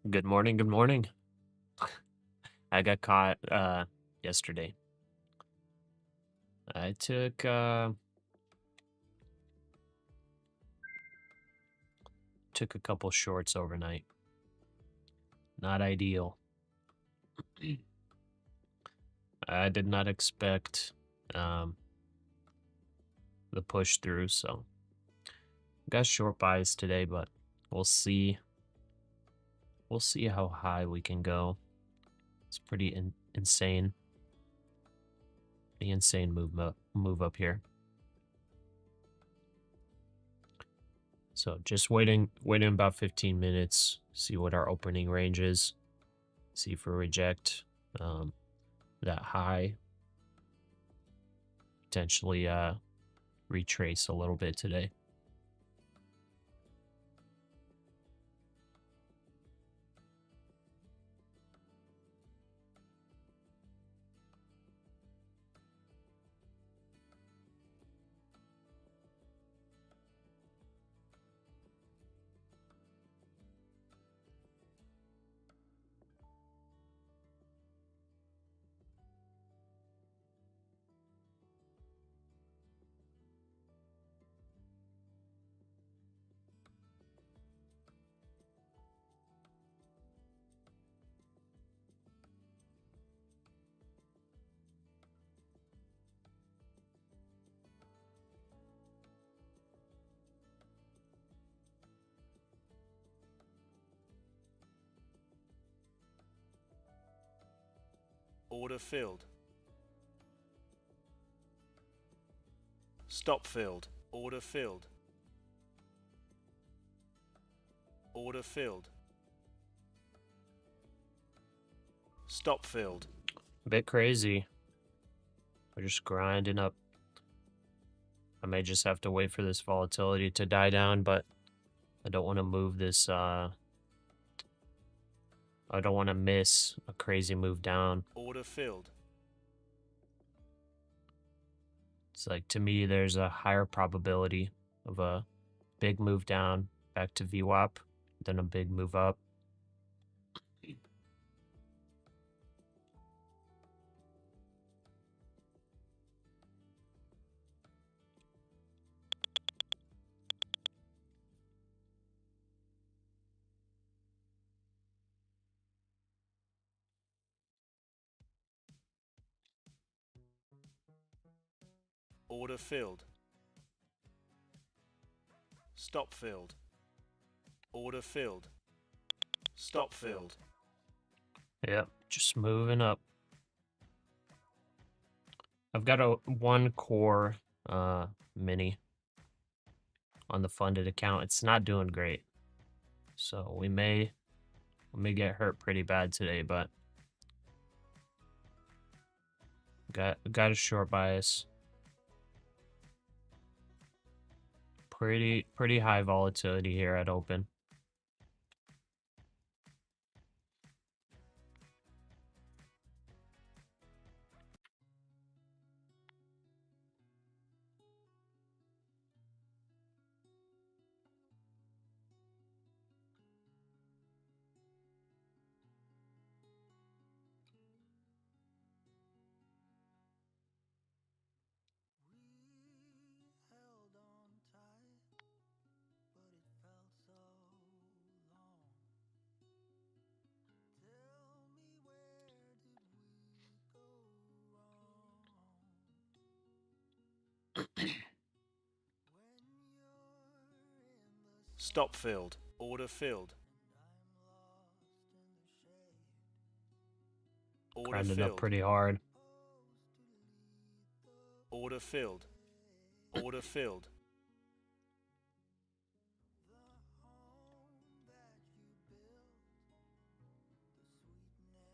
Good morning, good morning. I got caught yesterday. I took a couple shorts overnight. Not ideal. I did not expect the push through, so got short buys today, but we'll see. We'll see how high we can go. It's pretty insane. The insane move up here. So just waiting about 15 minutes, see what our opening range is, see if we reject that high, potentially retrace a little bit today. Order filled. Stop filled. Order filled. Order filled. Stop filled. A bit crazy. We're just grinding up. I may just have to wait for this volatility to die down, but I don't want to move this. I don't want to miss a crazy move down. Order filled. It's like, to me, there's a higher probability of a big move down back to VWAP than a big move up. Order filled. Stop filled. Order filled. Stop filled. Yep, just moving up. I've got a one core mini on the funded account. It's not doing great, so we may get hurt pretty bad today, but got a short bias. Pretty high volatility here at open. Stop filled. Order filled. Order Grinding up filled. pretty hard. Order filled. Order filled.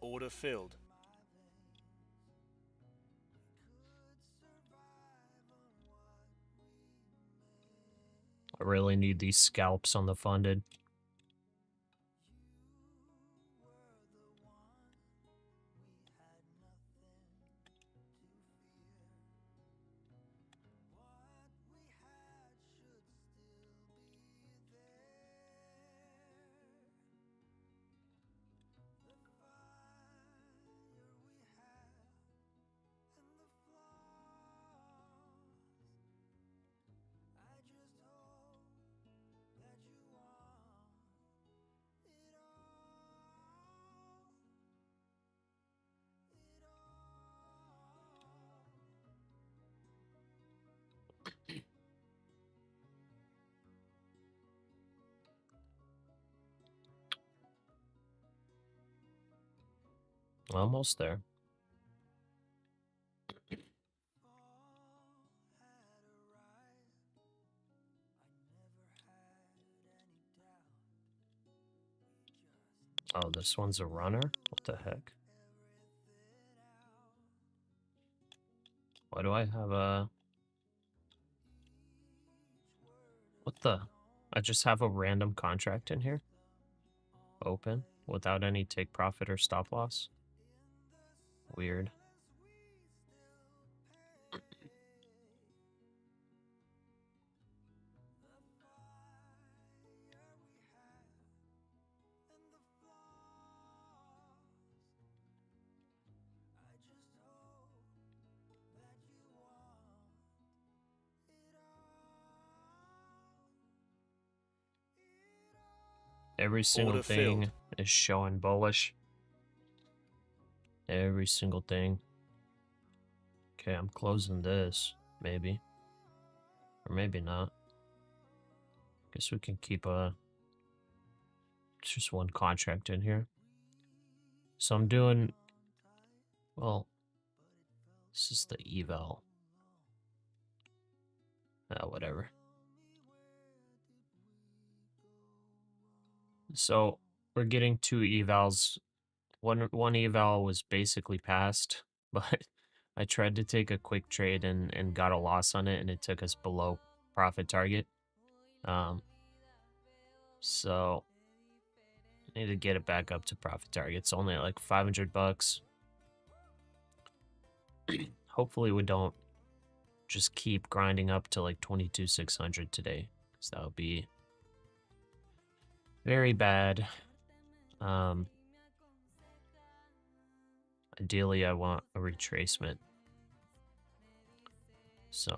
Order filled. I really need these scalps on the funded. Almost there. Oh, this one's a runner? What the heck? Why do I have a... What the? I just have a random contract in here? Open? Without any take profit or stop loss? Weird. Every single Order thing filled. is showing bullish. Every single thing. Okay, I'm closing this, maybe. Or maybe not. Guess we can keep just one contract in here. So I'm doing, well, this is the eval. Whatever. So we're getting 2 evals. One eval was basically passed, but I tried to take a quick trade and got a loss on it, and it took us below profit target. So I need to get it back up to profit target. It's only like 500 bucks. Hopefully we don't just keep grinding up to like 22,600 today, because that would be very bad. Ideally, I want a retracement. So,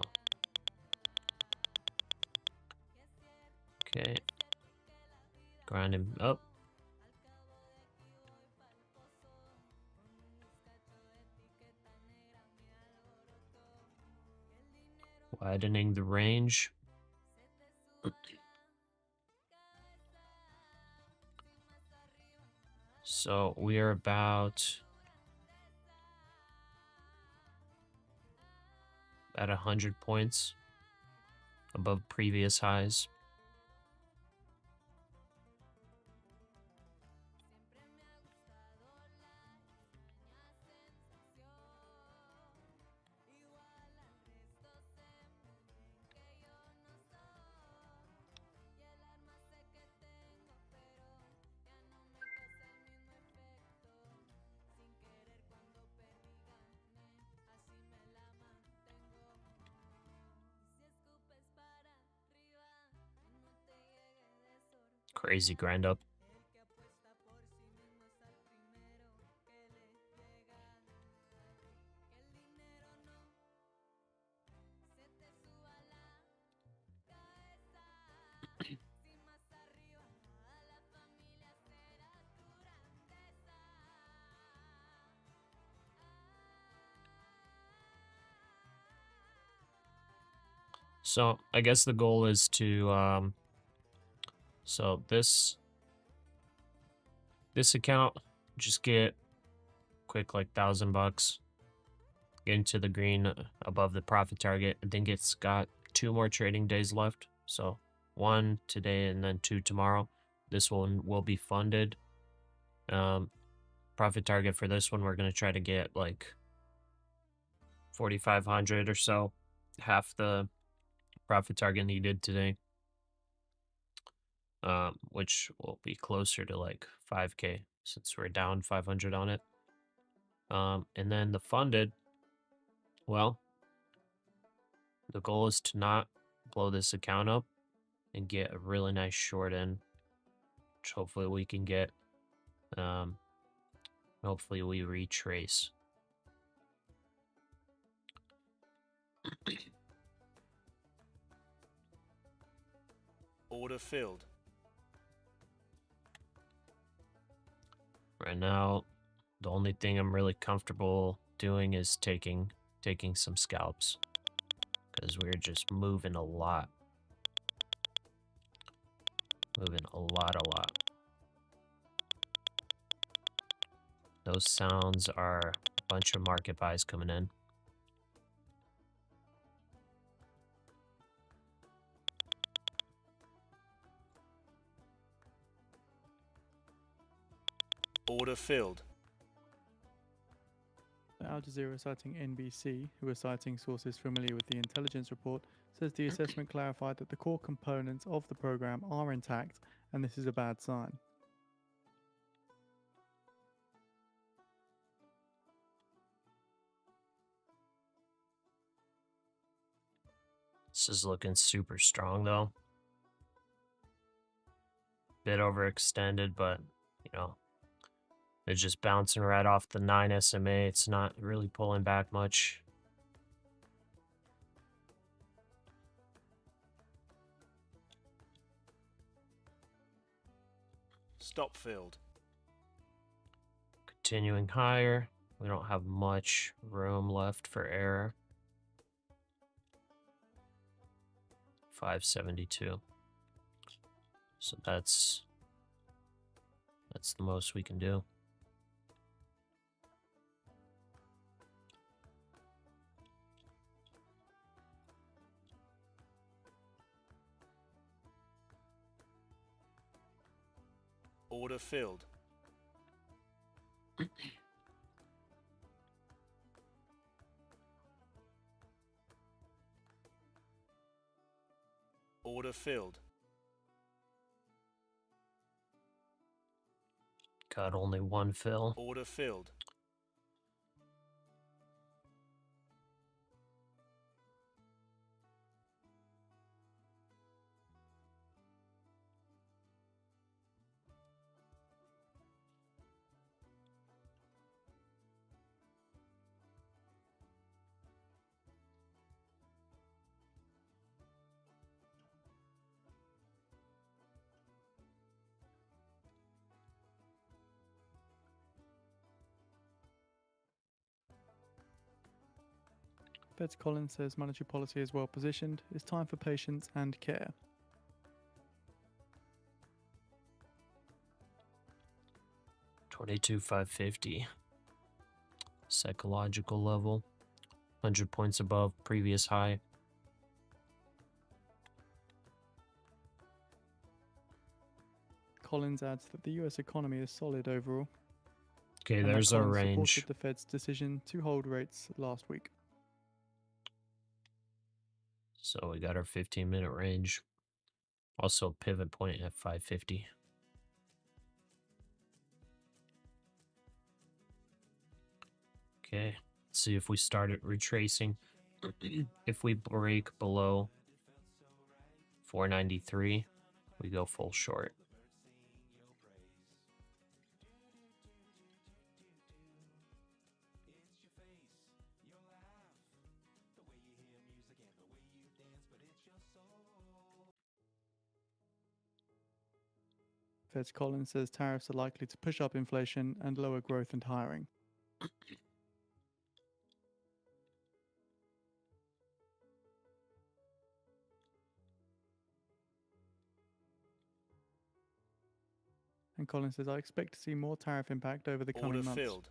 okay, grind him up. Widening the range. So we are about 100 points above previous highs. Crazy grind up. So I guess the goal is to so this account, just get quick like $1,000, get into the green above the profit target. I think it's got 2 more trading days left. So 1 today and then 2 tomorrow. This one will be funded. Profit target for this one, we're gonna try to get like 4,500 or so, half the profit target needed today. Which will be closer to like 5K since we're down 500 on it. And then the funded, well, the goal is to not blow this account up and get a really nice short in, which hopefully we can get. Hopefully we retrace. Order filled. Right now, the only thing I'm really comfortable doing is taking some scalps, because we're just moving a lot. Moving a lot. Those sounds are a bunch of market buys coming in. Order filled. Al Jazeera, citing NBC, who are citing sources familiar with the intelligence report, says the assessment clarified that the core components of the program are intact, and this is a bad sign. This is looking super strong, though. Bit overextended, but, you know, it's just bouncing right off the 9 SMA. It's not really pulling back much. Stop filled. Continuing higher. We don't have much room left for error. 572. So that's the most we can do. Order filled. Order filled. Got only one fill. Order filled. Fed's Collins says monetary policy is well positioned. It's time for patience and care. $22,550. Psychological level. 100 points above previous high. Collins adds that the US economy is solid overall. Okay, and there's that our Collins range. supported the Fed's decision to hold rates last week. So we got our 15-minute range. Also pivot point at 550. Okay, let's see if we start it retracing. If we break below 493, we go full short. Fed's Collins says tariffs are likely to push up inflation and lower growth and hiring. And Collins says, I expect to see more tariff impact over the coming Order months. filled.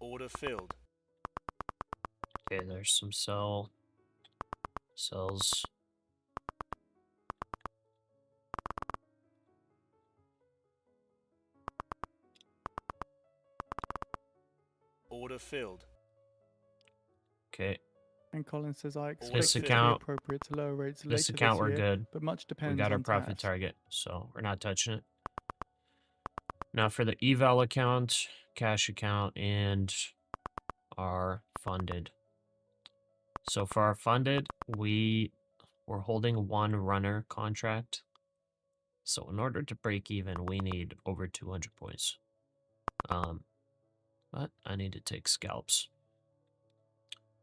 Order filled. Okay, there's some sells. Order filled. Okay, And Collins says, I expect This it to be account- appropriate to lower rates later this account this we're year, good. but much We depends got our on profit tariffs. target, so we're not touching it. Now for the eval account, cash account, and our funded. So for our funded, we're holding one runner contract. So in order to break even, we need over 200 points. But I need to take scalps.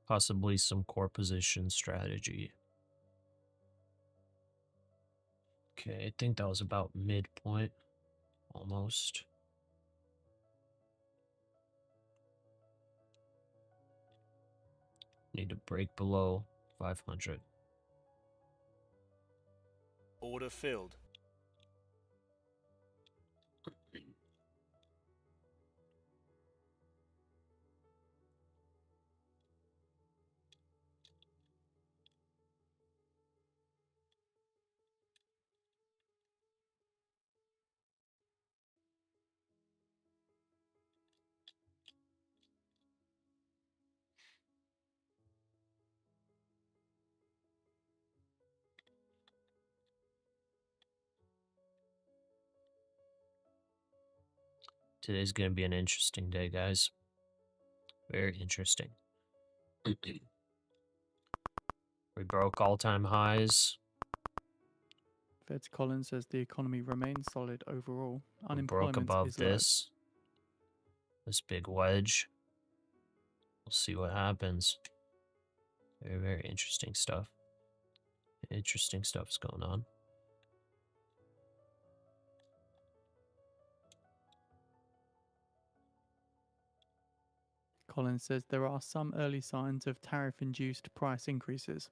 Possibly some core position strategy. Okay, I think that was about midpoint, almost. Need to break below 500. Order filled. Today's going to be an interesting day, guys. Very interesting. We broke all-time highs. Fed's Collins says the economy remains solid overall. We broke Unemployment above is low. this big wedge. We'll see what happens. Very, very interesting stuff. Interesting stuff's going on. Collins says there are some early signs of tariff-induced price increases.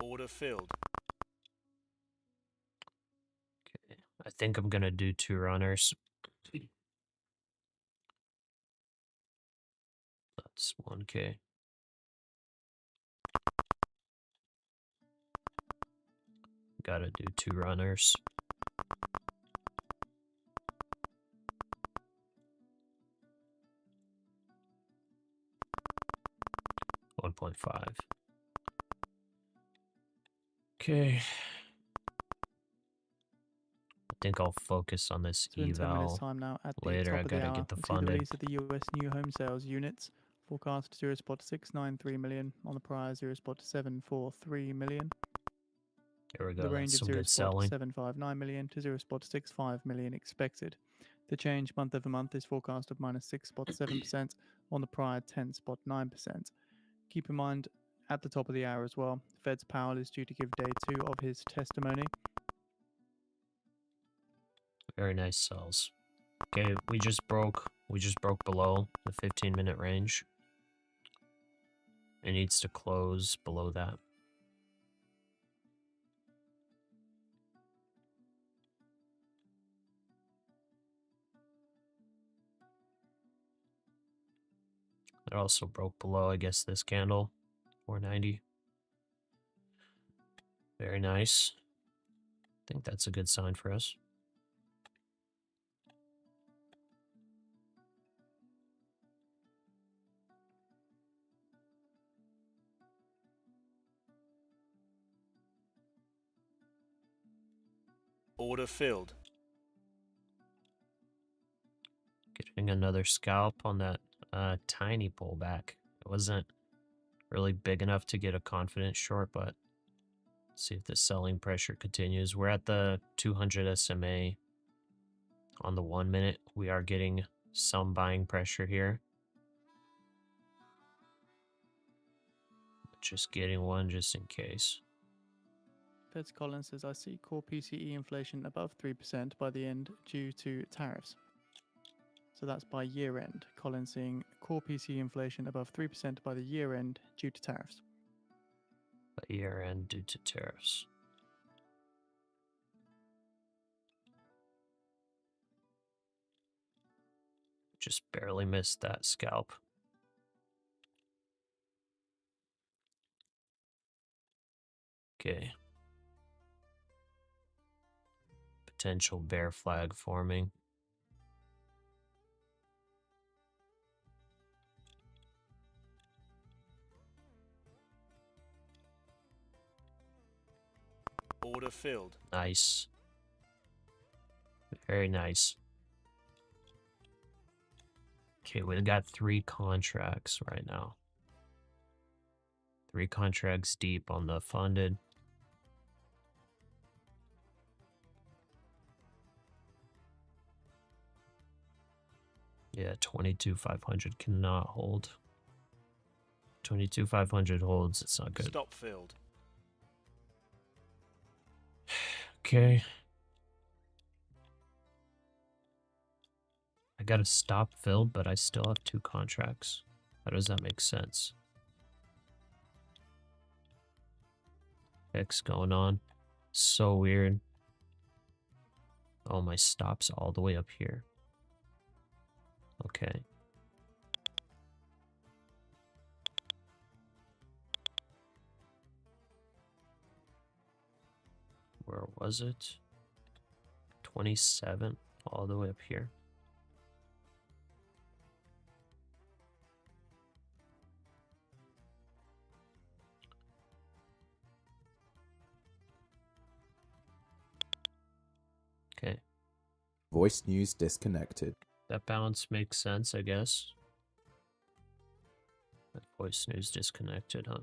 Order filled. Okay, I think I'm gonna do 2 runners. That's 1K. Gotta do 2 runners. 1.5. Okay. I think I'll focus on this So in 10 minutes eval time now, at the later. I top of the gotta hour, get the we'll see the funded. release of the US new home sales units. Forecast 0.693 million on the prior 0.743 million. There we The go. range That's of some good selling. 0.759 million to 0.65 million expected. The change month over month is forecast of minus 6.7% on the prior 10.9%. Keep in mind, at the top of the hour as well, Fed's Powell is due to give day 2 of his testimony. Very nice sells. Okay, we just broke below the 15-minute range. It needs to close below that. It also broke below, I guess, this candle, 490. Very nice. I think that's a good sign for us. Order filled. Getting another scalp on that tiny pullback. It wasn't really big enough to get a confident short, but let's see if the selling pressure continues. We're at the 200 SMA on the 1 minute. We are getting some buying pressure here. Just getting one just in case. Fed's Collins says, I see core PCE inflation above 3% by the end due to tariffs. So that's by year end. Collins seeing core PCE inflation above 3% by the year end due to tariffs. By year end due to tariffs. Just barely missed that scalp. Okay. Potential bear flag forming. Order filled. Nice. Very nice. Okay, we've got 3 contracts right now. 3 contracts deep on the funded. Yeah, 22,500 cannot hold. 22,500 holds. It's not good. Stop filled. Okay. I got a stop filled, but I still have 2 contracts. How does that make sense? Heck's going on? So weird. Oh, my stop's all the way up here. Okay. Where was it? 27, all the way up here. Okay. Voice news disconnected. That bounce makes sense, I guess. That voice news disconnected, huh?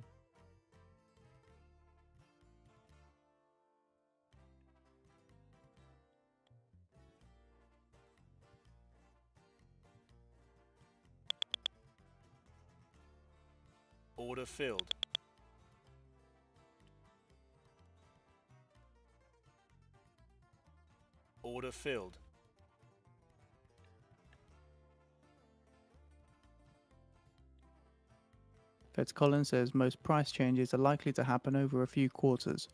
Order filled. Order filled. Feds Collins says most price changes are likely to happen over a few quarters.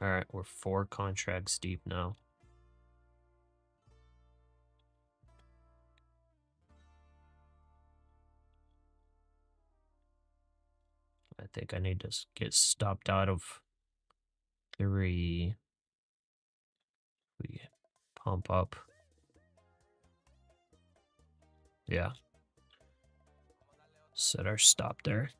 All right, we're 4 contracts deep now. I think I need to get stopped out of 3. We pump up. Yeah. Set our stop there.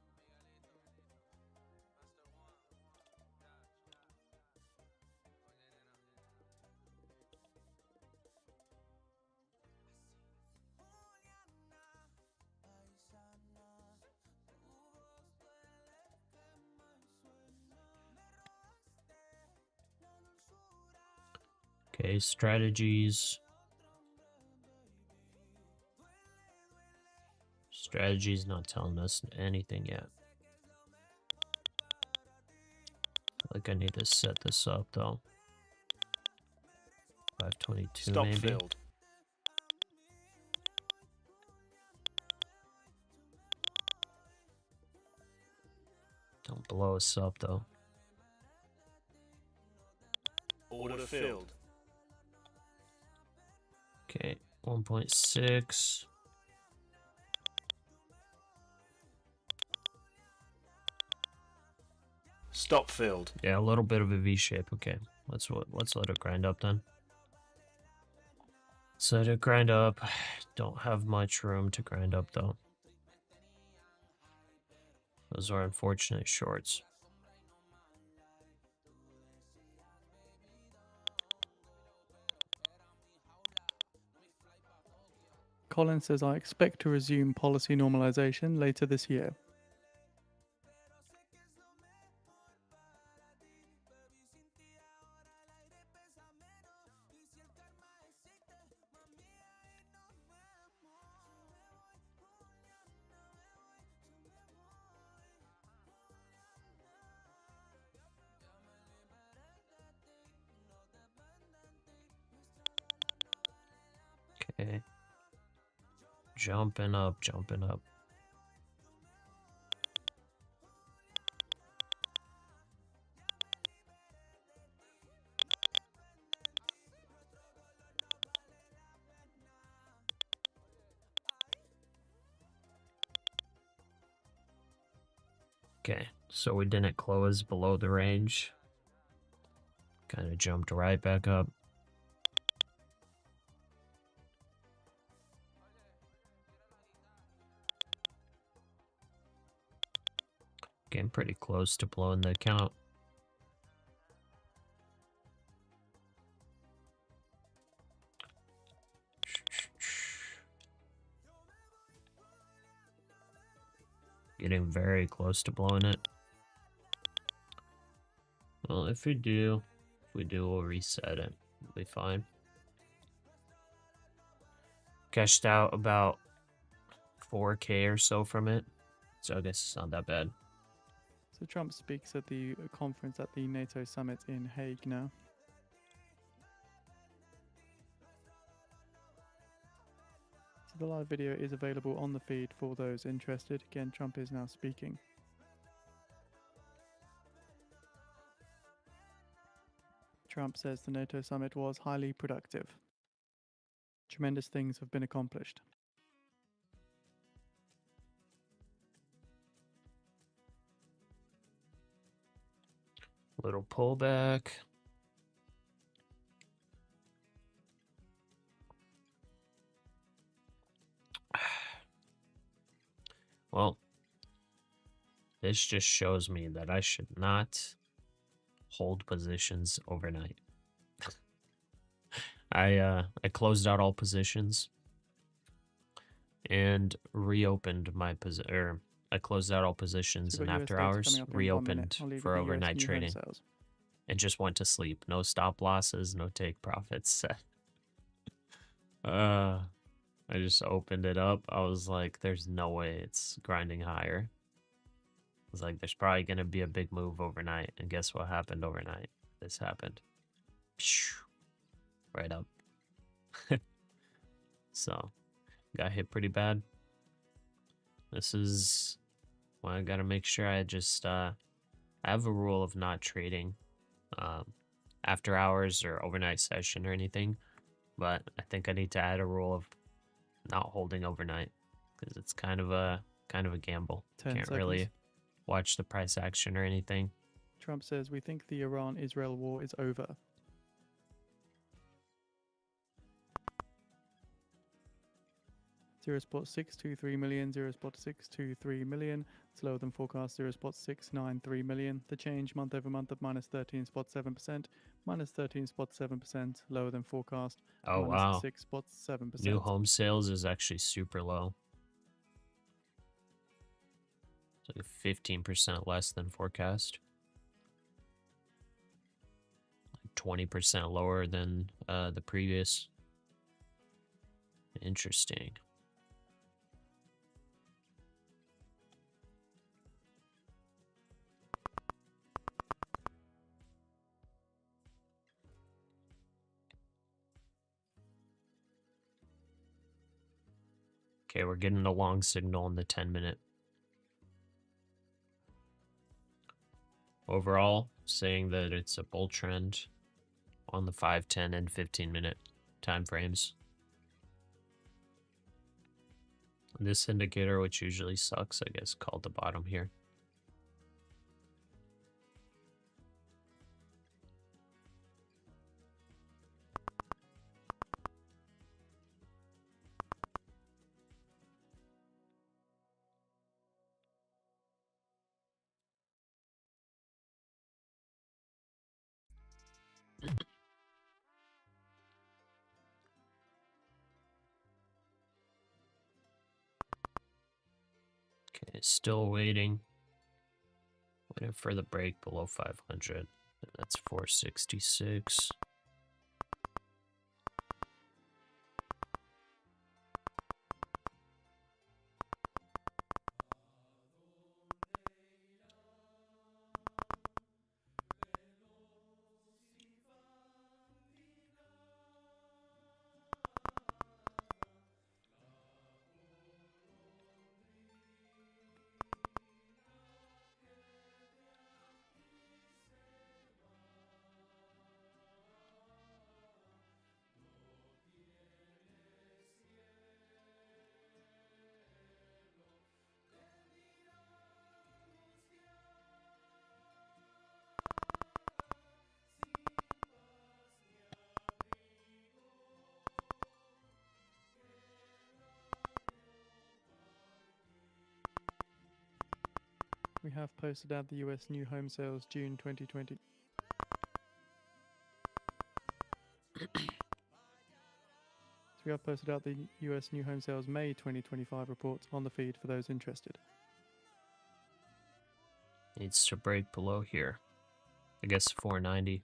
Okay, strategies. Strategy's not telling us anything yet. Like I need to set this up though. 522 Stop maybe. filled. Don't blow us up though. Order filled. Okay, 1.6. Stop filled. Yeah, a little bit of a V shape. Okay, let's let it grind up then. Let's let it grind up. Don't have much room to grind up though. Those are unfortunate shorts. Collins says I expect to resume policy normalization later this year. Okay. Jumping up, jumping up. Okay, so we didn't close below the range. Kind of jumped right back up. Getting pretty close to blowing the account. Getting very close to blowing it. Well, if we do, we'll reset it. We'll be fine. Cashed out about 4K or so from it, so I guess it's not that bad. So Trump speaks at the conference at the NATO summit in Hague now. So the live video is available on the feed for those interested. Again, Trump is now speaking. Trump says the NATO summit was highly productive. Tremendous things have been accomplished. Little pullback. Well, this just shows me that I should not hold positions overnight. I closed out all positions and reopened my I closed out all positions So and we've got US after data hours coming up in 1 reopened minute. I'll leave for you the US overnight new home trading sales. and just went to sleep. No stop losses, no take profits. I just opened it up. I was like, there's no way it's grinding higher. I was like, there's probably going to be a big move overnight. And guess what happened overnight? This happened. Right up. So, got hit pretty bad. This is why I got to make sure I just, I have a rule of not trading after hours or overnight session or anything. But I think I need to add a rule of not holding overnight because it's kind of a gamble. 10 Can't seconds. really watch the price action or anything. Trump says we think the Iran-Israel war is over. $0.623 million, $0.623 million. It's lower than forecast. $0.693 million. The change month over month of minus 13.7%, minus 13.7%, lower than forecast. Oh minus wow! 6.7%. New home sales is actually super low. It's like 15% less than forecast. 20% lower than the previous. Interesting. Okay, we're getting a long signal in the 10-minute. Overall, saying that it's a bull trend on the 5, 10, and 15-minute time frames. This indicator, which usually sucks, I guess, called the bottom here. Okay, still waiting. Waiting for the break below 500. That's 466. We have posted out the US new home sales June 2020. So we have posted out the US new home sales May 2025 report on the feed for those interested. Needs to break below here. I guess 490.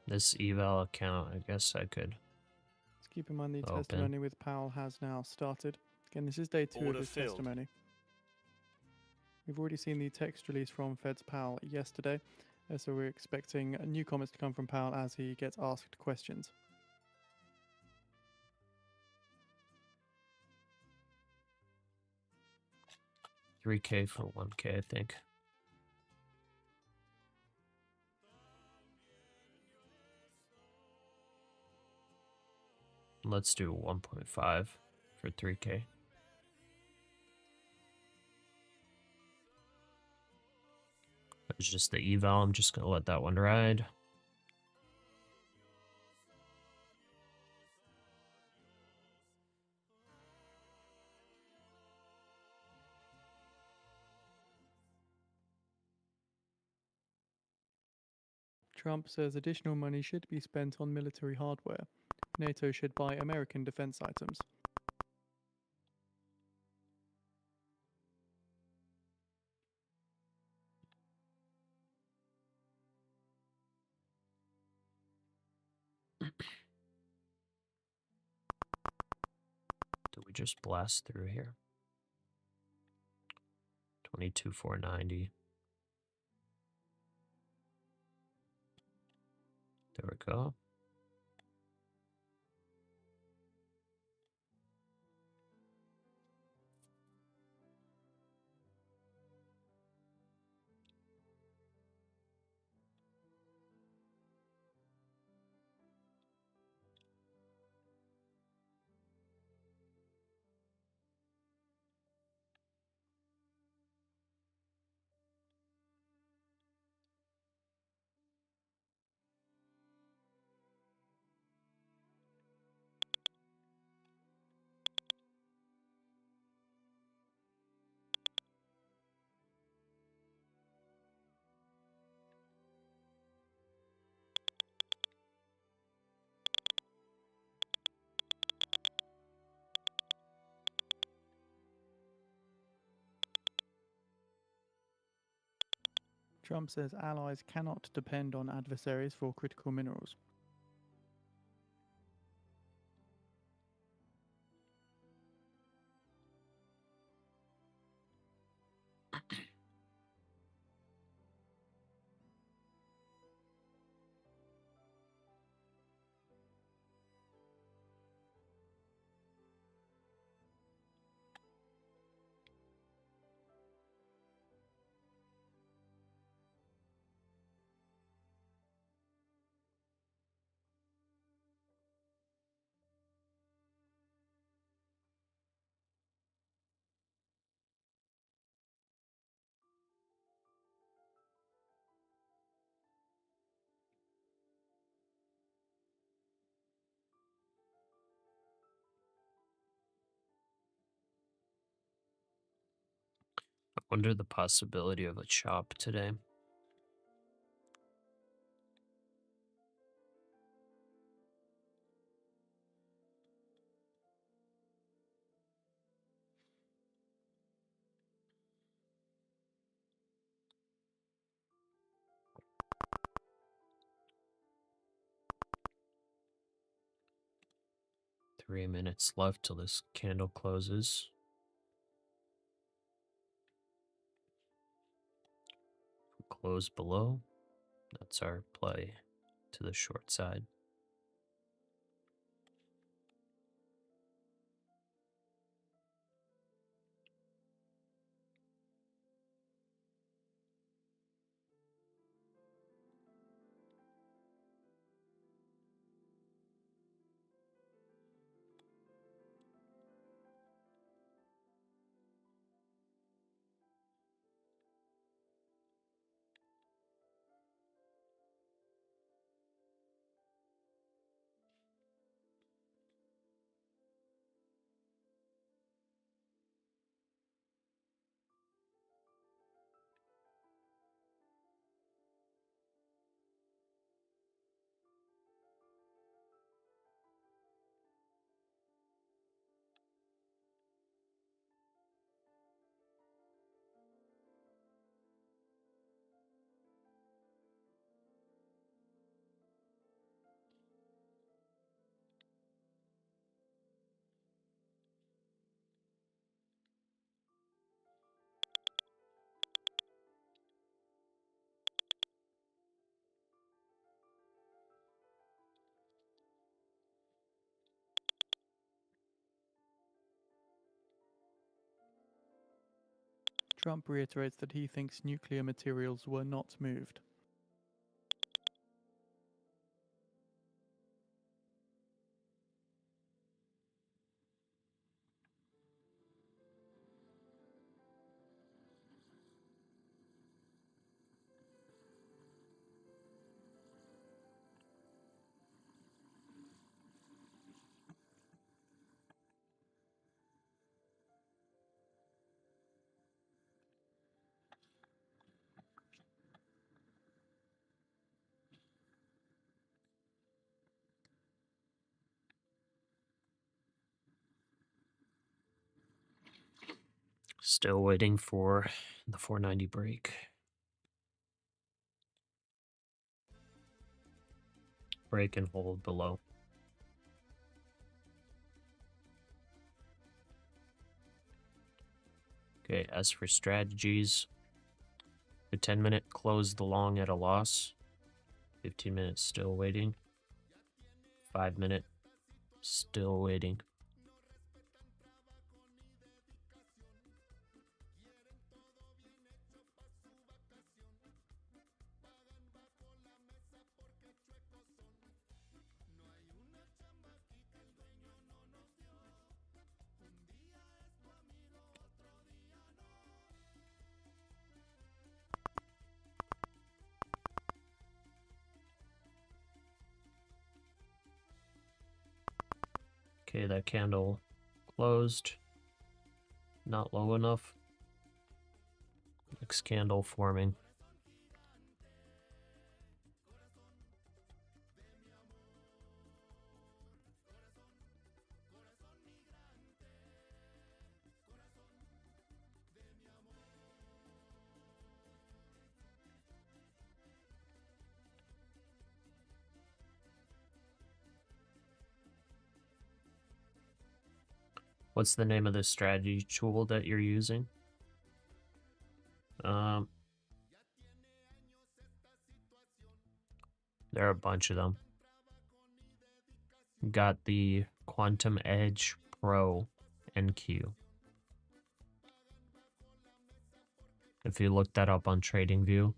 This eval account, I guess I could Let's keep in mind the open. testimony with Powell has now started. Again, this is day 2 Order of his filled. testimony. We've already seen the text release from Fed's Powell yesterday, so we're expecting new comments to come from Powell as he gets asked questions. $3K for 1K, I think. Let's do 1.5 for 3K. It's just the eval. I'm just going to let that one ride. Trump says additional money should be spent on military hardware. NATO should buy American defense items. Do we just blast through here? 22,490. There we go. Trump says allies cannot depend on adversaries for critical minerals. I wonder the possibility of a chop today. Three minutes left till this candle closes. Close below. That's our play to the short side. Trump reiterates that he thinks nuclear materials were not moved. Still waiting for the 490 break. Break and hold below. Okay, as for strategies, the 10-minute closed the long at a loss. 15 minutes still waiting. 5-minute still waiting. Okay, that candle closed. Not low enough. Next candle forming. What's the name of the strategy tool that you're using? There are a bunch of them. Got the Quantum Edge Pro NQ. If you look that up on TradingView,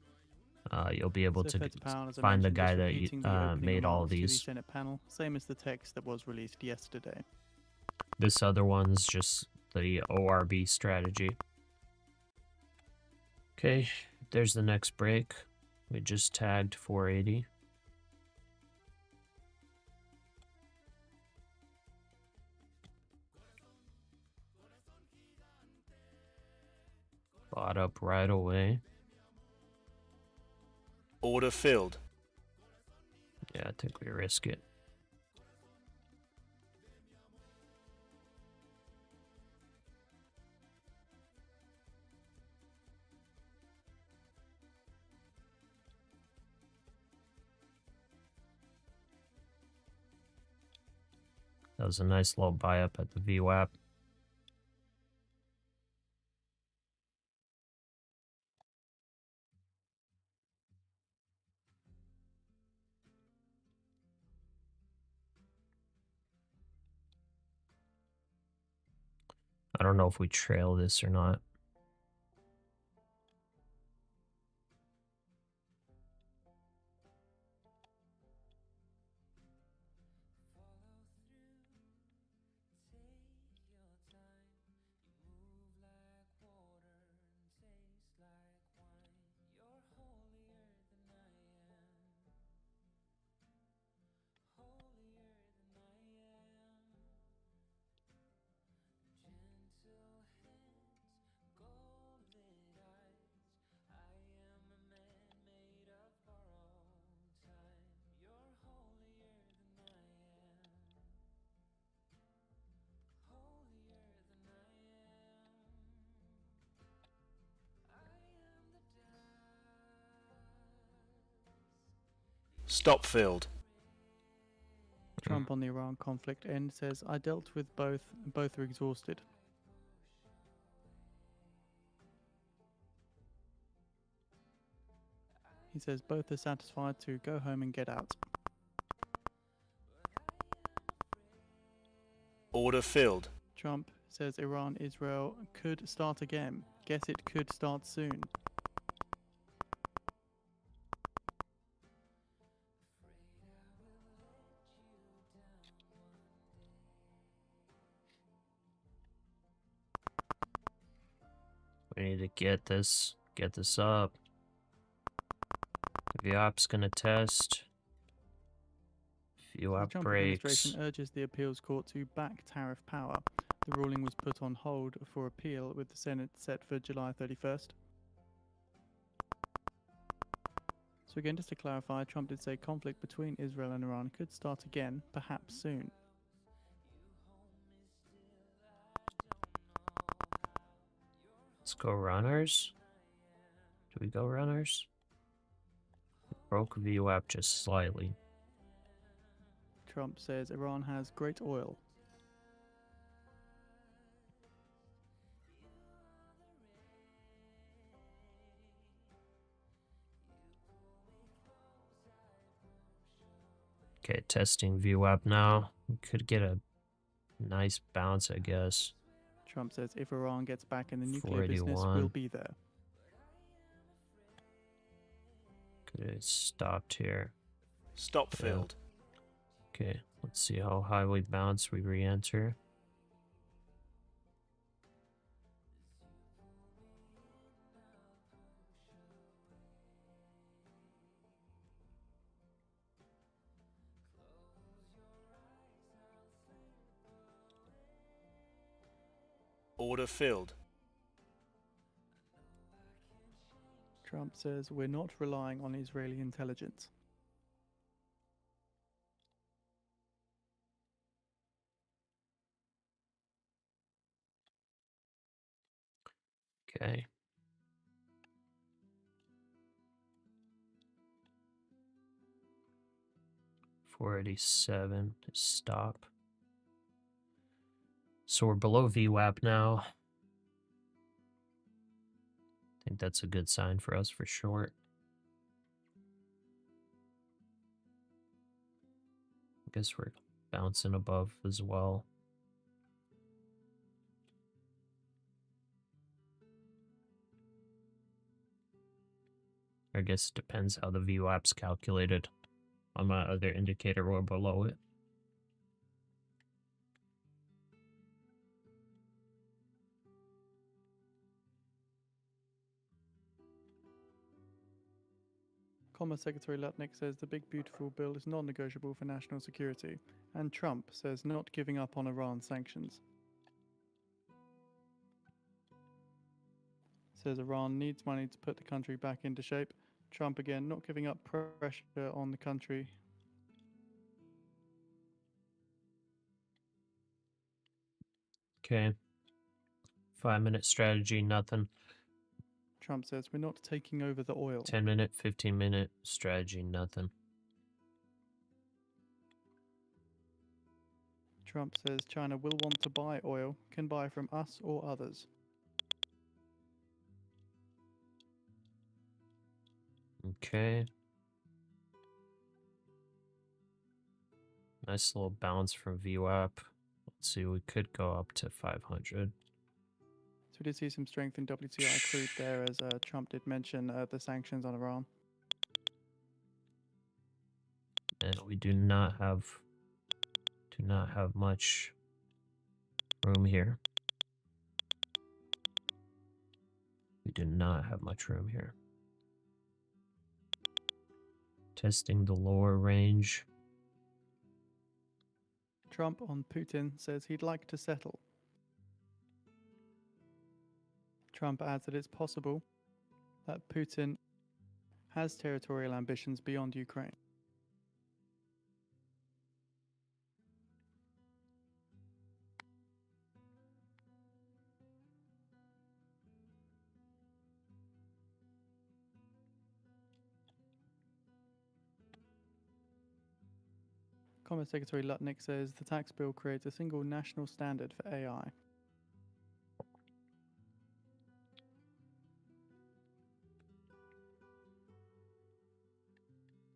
you'll be able So to Fed's pound, as I find the mentioned, guy is that repeating the opening made all remarks to the these. Senate panel, same as the text that was released yesterday. This other one's just the ORB strategy. Okay, there's the next break. We just tagged 480. Bought up right away. Order filled. Yeah, I think we risk it. That was a nice little buy up at the VWAP. I don't know if we trail this or not. Stop filled. Trump on the Iran conflict end says, I dealt with both are exhausted. He says both are satisfied to go home and get out. Order filled. Trump says Iran-Israel could start again. Guess it could start soon. We need to get this up. The VWAP's gonna test. The VWAP Trump breaks. administration urges the appeals court to back tariff power. The ruling was put on hold for appeal with the Senate set for July 31st. So again, just to clarify, Trump did say conflict between Israel and Iran could start again, perhaps soon. Let's go runners. Do we go runners? Broke VWAP just slightly. Trump says Iran has great oil. Okay, testing VWAP now. We could get a nice bounce, I guess. Trump says if Iran gets back in the nuclear business, 481. we'll be there. Could have stopped here. Stop Yeah. filled. Okay, let's see how high we bounce. We re-enter. Order filled. Trump says we're not relying on Israeli intelligence. Okay. $487 to stop. So we're below VWAP now. I think that's a good sign for us for short. I guess we're bouncing above as well. I guess it depends how the VWAP's calculated. On my other indicator, we're below it. Commerce Secretary Lutnick says the big beautiful bill is non-negotiable for national security, and Trump says not giving up on Iran sanctions. Says Iran needs money to put the country back into shape. Trump again not giving up pressure on the country. Okay. 5-minute strategy, nothing. Trump says we're not taking over the oil. 10-minute, 15-minute strategy, nothing. Trump says China will want to buy oil, can buy from us or others. Okay. Nice little bounce from VWAP. Let's see, we could go up to 500. So we did see some strength in WTI crude there, as Trump did mention the sanctions on Iran. And we do not have much room here. We do not have much room here. Testing the lower range. Trump on Putin says he'd like to settle. Trump adds that it's possible that Putin has territorial ambitions beyond Ukraine. Commerce Secretary Lutnick says the tax bill creates a single national standard for AI.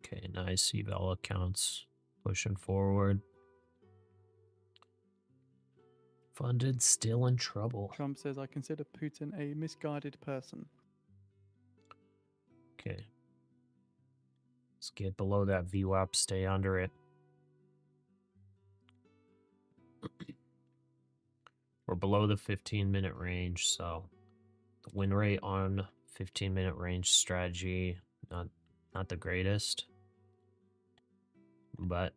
Okay, nice eval accounts pushing forward. Funded still in trouble. Trump says, I consider Putin a misguided person. Okay. Let's get below that VWAP, stay under it. We're below the 15-minute range, so the win rate on 15-minute range strategy, not the greatest. But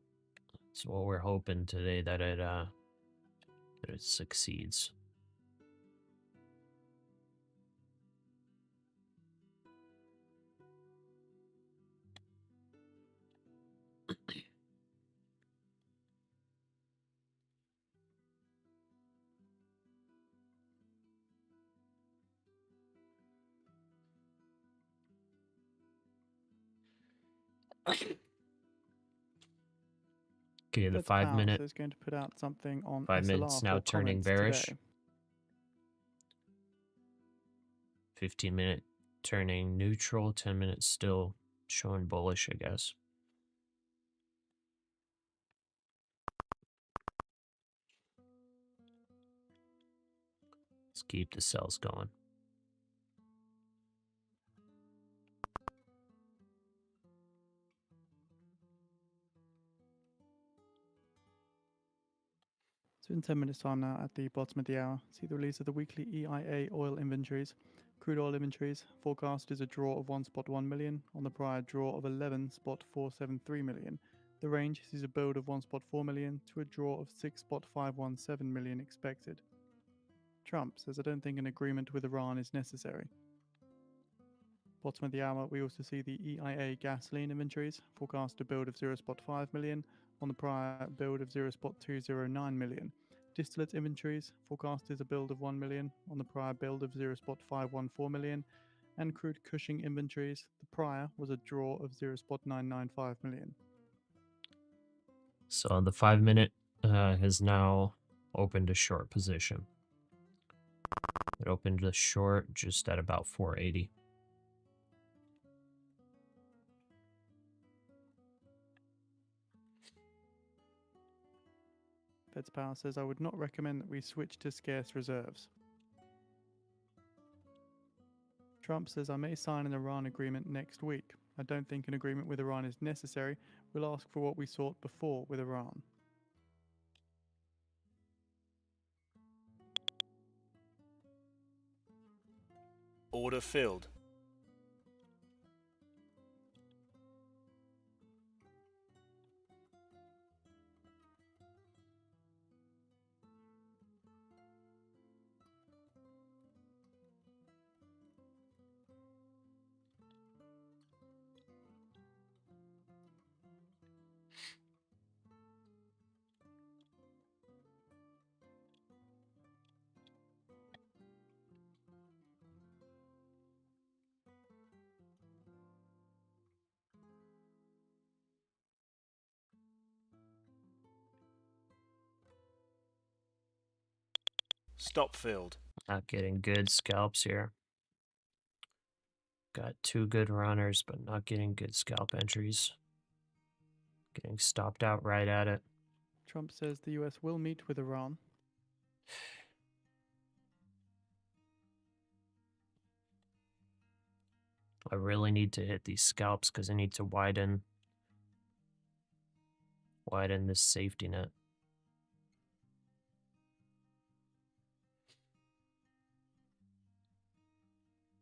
it's what we're hoping today, that it succeeds. Okay, the Fed's 5 Powell minute, is going to put out something on 5 SLR minutes now for turning comments bearish. today. 15-minute turning neutral, 10 minutes still showing bullish, I guess. Let's keep the sells going. So in 10 minutes time now, at the bottom of the hour, see the release of the weekly EIA oil inventories. Crude oil inventories forecast is a draw of 1.1 million on the prior draw of 11.473 million. The range sees a build of 1.4 million to a draw of 6.517 million expected. Trump says, I don't think an agreement with Iran is necessary. Bottom of the hour, we also see the EIA gasoline inventories forecast a build of 0.5 million on the prior build of 0.209 million. Distillate inventories forecast is a build of 1 million on the prior build of 0.514 million. And crude Cushing inventories, the prior was a draw of 0.995 million. So the 5 minute has now opened a short position. It opened a short just at about 480. Fed's Power says, I would not recommend that we switch to scarce reserves. Trump says, I may sign an Iran agreement next week. I don't think an agreement with Iran is necessary. We'll ask for what we sought before with Iran. Order filled. Stop filled. Not getting good scalps here. Got 2 good runners, but not getting good scalp entries. Getting stopped out right at it. Trump says the US will meet with Iran. I really need to hit these scalps because I need to widen this safety net.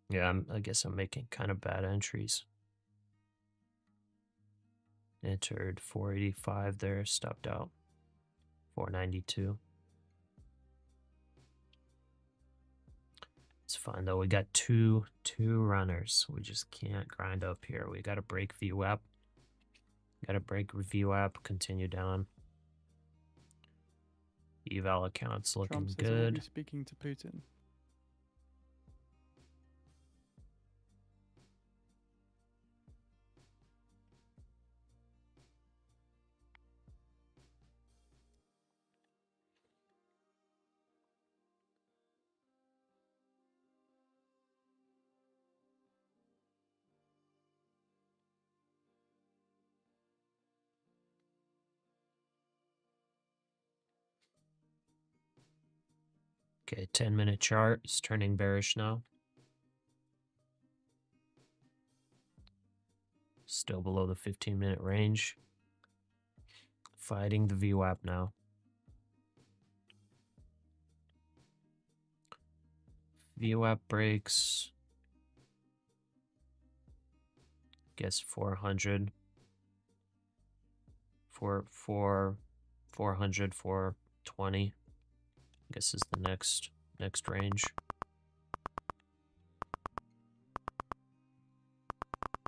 Yeah, I guess I'm making kind of bad entries. Entered 485 there, stopped out 492. It's fine though. We got two runners. We just can't grind up here. We got to break VWAP. Got to break VWAP. Continue down. Eval accounts looking Trump says, I will good. be speaking to Putin. Okay, 10-minute chart is turning bearish now. Still below the 15-minute range. Fighting the VWAP now. VWAP breaks. Guess 400. 400, 420. I guess is the next range.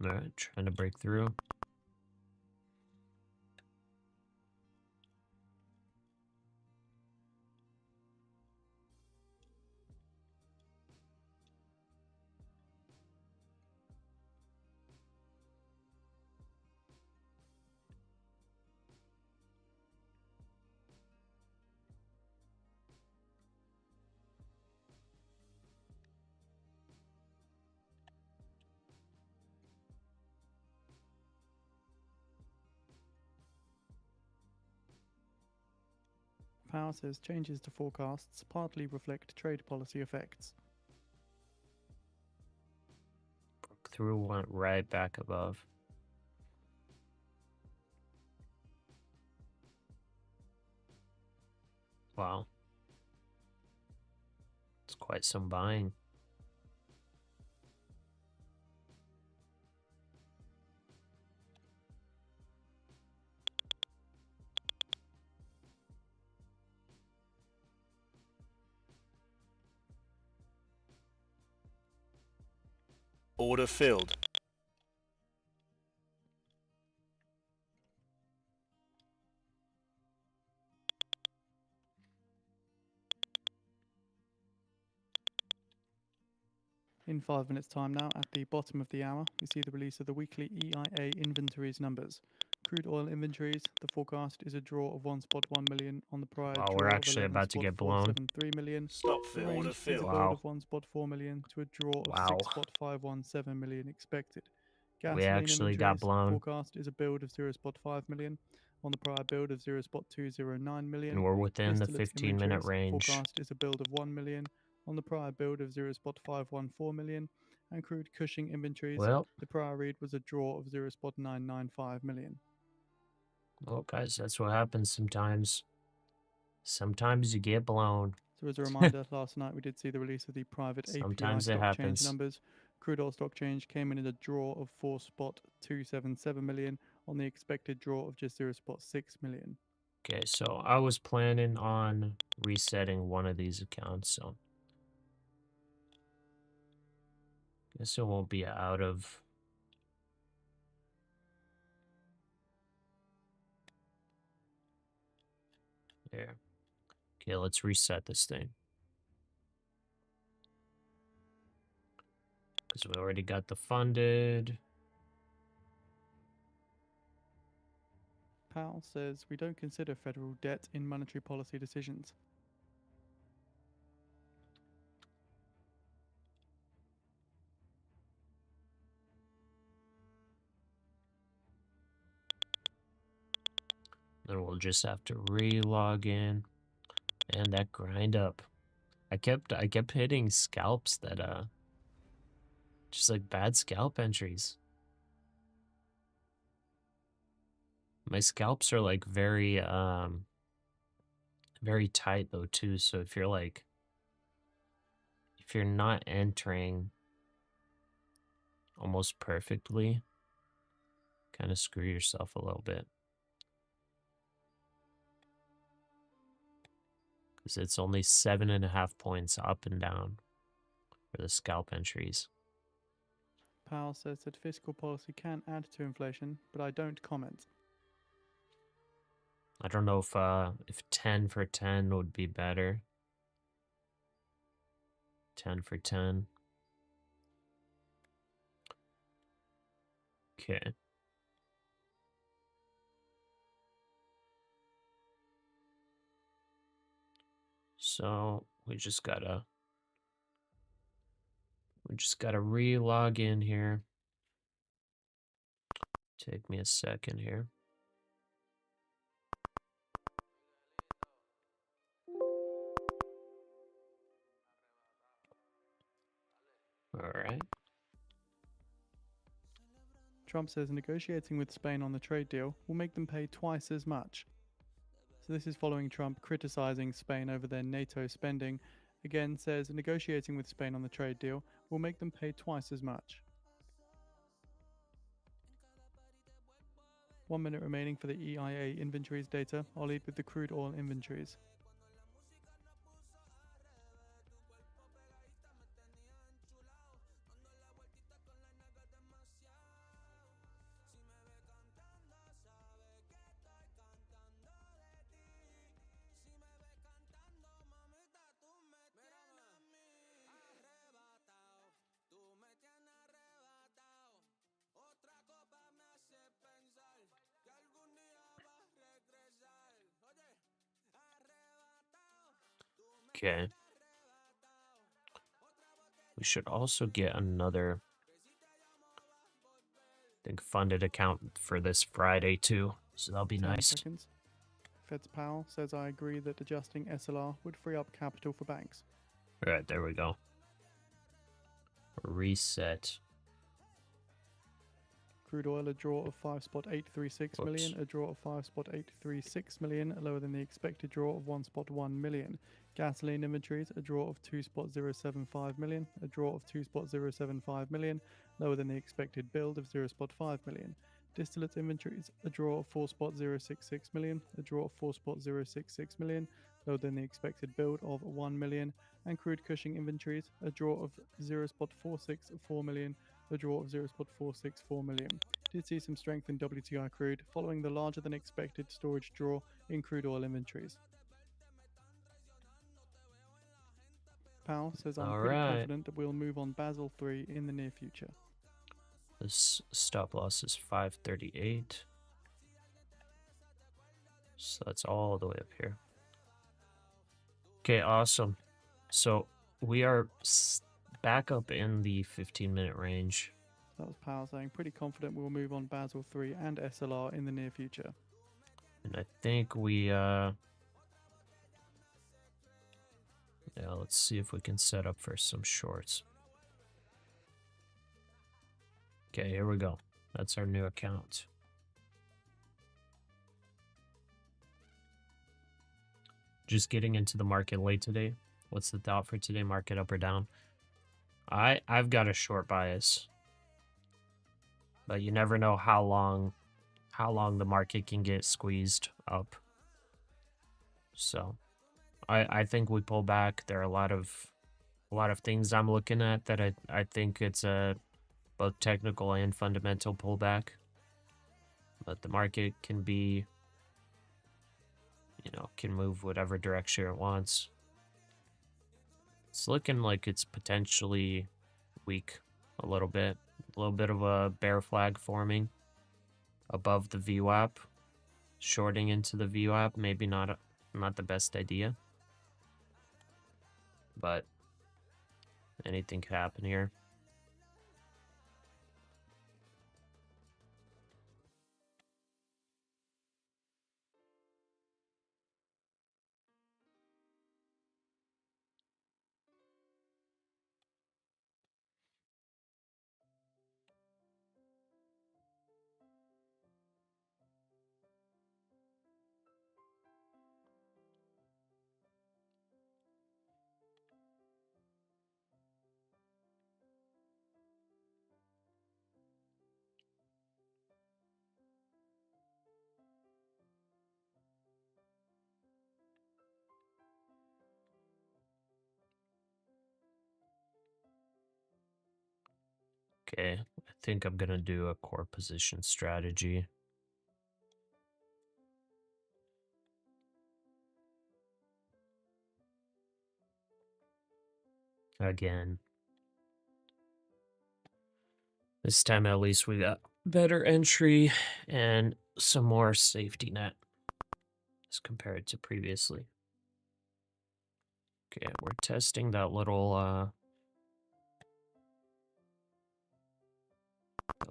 All right, trying to break through. Power says changes to forecasts partly reflect trade policy effects. Broke through, went right back above. Wow. It's quite some buying. Order filled. In 5 minutes time now, at the bottom of the hour, we see the release of the weekly EIA inventories numbers. Crude oil inventories, the forecast is a draw of 1.1 million on the prior Wow, draw we're of actually about to get blown. 11.473 million. Stop The fill. range Order is a filled. build Wow. of 1.4 million to a draw of Wow. 6.517 million expected. We Gasoline actually got inventories, blown. forecast is a build of 0.5 million on the prior build of 0.209 million. And we're within the Distillate 15-minute inventories, range. forecast is a build of 1 million on the prior build of 0.514 million. And crude Cushing inventories, Well, the prior read was a draw of 0.995 million. well, guys, that's what happens sometimes. Sometimes you get blown. So as a reminder, last night we did see the release of the private API Sometimes it stock change happens. numbers. Crude oil stock change came in at a draw of 4.277 million on the expected draw of just 0.6 million. Okay, so I was planning on resetting one of these accounts, so guess it won't be out of. There. Okay, let's reset this thing. Because we already got the funded. Powell says we don't consider federal debt in monetary policy decisions. Then we'll just have to re-log in. And that grind up. I kept hitting scalps that just like bad scalp entries. My scalps are like very tight though too, so if you're not entering almost perfectly, kind of screw yourself a little bit. Because it's only 7.5 points up and down for the scalp entries. Powell says that fiscal policy can add to inflation, but I don't comment. I don't know if 10 for 10 would be better. 10 for 10. Okay. So we just gotta re-log in here. Take me a second here. Trump says negotiating with Spain on the trade deal will make them pay twice as much. So this is following Trump criticizing Spain over their NATO spending. Again, says negotiating with Spain on the trade deal will make them pay twice as much. 1 minute remaining for the EIA inventories data. I'll lead with the crude oil inventories. Okay. We should also get another, I think, funded account for this Friday too. So that'll be 10 nice. seconds. Fed's Powell says I agree that adjusting SLR would free up capital for banks. All right, there we go. Reset. Crude oil, a draw of 5.836 million, a draw of 5.836 million, lower than the expected draw of 1.1 million. Gasoline inventories, a draw of 2.075 million, a draw of 2.075 million, lower than the expected build of 0.5 million. Distillate inventories, a draw of 4.066 million, a draw of 4.066 million, lower than the expected build of 1 million. And crude Cushing inventories, a draw of 0.464 million, a draw of 0.464 million. Did see some strength in WTI crude following the larger than expected storage draw in crude oil inventories. Powell says I'm pretty confident that we'll move on Basel III in the near future. This stop loss is 538. So that's all the way up here. Okay, awesome. So we are back up in the 15-minute range. That was Powell saying pretty confident we'll move on Basel III and SLR in the near future. And I think we, yeah, let's see if we can set up for some shorts. Okay, here we go. That's our new account. Just getting into the market late today. What's the thought for today? Market up or down? I've got a short bias. But you never know how long the market can get squeezed up. So I think we pull back. There are a lot of things I'm looking at that I think it's a both technical and fundamental pullback. But the market can be, can move whatever direction it wants. It's looking like it's potentially weak a little bit of a bear flag forming above the VWAP. Shorting into the VWAP, maybe not the best idea. But anything could happen here. Okay, I think I'm gonna do a core position strategy. Again. This time at least we got better entry and some more safety net as compared to previously. Okay, we're testing that little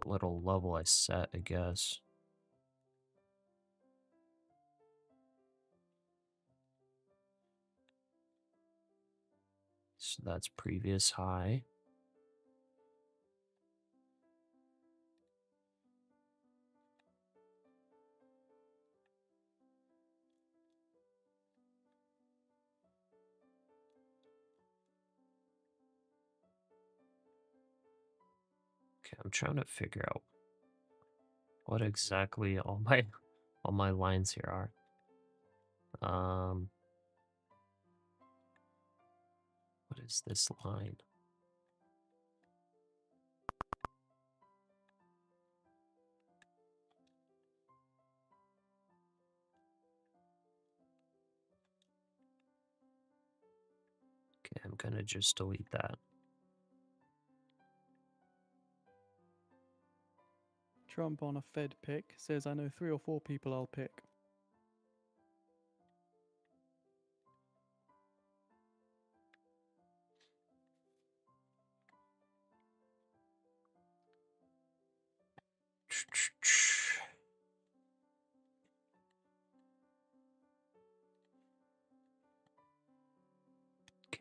level I set, I guess. So that's previous high. Okay, I'm trying to figure out what exactly all my lines here are. What is this line? Okay, I'm gonna just delete that. Trump on a Fed pick says, I know 3 or 4 people I'll pick.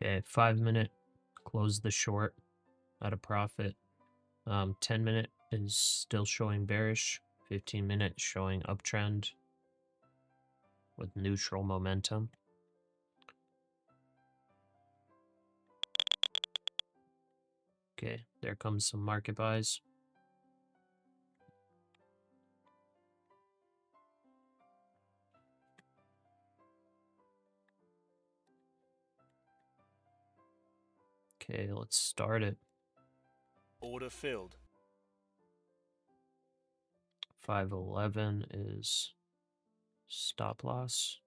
Okay, 5-minute, close the short at a profit. 10-minute is still showing bearish. 15-minute showing uptrend with neutral momentum. Okay, there comes some market buys. Okay, let's start it. Order filled. 511 is stop loss.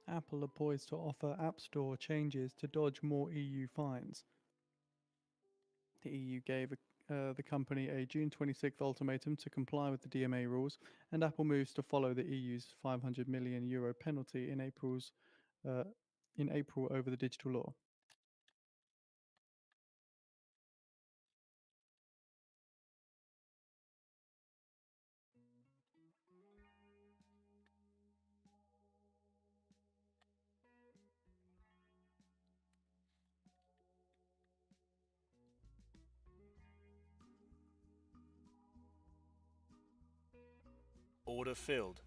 Apple are poised to offer App Store changes to dodge more EU fines. The EU gave the company a June 26th ultimatum to comply with the DMA rules, and Apple moves to follow the EU's €500 million penalty in April over the digital law. Order filled.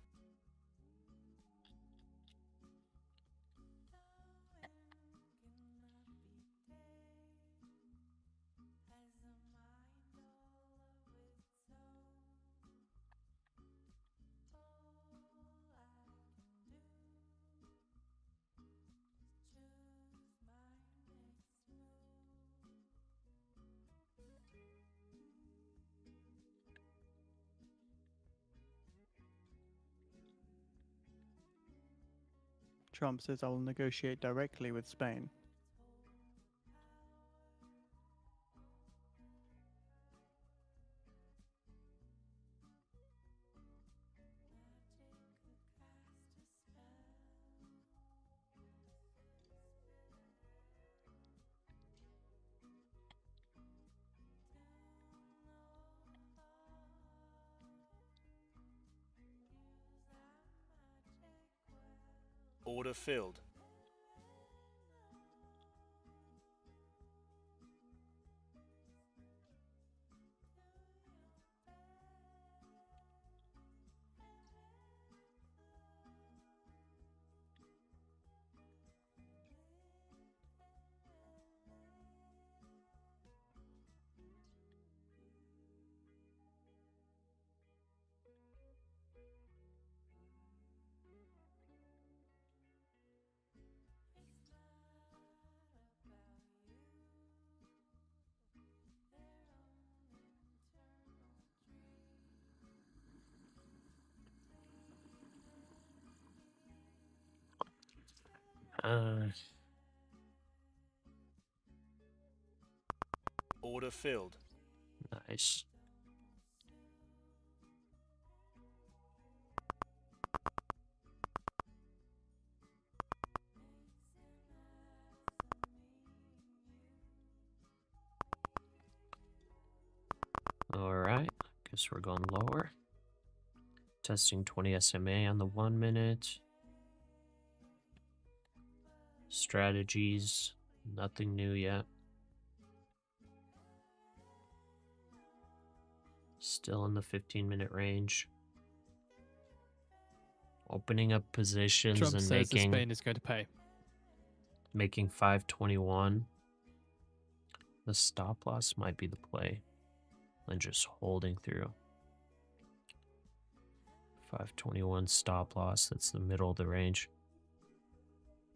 Trump says I will negotiate directly with Spain. Order filled. Order filled. Nice. All right, guess we're going lower. Testing 20 SMA on the 1 minute. Strategies, nothing new yet. Still in the 15-minute range. Opening up positions Trump and says that Spain is going to pay. making 521. The stop loss might be the play. And just holding through. 521 stop loss. That's the middle of the range.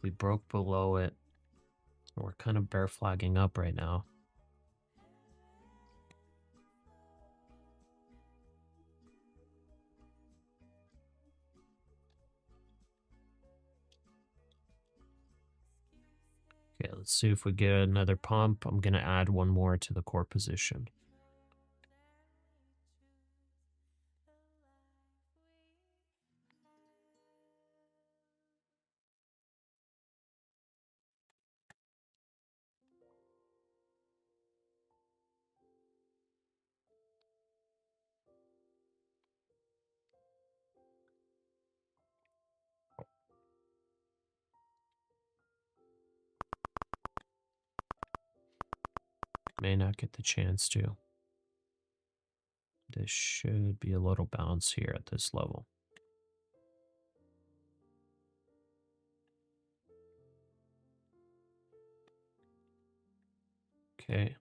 We broke below it. We're kind of bear flagging up right now. Okay, let's see if we get another pump. I'm going to add one more to the core position. May not get the chance to. This should be a little bounce here at this level. Okay.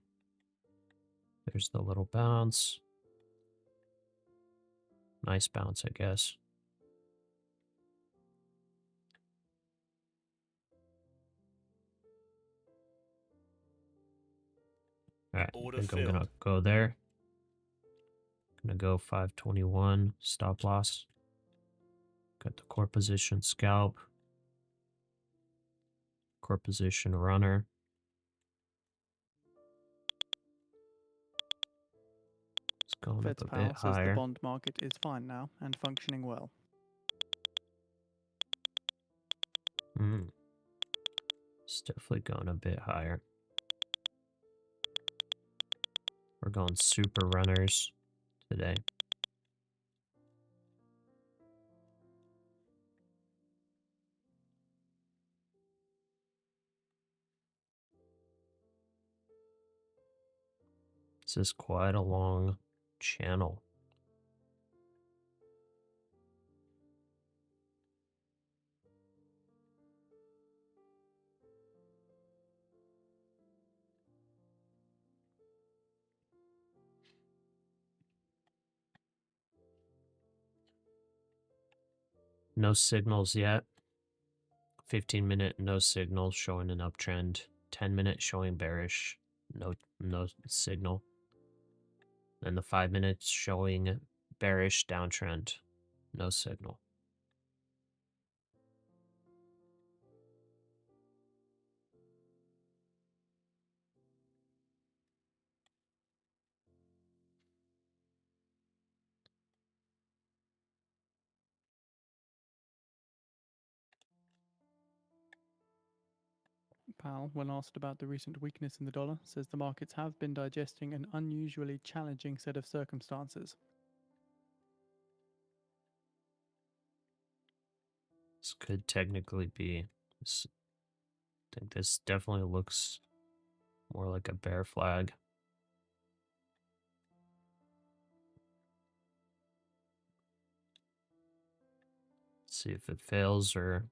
There's the little bounce. Nice bounce, I guess. All right, I think I'm going to go there. Gonna go 521 stop loss. Got the core position scalp. Core position runner. It's going Fed's up a Powell bit says the higher. bond market is fine now and functioning well. It's definitely going a bit higher. We're going super runners today. This is quite a long channel. No signals yet. 15-minute no signal showing an uptrend. 10-minute showing bearish. No signal. Then the 5 minutes showing bearish downtrend. No signal. Powell, when asked about the recent weakness in the dollar, says the markets have been digesting an unusually challenging set of circumstances. This could technically be. I think this definitely looks more like a bear flag. See if it fails or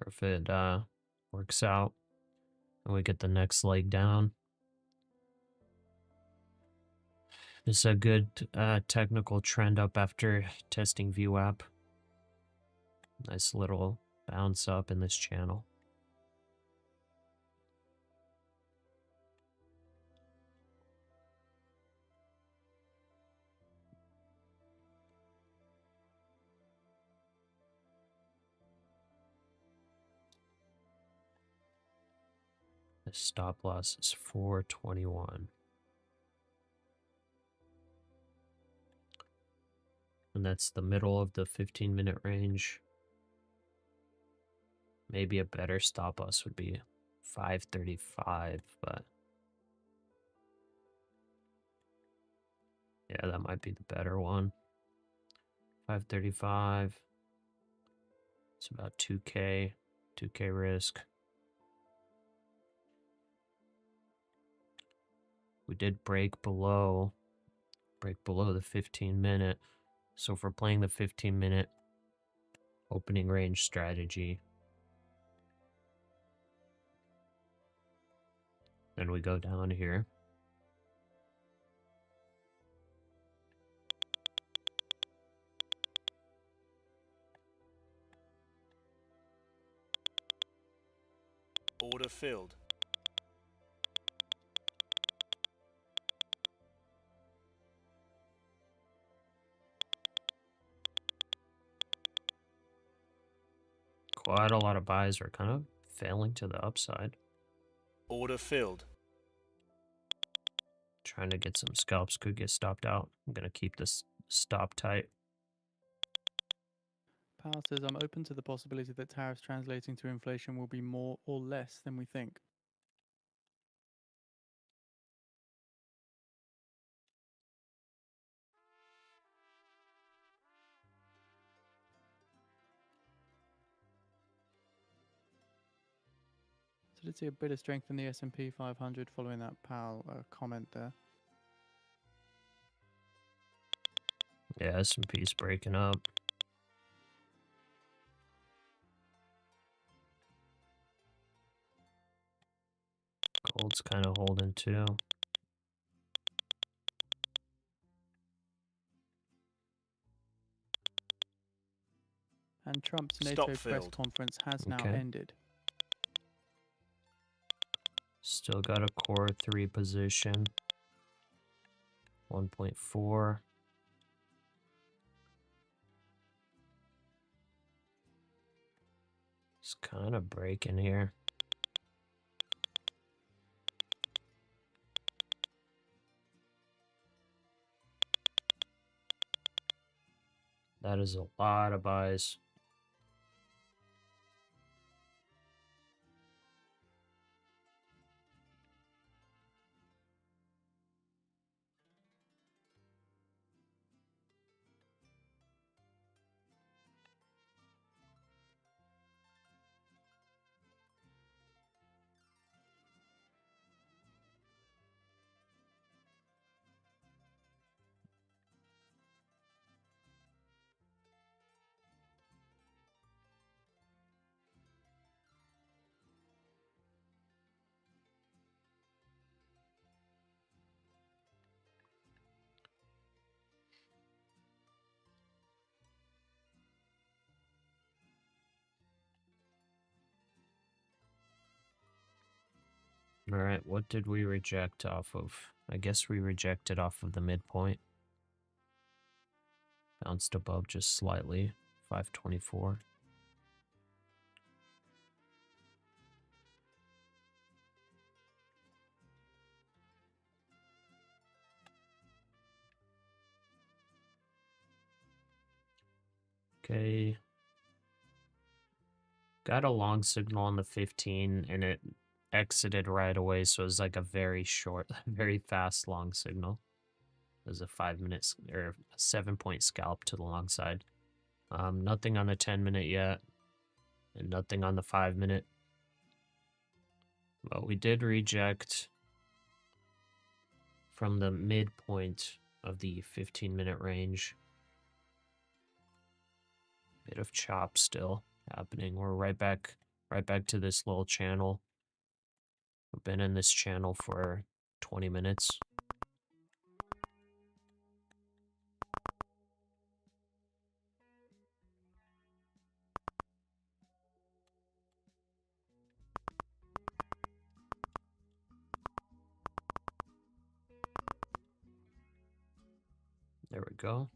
if it works out and we get the next leg down. It's a good technical trend up after testing VWAP. Nice little bounce up in this channel. The stop loss is 421. And that's the middle of the 15-minute range. Maybe a better stop loss would be 535, but yeah, that might be the better one. 535. It's about 2K risk. We did break below the 15-minute. So if we're playing the 15-minute, opening range strategy. Then we go down here. Order filled. Quite a lot of buys are kind of failing to the upside. Order filled. Trying to get some scalps, could get stopped out. I'm going to keep this stop tight. Powell says, I'm open to the possibility that tariffs translating to inflation will be more or less than we think. So did see a bit of strength in the S&P 500 following that Powell comment there. Yeah, S&P's breaking up. Gold's kind of holding too. And Trump's Stop NATO press filled. conference has now Okay. ended. Still got a core 3 position. 1.4. It's kind of breaking here. That is a lot of buys. All right, what did we reject off of? I guess we rejected off of the midpoint. Bounced above just slightly, 524. Okay. Got a long signal on the 15 and it exited right away, so it was like a very short, very fast long signal. It was a 5 minutes or a 7-point scalp to the long side. Nothing on the 10-minute yet, and nothing on the 5-minute. But we did reject from the midpoint of the 15-minute range. Bit of chop still happening. We're right back to this little channel. We've been in this channel for 20 minutes. There we go.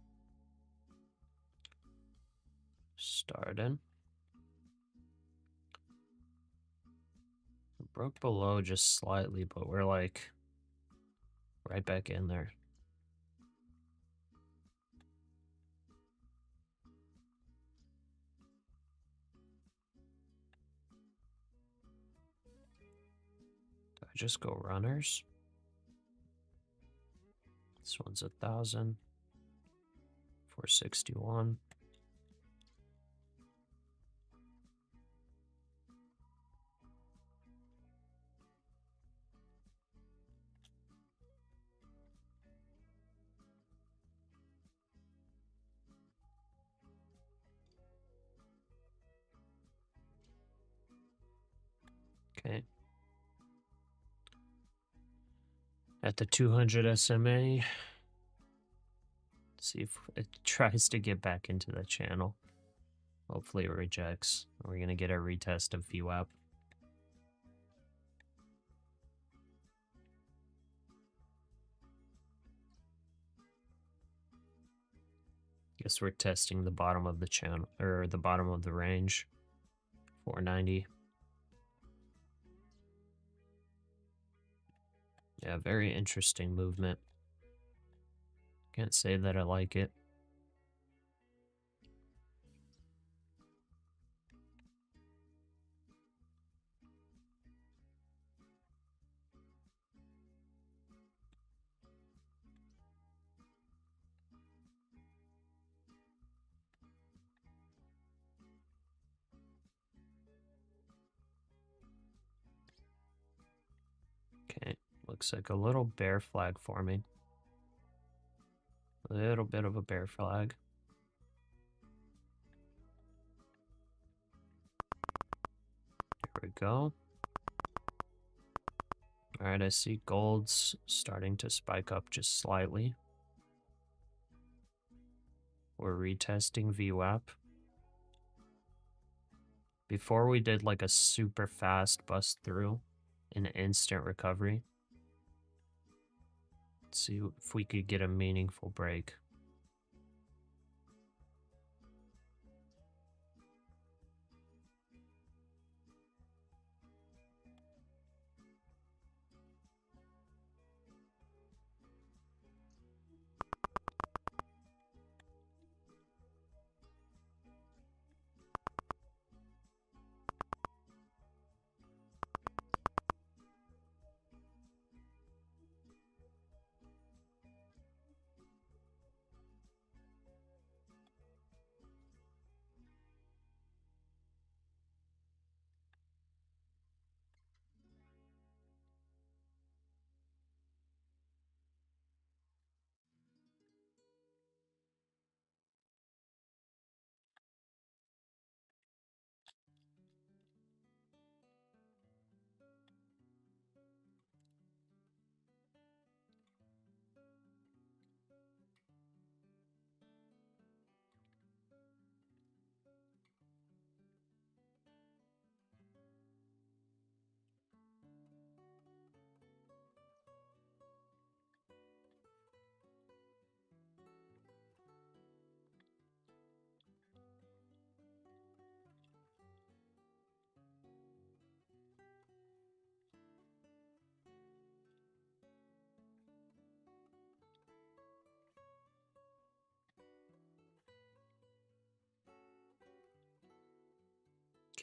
Starting. Broke below just slightly, but we're like right back in there. Do I just go runners? This one's 1,000. 461. Okay. At the 200 SMA. See if it tries to get back into the channel. Hopefully it rejects. We're going to get a retest of VWAP. Guess we're testing the bottom of the channel, or the bottom of the range. 490. Yeah, very interesting movement. Can't say that I like it. Okay, looks like a little bear flag forming. A little bit of a bear flag. There we go. Alright, I see gold's starting to spike up just slightly. We're retesting VWAP. Before we did like a super fast bust through, an instant recovery. Let's see if we could get a meaningful break.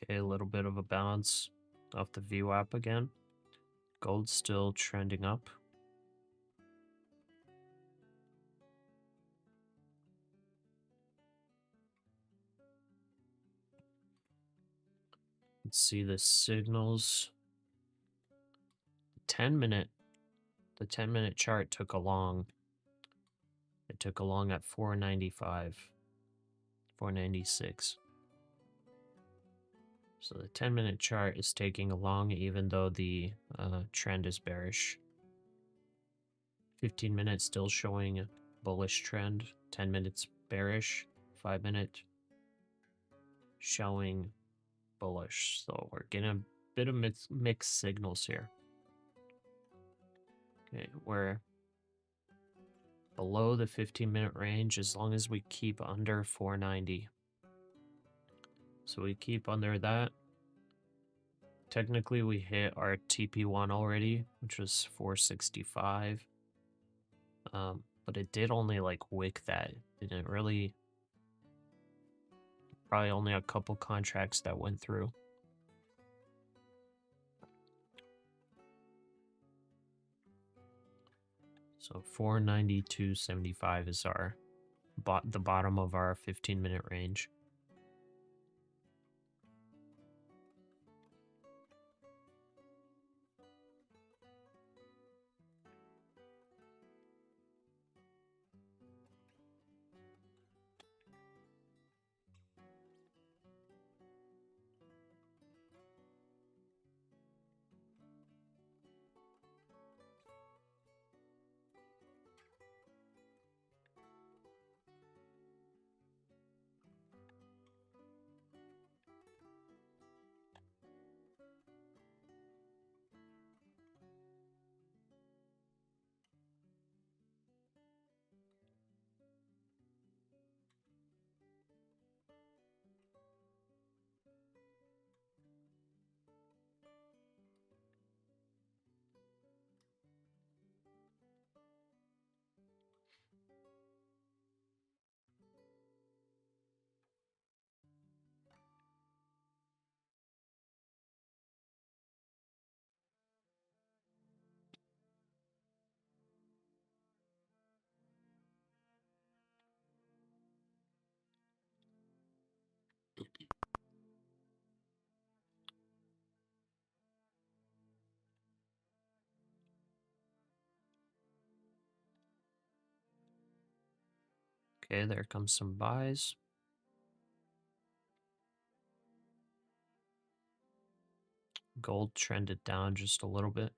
Okay, a little bit of a bounce off the VWAP again. Gold's still trending up. Let's see the signals. The 10-minute chart took a long. It took a long at 495, 496. So the 10-minute chart is taking a long even though the trend is bearish. 15 minutes still showing a bullish trend. 10 minutes bearish. 5 minute showing bullish. So we're getting a bit of mixed signals here. Okay, we're below the 15-minute range as long as we keep under 490. So we keep under that. Technically, we hit our TP1 already, which was 465. But it did only like wick that. It didn't really. Probably only a couple contracts that went through. So 492.75 is our the bottom of our 15-minute range. Okay, there comes some buys. Gold trended down just a little bit.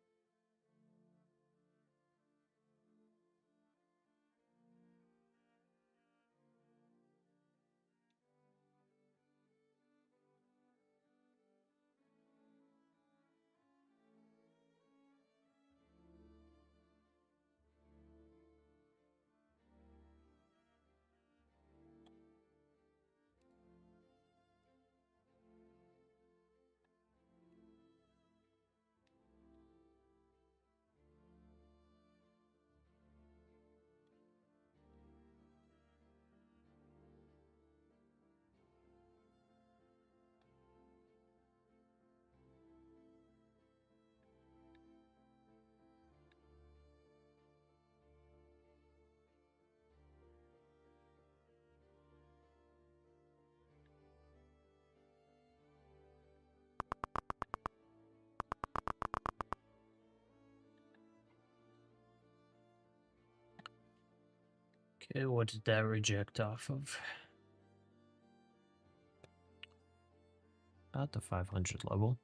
Okay, what did that reject off of? About the 500 level.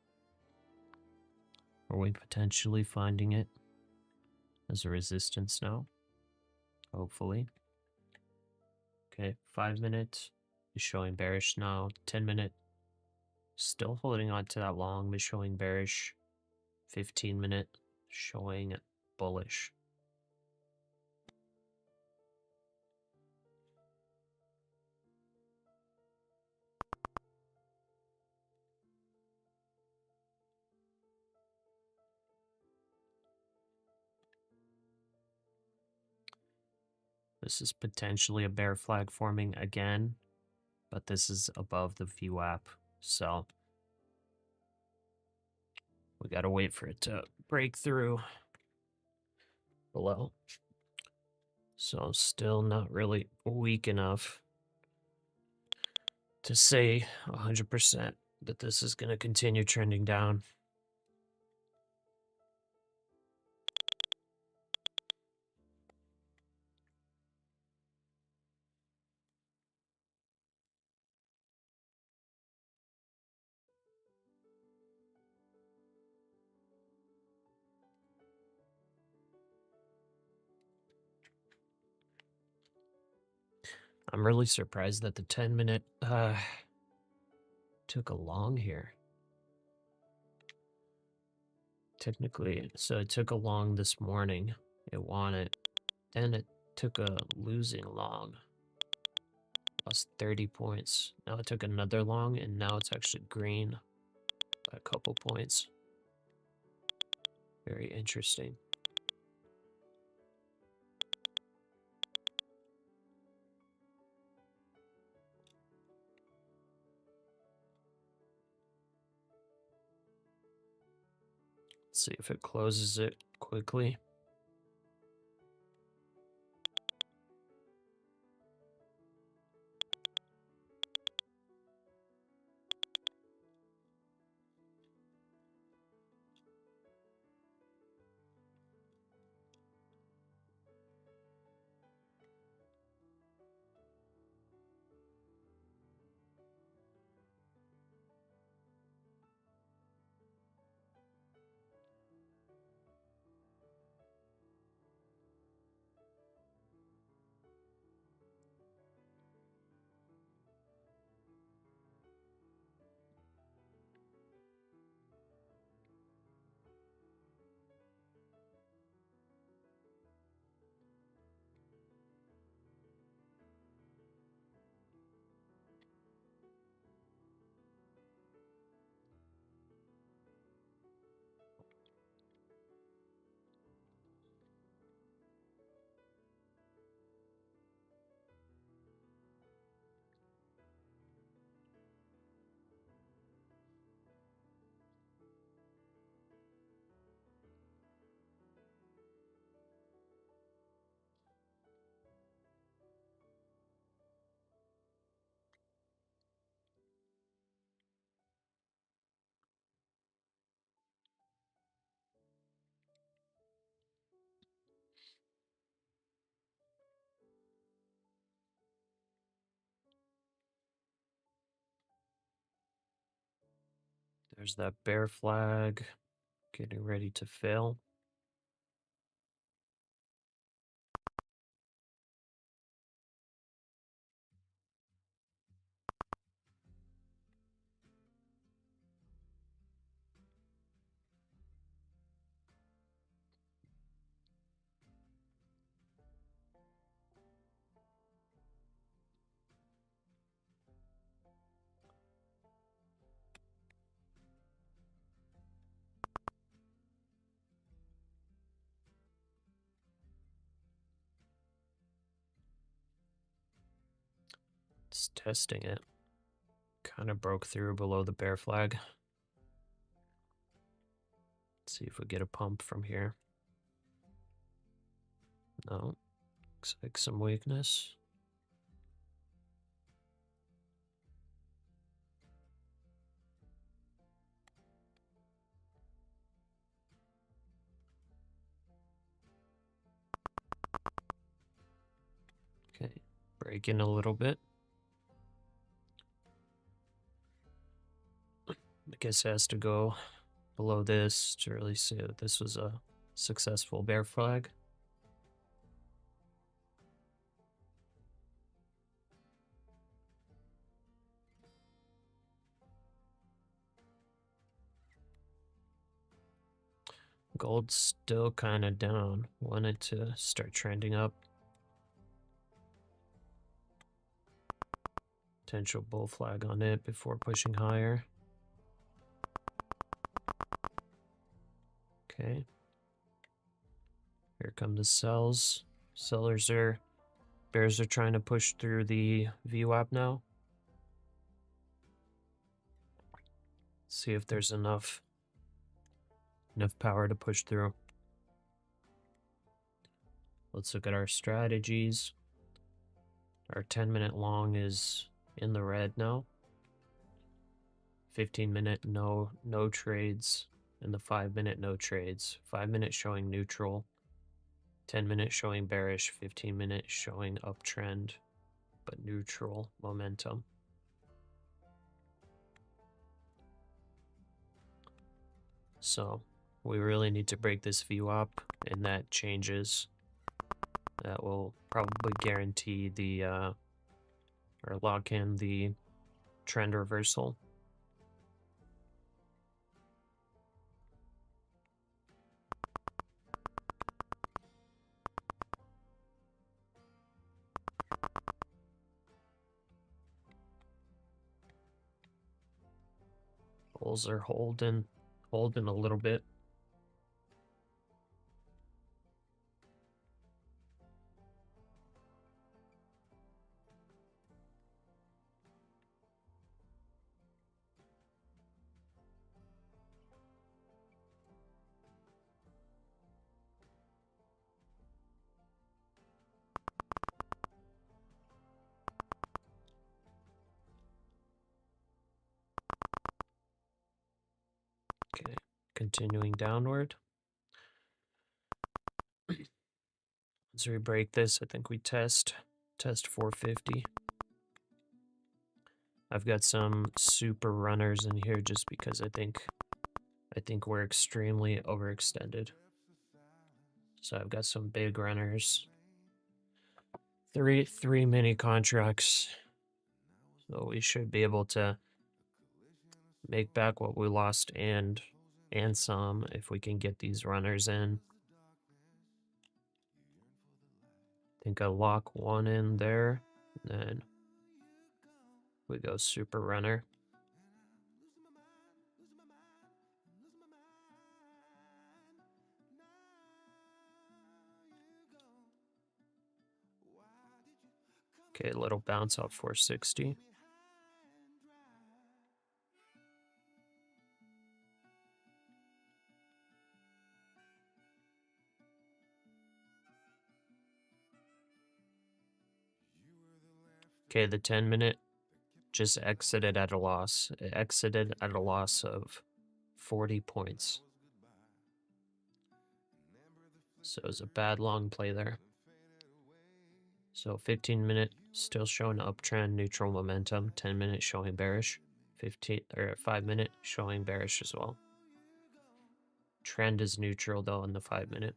Are we potentially finding it as a resistance now? Hopefully. Okay, 5 minutes is showing bearish now. 10-minute still holding on to that long, but showing bearish. 15-minute showing bullish. This is potentially a bear flag forming again, but this is above the VWAP, so we gotta wait for it to break through below. So still not really weak enough to say 100% that this is going to continue trending down. I'm really surprised that the 10-minute took a long here. Technically, so it took a long this morning. It won it. Then it took a losing long. Lost 30 points. Now it took another long, and now it's actually green by a couple points. Very interesting. Let's see if it closes it quickly. There's that bear flag getting ready to fail. It's testing it. Kind of broke through below the bear flag. Let's see if we get a pump from here. No. Looks like some weakness. Okay, break in a little bit. I guess it has to go below this to really see that this was a successful bear flag. Gold's still kind of down. Wanted to start trending up. Potential bull flag on it before pushing higher. Okay. Here come the sells. Bears are trying to push through the VWAP now. See if there's enough power to push through. Let's look at our strategies. Our 10-minute long is in the red now. 15-minute no trades, and the 5-minute no trades. 5-minute showing neutral, 10-minute showing bearish, 15-minute showing uptrend, but neutral momentum. So we really need to break this VWAP, and that changes. That will probably guarantee the or lock in the trend reversal. Bulls are holding a little bit. Okay, continuing downward. Once we break this, I think we test 450. I've got some super runners in here just because I think we're extremely overextended. So I've got some big runners. Three mini contracts. So we should be able to make back what we lost and some if we can get these runners in. I think I lock one in there, and then we go super runner. Okay, a little bounce off 460. Okay, the 10-minute just exited at a loss. It exited at a loss of 40 points. So it was a bad long play there. So 15-minute still showing uptrend, neutral momentum. 10-minute showing bearish. 15 or 5-minute showing bearish as well. Trend is neutral though in the 5-minute.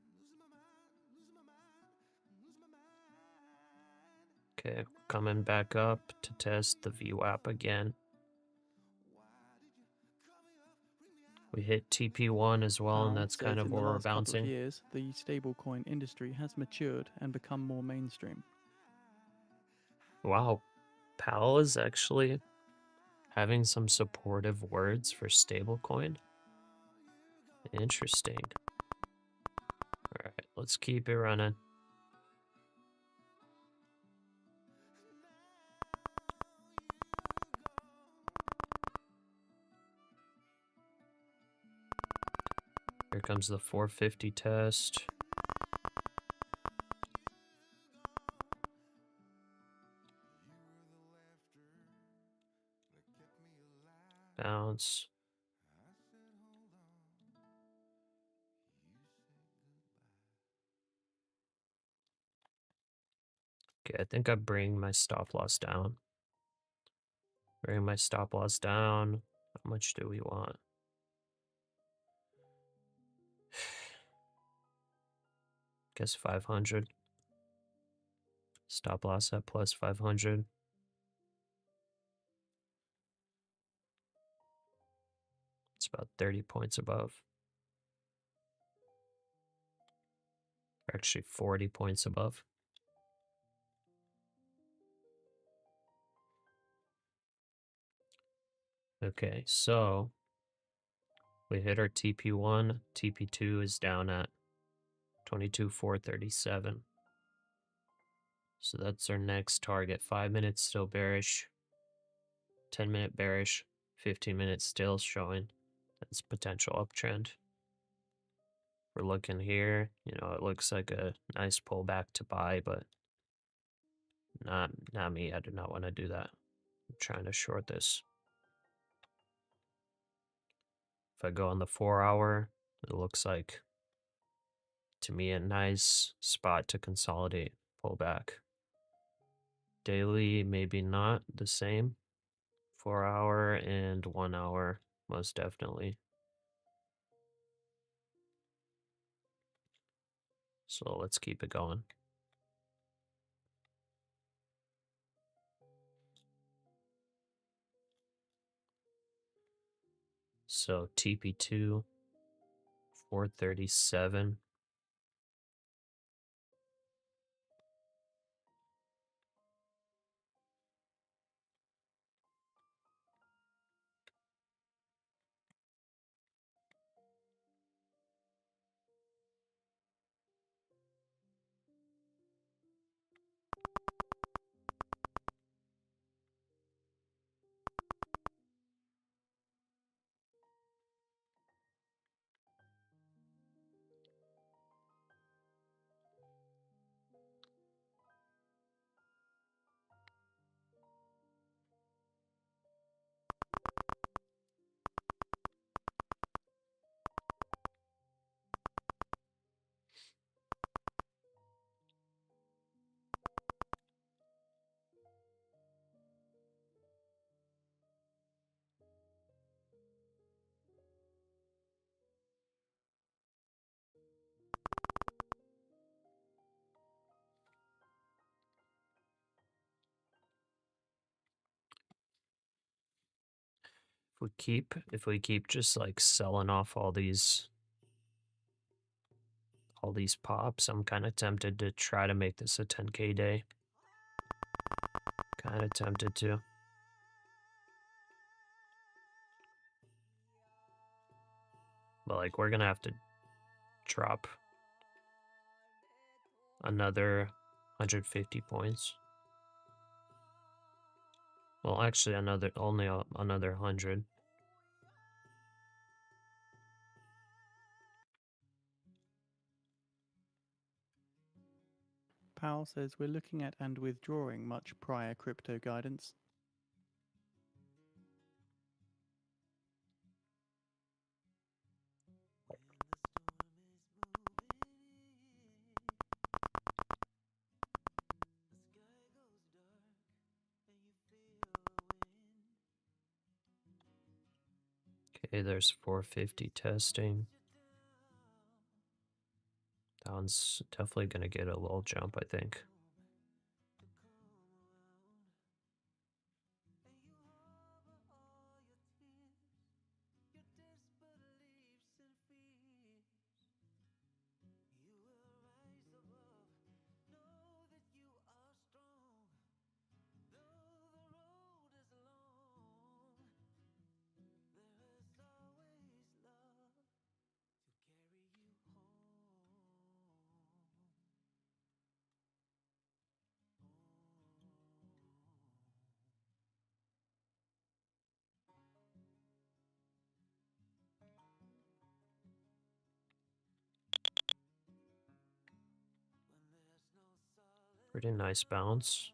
Okay, coming back up to test the VWAP again. We hit TP1 as well, and Powell that's says kind of in the where we're last couple of bouncing. years, the stablecoin industry has matured and become more mainstream. Wow, Powell is actually having some supportive words for stablecoin. Interesting. All right, let's keep it running. Here comes the 450 test. Bounce. Okay, I think I bring my stop loss down. Bring my stop loss down. How much do we want? Guess 500. Stop loss at plus 500. It's about 30 points above. Actually 40 points above. Okay, so we hit our TP1. TP2 is down at 22,437. So that's our next target. 5 minutes still bearish. 10-minute bearish. 15 minutes still showing that's potential uptrend. We're looking here, you know, it looks like a nice pullback to buy, but not me. I do not want to do that. I'm trying to short this. If I go on the 4-hour, it looks like, to me, a nice spot to consolidate, pull back. Daily, maybe not the same. 4-hour and 1-hour, most definitely. So let's keep it going. So TP2, 437. If we keep just like selling off all these pops, I'm kind of tempted to try to make this a 10K day. Kind of tempted to. But like we're gonna have to drop another 150 points. Well, actually only another 100. Powell says we're looking at and withdrawing much prior crypto guidance. Okay, there's 450 testing. That one's definitely going to get a little jump, I think. Pretty nice bounce.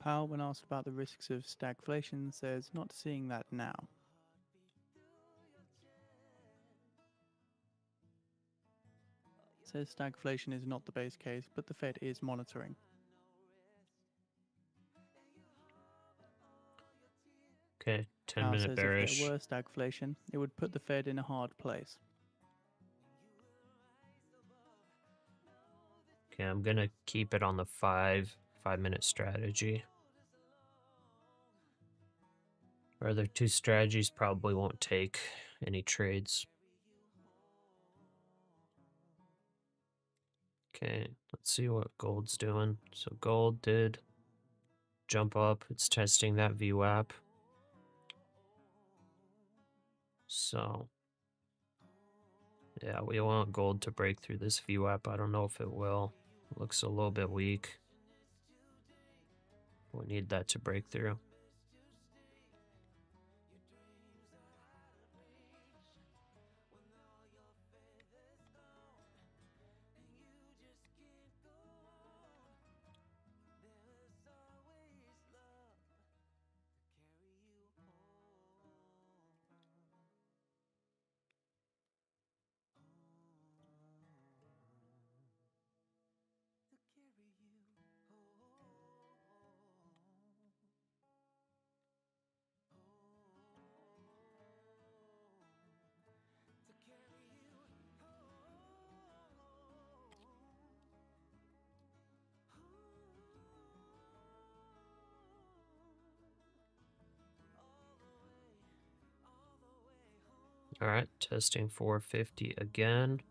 Powell, when asked about the risks of stagflation, says not seeing that now. Says stagflation is not the base case, but the Fed is monitoring. Okay, Powell 10-minute says bearish. if there were stagflation, it would put the Fed in a hard place. Okay, I'm gonna keep it on the 5-minute strategy. Our other two strategies probably won't take any trades. Okay, let's see what gold's doing. So gold did jump up. It's testing that VWAP. So yeah, we want gold to break through this VWAP. I don't know if it will. It looks a little bit weak. We need that to break through. All right, testing 450 again.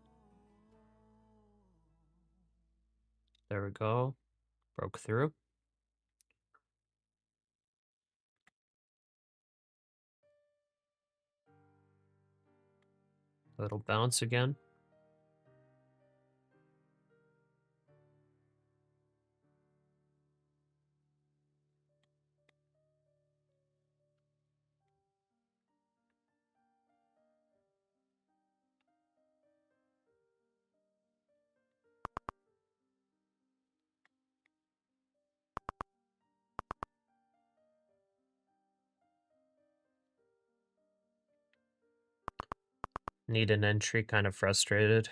There we go. Broke through. Little bounce again. Need an entry, kind of frustrated.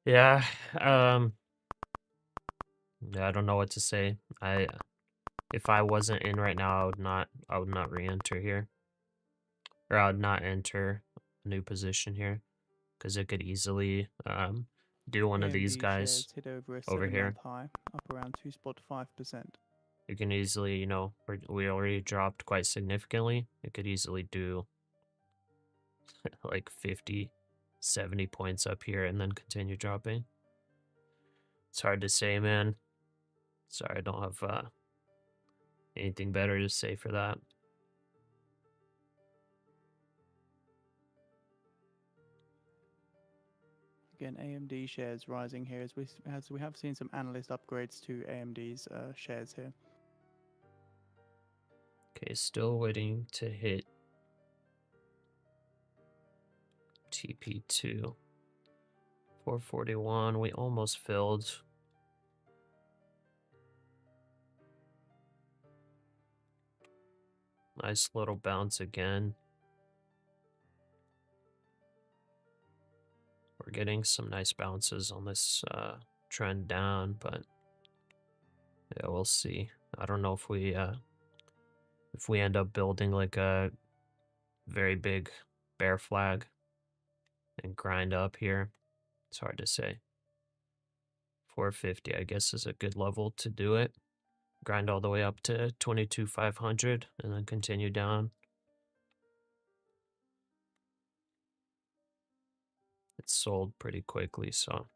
Yeah, yeah, I don't know what to say. If I wasn't in right now, I would not re-enter here. Or I would not enter a new position here. Because it could easily do one of these AMD guys shares hit over a over here. 7-month high, up around 2.5%. You can easily, you know, we already dropped quite significantly. It could easily do like 50, 70 points up here and then continue dropping. It's hard to say, man. Sorry, I don't have anything better to say for that. Again, AMD shares rising here as we have seen some analyst upgrades to AMD's shares here. Okay, still waiting to hit TP2. 441, we almost filled. Nice little bounce again. We're getting some nice bounces on this trend down, but Yeah, we'll see. I don't know if we end up building like a very big bear flag and grind up here. It's hard to say. 450, I guess, is a good level to do it. Grind all the way up to 22,500 and then continue down. It's sold pretty quickly, so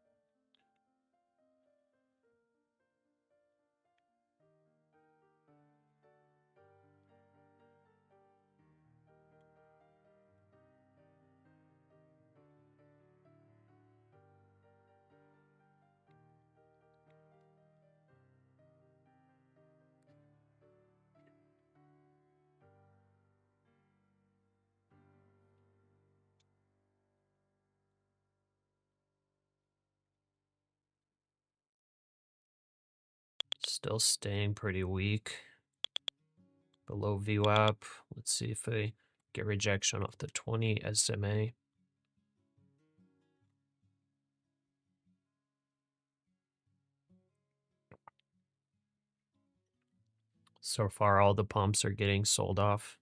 still staying pretty weak. Below VWAP. Let's see if we get rejection off the 20 SMA. So far, all the pumps are getting sold off.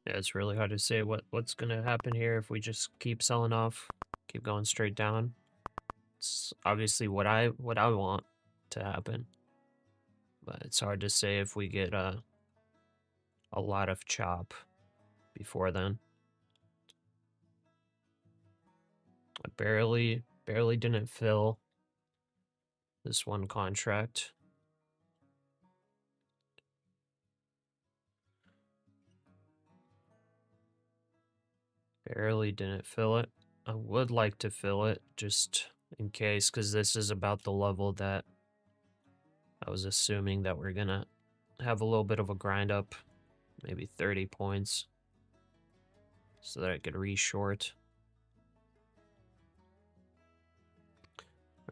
Yeah, it's really hard to say what's gonna happen here if we just keep selling off, keep going straight down. It's obviously what I want to happen, but it's hard to say if we get a lot of chop before then. I barely didn't fill this one contract. Barely didn't fill it. I would like to fill it just in case, because this is about the level that I was assuming that we're gonna have a little bit of a grind up, maybe 30 points, so that I could re-short.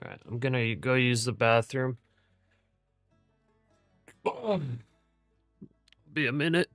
Alright, I'm gonna go use the bathroom. Be a minute.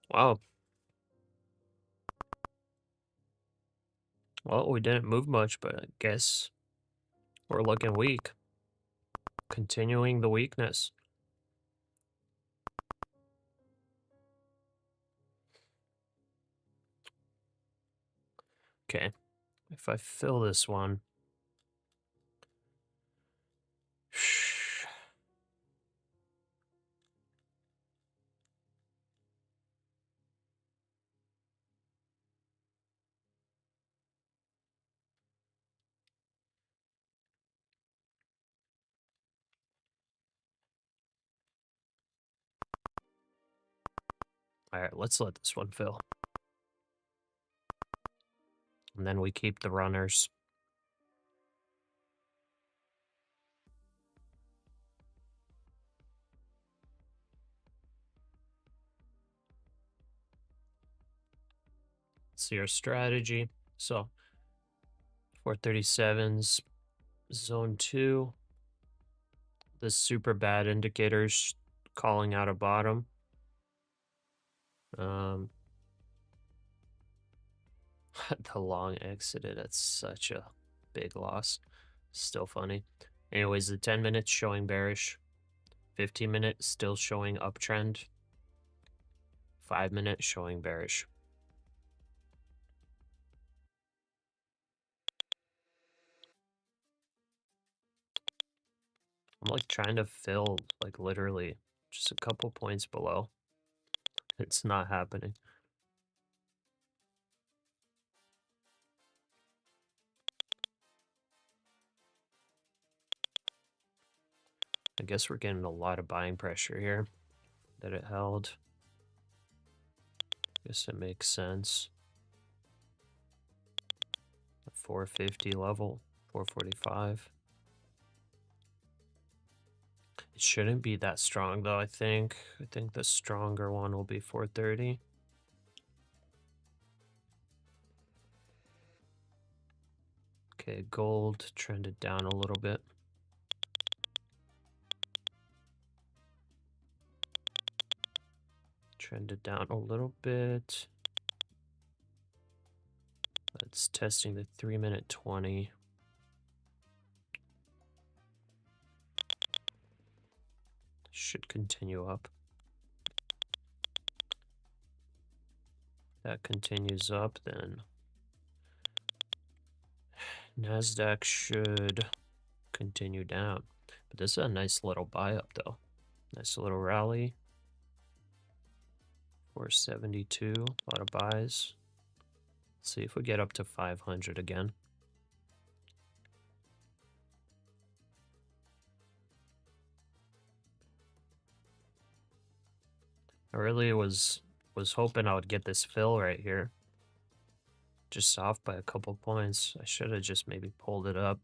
Wow. Well, we didn't move much, but I guess we're looking weak. Continuing the weakness. Okay. If I fill this one. All right, let's let this one fill. And then we keep the runners. Let's see our strategy. So 437's zone 2. The super bad indicators calling out a bottom. The long exited at such a big loss. Still funny. Anyways, the 10 minutes showing bearish. 15 minutes still showing uptrend. 5 minutes showing bearish. I'm like trying to fill like literally just a couple points below. It's not happening. I guess we're getting a lot of buying pressure here that it held. Guess it makes sense. The 450 level, 445. It shouldn't be that strong though, I think. I think the stronger one will be 430. Okay, gold trended down a little bit. Trended down a little bit. It's testing the 3-minute 20. Should continue up. That continues up, then NASDAQ should continue down. But this is a nice little buy up though. Nice little rally. 472, a lot of buys. Let's see if we get up to 500 again. I really was hoping I would get this fill right here. Just off by a couple points. I should have just maybe pulled it up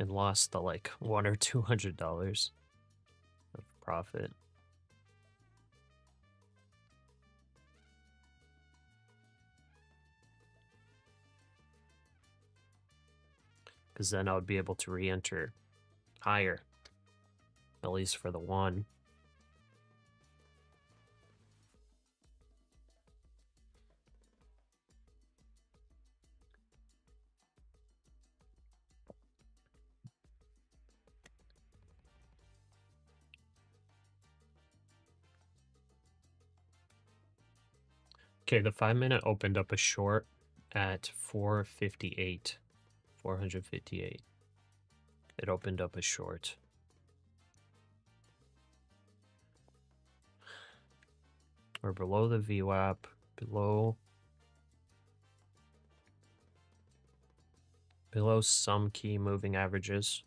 and lost the like $100 or $200 of profit. Because then I would be able to re-enter higher, at least for the one. Okay, the 5-minute opened up a short at 458. 458. It opened up a short. We're below the VWAP, below some key moving averages.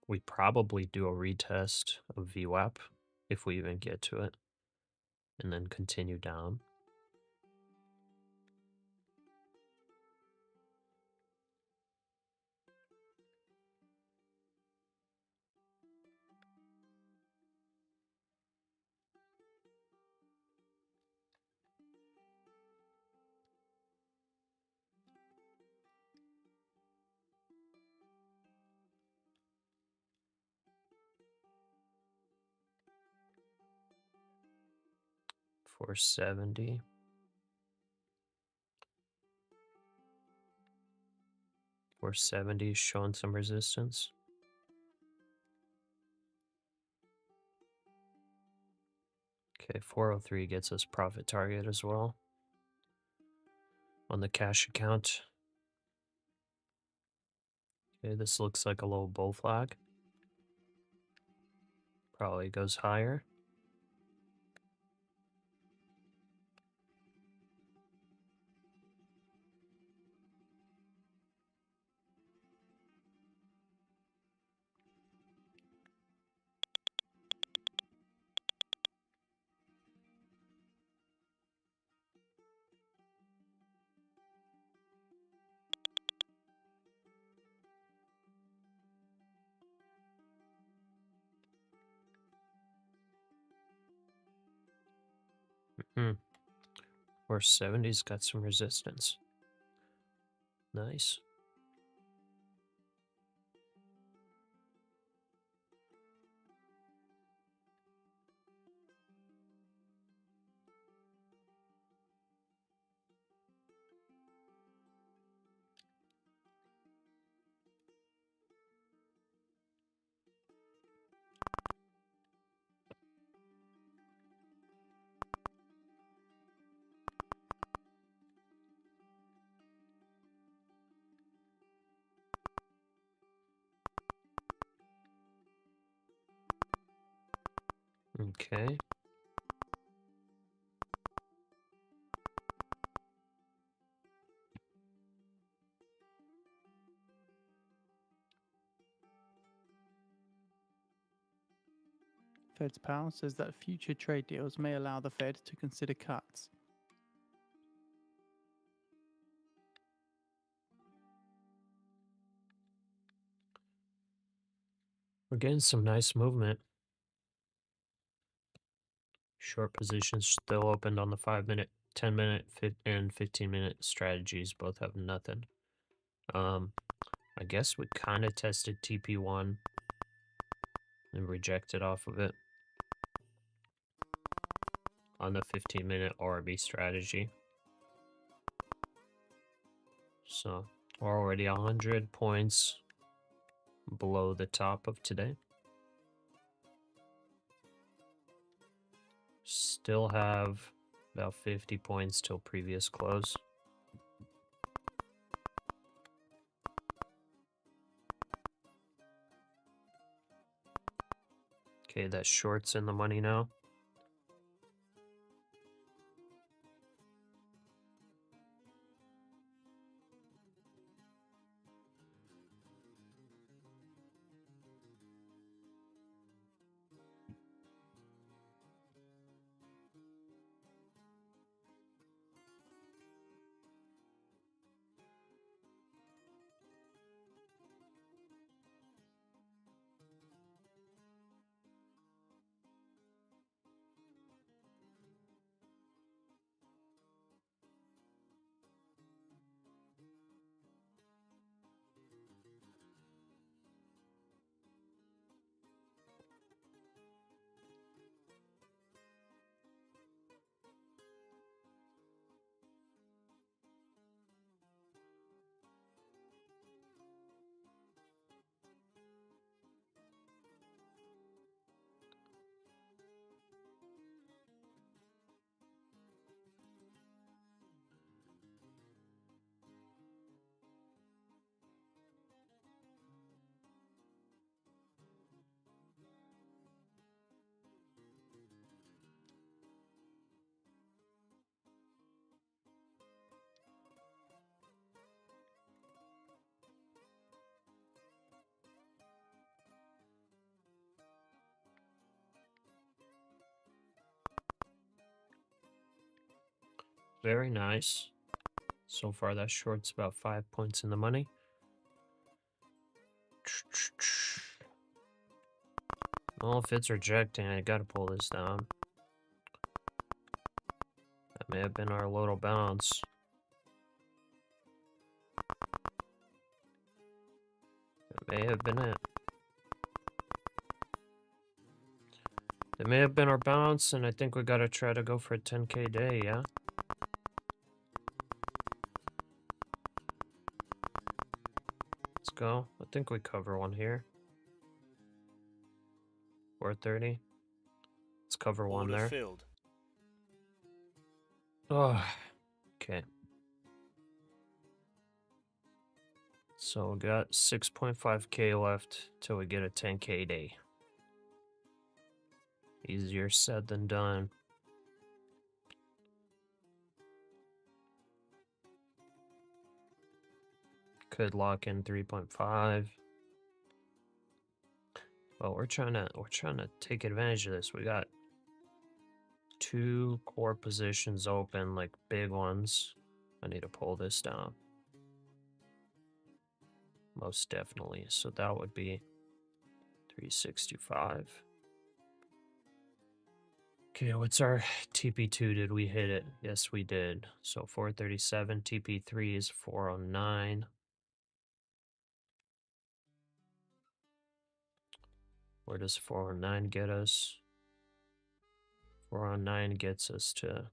We probably do a retest of VWAP if we even get to it, and then continue down. 470. $470 is showing some resistance. Okay, 403 gets us profit target as well on the cash account. Okay, this looks like a little bull flag. Probably goes higher. Hmm. 470's got some resistance. Nice. Okay. Fed's Powell says that future trade deals may allow the Fed to consider cuts. We're getting some nice movement. Short positions still opened on the 5-minute, 10-minute, and 15-minute strategies. Both have nothing. I guess we kind of tested TP1 and rejected off of it on the 15-minute RB strategy. So we're already 100 points below the top of today. Still have about 50 points till previous close. Okay, that short's in the money now. Very nice. So far, that short's about 5 points in the money. Well, if it's rejecting, I gotta pull this down. That may have been our little bounce. That may have been it. That may have been our bounce, and I think we gotta try to go for a 10K day, yeah? Let's go. I think we cover one here. 430. Let's cover one Order there. filled. Oh, okay. So we got 6.5K left till we get a 10K day. Easier said than done. Could lock in 3.5. Well, we're trying to take advantage of this. We got 2 core positions open, like big ones. I need to pull this down. Most definitely. So that would be 365. Okay, what's our TP2? Did we hit it? Yes, we did. So 437. TP3 is 409. Where does 409 get us? 409 gets us to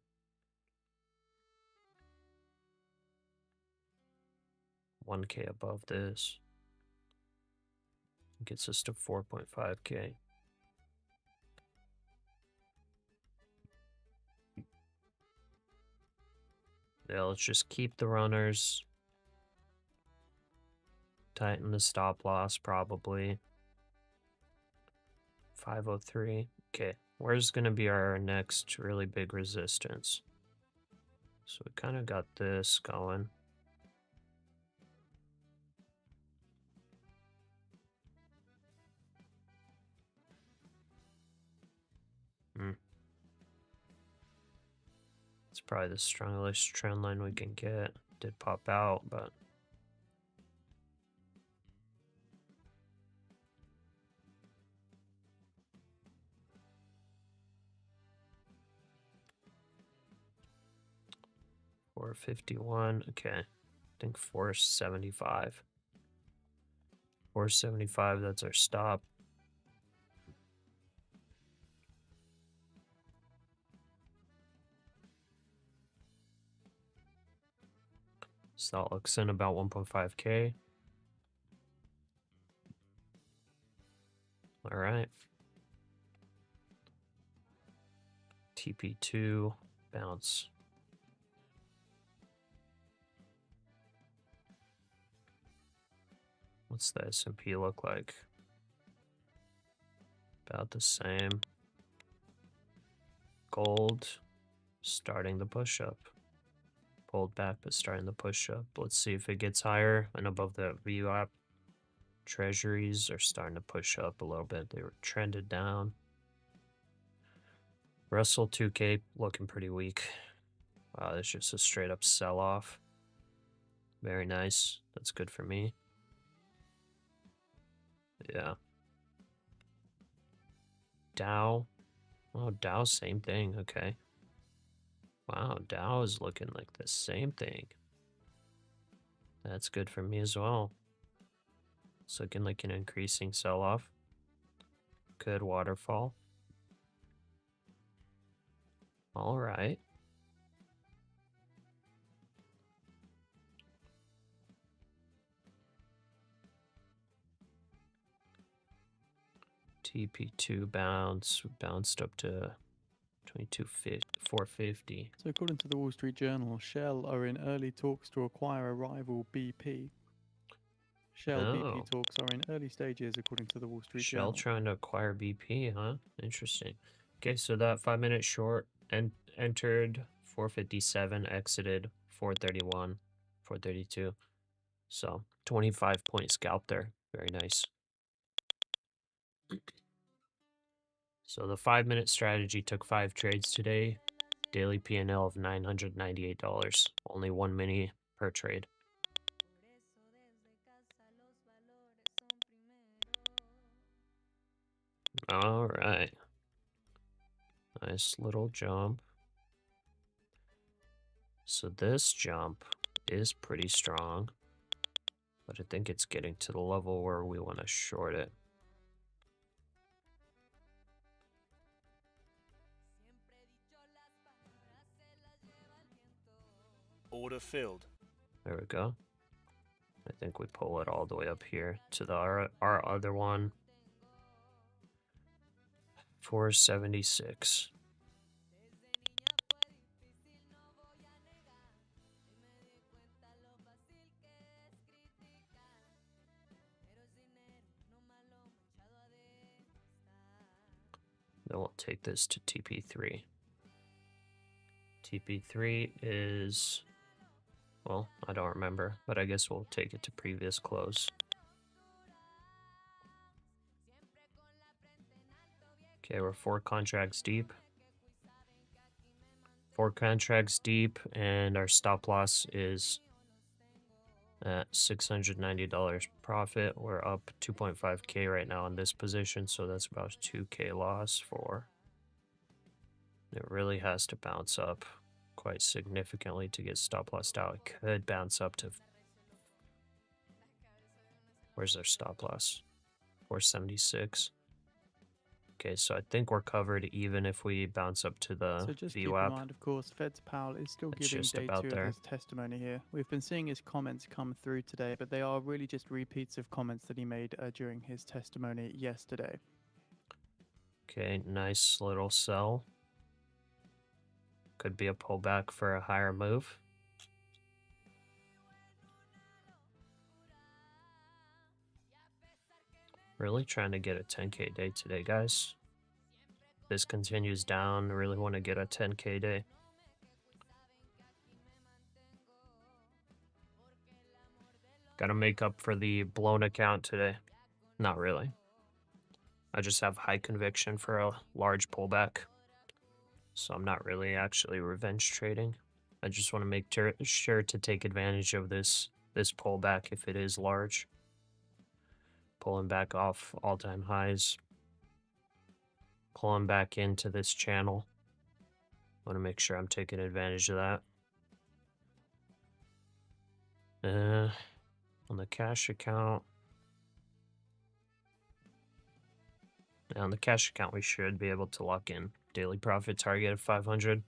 1K above this. Gets us to 4.5K. Yeah, let's just keep the runners. Tighten the stop loss probably. 503. Okay, where's going to be our next really big resistance? So we kind of got this going. It's probably the strongest trend line we can get. Did pop out, but $451. Okay, I think 475. 475. That's our stop. So that looks in about 1.5K. All right. TP2 bounce. What's the S&P look like? About the same. Gold starting the push up. Pulled back, but starting the push up. Let's see if it gets higher and above the VWAP. Treasuries are starting to push up a little bit. They were trended down. Russell 2K looking pretty weak. Wow, that's just a straight up sell off. Very nice. That's good for me. Yeah. Dow. Oh, Dow, same thing. Okay. Wow, Dow is looking like the same thing. That's good for me as well. It's looking like an increasing sell-off. Good waterfall. All right. TP2 bounced up to 450. So according to the Wall Street Journal, Shell are in early talks to acquire a rival BP. Shell BP talks are in early stages according to the Wall Street Shell Journal. trying to acquire BP, huh? Interesting. Okay, so that 5-minute short entered 457, exited 431, 432. So 25-point scalp there. Very nice. So the 5-minute strategy took 5 trades today. Daily P&L of $998. Only 1 mini per trade. All right. Nice little jump. So this jump is pretty strong, but I think it's getting to the level where we want to short it. Order filled. There we go. I think we pull it all the way up here to the our other one. 476. Then we'll take this to TP3. TP3 is, well, I don't remember, but I guess we'll take it to previous close. Okay, we're 4 contracts deep. 4 contracts deep, and our stop loss is at $690 profit. We're up 2.5K right now in this position, so that's about 2K loss for. It really has to bounce up quite significantly to get stop lossed out. It could bounce up to, where's our stop loss? 476. Okay, so I think we're covered even if we bounce up to the So just keep in VWAP. mind, of course, Fed's Powell is still It's giving just day about 2 there. of his testimony here. We've been seeing his comments come through today, but they are really just repeats of comments that he made during his testimony yesterday. Okay, nice little sell. Could be a pullback for a higher move. Really trying to get a 10K day today, guys. This continues down. Really want to get a 10K day. Gotta make up for the blown account today. Not really. I just have high conviction for a large pullback. So I'm not really actually revenge trading. I just want to make sure to take advantage of this pullback if it is large. Pulling back off all-time highs. Pulling back into this channel. Want to make sure I'm taking advantage of that. On the cash account. On the cash account, we should be able to lock in daily profit target of 500.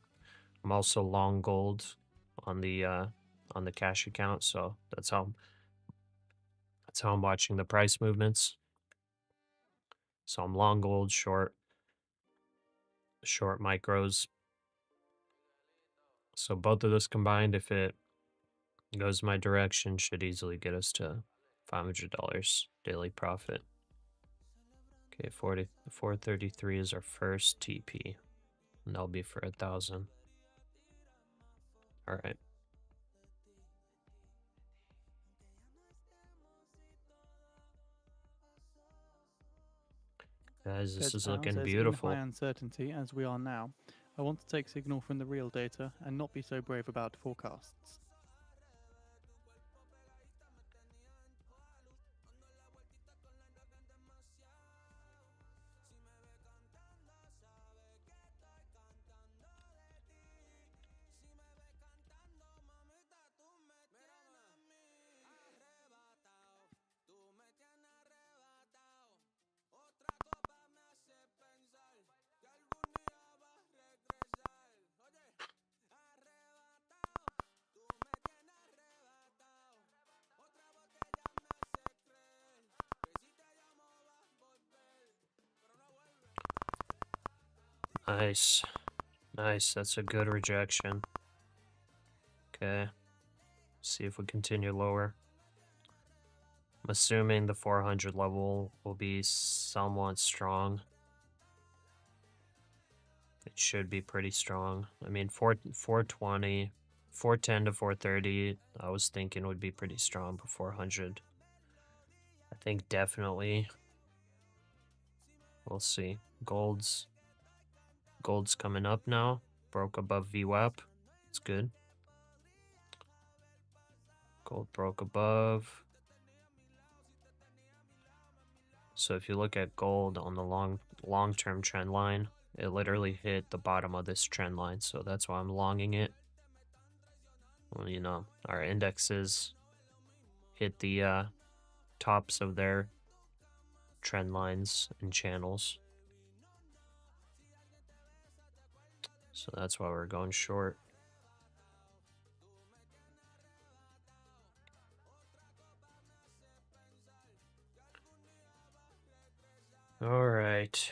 I'm also long gold on the cash account, so that's how I'm watching the price movements. So I'm long gold, short micros. So both of those combined, if it goes my direction, should easily get us to $500 daily profit. Okay, 433 is our first TP, and that'll be for 1,000. All right. Guys, this Fed's is Powell looking says, beautiful. in high uncertainty, as we are now, I want to take signal from the real data and not be so brave about forecasts. Nice. Nice. That's a good rejection. Okay. See if we continue lower. I'm assuming the 400 level will be somewhat strong. It should be pretty strong. I mean, 420, 410 to 430, I was thinking would be pretty strong, but 400, I think definitely. We'll see. Gold's coming up now. Broke above VWAP. It's good. Gold broke above. So if you look at gold on the long-term trend line, it literally hit the bottom of this trend line, so that's why I'm longing it. Well, you know, our indexes hit the tops of their trend lines and channels. So that's why we're going short. right.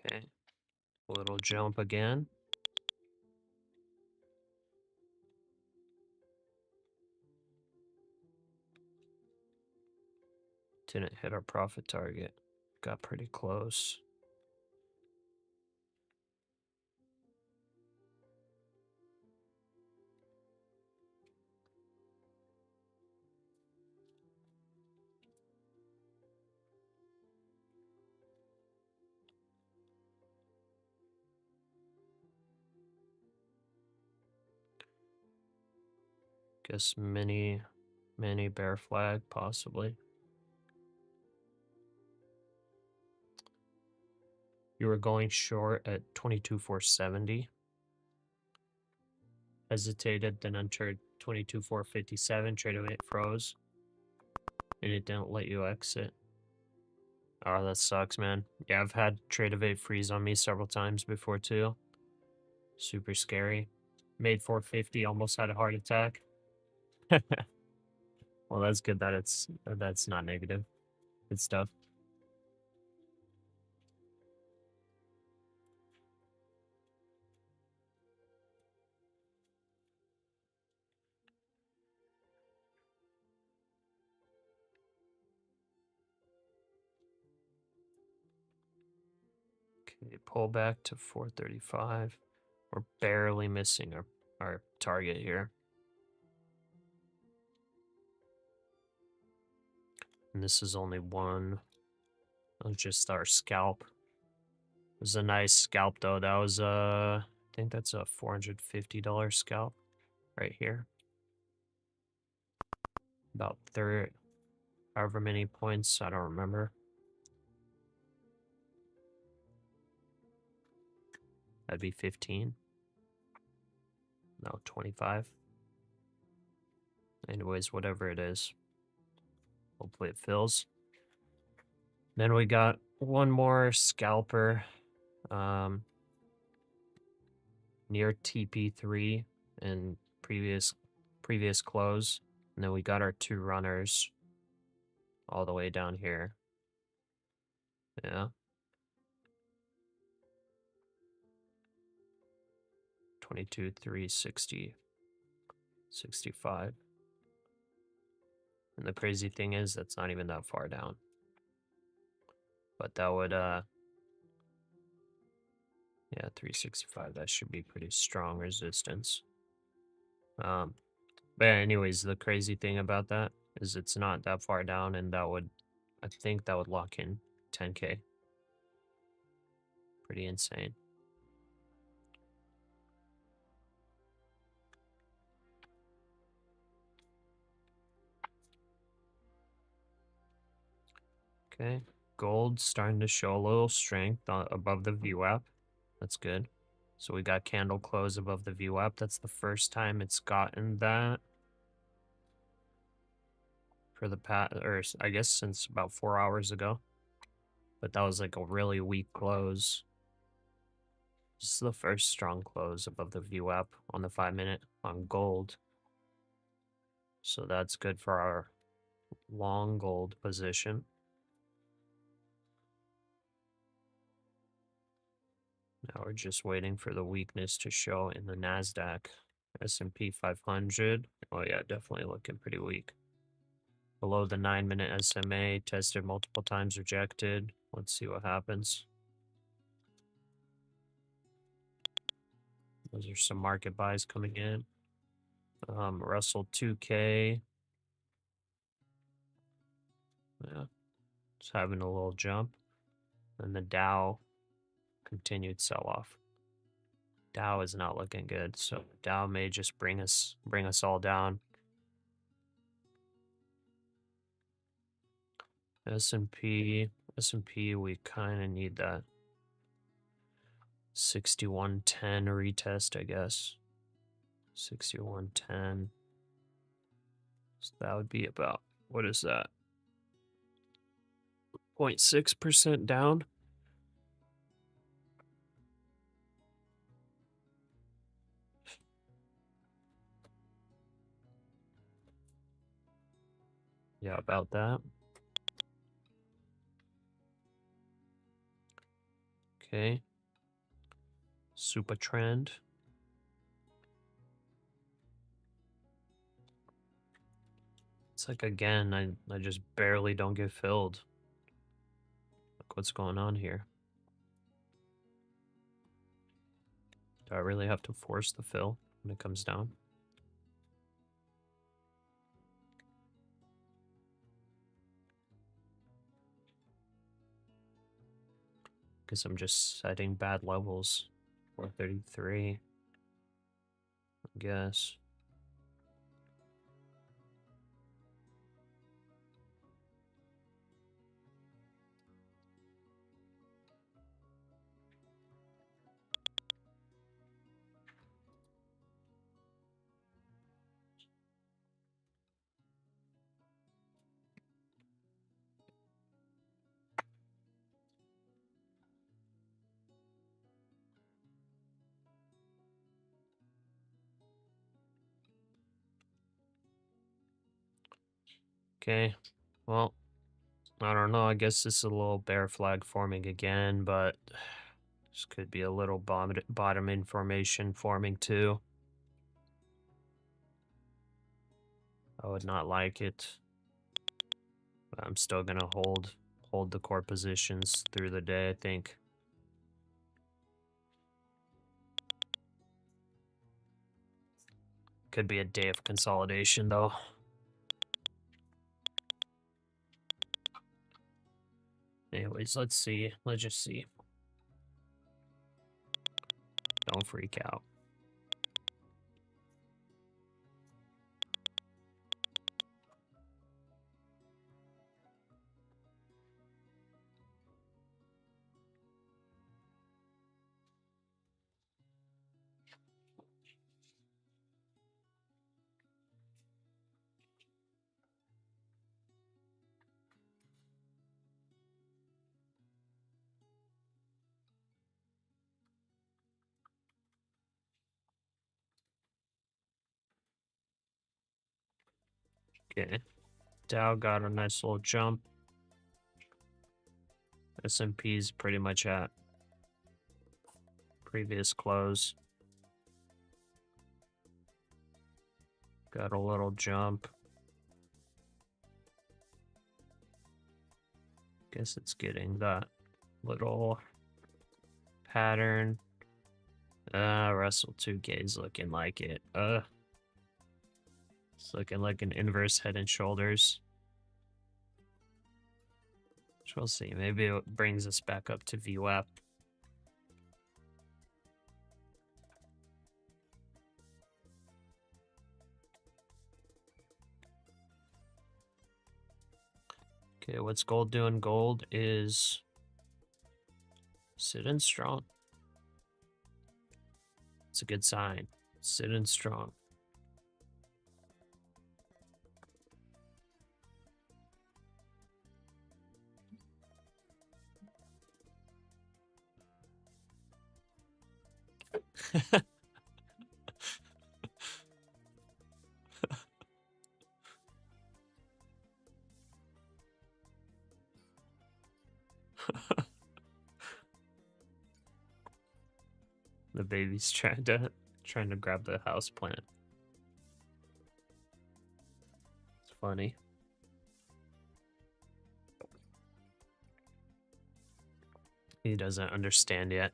Okay, a little jump again. Didn't hit our profit target. Got pretty close. Guess mini bear flag, possibly. You were going short at 22,470. Hesitated, then entered 22,457. Traded when it froze. And it didn't let you exit. Oh, that sucks, man. Yeah, I've had trade evade freeze on me several times before, too. Super scary. Made 450, almost had a heart attack. Well, that's good that that's not negative. Good stuff. Okay, pull back to 435. We're barely missing our target here. And this is only one of just our scalp. It was a nice scalp though. That was I think that's a $450 scalp right here. About 30, however many points, I don't remember. That'd be 15. No, 25. Anyways, whatever it is. Hopefully it fills. Then we got one more scalper near TP3 and previous close. And then we got our two runners all the way down here. Yeah. 22, 360, 65. And the crazy thing is that's not even that far down. But that would yeah, 365, that should be pretty strong resistance. But anyways, the crazy thing about that is it's not that far down, and that would, I think that would lock in 10K. Pretty insane. Okay, gold starting to show a little strength above the VWAP. That's good. So we got candle close above the VWAP. That's the first time it's gotten that for the past, or I guess since about 4 hours ago. But that was like a really weak close. This is the first strong close above the VWAP on the 5-minute on gold. So that's good for our long gold position. Now we're just waiting for the weakness to show in the NASDAQ. S&P 500. Oh yeah, definitely looking pretty weak. Below the 9-minute SMA, tested multiple times, rejected. Let's see what happens. Those are some market buys coming in. Russell 2K. Yeah, it's having a little jump. And the Dow continued sell-off. Dow is not looking good, so Dow may just bring us all down. S&P, we kind of need that 6110 retest, I guess. 6110. So that would be about, what is that? 0.6% down. Yeah, about that. Okay. Super trend. It's like, again, I just barely don't get filled. Look what's going on here. Do I really have to force the fill when it comes down? Because I'm just setting bad levels. 433, I guess. Okay, well, I don't know. I guess this is a little bear flag forming again, but this could be a little bottom information forming too. I would not like it. But I'm still gonna hold the core positions through the day, I think. Could be a day of consolidation though. Anyways, let's see. Let's just see. Don't freak out. Okay. Dow got a nice little jump. S&P's pretty much at previous close. Got a little jump. Guess it's getting that little pattern. Russell 2K is looking like it. It's looking like an inverse head and shoulders. Which we'll see. Maybe it brings us back up to VWAP. Okay, what's gold doing? Gold is sitting strong. It's a good sign. Sitting strong. The baby's trying to grab the house plant. It's funny. He doesn't understand yet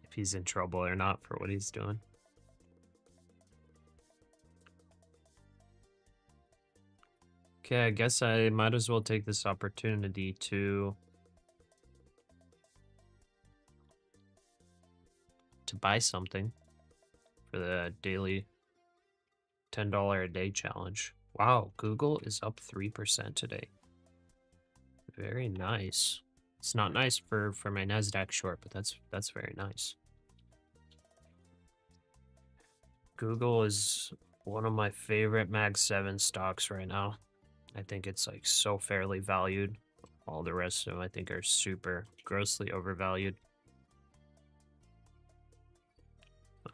if he's in trouble or not for what he's doing. Okay, I guess I might as well take this opportunity to buy something for the daily $10 a day challenge. Wow, Google is up 3% today. Very nice. It's not nice for my NASDAQ short, but that's very nice. Google is one of my favorite Mag 7 stocks right now. I think it's like so fairly valued. All the rest of them I think are super grossly overvalued.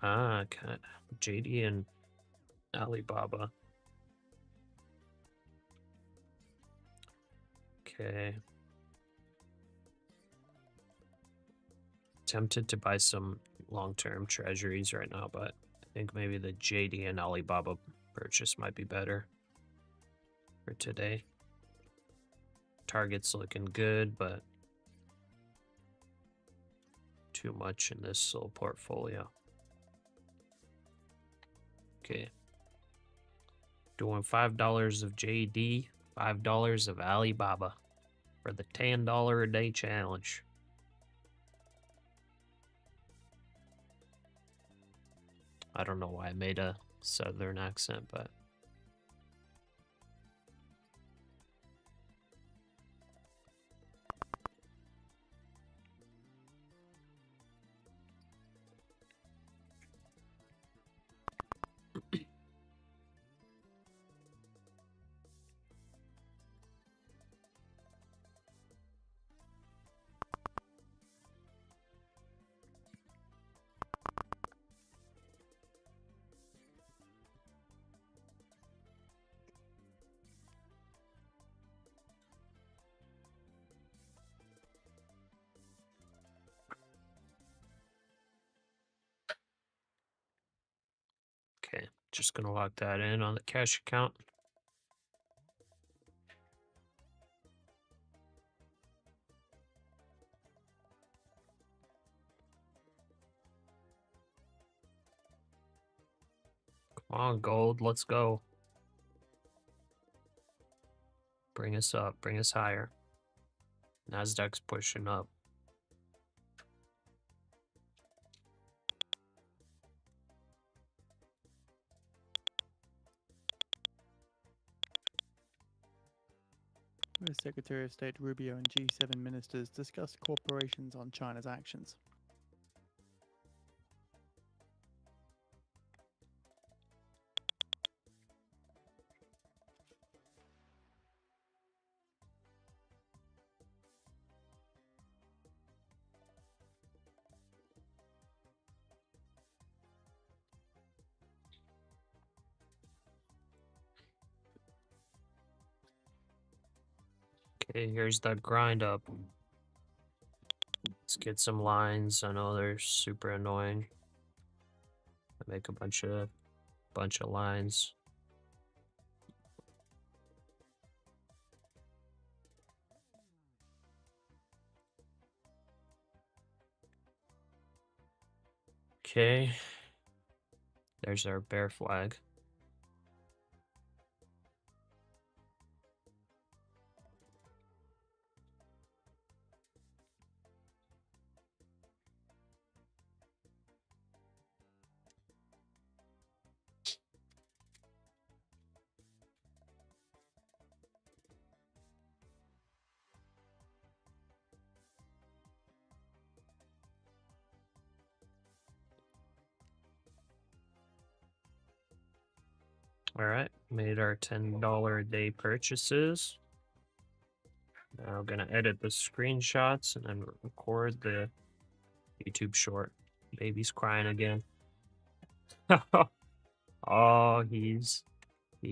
Ah, got JD and Alibaba. Okay. Tempted to buy some long-term treasuries right now, but I think maybe the JD and Alibaba purchase might be better for today. Target's looking good, but too much in this little portfolio. Okay. Doing $5 of JD, $5 of Alibaba for the $10 a day challenge. I don't know why I made a southern accent, but okay, just gonna lock that in on the cash account. Come on, gold, let's go. Bring us up, bring us higher. NASDAQ's pushing up. US Secretary of State Rubio and G7 ministers discuss corporations on China's actions. Okay, here's the grind up. Let's get some lines. I know they're super annoying. I make a bunch of lines. Okay. There's our bear flag. All right, made our $10 a day purchases. Now I'm gonna edit the screenshots and then record the YouTube short. Baby's crying again. Oh, he's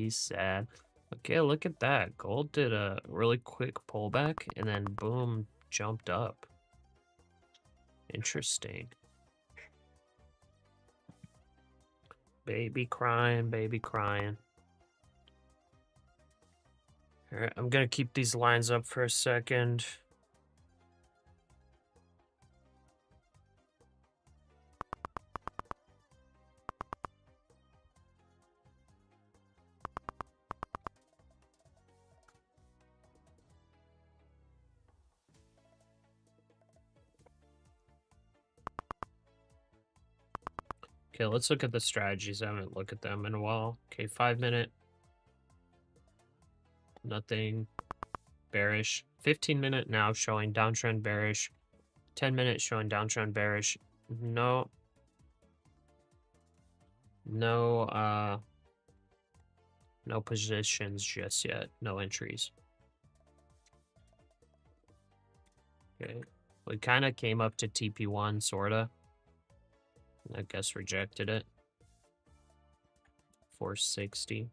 sad. Okay, look at that. Gold did a really quick pullback and then boom, jumped up. Interesting. Baby crying, baby crying. All right, I'm gonna keep these lines up for a second. Okay, let's look at the strategies. I haven't looked at them in a while. Okay, 5 minute. Nothing. Bearish. 15 minute now showing downtrend bearish. 10 minute showing downtrend bearish. No. No positions just yet. No entries. Okay. We kind of came up to TP1 sorta. I guess rejected it. 460.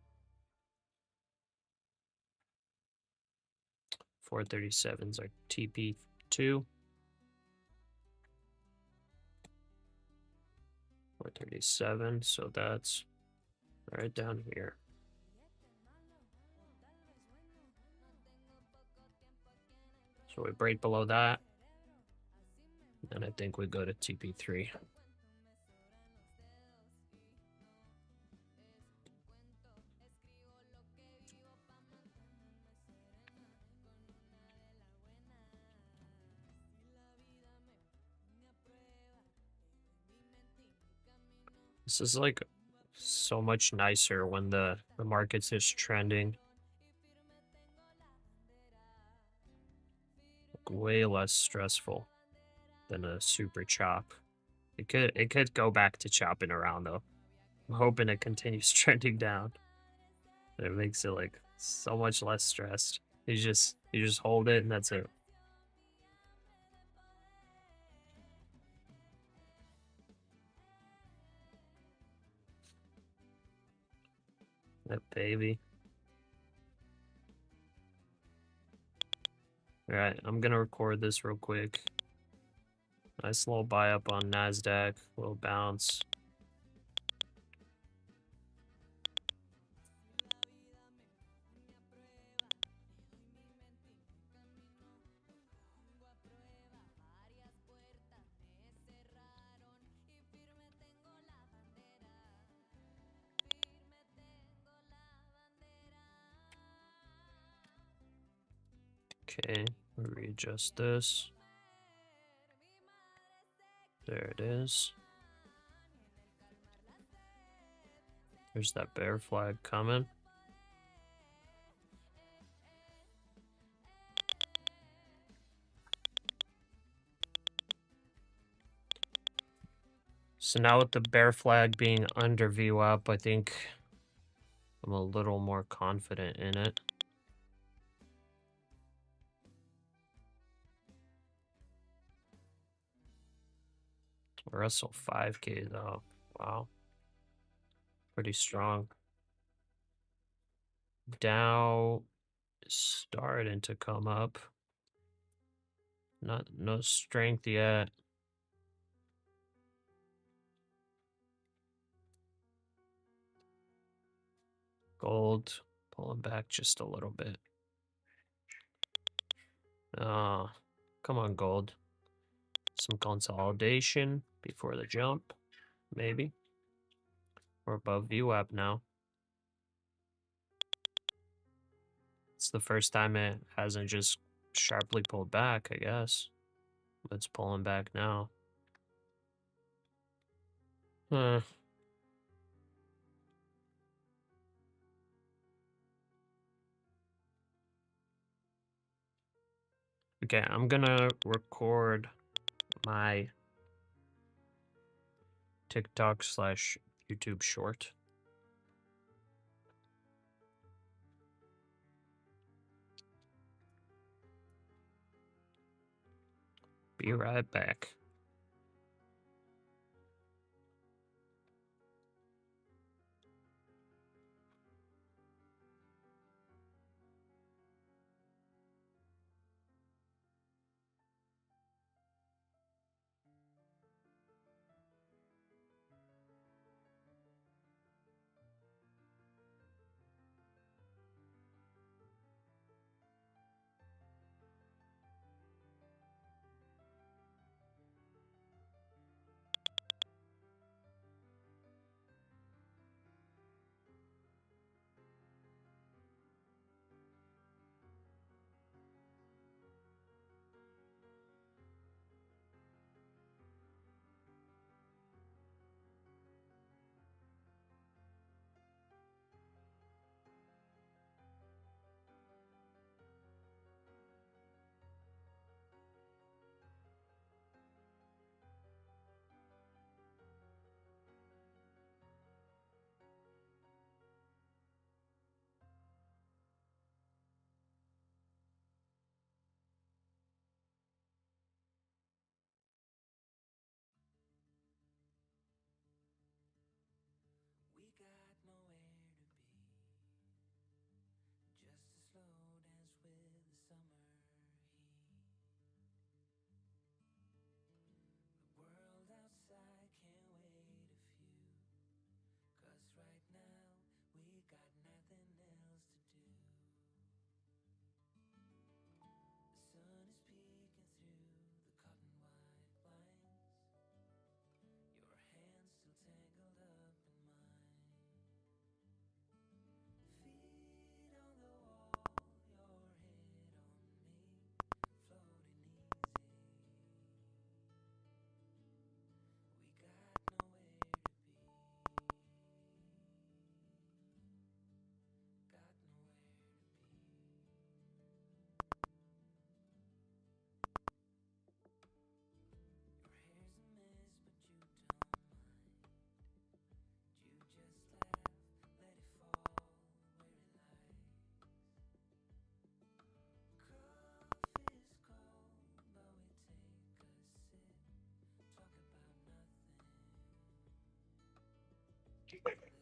437 is our TP2. 437, so that's right down here. So we break below that. And I think we go to TP3. This is like so much nicer when the market's just trending. Like way less stressful than a super chop. It could go back to chopping around though. I'm hoping it continues trending down. It makes it like so much less stressed. You just hold it and that's it. That baby. Alright, I'm gonna record this real quick. Nice little buy up on NASDAQ, little bounce. Okay, readjust this. There it is. There's that bear flag coming. So now with the bear flag being under VWAP, I think I'm a little more confident in it. Russell 5K though. Wow. Pretty strong. Dow is starting to come up. No strength yet. Gold pulling back just a little bit. Oh, come on, gold. Some consolidation before the jump, maybe. We're above VWAP now. It's the first time it hasn't just sharply pulled back, I guess. It's pulling back now. Huh. Okay, I'm gonna record my TikTok/YouTube short. Be right back.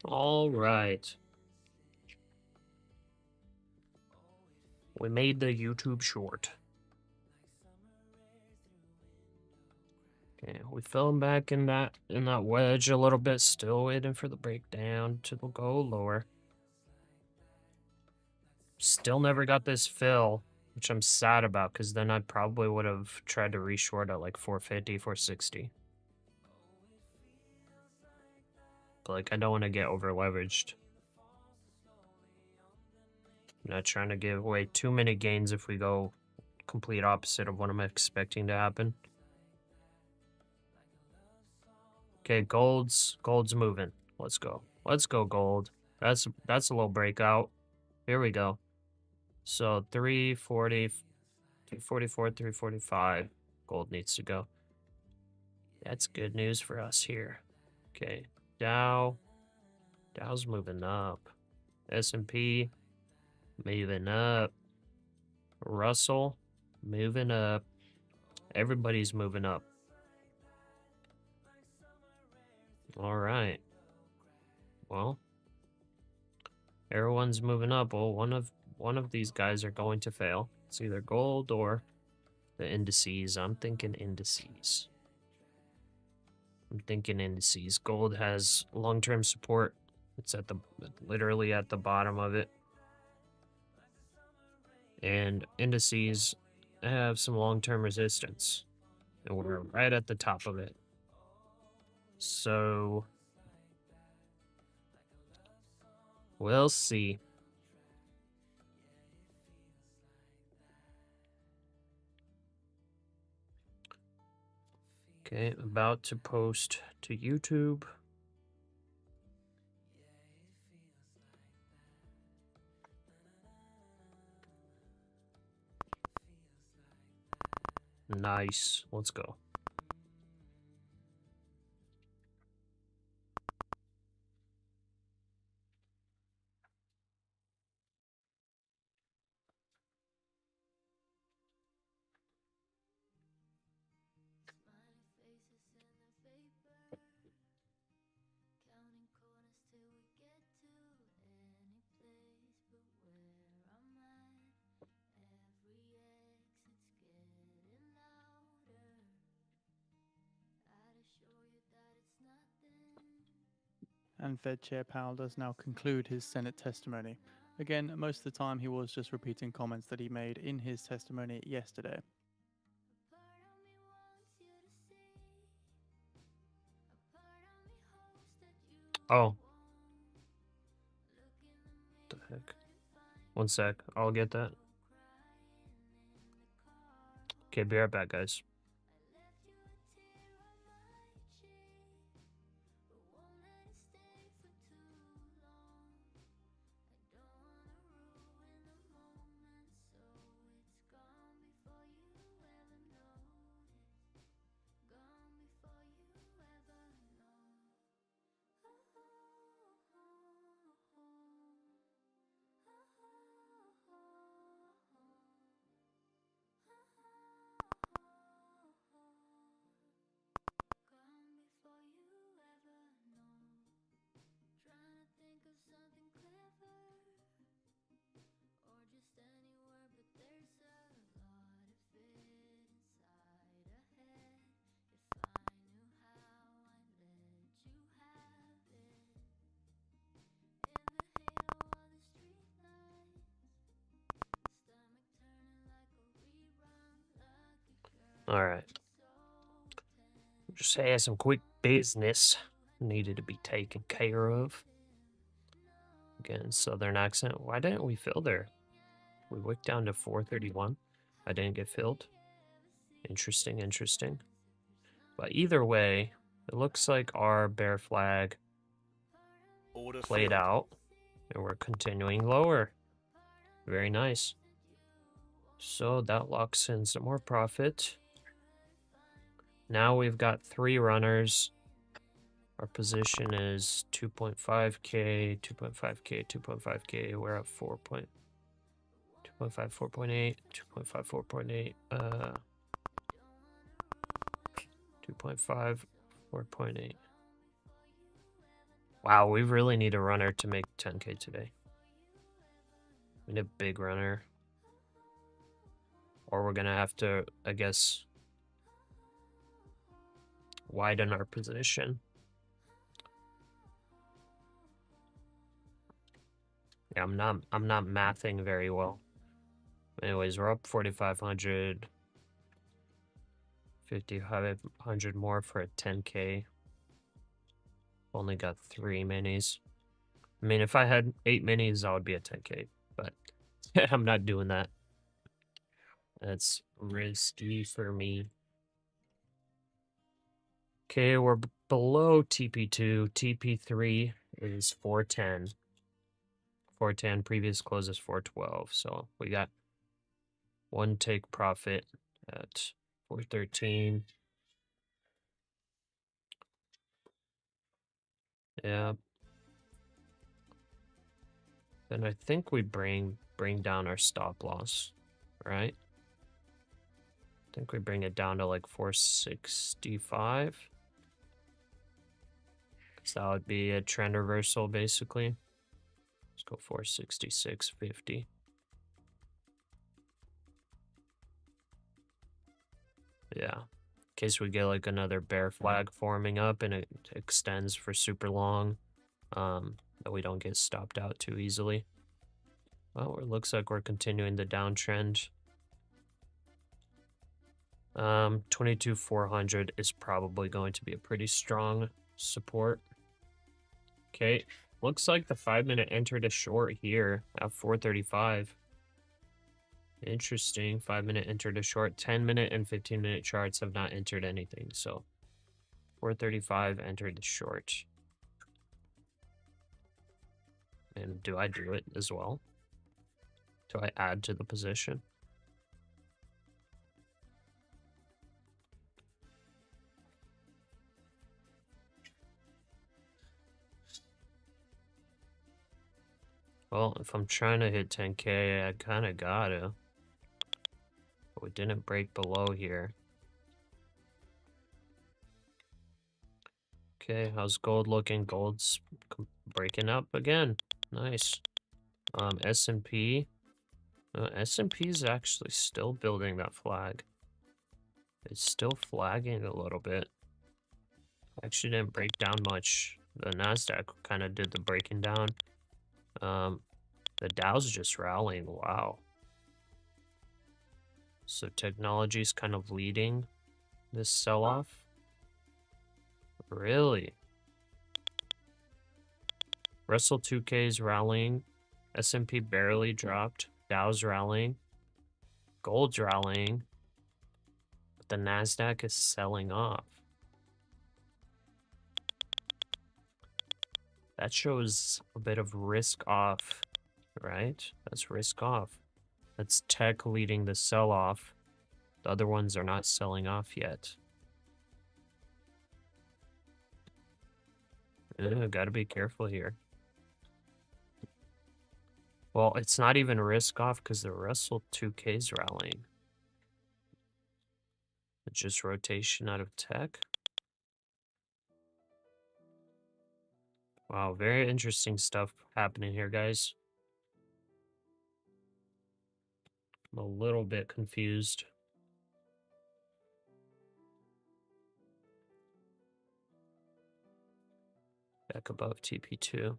All right. We made the YouTube short. Okay, we fell back in that wedge a little bit, still waiting for the breakdown to go lower. Still never got this fill, which I'm sad about, because then I probably would have tried to reshort at like 450, 460. But like, I don't want to get over leveraged. I'm not trying to give away too many gains if we go complete opposite of what I'm expecting to happen. Okay, gold's moving. Let's go. Let's go, gold. That's a little breakout. Here we go. So 340, 344, 345. Gold needs to go. That's good news for us here. Okay, Dow's moving up. S&P moving up. Russell moving up. Everybody's moving up. All right. Well, everyone's moving up. Well, one of these guys are going to fail. It's either gold or the indices. I'm thinking indices. Gold has long-term support. It's literally at the bottom of it. And indices have some long-term resistance. And we're right at the top of it. So we'll see. Okay, about to post to YouTube. Nice. Let's go. And Fed Chair Powell does now conclude his Senate testimony. Again, most of the time he was just repeating comments that he made in his testimony yesterday. Oh. What the heck? One sec. I'll get that. Okay, be right back, guys. All right. Just had some quick business needed to be taken care of. Again, southern accent. Why didn't we fill there? We wicked down to 431. I didn't get filled. Interesting, interesting. But either way, it looks like our bear flag Order played filled. out, and we're continuing lower. Very nice. So that locks in some more profit. Now we've got 3 runners. Our position is 2.5K, 2.5K, 2.5K. We're at 2.5, 4.8, 2.5, 4.8, 2.5, 4.8. Wow, we really need a runner to make 10K today. We need a big runner. Or we're gonna have to, I guess, widen our position. Yeah, I'm not mathing very well. Anyways, we're up 4,500. 5,500 more for a 10K. Only got 3 minis. I mean, if I had 8 minis, that would be a 10K, but I'm not doing that. That's risky for me. Okay, we're below TP2. TP3 is 410. 410, previous close is 412. So we got one take profit at 413. Yeah. Then I think we bring down our stop loss, right? I think we bring it down to like 465. So that would be a trend reversal basically. Let's go 466.50. Yeah. In case we get like another bear flag forming up and it extends for super long, that we don't get stopped out too easily. Well, it looks like we're continuing the downtrend. 22,400 is probably going to be a pretty strong support. Okay, looks like the 5-minute entered a short here at 435. Interesting. 5-minute entered a short. 10-minute and 15-minute charts have not entered anything. So 435 entered the short. And do I do it as well? Do I add to the position? Well, if I'm trying to hit 10K, I kind of gotta. But we didn't break below here. Okay, how's gold looking? Gold's breaking up again. Nice. S&P. S&P is actually still building that flag. It's still flagging a little bit. Actually didn't break down much. The NASDAQ kind of did the breaking down. The Dow's just rallying. Wow. So technology's kind of leading this sell-off. Really? Russell 2K is rallying. S&P barely dropped. Dow's rallying. Gold's rallying. But the NASDAQ is selling off. That shows a bit of risk off, right? That's risk off. That's tech leading the sell-off. The other ones are not selling off yet. Gotta be careful here. Well, it's not even risk off because the Russell 2K is rallying. It's just rotation out of tech. Wow, very interesting stuff happening here, guys. I'm a little bit confused. Back above TP2.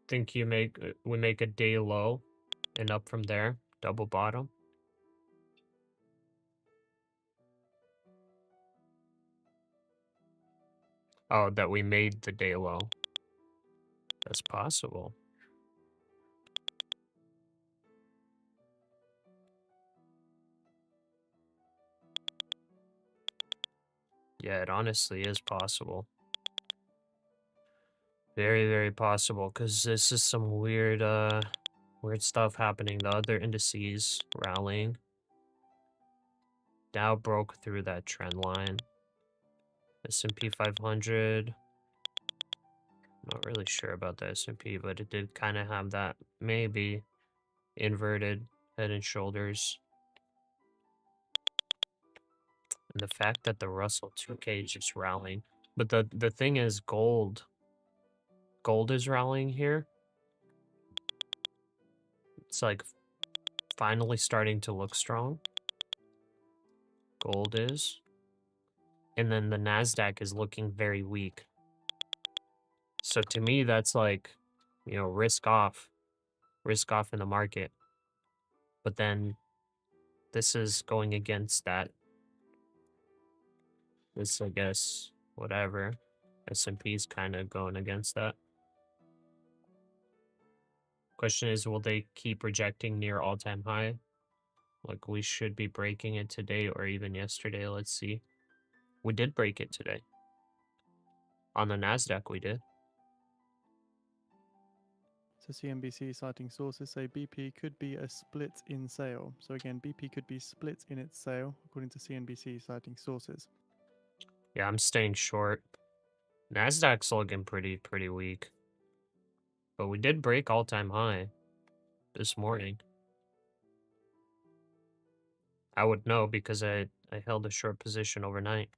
Think we make a day low and up from there, double bottom. Oh, that we made the day low. That's possible. Yeah, it honestly is possible. Very, very possible, because this is some weird stuff happening. The other indices rallying. Dow broke through that trend line. S&P 500. Not really sure about the S&P, but it did kind of have that maybe inverted head and shoulders. And the fact that the Russell 2K is just rallying. But the thing is, gold is rallying here. It's like finally starting to look strong. Gold is. And then the NASDAQ is looking very weak. So to me, that's like, you know, risk off in the market. But then this is going against that. This, I guess, whatever. S&P is kind of going against that. Question is, will they keep rejecting near all-time high? Like, we should be breaking it today or even yesterday. Let's see. We did break it today. On the NASDAQ, we did. So CNBC citing sources say BP could be a split in sale. So again, BP could be split in its sale, according to CNBC citing sources. Yeah, I'm staying short. NASDAQ's looking pretty weak. But we did break all-time high this morning. I would know because I held a short position overnight.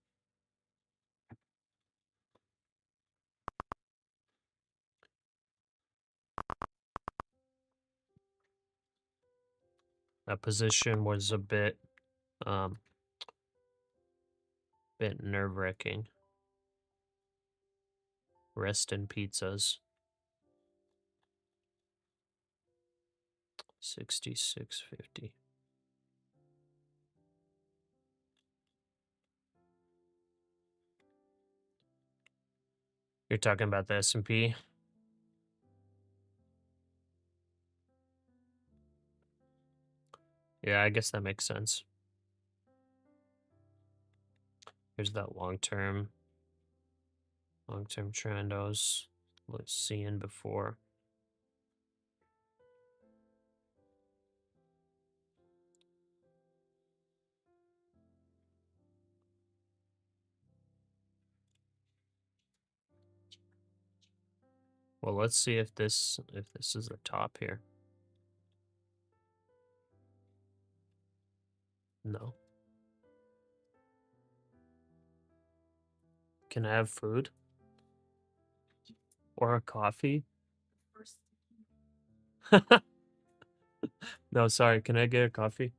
That position was a bit nerve-wracking. Rest in pizzas. 66.50. You're talking about the S&P? Yeah, I guess that makes sense. Here's that long-term trend I was seeing before. Well, let's see if this is the top here. No. Can I have food? Or a coffee? No, sorry. Can I get a coffee?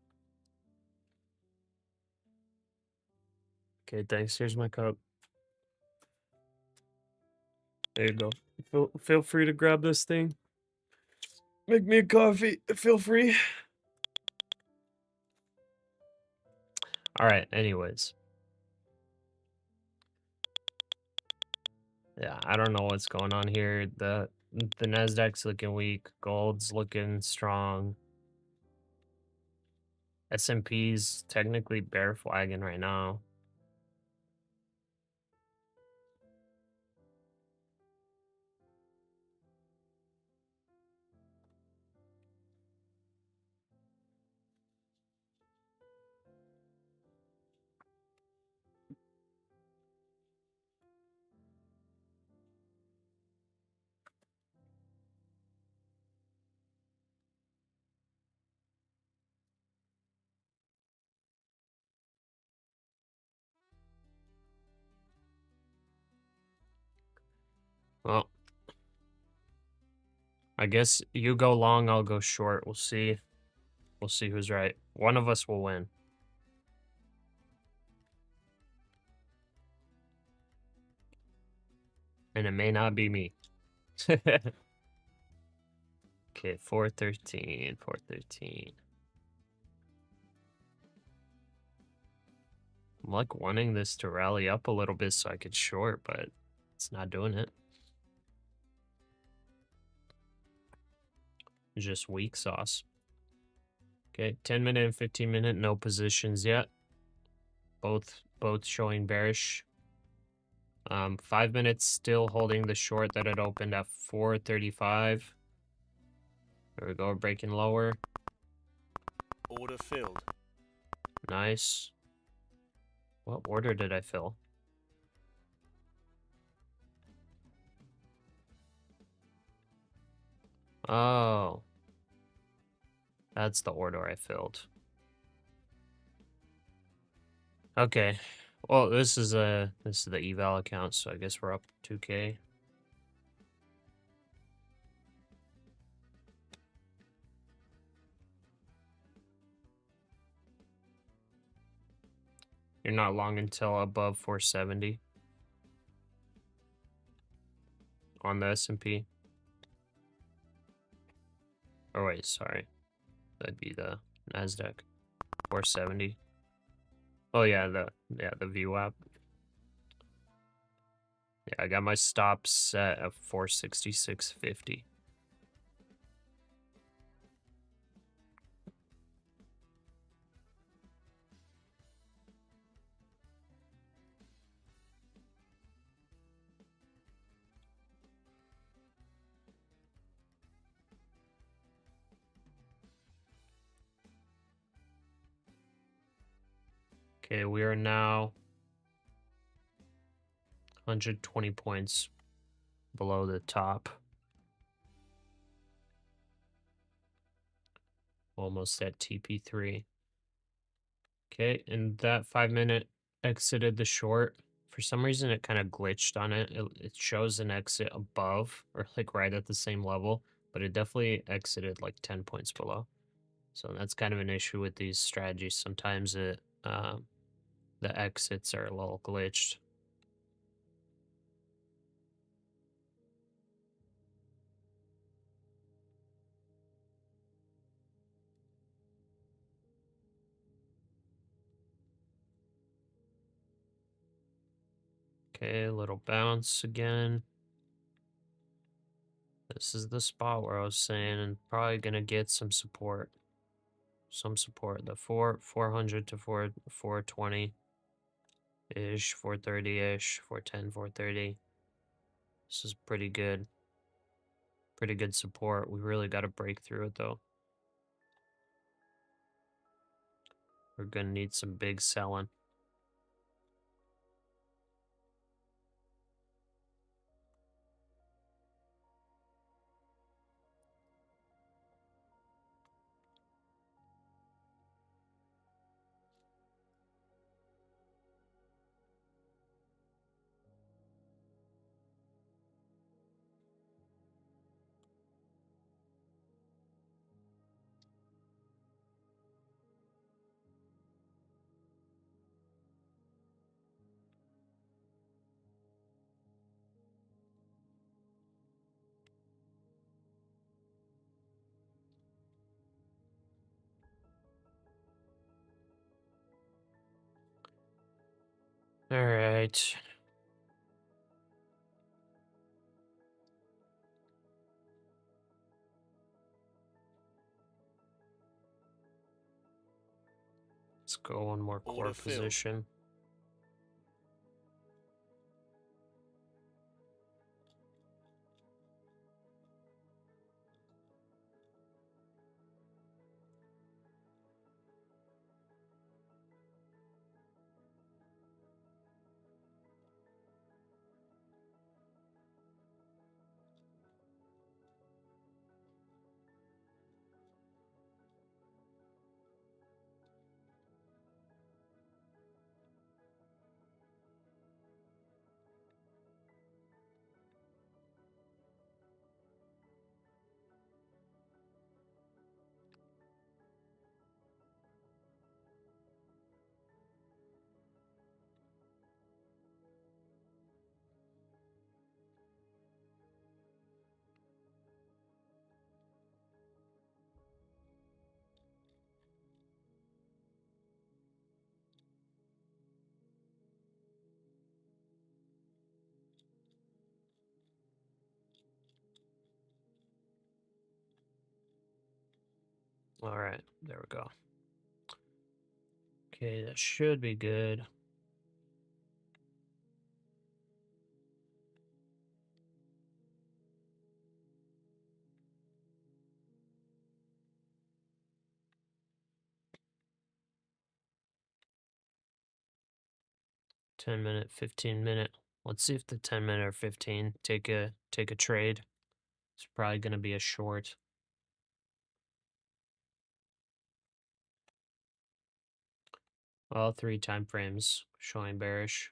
Okay, thanks. Here's my cup. There you go. Feel free to grab this thing. Make me a coffee. Feel free. All right. Anyways. Yeah, I don't know what's going on here. The NASDAQ's looking weak. Gold's looking strong. S&P's technically bear flagging right now. Well, I guess you go long, I'll go short. We'll see. We'll see who's right. One of us will win. And it may not be me. Okay, 413, 413. I'm like wanting this to rally up a little bit so I could short, but it's not doing it. It's just weak sauce. Okay, 10-minute and 15-minute, no positions yet. Both showing bearish. 5 minutes still holding the short that had opened at 435. There we go, breaking lower. Order filled. Nice. What order did I fill? Oh. That's the order I filled. Okay. Well, this is the eval account, so I guess we're up 2K. You're not long until above 470 on the S&P. Or wait, sorry. That'd be the NASDAQ 470. Oh yeah, the view app. Yeah, I got my stop set at 466.50. Okay, we are now 120 points below the top. Almost at TP3. Okay, and that 5-minute exited the short. For some reason, it kind of glitched on it. It shows an exit above or like right at the same level, but it definitely exited like 10 points below. So that's kind of an issue with these strategies. Sometimes the exits are a little glitched. Okay, a little bounce again. This is the spot where I was saying, and probably gonna get some support. Some support. The 400 to 420 ish, 430 ish, 410, 430. This is pretty good. Pretty good support. We really got to break through it though. We're gonna need some big selling. All right. Let's go one more core Order filled. position. All right, there we go. Okay, that should be good. $10-minute, 15-minute. Let's see if the 10-minute or 15 take a trade. It's probably gonna be a short. All 3 time frames showing bearish.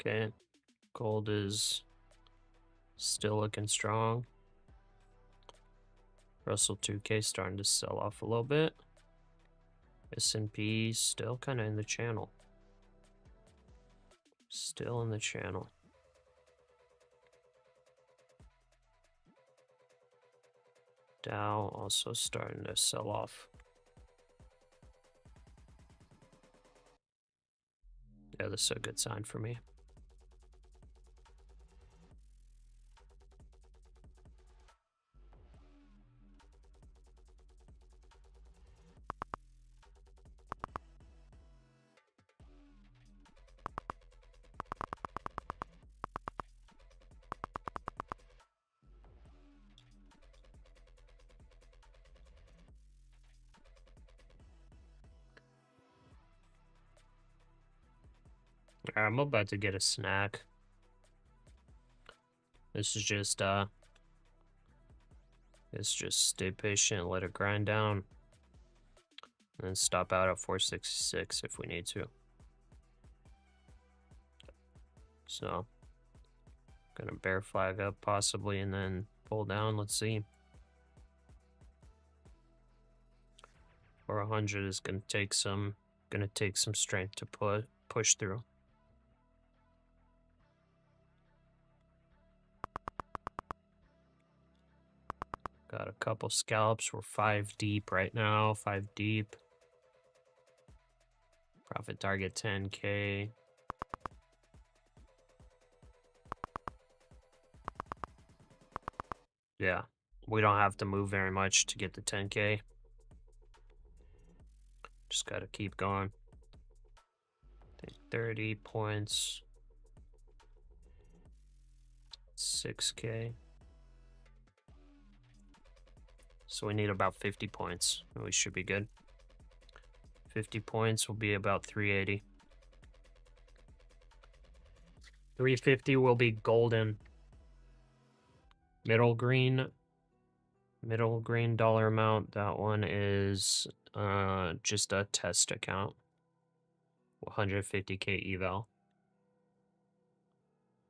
Okay, gold is still looking strong. Russell 2K starting to sell off a little bit. S&P still kind of in the channel. Still in the channel. Dow also starting to sell off. Yeah, this is a good sign for me. Alright, I'm about to get a snack. This is just it's just stay patient, let it grind down, and then stop out at 466 if we need to. So, gonna bear flag up possibly and then pull down. Let's see. Or 100 is gonna take some strength to push through. Got a couple scalps. We're 5 deep right now. 5 deep. Profit target 10K. Yeah, we don't have to move very much to get the 10K. Just gotta keep going. I think 30 points. 6K. So we need about 50 points. And we should be good. 50 points will be about 380. 350 will be golden. Middle green dollar amount. That one is just a test account. 150K eval.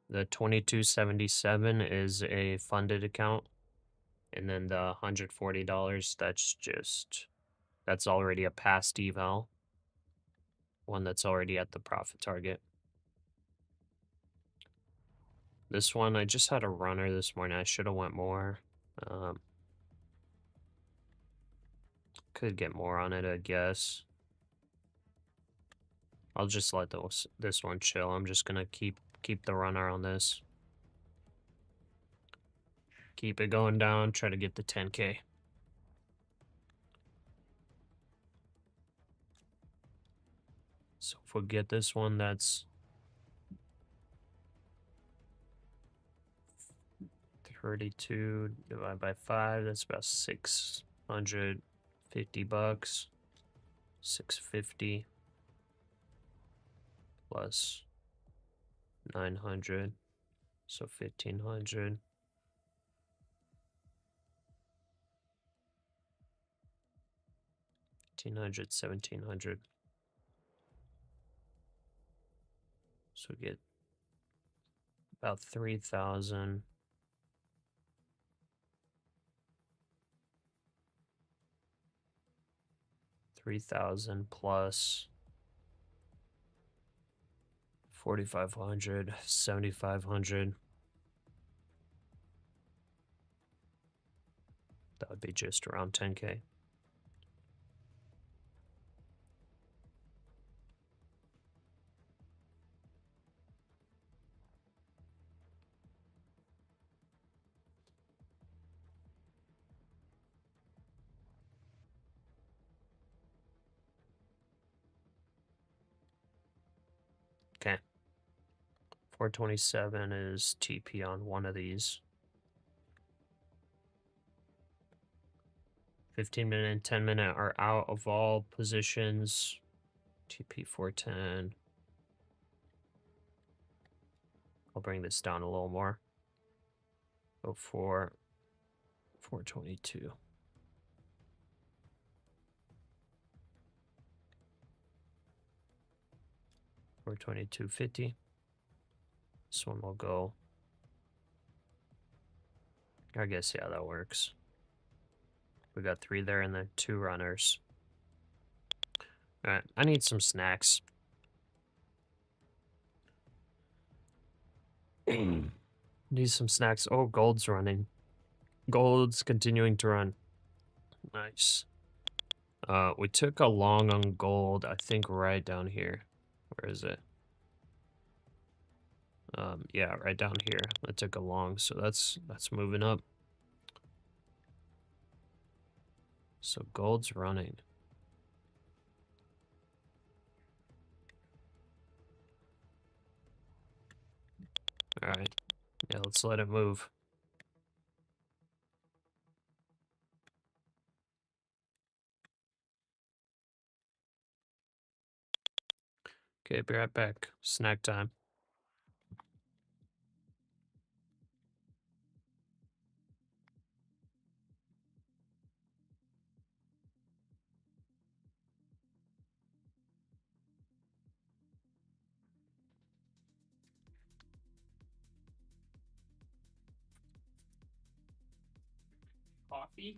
The 2277 is a funded account. And then the $140, that's already a past eval. One that's already at the profit target. This one, I just had a runner this morning. I should have went more. Could get more on it, I guess. I'll just let this one chill. I'm just gonna keep the runner on this. Keep it going down. Try to get the 10K. So if we get this one, that's 32 divided by 5. That's about $650. 650 plus 900, so 1500. 1500, 1700. So we get about 3,000. 3,000 plus 4,500, 7,500. That would be just around 10K. Okay. 427 is TP on one of these. 15-minute and 10-minute are out of all positions. TP 410. I'll bring this down a little more. Go for 422. Or 2250. This one will go. I guess, yeah, that works. We got 3 there and then 2 runners. All right, I need some snacks. Need some snacks. Oh, gold's running. Gold's continuing to run. Nice. We took a long on gold, I think right down here. Where is it? Yeah, right down here. I took a long, so that's moving up. So gold's running. All right. Yeah, let's let it move. Okay, be right back. Snack time. Coffee?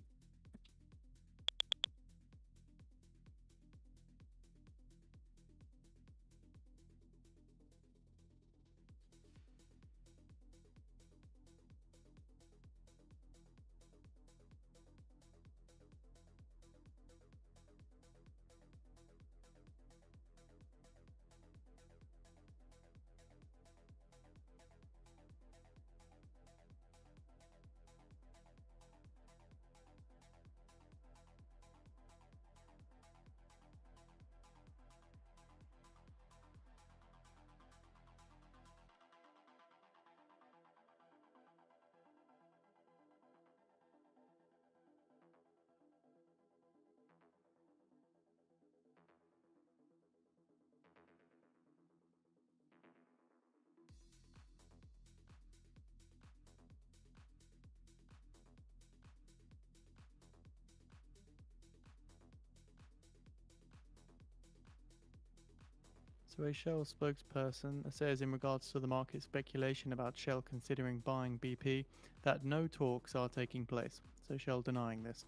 So a Shell spokesperson says in regards to the market speculation about Shell considering buying BP that no talks are taking place. So Shell denying this.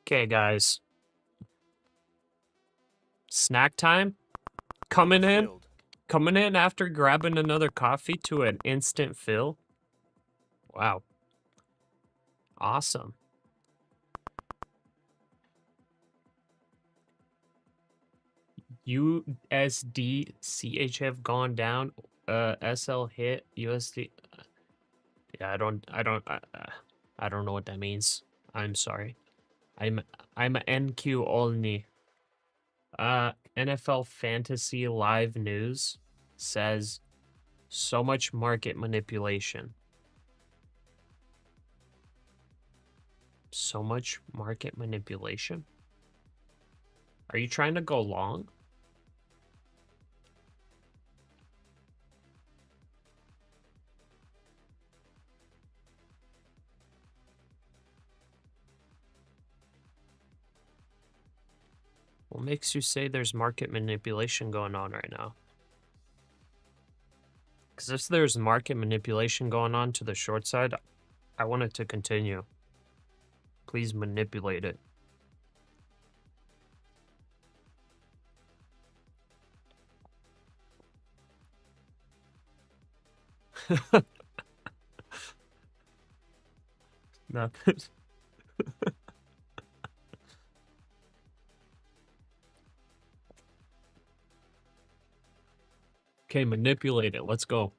Okay, guys. Snack time? Coming Order in? filled. Coming in after grabbing another coffee to an instant fill? Wow. Awesome. USD CHF gone down. SL hit USD. Yeah, I don't know what that means. I'm sorry. I'm NQ only. NFL Fantasy Live News says so much market manipulation. So much market manipulation? Are you trying to go long? What makes you say there's market manipulation going on right now? Because if there's market manipulation going on to the short side, I want it to continue. Please manipulate it. Nothing. Okay, manipulate it. Let's go.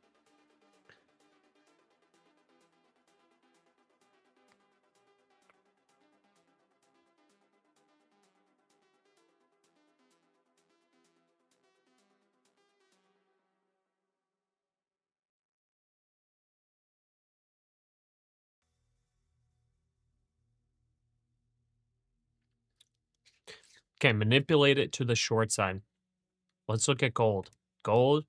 Okay, manipulate it to the short side. Let's look at gold. Gold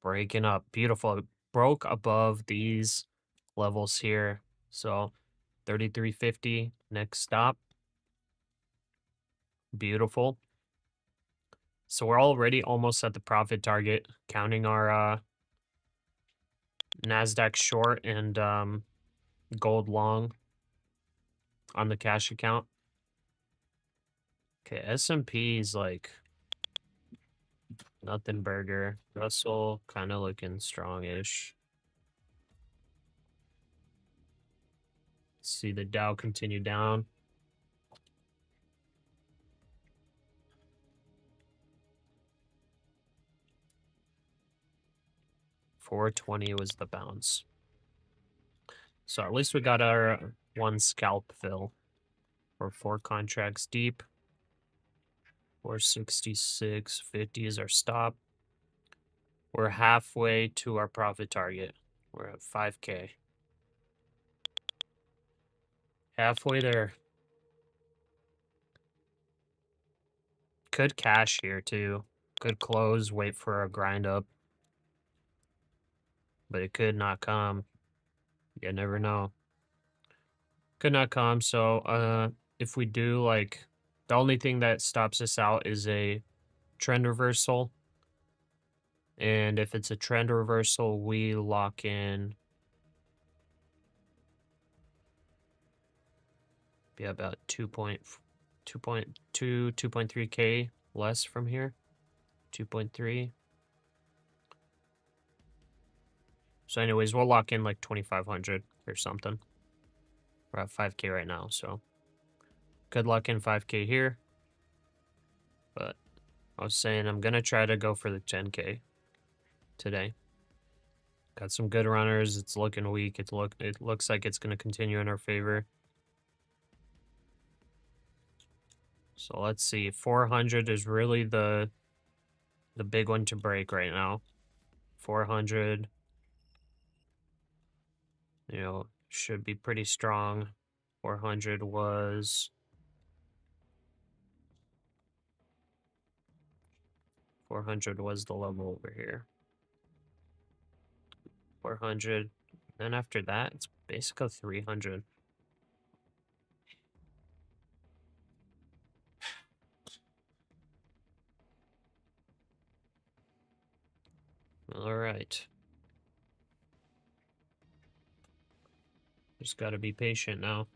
breaking up. Beautiful. It broke above these levels here. So 33.50 next stop. Beautiful. So we're already almost at the profit target, counting our NASDAQ short and gold long on the cash account. Okay, S&P is like nothing burger. Russell kind of looking strongish. See the Dow continue down. $420 was the bounce. So at least we got our one scalp fill. We're 4 contracts deep. 466.50 is our stop. We're halfway to our profit target. We're at 5K. Halfway there. Could cash here too. Could close, wait for a grind up. But it could not come. You never know. Could not come. So if we do, like, the only thing that stops us out is a trend reversal. And if it's a trend reversal, we lock in. Be about 2.3K less from here. 2.3. So anyways, we'll lock in like 2,500 or something. We're at 5K right now, so could lock in 5K here. But I was saying I'm gonna try to go for the 10K today. Got some good runners. It's looking weak. It looks like it's gonna continue in our favor. So let's see. 400 is really the big one to break right now. 400, you know, should be pretty strong. 400 was 400 was the level over here. 400. Then after that, it's basically 300. All right. Just got to be patient now.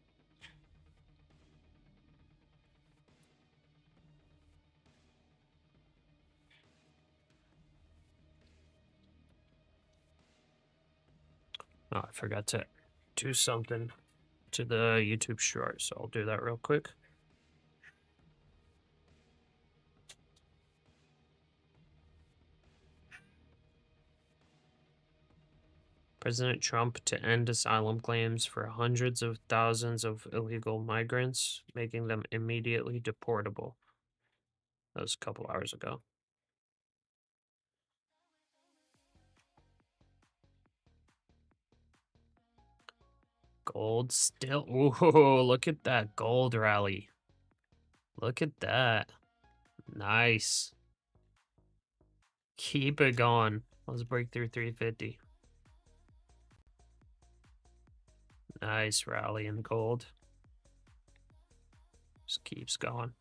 Oh, I forgot to do something to the YouTube short, so I'll do that real quick. President Trump to end asylum claims for hundreds of thousands of illegal migrants, making them immediately deportable. That was a couple hours ago. Gold still. Ooh, look at that gold rally. Look at that. Nice. Keep it going. Let's break through 350. Nice rally in gold. Just keeps going.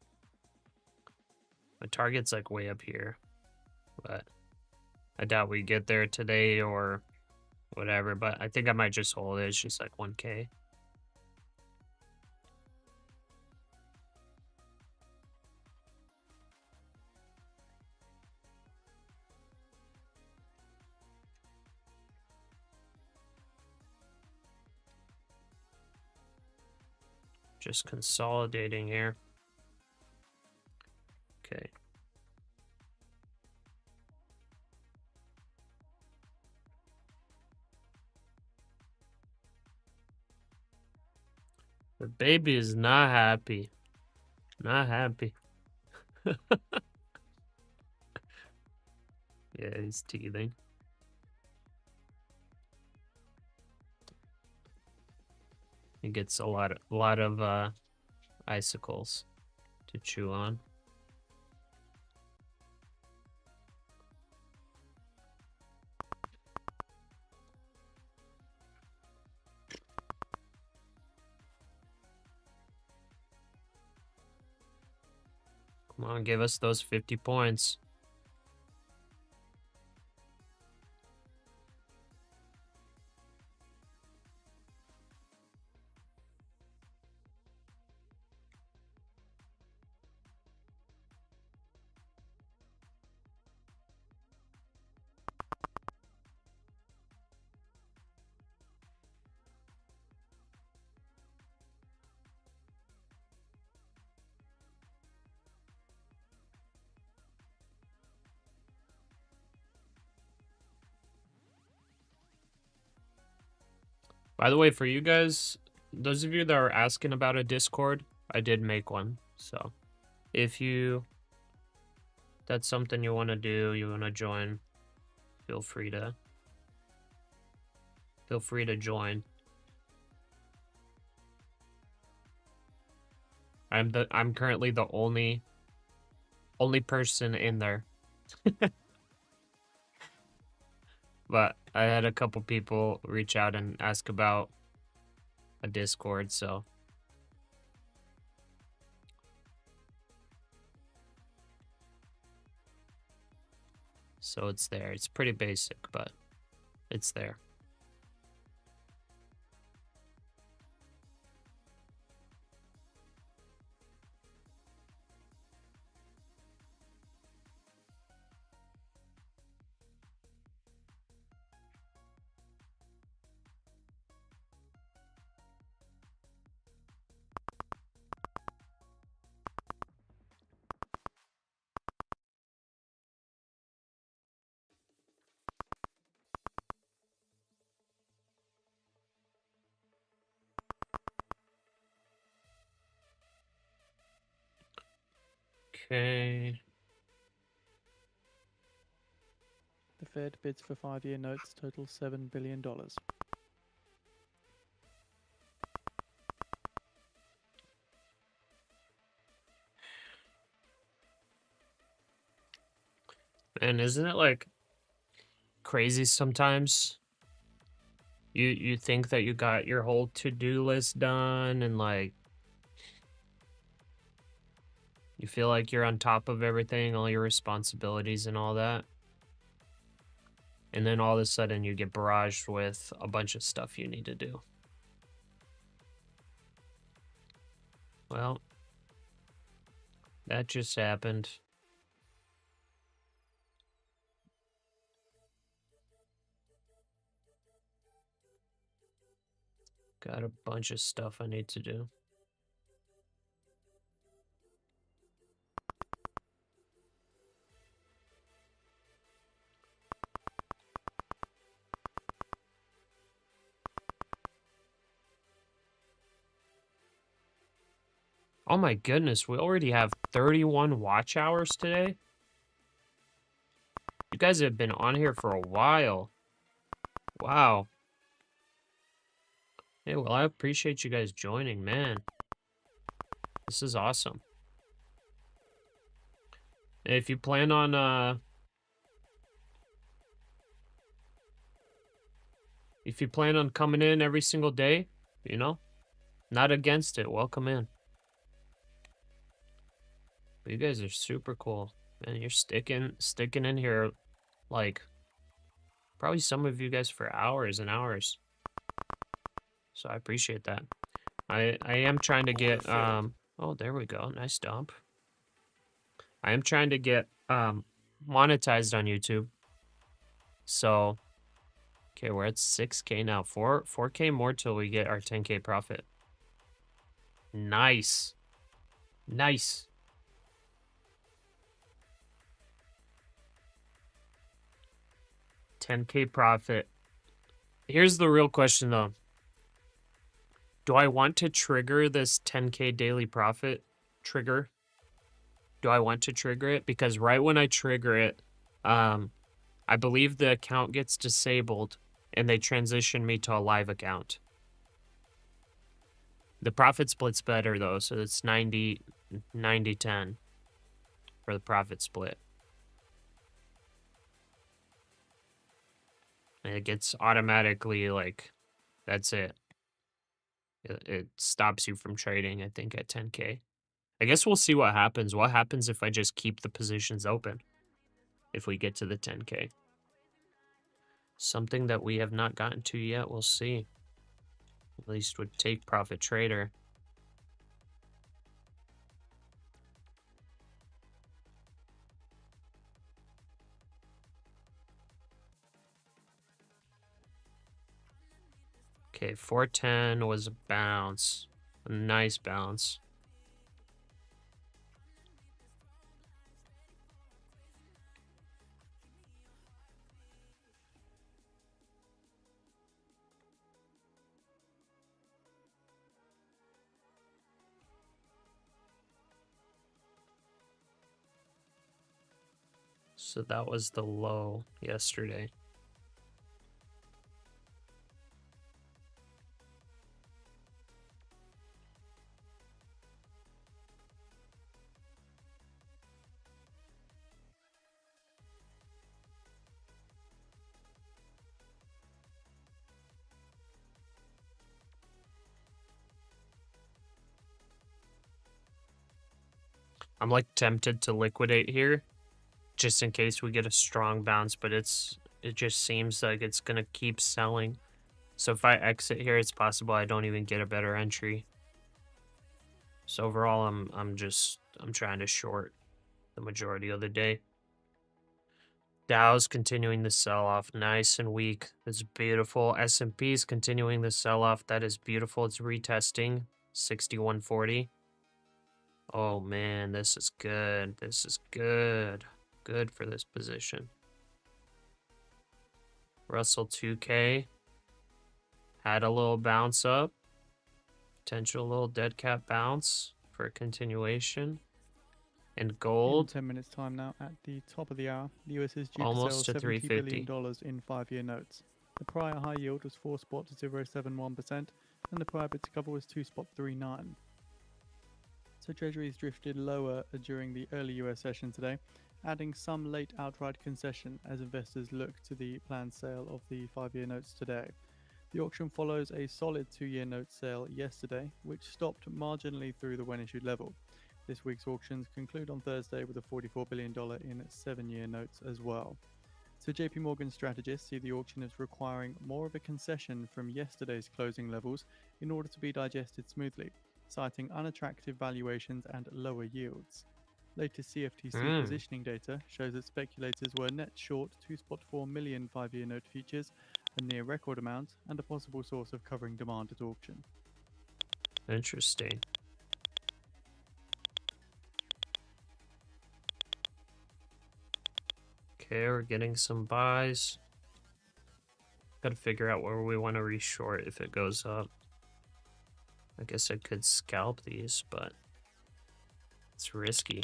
My target's like way up here, but I doubt we get there today or whatever, but I think I might just hold it. It's just like 1K. Just consolidating here. Okay. The baby is not happy. Not happy. Yeah, he's teething. He gets a lot of icicles to chew on. Come on, give us those 50 points. By the way, for you guys, those of you that are asking about a Discord, I did make one. So if that's something you want to do, you want to join, feel free to join. I'm currently the only person in there. But I had a couple people reach out and ask about a Discord, so it's there. It's pretty basic, but it's there. Okay. The Fed bids for 5-year notes total $7 billion. And isn't it like crazy sometimes? You think that you got your whole to-do list done and like you feel like you're on top of everything, all your responsibilities and all that. And then all of a sudden you get barraged with a bunch of stuff you need to do. Well, that just happened. Got a bunch of stuff I need to do. Oh my goodness, we already have 31 watch hours today. You guys have been on here for a while. Wow. Hey, well, I appreciate you guys joining, man. This is awesome. If you plan on coming in every single day, you know, not against it, welcome in. But you guys are super cool. Man, you're sticking in here like probably some of you guys for hours and hours. So I appreciate that. I am trying to get oh, there we go. Nice dump. I am trying to get monetized on YouTube. So okay, we're at 6K now. 4K more till we get our 10K profit. Nice. Nice. $10K profit. Here's the real question though. Do I want to trigger this 10K daily profit trigger? Do I want to trigger it? Because right when I trigger it, I believe the account gets disabled and they transition me to a live account. The profit split's better though, so it's 90-10 for the profit split. And it gets automatically like, that's it. It stops you from trading, I think, at 10K. I guess we'll see what happens. What happens if I just keep the positions open? If we get to the 10K. Something that we have not gotten to yet, we'll see. At least with Take Profit Trader. Okay, 410 was a bounce. A nice bounce. So that was the low yesterday. I'm like tempted to liquidate here just in case we get a strong bounce, but it just seems like it's gonna keep selling. So if I exit here, it's possible I don't even get a better entry. So overall, I'm trying to short the majority of the day. Dow's continuing the sell-off, nice and weak. It's beautiful. S&P's continuing the sell-off. That is beautiful. It's retesting 6140. Oh man, this is good. This is good. Good for this position. Russell 2K had a little bounce up. Potential little dead cat bounce for a continuation. And In gold 10 minutes time now, at the top of the hour, the US is due almost to to sell $70 350. billion in 5-year notes. The prior high yield was 4.071%, and the prior bid to cover was 2.39. So Treasuries drifted lower during the early US session today, adding some late outright concession as investors look to the planned sale of the 5-year notes today. The auction follows a solid 2-year note sale yesterday, which stopped marginally through the when-issued level. This week's auctions conclude on Thursday with a $44 billion in 7-year notes as well. So JP Morgan strategists see the auction as requiring more of a concession from yesterday's closing levels in order to be digested smoothly, citing unattractive valuations and lower yields. Latest CFTC positioning data shows that speculators were net short 2.4 million 5-year note futures a near record amount, and a possible source of covering demand at auction. Interesting. Okay, we're getting some buys. Gotta figure out where we want to reshort if it goes up. I guess I could scalp these, but it's risky.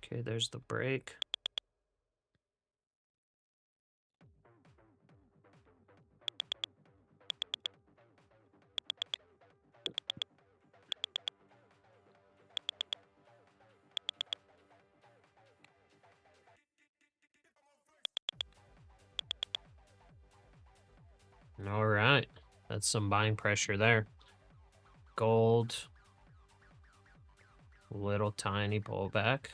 Okay, there's the break. All right, that's some buying pressure there. Gold, little tiny pullback.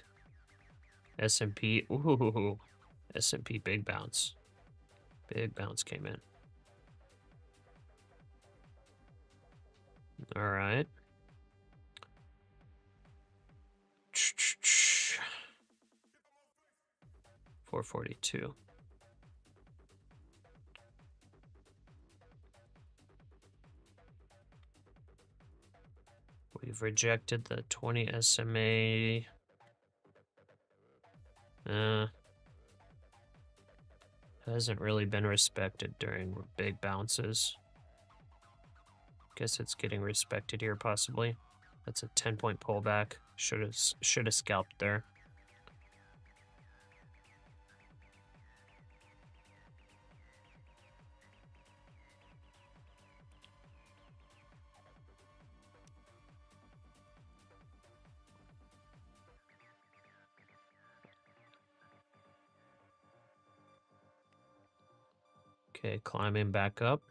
S&P, ooh, S&P big bounce. Big bounce came in. All right. 442. We've rejected the 20 SMA. Hasn't really been respected during big bounces. Guess it's getting respected here, possibly. That's a 10-point pullback. Should have scalped there. Okay, climbing back up.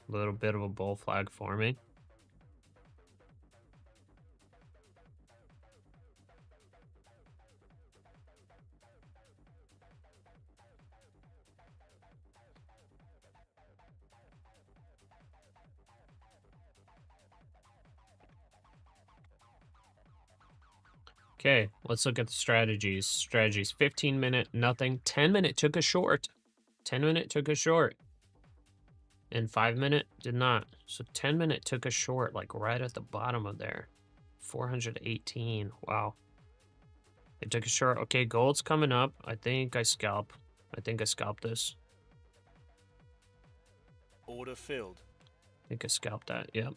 A little bit of a bull flag forming. Okay, let's look at the strategies. Strategies, 15-minute, nothing. 10-minute took a short. 10-minute took a short. And 5-minute did not. So 10-minute took a short, like right at the bottom of there. 418. Wow. It took a short. Okay, gold's coming up. I think I scalp. I think I scalped this. Order filled. I think I scalped that. Yep.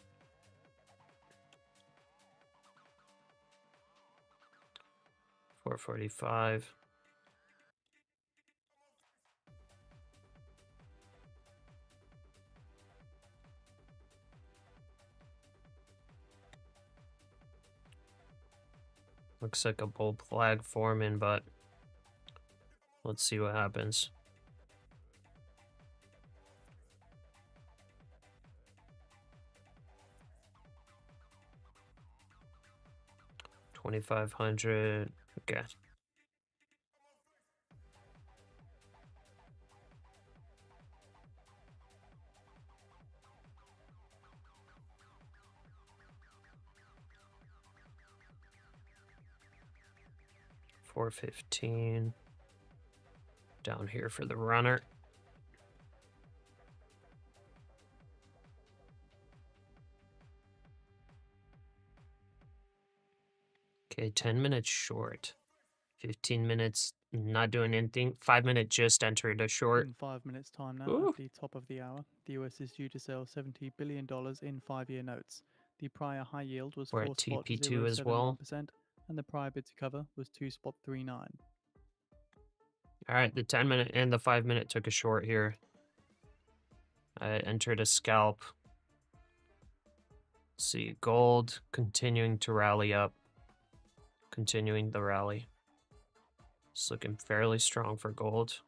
$445. Looks like a bull flag forming, but let's see what happens. $2,500. Okay. $415. Down here for the runner. Okay, 10 minutes short. 15 minutes not doing anything. 5-minute just entered a short. In 5 minutes' time now, Ooh. at the top of the hour, the US is due to sell $70 billion in 5-year notes. The prior high yield was We're at 4.071%, TP2 as well. and the prior bid to cover was 2.39. All right, the 10-minute and the 5-minute took a short here. I entered a scalp. Let's see, gold continuing to rally up. Continuing the rally. It's looking fairly strong for gold.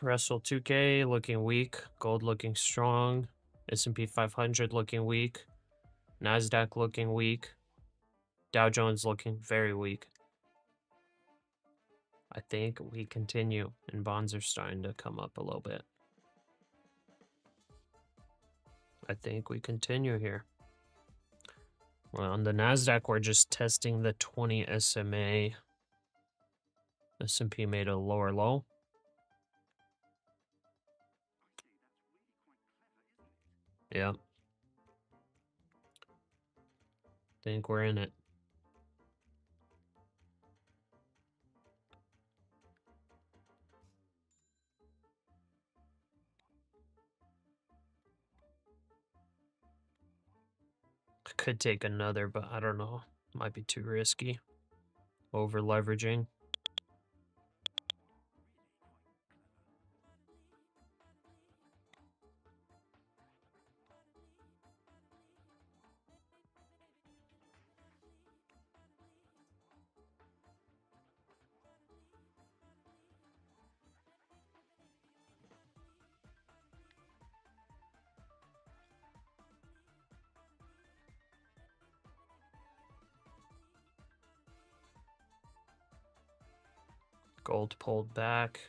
Russell 2K looking weak. Gold looking strong. S&P 500 looking weak. NASDAQ looking weak. Dow Jones looking very weak. I think we continue, and bonds are starting to come up a little bit. I think we continue here. Well, on the NASDAQ, we're just testing the 20 SMA. S&P made a lower low. Yep. Think we're in it. Could take another, but I don't know. Might be too risky. Over leveraging. Gold pulled back.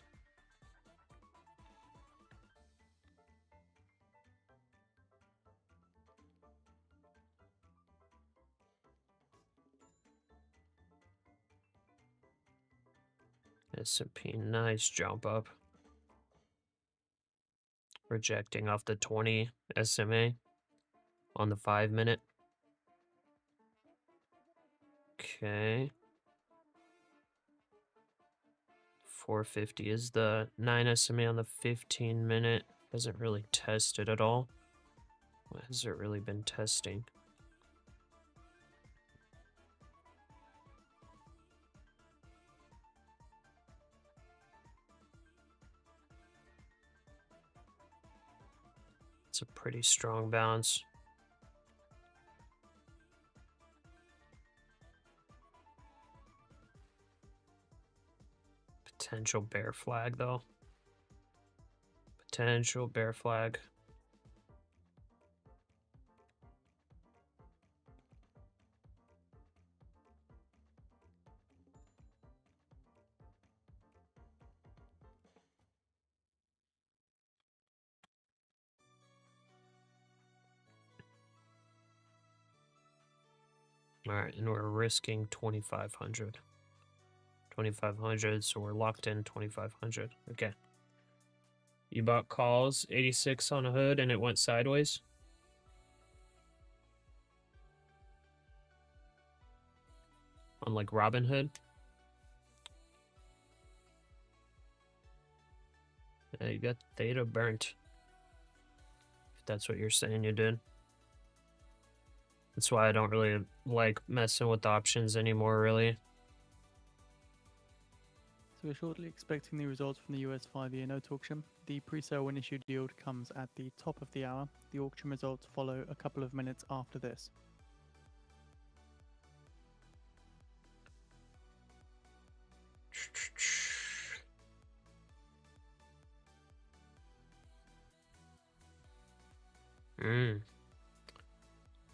S&P, nice jump up. Rejecting off the 20 SMA on the 5-minute. Okay. 450 is the 9 SMA on the 15-minute. Hasn't really tested at all. What has it really been testing? It's a pretty strong bounce. Potential bear flag, though. Potential bear flag. All right, and we're risking 2,500. 2,500, so we're locked in 2,500. Okay. You bought calls, 86 on a hood, and it went sideways? On like Robinhood? Yeah, you got theta burnt. If that's what you're saying you did. That's why I don't really like messing with options anymore, really. So we're shortly expecting the results from the US 5-year note auction. The pre-sale when issued yield comes at the top of the hour. The auction results follow a couple of minutes after this.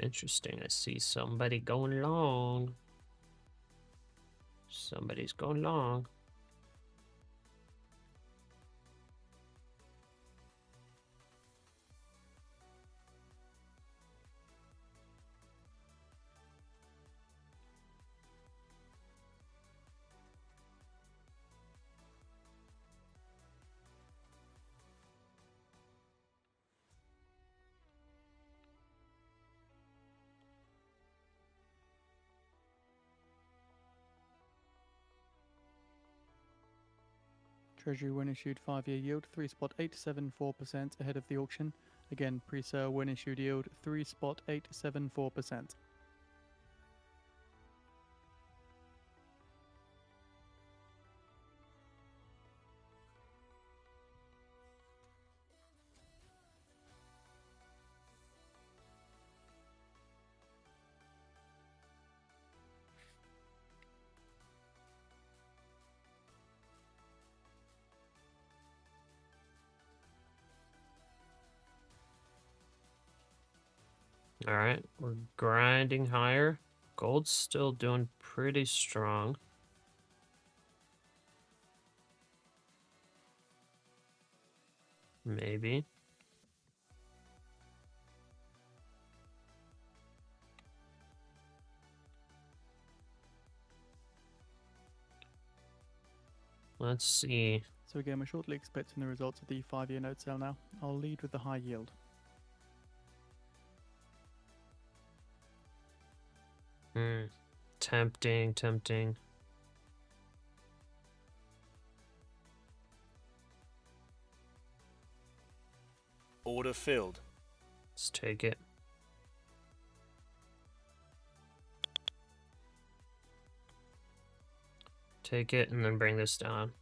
Interesting. I see somebody going long. Somebody's going long. Treasury when issued 5-year yield 3.874% ahead of the auction. Again, pre-sale when issued yield 3.874%. All right, we're grinding higher. Gold's still doing pretty strong. Maybe. Let's see. So again, we're shortly expecting the results of the 5-year note sale now. I'll lead with the high yield. Tempting, tempting. Order filled. Let's take it. Take it and then bring this down.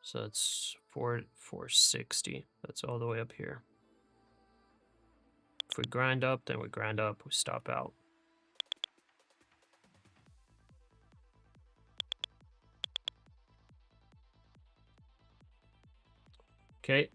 So that's 460. That's all the way up here. If we grind up, then we grind up, we stop out. Okay.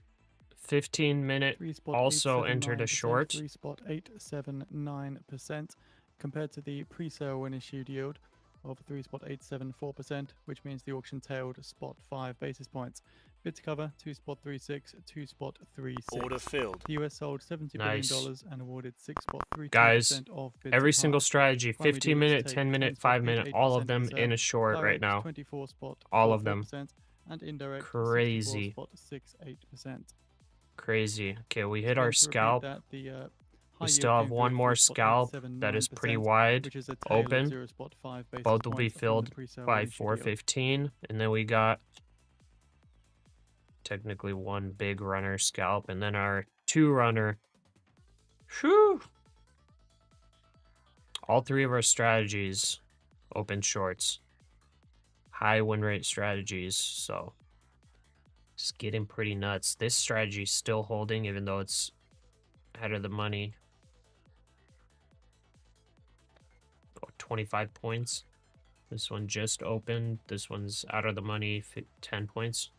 15-minute also entered a short. 3.879% compared to the pre-sale when issued yield of 3.874%, which means the auction tailed spot 5 basis points. Bid to cover 2.36, 2.36. Order filled. The US sold $70 billion and awarded 6.32% Guys, of bids every at single par. strategy, Primary 15-minute, dealers take 10-minute, 10.88% 5-minute, all of of them the sale. in a short right Direct now. 24.44%, All of them. and indirect Crazy. 64.68%. Crazy. Okay, we hit Again, our to repeat scalp. that, the We high still yield have came one through more at scalp that is 3.879%, pretty wide, which is a tail open. of 0.5 basis Both will be points on the filled pre-sale by when issued yield. 415. And then we got technically one big runner scalp. And then our 2 runner. Whew. All 3 of our strategies open shorts. High win rate strategies. So it's getting pretty nuts. This strategy is still holding even though it's ahead of the money. 25 points. This one just opened. This one's out of the money, 10 points.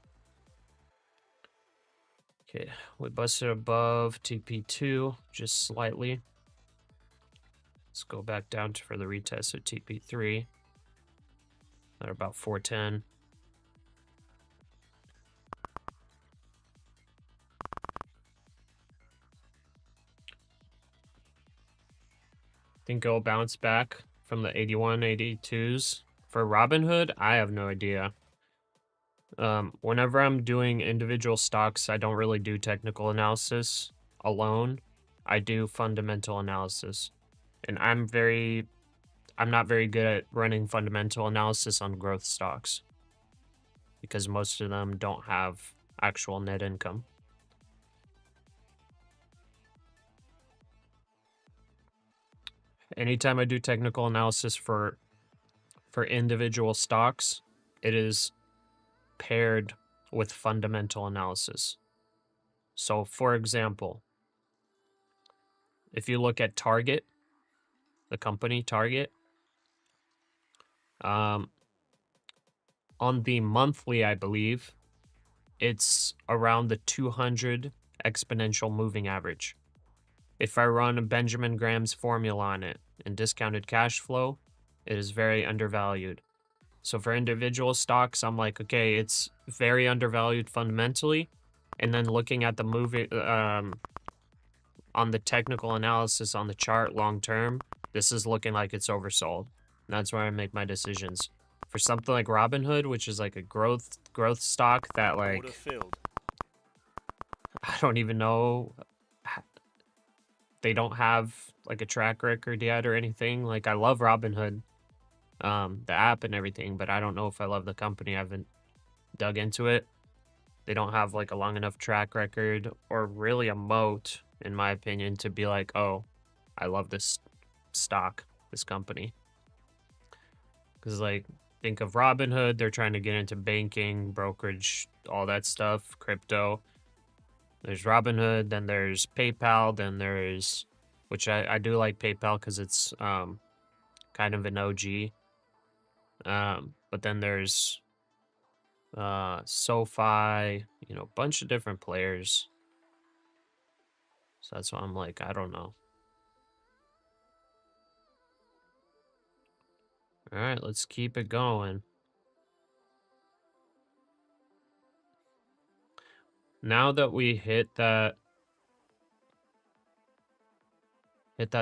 Okay, we busted above TP2 just slightly. Let's go back down for the retest of TP3 at about 410. Think it'll bounce back from the 81, 82s. For Robinhood, I have no idea. Whenever I'm doing individual stocks, I don't really do technical analysis alone. I do fundamental analysis. And I'm not very good at running fundamental analysis on growth stocks because most of them don't have actual net income. Anytime I do technical analysis for individual stocks, it is paired with fundamental analysis. So, for example, if you look at Target, the company Target, on the monthly, I believe, it's around the 200 exponential moving average. If I run Benjamin Graham's formula on it and discounted cash flow, it is very undervalued. So for individual stocks, I'm like, okay, it's very undervalued fundamentally. And then looking at the movie, on the technical analysis on the chart long term, this is looking like it's oversold. And that's where I make my decisions. For something like Robinhood, which is like a growth stock that like Order filled. I don't even know, they don't have like a track record yet or anything. Like I love Robinhood, the app and everything, but I don't know if I love the company. I haven't dug into it. They don't have like a long enough track record or really a moat, in my opinion, to be like, oh, I love this stock, this company. Because like, think of Robinhood, they're trying to get into banking, brokerage, all that stuff, crypto. There's Robinhood, then there's PayPal, then there's, which I do like PayPal because it's kind of an OG. But then there's SoFi, you know, a bunch of different players. So that's why I'm like, I don't know. All right, let's keep it going. Now that we hit that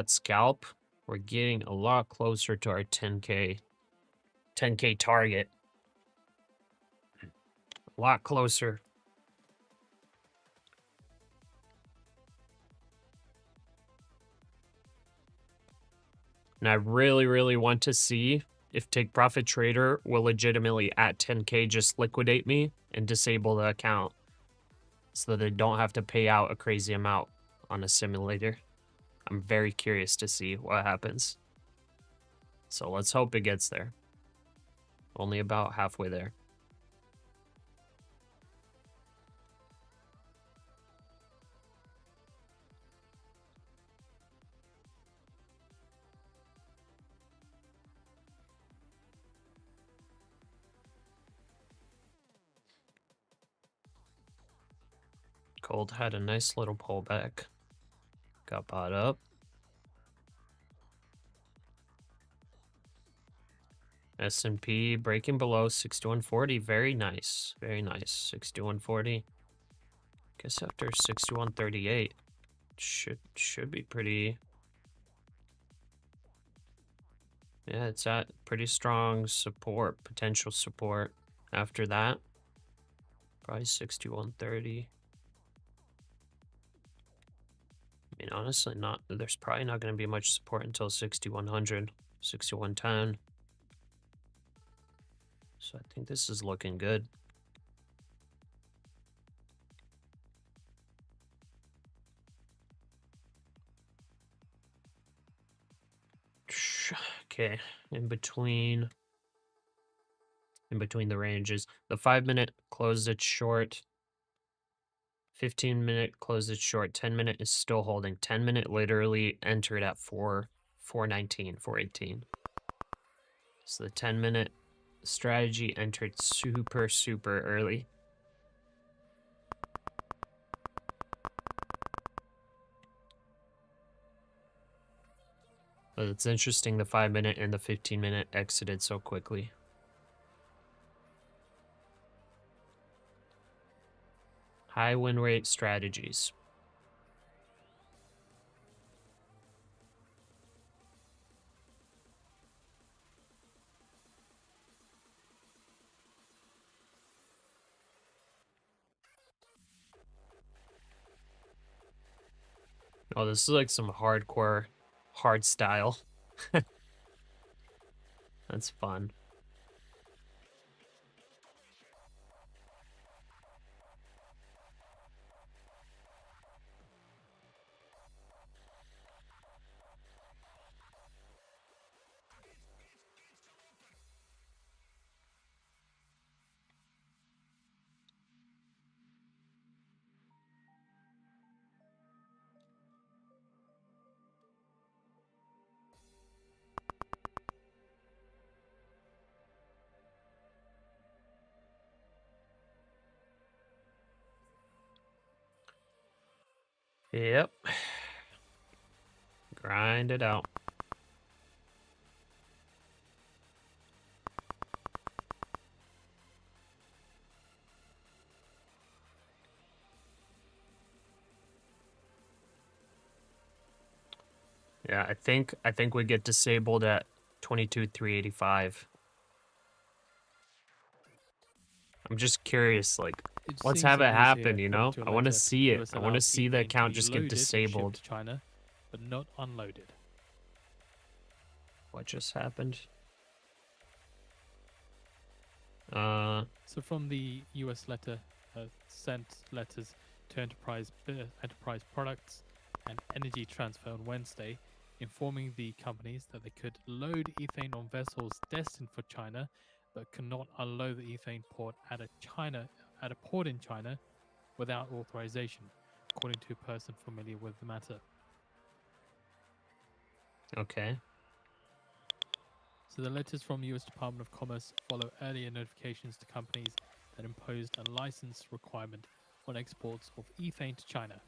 scalp, we're getting a lot closer to our 10K target. A lot closer. And I really, really want to see if Take Profit Trader will legitimately at 10K just liquidate me and disable the account so that they don't have to pay out a crazy amount on a simulator. I'm very curious to see what happens. So let's hope it gets there. Only about halfway there. Gold had a nice little pullback. Got bought up. S&P breaking below 6140. Very nice. Very nice. 6140. Guess after 6138 should be pretty. Yeah, it's at pretty strong support, potential support. After that, probably 6130. I mean, honestly, there's probably not going to be much support until 6100, 6110. So I think this is looking good. Okay, in between the ranges. The 5-minute closed it short. 15-minute closed it short. 10-minute is still holding. 10-minute literally entered at 419, 418. So the 10-minute strategy entered super, super early. But it's interesting the 5-minute and the 15-minute exited so quickly. High win rate strategies. Oh, this is like some hardcore, hard style. That's fun. Yep. Grind it out. Yeah, I think we get disabled at 22,385. I'm just curious, like, It let's seems have that it it was happen, here, you according know? to a I want to letter, see it. US I want to allowed see the ethane to account be just get loaded and shipped disabled. to China, but not unloaded. What just happened? So from the US letter, sent letters to enterprise products and energy transfer on Wednesday, informing the companies that they could load ethane on vessels destined for China, but cannot unload the ethane port at a port in China without authorization, according to a person familiar with the matter. Okay. So the letters from US Department of Commerce follow earlier notifications to companies that imposed a license requirement on exports of ethane to China.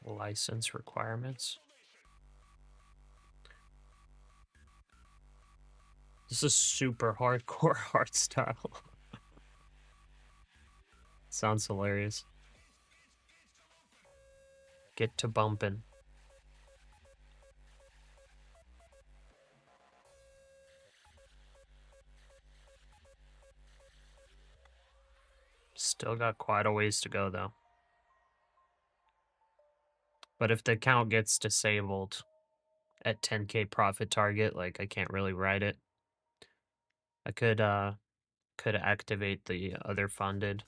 License requirements. This is super hardcore hard style. Sounds hilarious. Get to bumping. Still got quite a ways to go, though. But if the account gets disabled at 10K profit target, like, I can't really ride it. I could activate the other funded,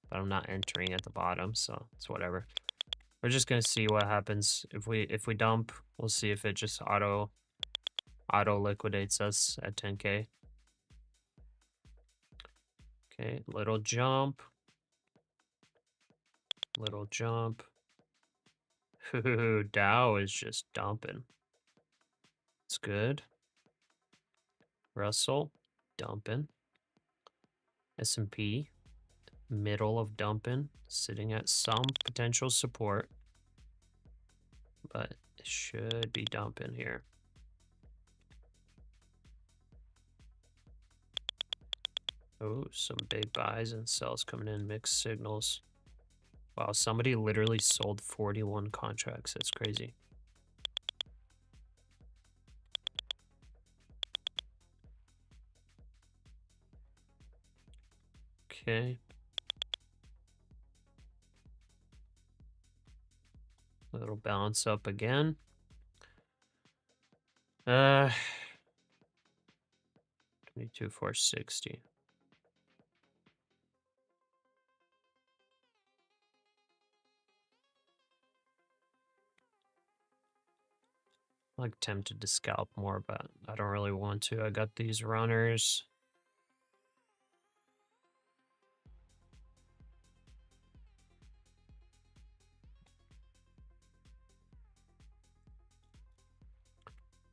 but I'm not entering at the bottom, so it's whatever. We're just gonna see what happens. If we dump, we'll see if it just auto liquidates us at 10K. Okay, little jump. Little jump. Ooh, Dow is just dumping. It's good. Russell, dumping. S&P, middle of dumping, sitting at some potential support, but it should be dumping here. Oh, some big buys and sells coming in, mixed signals. Wow, somebody literally sold 41 contracts. That's crazy. Okay. Little bounce up again. 22,460. I'm like tempted to scalp more, but I don't really want to. I got these runners.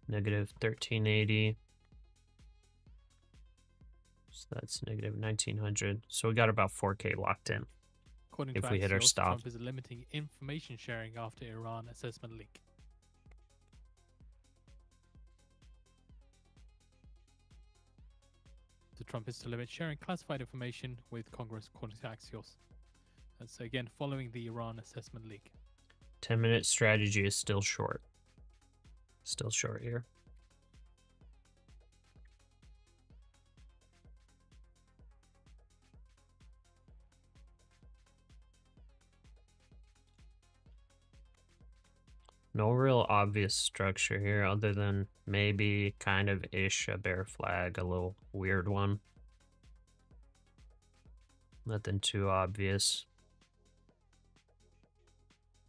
Negative 1380. So that's negative 1900. So we got about 4K locked in. According if to we hit our Axios, stop. Trump is limiting information sharing after Iran assessment leak. So Trump is to limit sharing classified information with Congress, according to Axios. That's again following the Iran assessment leak. 10-minute strategy is still short. Still short here. No real obvious structure here other than maybe kind of ish a bear flag, a little weird one. Nothing too obvious.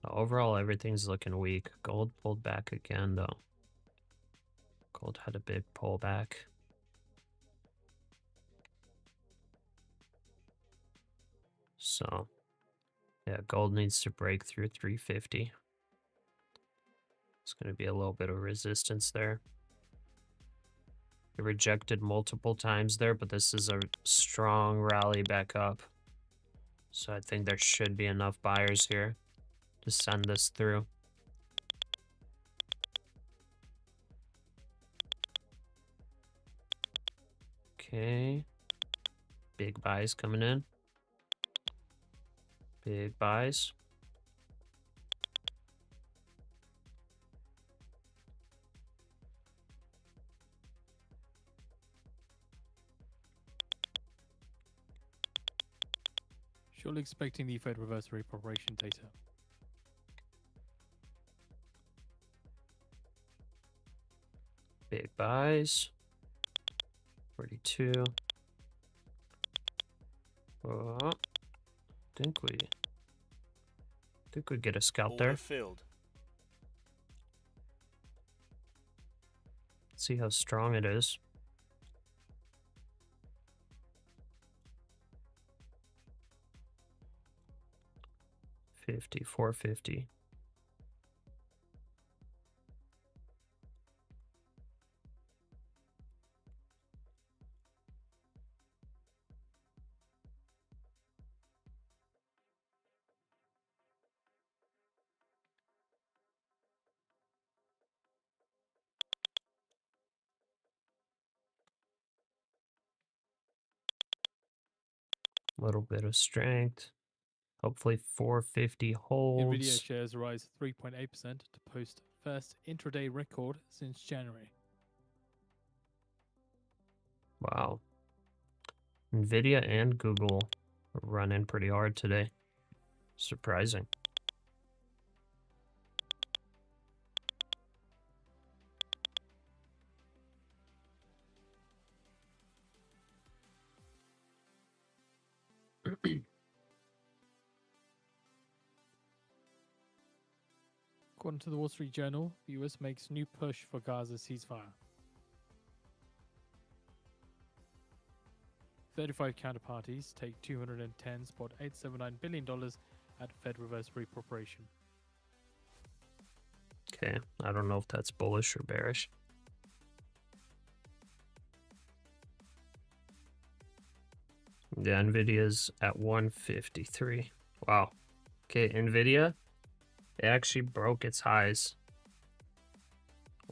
Overall, everything's looking weak. Gold pulled back again, though. Gold had a big pullback. So, yeah, gold needs to break through 350. It's going to be a little bit of resistance there. It rejected multiple times there, but this is a strong rally back up. So I think there should be enough buyers here to send this through. Okay. Big buys coming in. Big buys. Surely expecting the Fed reverse repo operation data. Big buys. 42. Oh, think we get a scalp there. Order filled. See how strong it is. $50, $450. Little bit of strength. Hopefully 450 holds. Nvidia shares rise 3.8% to post first intraday record since January. Wow. Nvidia and Google are running pretty hard today. Surprising. According to the Wall Street Journal, the US makes new push for Gaza ceasefire. 35 counterparties take $210.879 billion at Fed reverse repo operation. Okay, I don't know if that's bullish or bearish. Yeah, Nvidia's at 153. Wow. Okay, Nvidia, it actually broke its highs.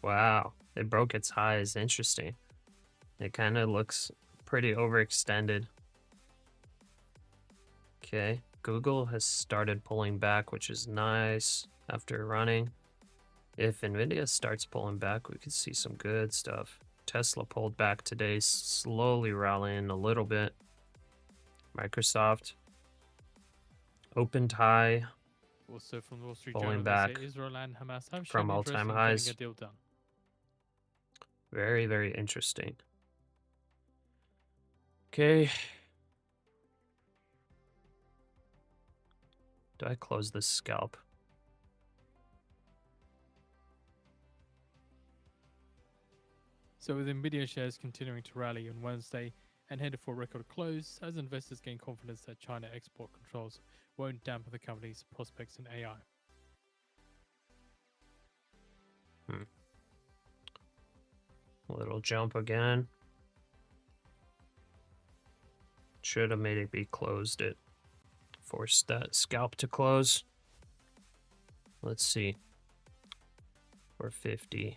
Wow, it broke its highs. Interesting. It kind of looks pretty overextended. Okay, Google has started pulling back, which is nice after running. If Nvidia starts pulling back, we could see some good stuff. Tesla pulled back today, slowly rallying a little bit. Microsoft opened high, Also from the Wall Street pulling Journal, they back say Israel and Hamas have from shown interest all-time in highs. getting a deal done. Very, very interesting. Okay. Do I close this scalp? So with Nvidia shares continuing to rally on Wednesday and headed for a record close as investors gain confidence that China export controls won't dampen the company's prospects in AI. Little jump again. Should have made it be closed. It forced that scalp to close. Let's see. 450.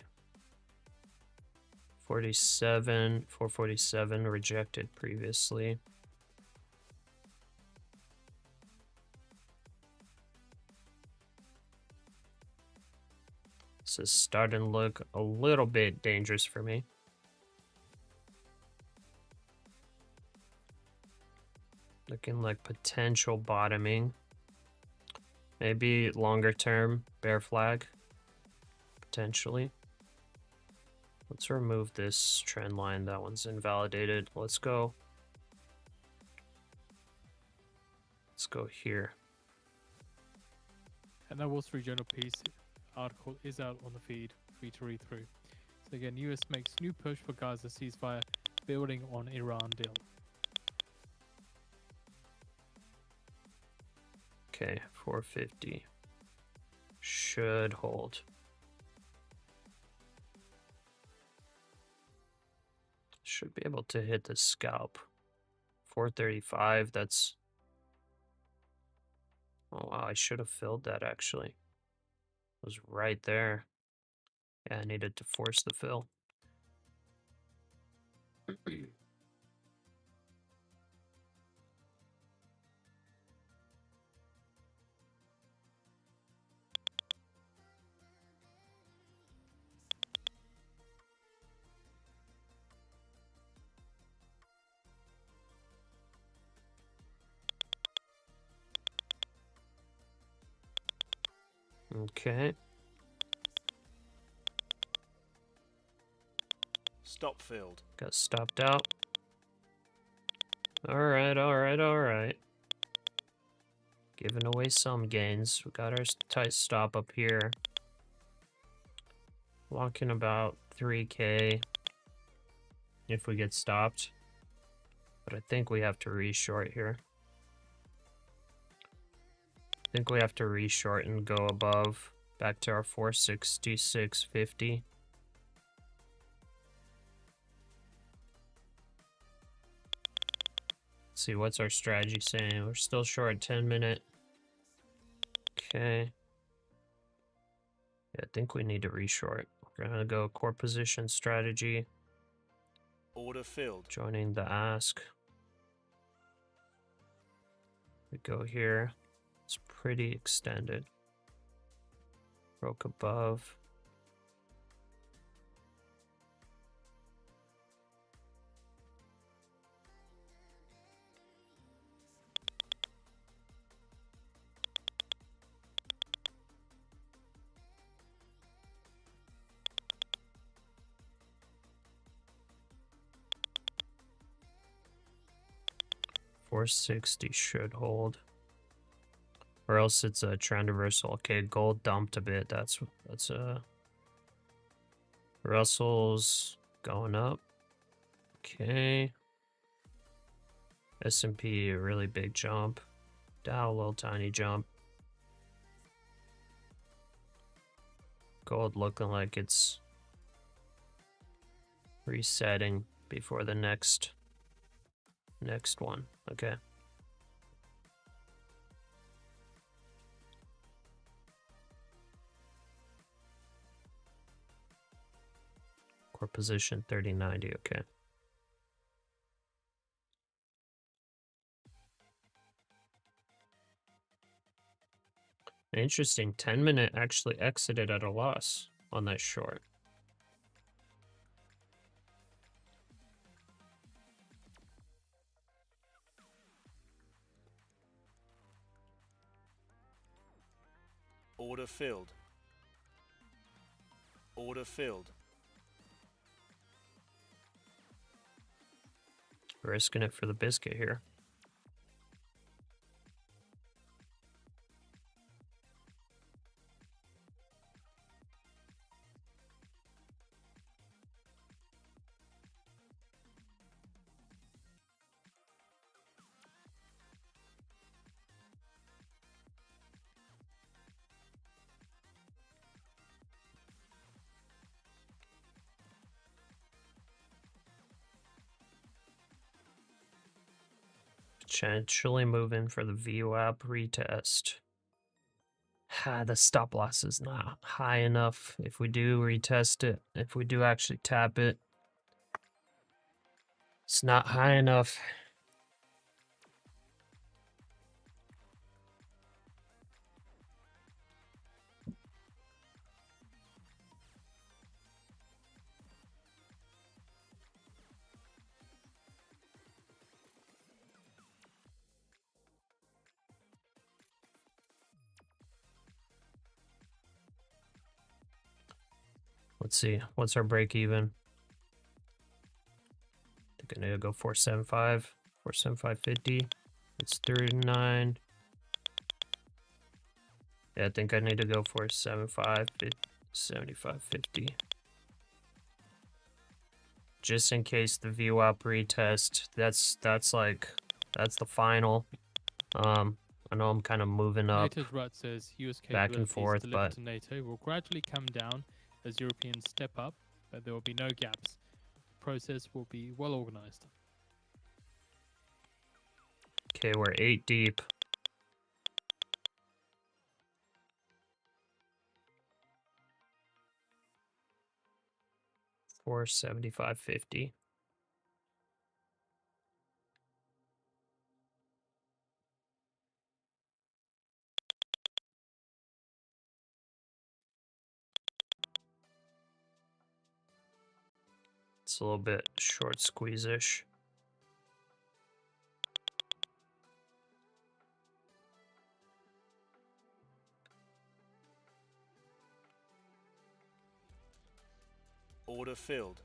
47. 447 rejected previously. This is starting to look a little bit dangerous for me. Looking like potential bottoming. Maybe longer term bear flag. Potentially. Let's remove this trend line. That one's invalidated. Let's go. Let's go here. And that Wall Street Journal piece article is out on the feed for you to read through. So again, US makes new push for Gaza ceasefire, building on Iran deal. Okay, 450. Should hold. Should be able to hit the scalp. 435, that's... Oh wow, I should have filled that actually. It was right there. Yeah, I needed to force the fill. Okay. Stop filled. Got stopped out. Alright, alright, alright. Giving away some gains. We got our tight stop up here. Locking about 3K if we get stopped. But I think we have to reshort here. I think we have to reshort and go above. Back to our 466.50. See what's our strategy saying. We're still short 10-minute. Okay. Yeah, I think we need to reshort. We're gonna go core position strategy. Order filled. Joining the ask. We go here. It's pretty extended. Broke above. $460 should hold, or else it's a trend reversal. Okay, gold dumped a bit. That's Russell's going up. Okay. S&P a really big jump. Dow a little tiny jump. Gold looking like it's resetting before the next one. Okay. Core position 3090. Okay. Interesting. 10-minute actually exited at a loss on that short. Order filled. Order filled. Risking it for the biscuit here. Potentially moving for the VWAP retest. The stop loss is not high enough. If we do retest it, if we do actually tap it, it's not high enough. Let's see, what's our break even? I think I need to go 475, 475.50. It's 39. Yeah, I think I need to go 475, 75.50. Just in case the VWAP retest. That's the final. I know I'm kind of moving up NATO's right says US back and capabilities forth, delivered but to NATO will gradually come down as Europeans step up, but there will be no gaps. The process will be well organized. okay, we're 8 deep. $475.50. It's a little bit short squeeze-ish. Order filled.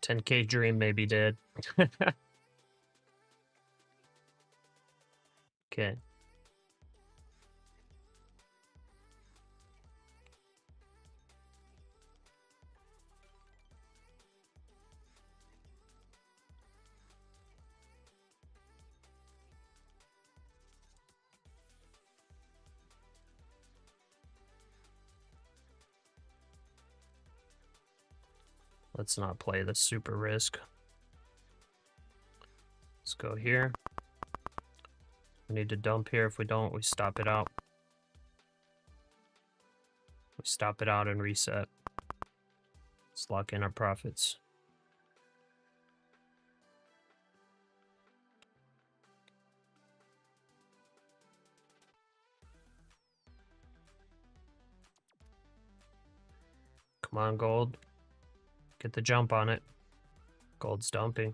$10K dream may be dead. Okay. Let's not play the super risk. Let's go here. We need to dump here. If we don't, we stop it out. We stop it out and reset. Let's lock in our profits. Come on, gold. Get the jump on it. Gold's dumping.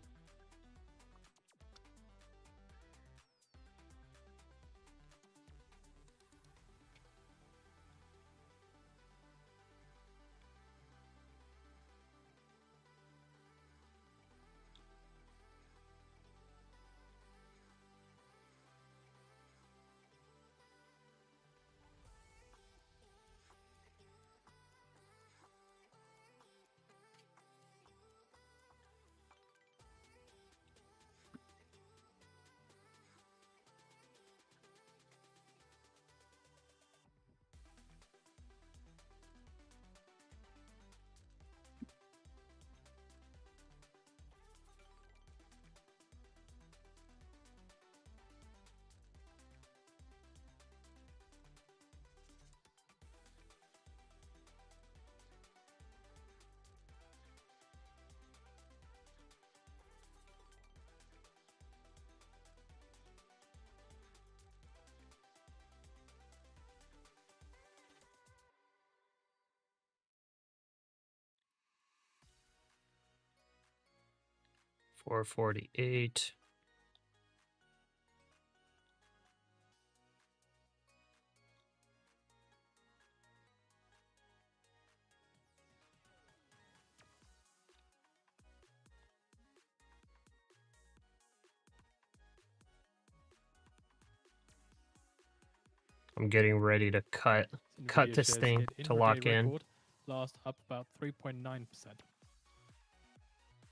$448. I'm getting ready to cut Nvidia this shares thing hit to intraday lock in. record, last up about 3.9%.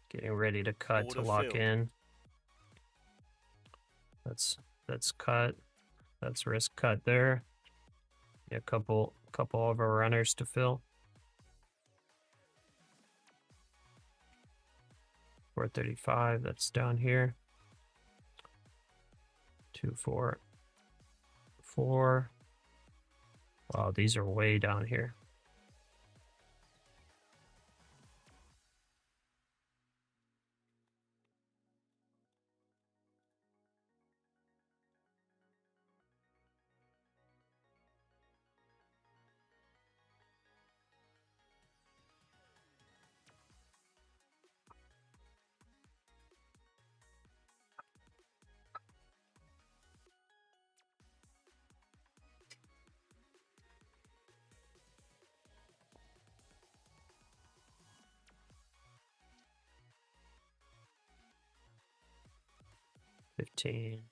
Getting ready to cut to Order lock filled. in. That's cut. That's risk cut there. Yeah, a couple of our runners to fill. 435, that's down here. 244. Wow, these are way down here. $15.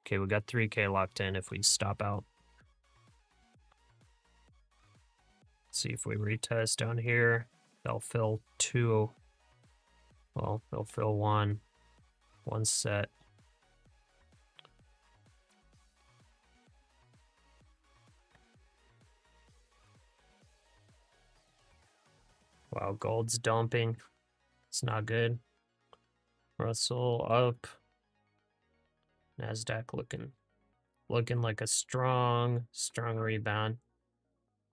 Okay, we got 3K locked in if we stop out. Let's see if we retest down here. They'll fill 2. Well, they'll fill 1 set. Wow, gold's dumping. It's not good. Russell up. NASDAQ looking like a strong rebound.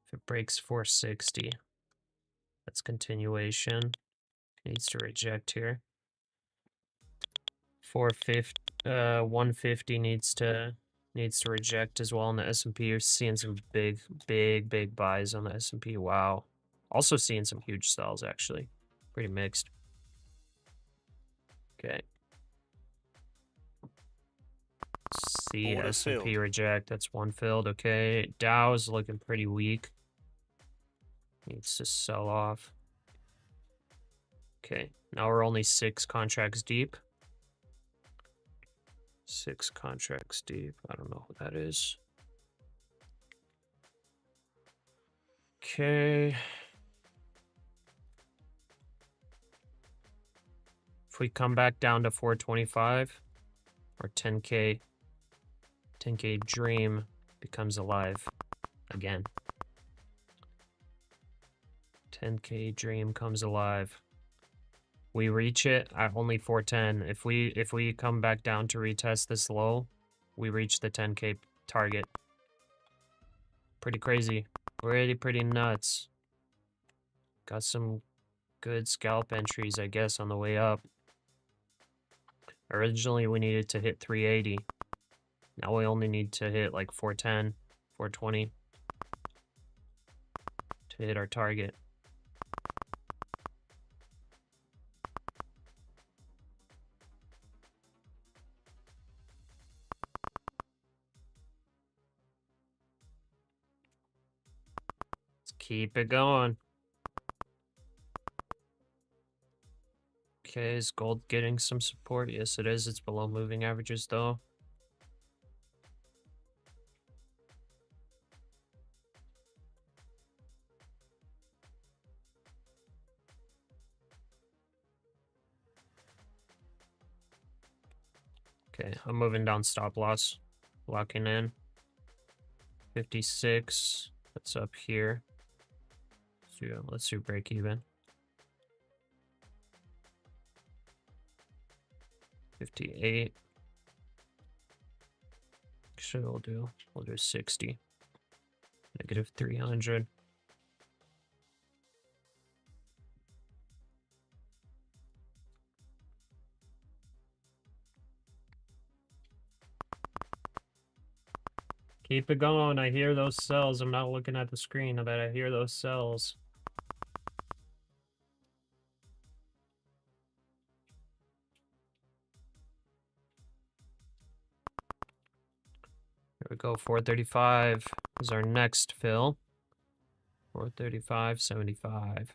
If it breaks 460, that's continuation. Needs to reject here. 150 needs to reject as well on the S&P. You're seeing some big buys on the S&P. Wow. Also seeing some huge sells actually. Pretty mixed. Okay. See Order S&P filled. reject. That's one filled. Okay. Dow is looking pretty weak. Needs to sell off. Okay. Now we're only 6 contracts deep. 6 contracts deep. I don't know who that is. Okay. If we come back down to 425, our 10K dream becomes alive again. 10K dream comes alive. We reach it at only 410. If we come back down to retest this low, we reach the 10K target. Pretty crazy. Pretty nuts. Got some good scalp entries, I guess, on the way up. Originally, we needed to hit 380. Now we only need to hit like 410, 420 to hit our target. Let's keep it going. Okay, is gold getting some support? Yes, it is. It's below moving averages, though. Okay, I'm moving down stop loss. Locking in. 56. That's up here. So let's do break even. 58. Actually, we'll do 60. Negative 300. Keep it going. I hear those cells. I'm not looking at the screen, but I hear those cells. Here we go. 435 is our next fill. 435.75.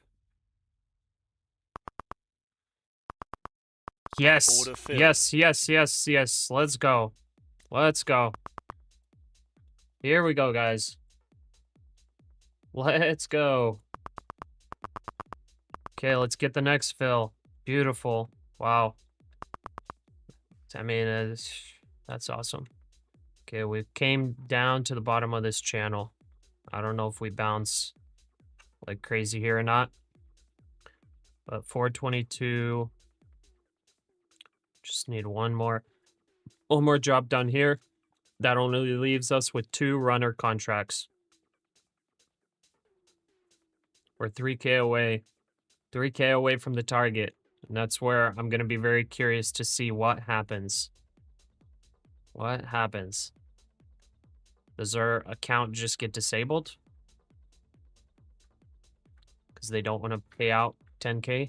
Yes. Order filled. Yes. Let's go. Let's go. Here we go, guys. Let's go. Okay, let's get the next fill. Beautiful. Wow. I mean, that's awesome. Okay, we came down to the bottom of this channel. I don't know if we bounce like crazy here or not. But 422. Just need one more drop down here. That only leaves us with 2 runner contracts. We're 3K away. 3K away from the target. And that's where I'm going to be very curious to see what happens. What happens? Does our account just get disabled? Because they don't want to pay out 10K?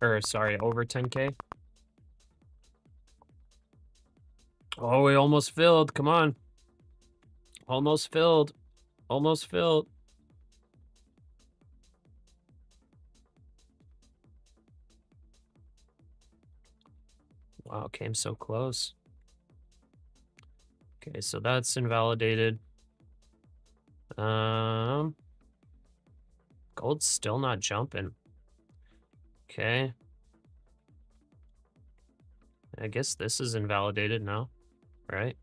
Or, sorry, over 10K? Oh, we almost filled. Come on. Almost filled. Almost filled. Wow, came so close. Okay, so that's invalidated. Gold's still not jumping. Okay. I guess this is invalidated now, right?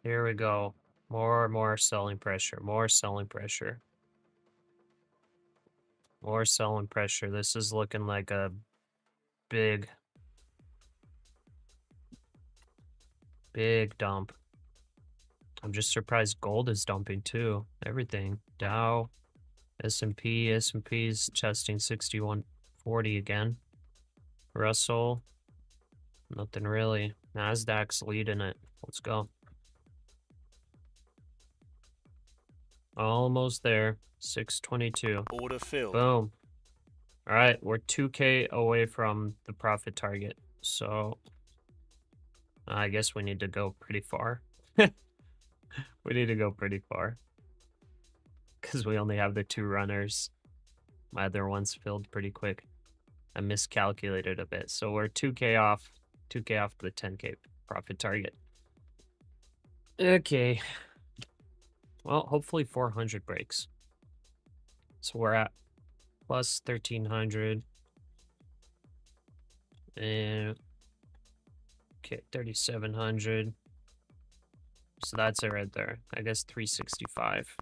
Here we go. More selling pressure. More selling pressure. More selling pressure. This is looking like a big dump. I'm just surprised gold is dumping too. Everything. Dow, S&P's testing 6140 again. Russell, nothing really. NASDAQ's leading it. Let's go. Almost there. 622. Order filled. Boom. All right, we're 2K away from the profit target. So I guess we need to go pretty far. We need to go pretty far. Because we only have the 2 runners. My other one's filled pretty quick. I miscalculated a bit. So we're 2K off. 2K off the 10K profit target. Okay. Well, hopefully 400 breaks. So we're at plus 1300. And okay, 3700. So that's it right there. I guess 365.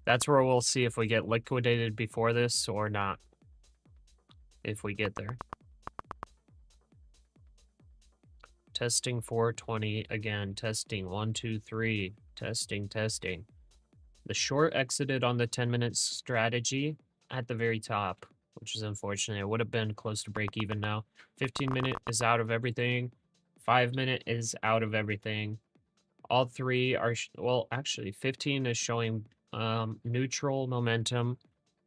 That's where we'll see if we get liquidated before this or not. If we get there. Testing 420 again. Testing 1, 2, 3. Testing. The short exited on the 10-minute strategy at the very top, which is unfortunate. It would have been close to break even now. 15-minute is out of everything. 5-minute is out of everything. All three are, well, actually, 15 is showing neutral momentum,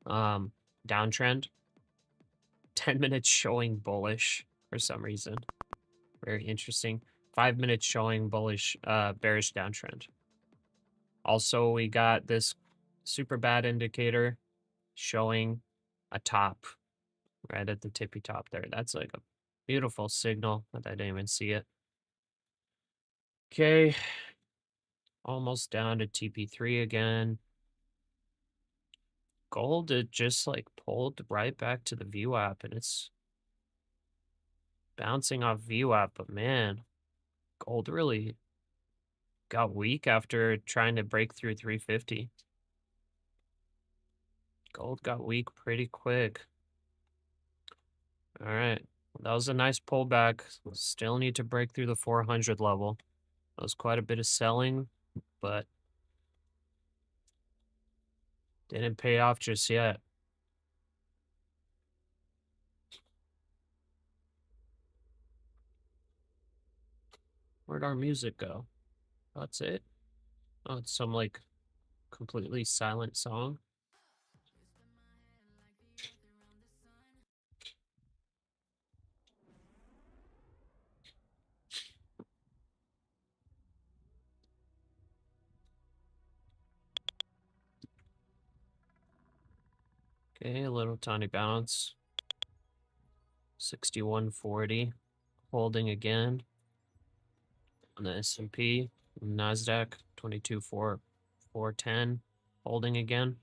downtrend. 10 minutes showing bullish for some reason. Very interesting. 5 minutes showing bullish, bearish downtrend. Also, we got this super bad indicator showing a top right at the tippy top there. That's like a beautiful signal, but I didn't even see it. Okay. Almost down to TP3 again. Gold, it just like pulled right back to the VWAP, and it's bouncing off VWAP, but man, gold really got weak after trying to break through 350. Gold got weak pretty quick. All right. Well, that was a nice pullback. Still need to break through the 400 level. That was quite a bit of selling, but didn't pay off just yet. Where'd our music go? That's it? Oh, it's some like completely silent song. Okay, a little tiny bounce. 6140. Holding again. On the S&P. NASDAQ 22,410. Holding again.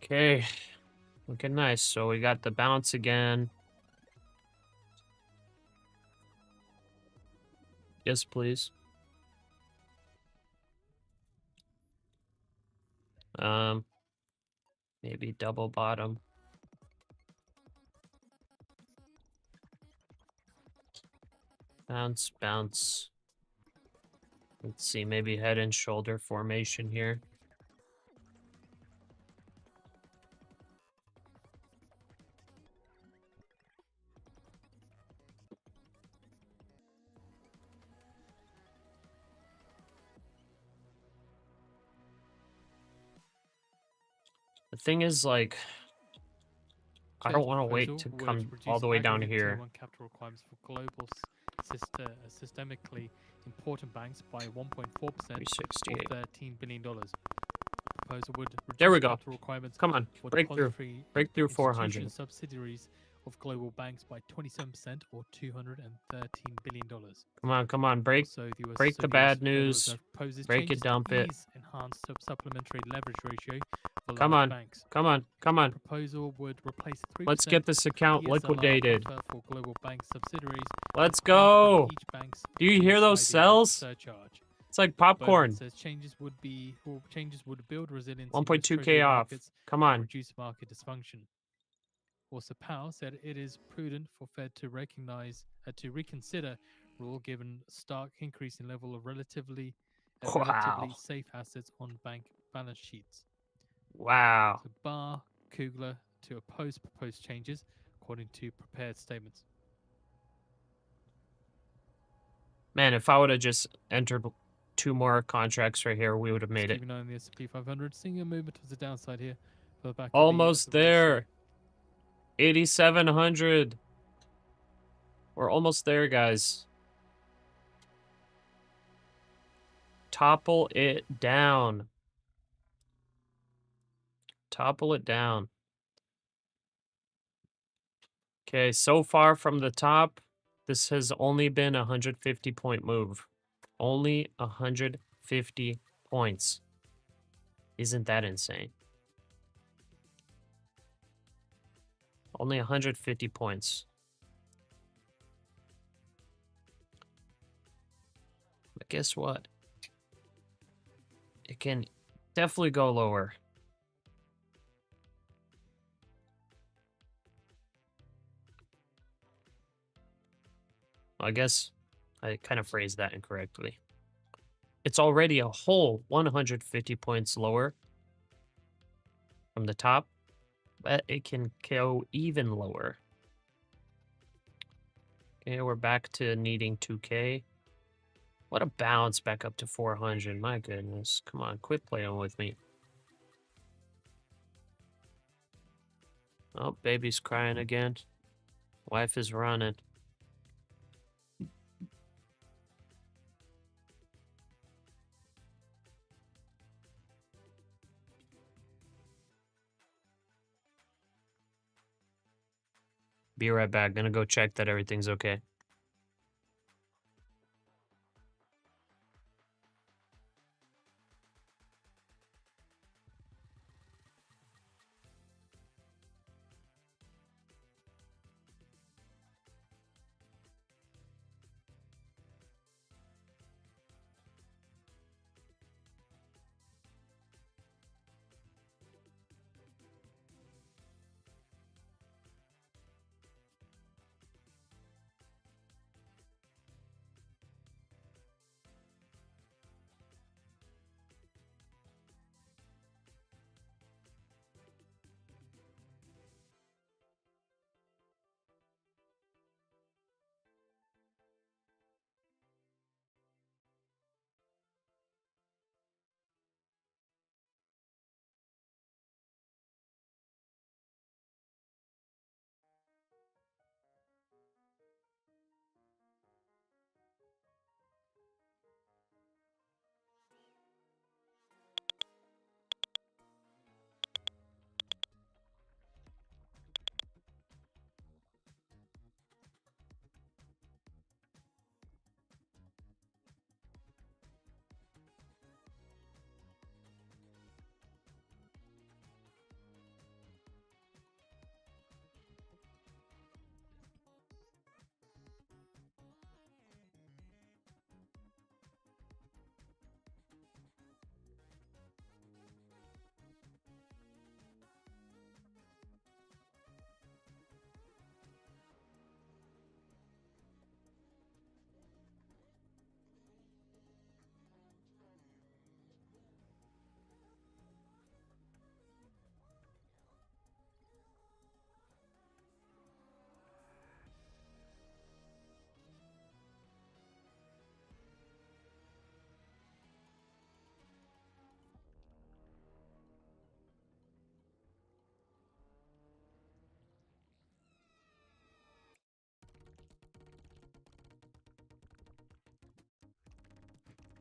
Okay, looking nice. So we got the bounce again. Yes, please. Maybe double bottom. Bounce, bounce. Let's see, maybe head and shoulder formation here. The thing is, like, I don't want to wait to come all the way down here. Capital requirements for global systemically important banks by 1.4% or $13 billion. Proposal would reduce there we go. capital requirements Come on, breakthrough 400. Subsidiaries of global banks by 27% or $213 billion. Come on, break the bad news. Break it, dump it. Enhanced supplementary leverage ratio for Come large on, banks. come on. Proposal would replace 3% Let's get this account ESLR liquidated. buffer for global bank subsidiaries. Let's go. Each bank's Do you hear those cells? surcharge. It's like popcorn. Says changes would build resilience. 1.2K off. Come on. Reduce market dysfunction. Also, Powell said it is prudent for Fed to reconsider rule given stark increase in level of relatively at Wow. relatively safe assets on bank balance sheets. Wow. So Barr, Kugler to oppose proposed changes, according to prepared statements. Man, if I would have just entered 2 more contracts right here, we would have Just made it. keep an eye on the S&P 500, seeing a movement to the downside here for the back Almost of the bullish there. 8,700. We're almost there, guys. Topple it down. Topple it down. Okay, so far from the top, this has only been a 150-point move. Only 150 points. Isn't that insane? Only 150 points. But guess what? It can definitely go lower. Well, I guess I kind of phrased that incorrectly. It's already a whole 150 points lower from the top, but it can go even lower. Okay, we're back to needing 2K. What a bounce back up to 400. My goodness. Come on, quit playing with me. Oh, baby's crying again. Wife is running. Be right back. Gonna go check that everything's okay.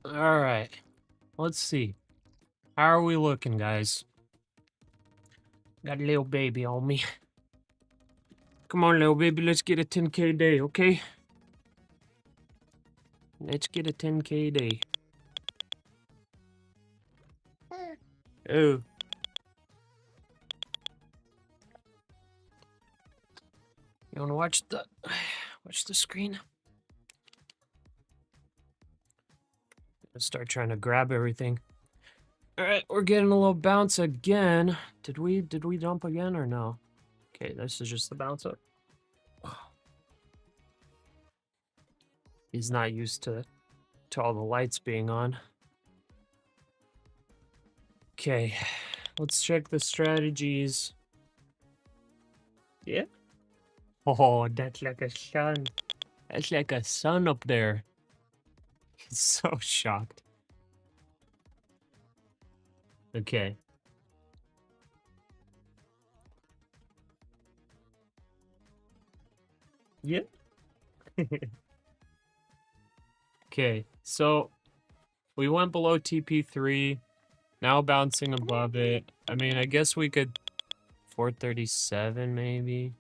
All right. Let's see. How are we looking, guys? Got a little baby on me. Come on, little baby. Let's get a 10K day, okay? Let's get a 10K day. Oh. You wanna watch the screen? Let's start trying to grab everything. All right, we're getting a little bounce again. Did we dump again or no? Okay, this is just the bounce up. He's not used to all the lights being on. Okay, let's check the strategies. Yeah. Oh, that's like a sun. That's like a sun up there. He's so shocked. Okay. Yeah. Okay, so we went below TP3, now bouncing above it. I mean, I guess we could 437 maybe.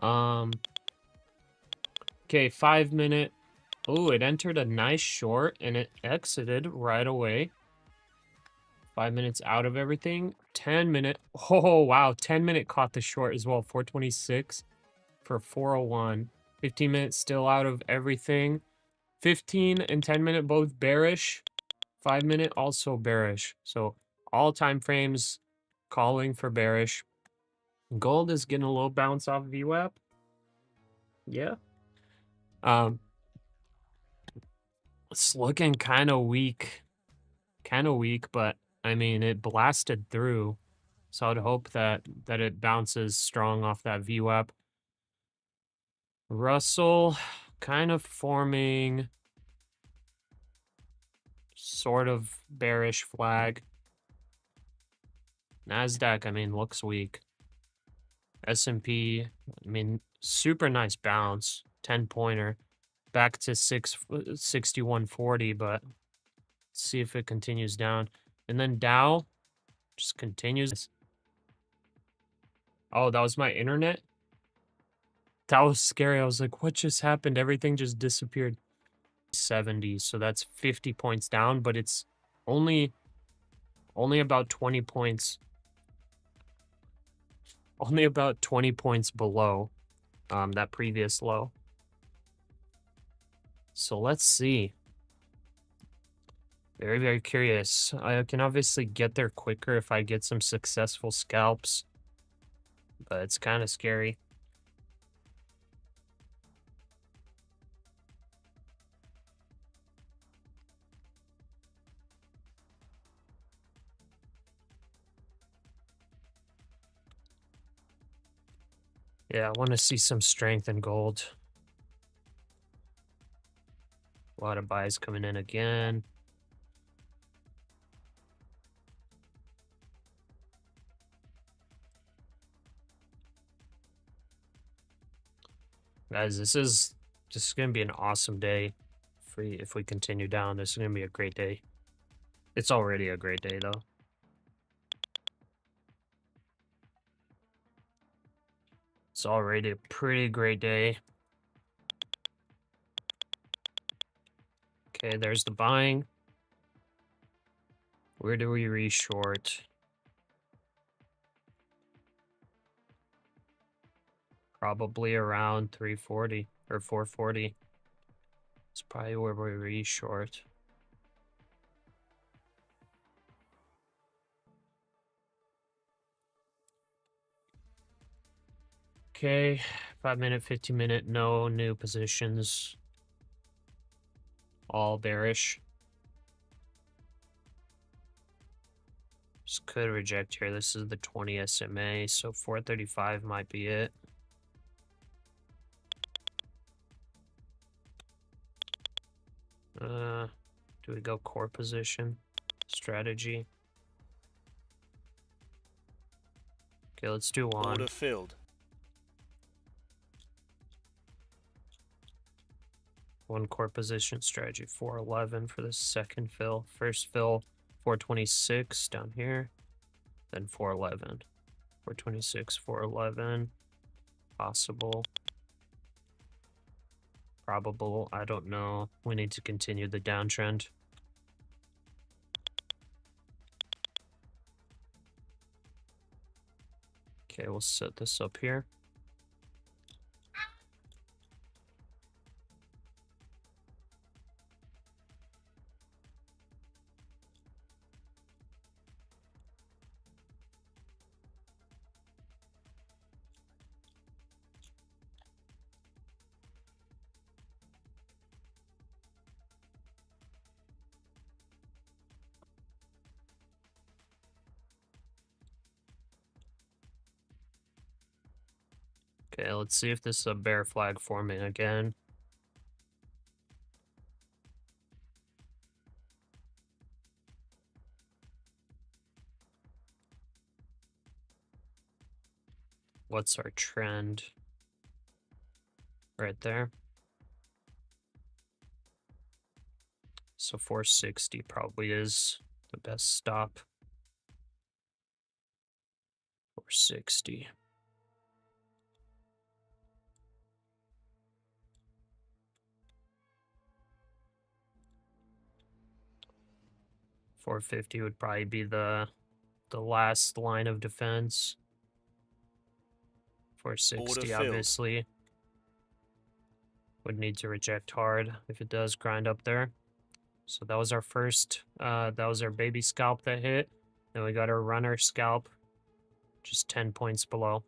Okay, 5 minute. Oh, it entered a nice short and it exited right away. 5 minutes out of everything. 10 minute. Oh, wow. 10 minute caught the short as well. 426 for 401. 15 minutes still out of everything. 15 and 10 minute both bearish. 5 minute also bearish. So all time frames calling for bearish. Gold is getting a little bounce off VWAP. Yeah. It's looking kind of weak. But I mean, it blasted through. So I'd hope that it bounces strong off that VWAP. Russell kind of forming sort of bearish flag. NASDAQ, I mean, looks weak. S&P, I mean, super nice bounce. 10-pointer. Back to 6140, but let's see if it continues down. And then Dow just continues. Oh, that was my internet? That was scary. I was like, what just happened? Everything just disappeared. 70, so that's 50 points down, but it's only about 20 points. Only about 20 points below that previous low. So let's see. Very, very curious. I can obviously get there quicker if I get some successful scalps, but it's kind of scary. Yeah, I want to see some strength in gold. A lot of buys coming in again. Guys, this is going to be an awesome day if we continue down. This is going to be a great day. It's already a great day, though. It's already a pretty great day. Okay, there's the buying. Where do we reshort? Probably around 340 or 440. It's probably where we reshort. Okay, 5 minute, 15 minute, no new positions. All bearish. Just could reject here. This is the 20 SMA, so 435 might be it. Do we go core position? Strategy. Okay, let's do one. Order filled. One core position strategy, 411 for the second fill. First fill, 426 down here. Then 411. 426, 411. Possible. Probable, I don't know. We need to continue the downtrend. Okay, we'll set this up here. Okay, let's see if this is a bear flag forming again. What's our trend? Right there. So 460 probably is the best stop. 460. $450 would probably be the last line of defense. Order 460 filled. obviously would need to reject hard if it does grind up there. So that was our first, that was our baby scalp that hit. Then we got our runner scalp, just 10 points below.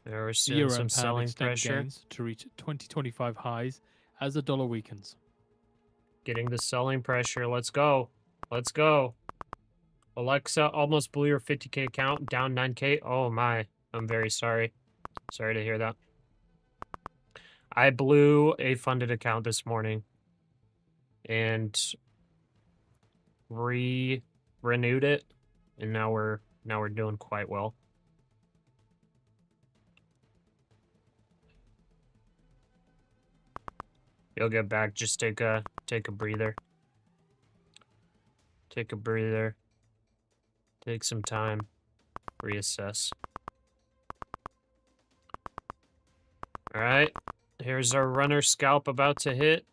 There we're The seeing euro some and pound selling extend pressure. gains to reach 2025 highs as the dollar weakens. Getting the selling pressure. Let's go. Let's go. Alexa almost blew your 50K account, down 9K. Oh my, I'm very sorry. Sorry to hear that. I blew a funded account this morning and renewed it, and now we're doing quite well. You'll get back. Just take a breather. Take a breather. Take some time. Reassess. All right. Here's our runner scalp about to hit.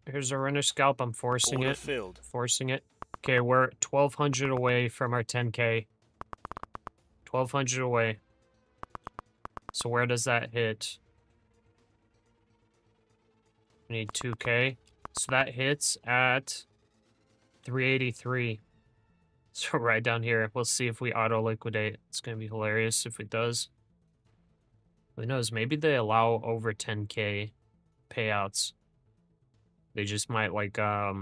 Here's our runner scalp. I'm forcing Order it. filled. Forcing it. Okay, we're 1,200 away from our 10K. 1,200 away. So where does that hit? We need 2K. So that hits at 383. So right down here. We'll see if we auto-liquidate. It's going to be hilarious if it does. Who knows? Maybe they allow over 10K payouts. They just might like, I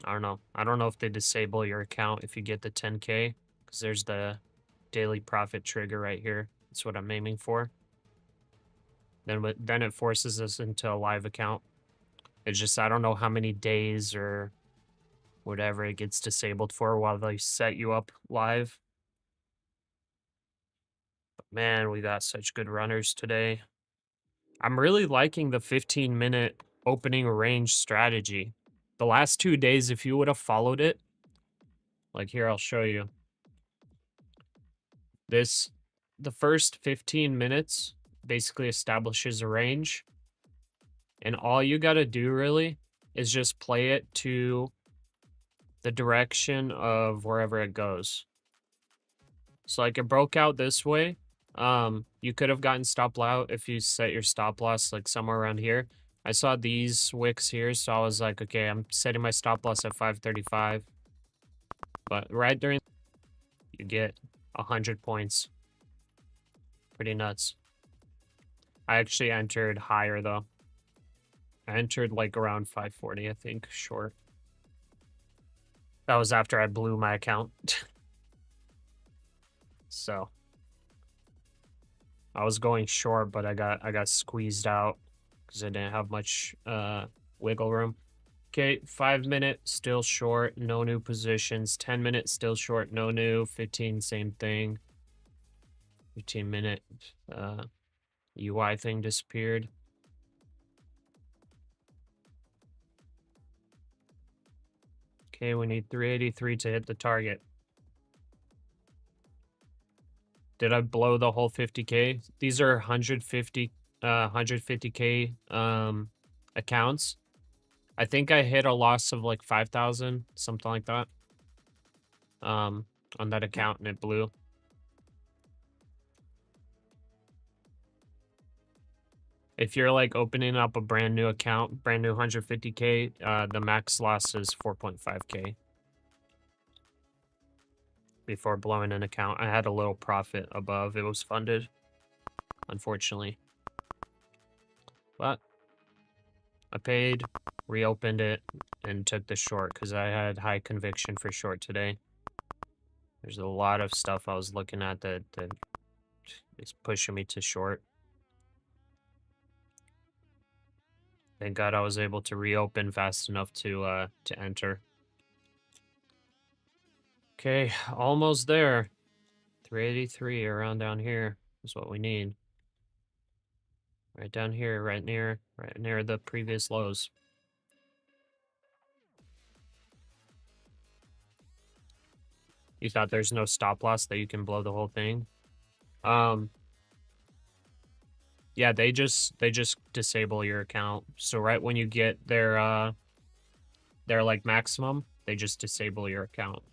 don't know. I don't know if they disable your account if you get the 10K. Because there's the daily profit trigger right here. That's what I'm aiming for. Then it forces us into a live account. It's just, I don't know how many days or whatever it gets disabled for while they set you up live. But man, we got such good runners today. I'm really liking the 15-minute opening range strategy. The last 2 days, if you would have followed it, like here, I'll show you. The first 15 minutes basically establishes a range. And all you got to do really is just play it to the direction of wherever it goes. So like it broke out this way. You could have gotten stop loss if you set your stop loss like somewhere around here. I saw these wicks here, so I was like, okay, I'm setting my stop loss at 535. But right during, you get 100 points. Pretty nuts. I actually entered higher though. I entered like around 540, I think, short. That was after I blew my account. So I was going short, but I got squeezed out because I didn't have much wiggle room. Okay, 5 minute, still short, no new positions. 10 minute, still short, no new. 15, same thing. 15 minute UI thing disappeared. Okay, we need 383 to hit the target. Did I blow the whole 50K? These are 150K accounts. I think I hit a loss of like 5,000, something like that. On that account, and it blew. If you're like opening up a brand new account, brand new 150K, the max loss is 4.5K. Before blowing an account, I had a little profit above. It was funded, unfortunately. But I paid, reopened it, and took the short because I had high conviction for short today. There's a lot of stuff I was looking at that It's pushing me to short. Thank God I was able to reopen fast enough to enter. Okay, almost there. 383 around down here is what we need. Right down here, right near the previous lows. You thought there's no stop loss that you can blow the whole thing? Yeah, they just disable your account. So right when you get their like maximum, they just disable your account.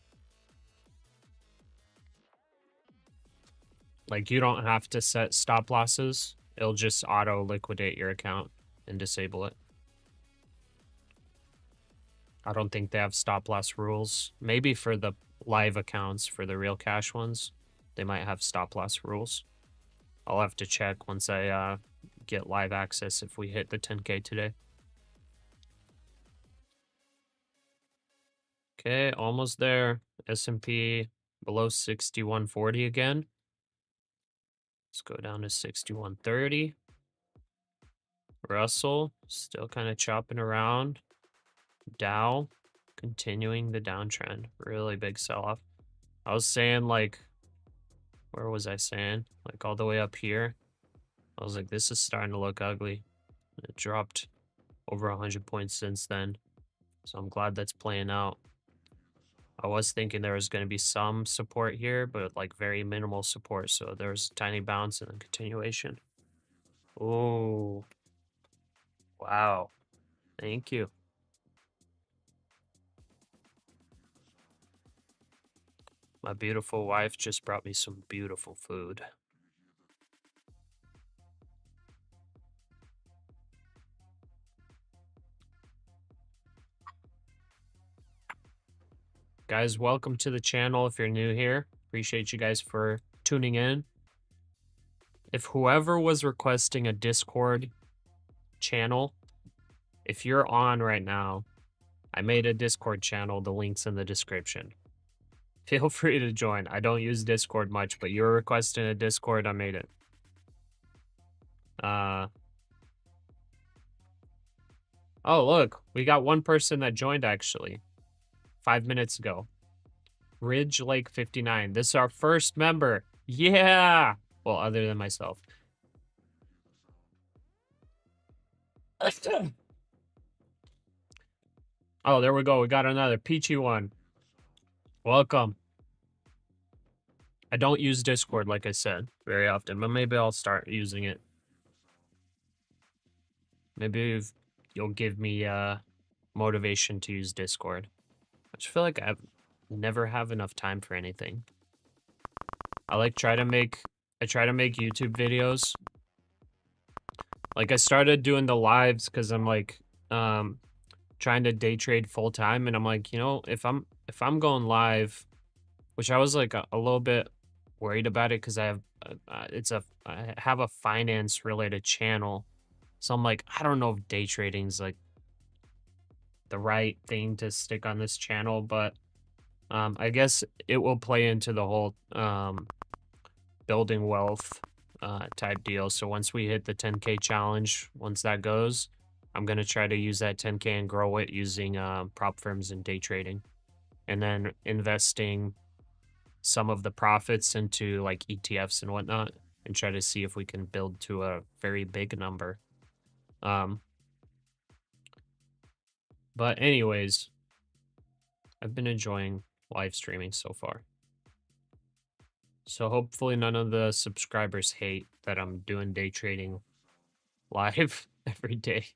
Like you don't have to set stop losses. It'll just auto liquidate your account and disable it. I don't think they have stop loss rules. Maybe for the live accounts, for the real cash ones, they might have stop loss rules. I'll have to check once I get live access if we hit the 10K today. Okay, almost there. S&P below 6140 again. Let's go down to 6130. Russell still kind of chopping around. Dow continuing the downtrend. Really big sell-off. I was saying, like, where was I saying? Like all the way up here. I was like, this is starting to look ugly. It dropped over 100 points since then. So I'm glad that's playing out. I was thinking there was going to be some support here, but like very minimal support. So there was a tiny bounce and then continuation. Oh, wow. Thank you. My beautiful wife just brought me some beautiful food. Guys, welcome to the channel if you're new here. Appreciate you guys for tuning in. If whoever was requesting a Discord channel, if you're on right now, I made a Discord channel. The link's in the description. Feel free to join. I don't use Discord much, but you're requesting a Discord, I made it. Oh, look, we got one person that joined actually 5 minutes ago. Ridge Lake 59. This is our first member. Yeah. Well, other than myself. Oh, there we go. We got another peachy one. Welcome. I don't use Discord, like I said, very often, but maybe I'll start using it. Maybe you'll give me motivation to use Discord. I just feel like I never have enough time for anything. I try to make YouTube videos. Like I started doing the lives because I'm like trying to day trade full time, and I'm like, you know, if I'm going live, which I was like a little bit worried about it because I have a finance related channel, so I'm like, I don't know if day trading's like the right thing to stick on this channel, but I guess it will play into the whole building wealth type deal. So once we hit the 10K challenge, once that goes, I'm going to try to use that 10K and grow it using prop firms and day trading, and then investing some of the profits into like ETFs and whatnot, and try to see if we can build to a very big number. But anyways, I've been enjoying live streaming so far. So hopefully none of the subscribers hate that I'm doing day trading live every day.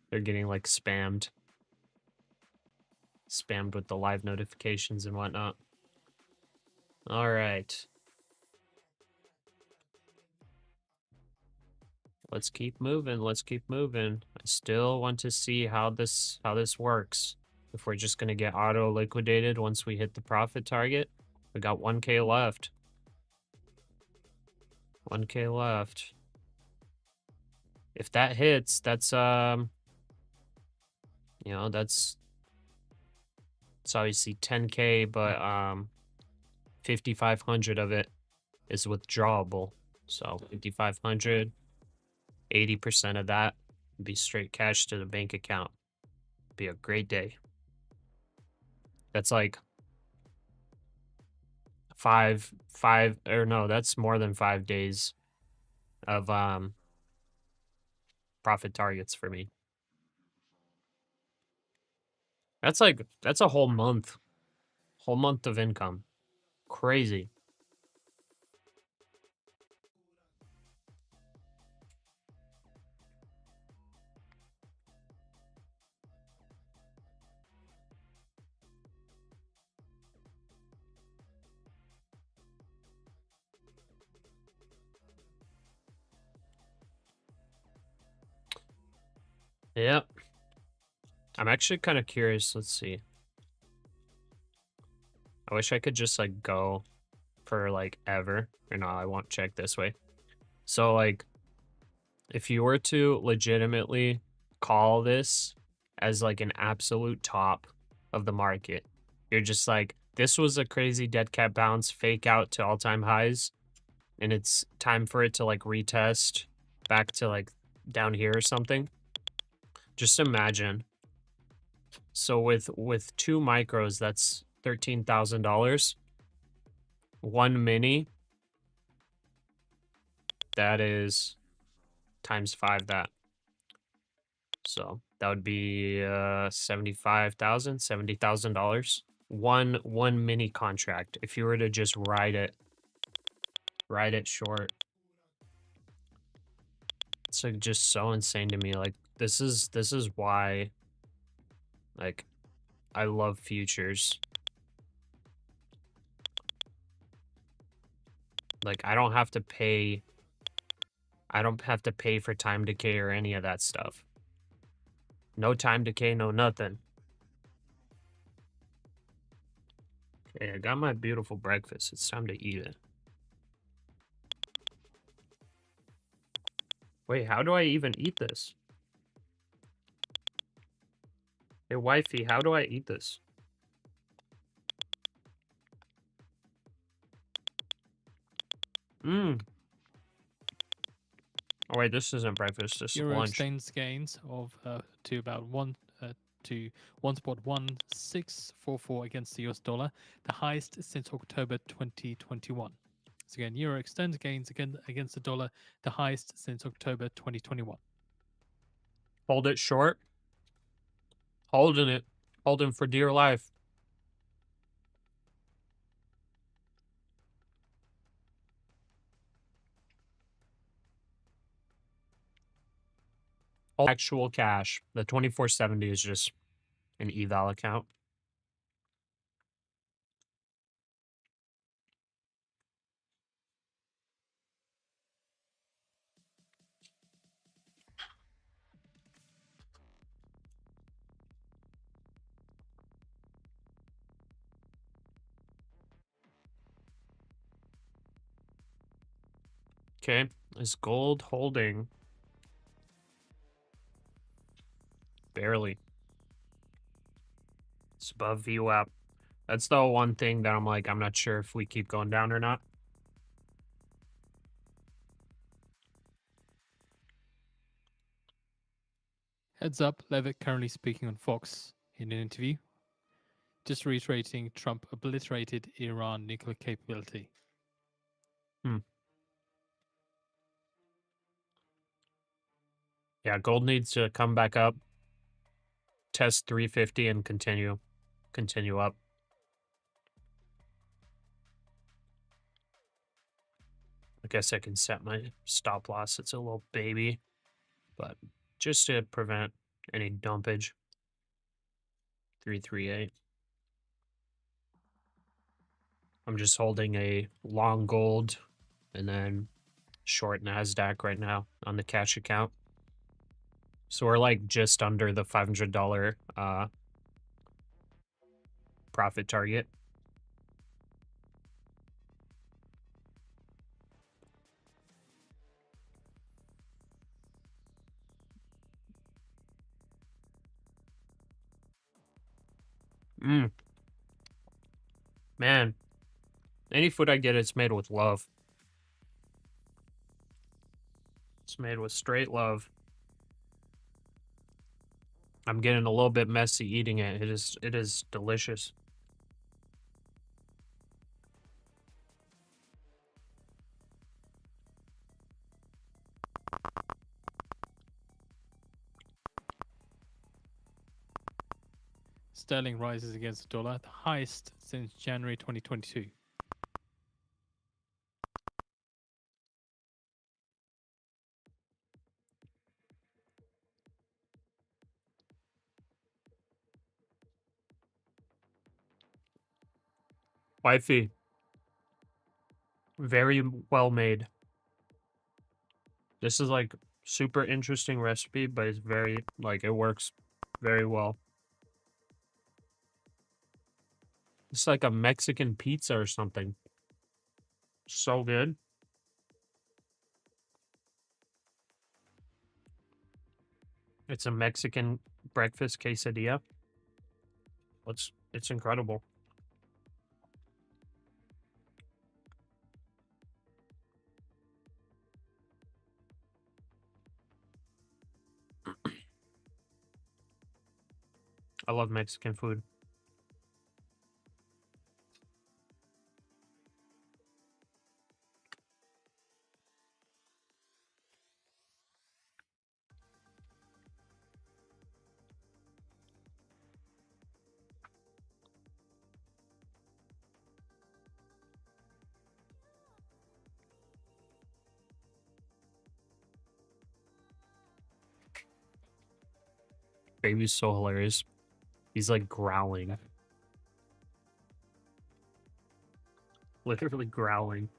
They're getting like spammed with the live notifications and whatnot. All right. Let's keep moving. Let's keep moving. I still want to see how this works. If we're just going to get auto liquidated once we hit the profit target. We got 1K left. 1K left. If that hits, that's you know, it's obviously 10K, but 5,500 of it is withdrawable. So 5,500, 80% of that would be straight cash to the bank account. Be a great day. That's like that's more than 5 days of profit targets for me. That's a whole month of income. Crazy. Yep. I'm actually kind of curious. Let's see. I wish I could just like go for like ever. Or no, I won't check this way. So like if you were to legitimately call this as like an absolute top of the market, you're just like, this was a crazy dead cat bounce, fake out to all-time highs, and it's time for it to like retest back to like down here or something. Just imagine. So with 2 micros, that's $13,000. 1 mini, that is times 5 that. So that would be $70,000. One mini contract. If you were to just ride it short. It's like just so insane to me. Like this is why like I love futures. Like I don't have to pay for time decay or any of that stuff. No time decay, no nothing. Okay, I got my beautiful breakfast. It's time to eat it. Wait, how do I even eat this? Hey, wifey, how do I eat this? Oh wait, this isn't breakfast. This is Euro lunch. extends gains of to about 1.1644 against the US dollar, the highest since October 2021. So again, Euro extends gains against the dollar, the highest since October 2021. Hold it short. Holding it. Holding for dear life. Actual cash. The 2470 is just an eval account. Okay, is gold holding? Barely. It's above VWAP. That's the one thing that I'm like, I'm not sure if we keep going down or not. Heads up, Levitt currently speaking on Fox in an interview, just reiterating Trump obliterated Iran nuclear capability. Yeah, gold needs to come back up, test 350 and continue up. I guess I can set my stop loss. It's a little baby, but just to prevent any dumpage. 338. I'm just holding a long gold and then short NASDAQ right now on the cash account. So we're like just under the $500 profit target. Man, any food I get, it's made with love. It's made with straight love. I'm getting a little bit messy eating it. It is delicious. Sterling rises against the dollar, the highest since January 2022. Wifey. Very well made. This is like super interesting recipe, but it's very, like, it works very well. It's like a Mexican pizza or something. So good. It's a Mexican breakfast quesadilla. It's incredible. I love Mexican food. Baby's so hilarious. He's like growling. Literally growling.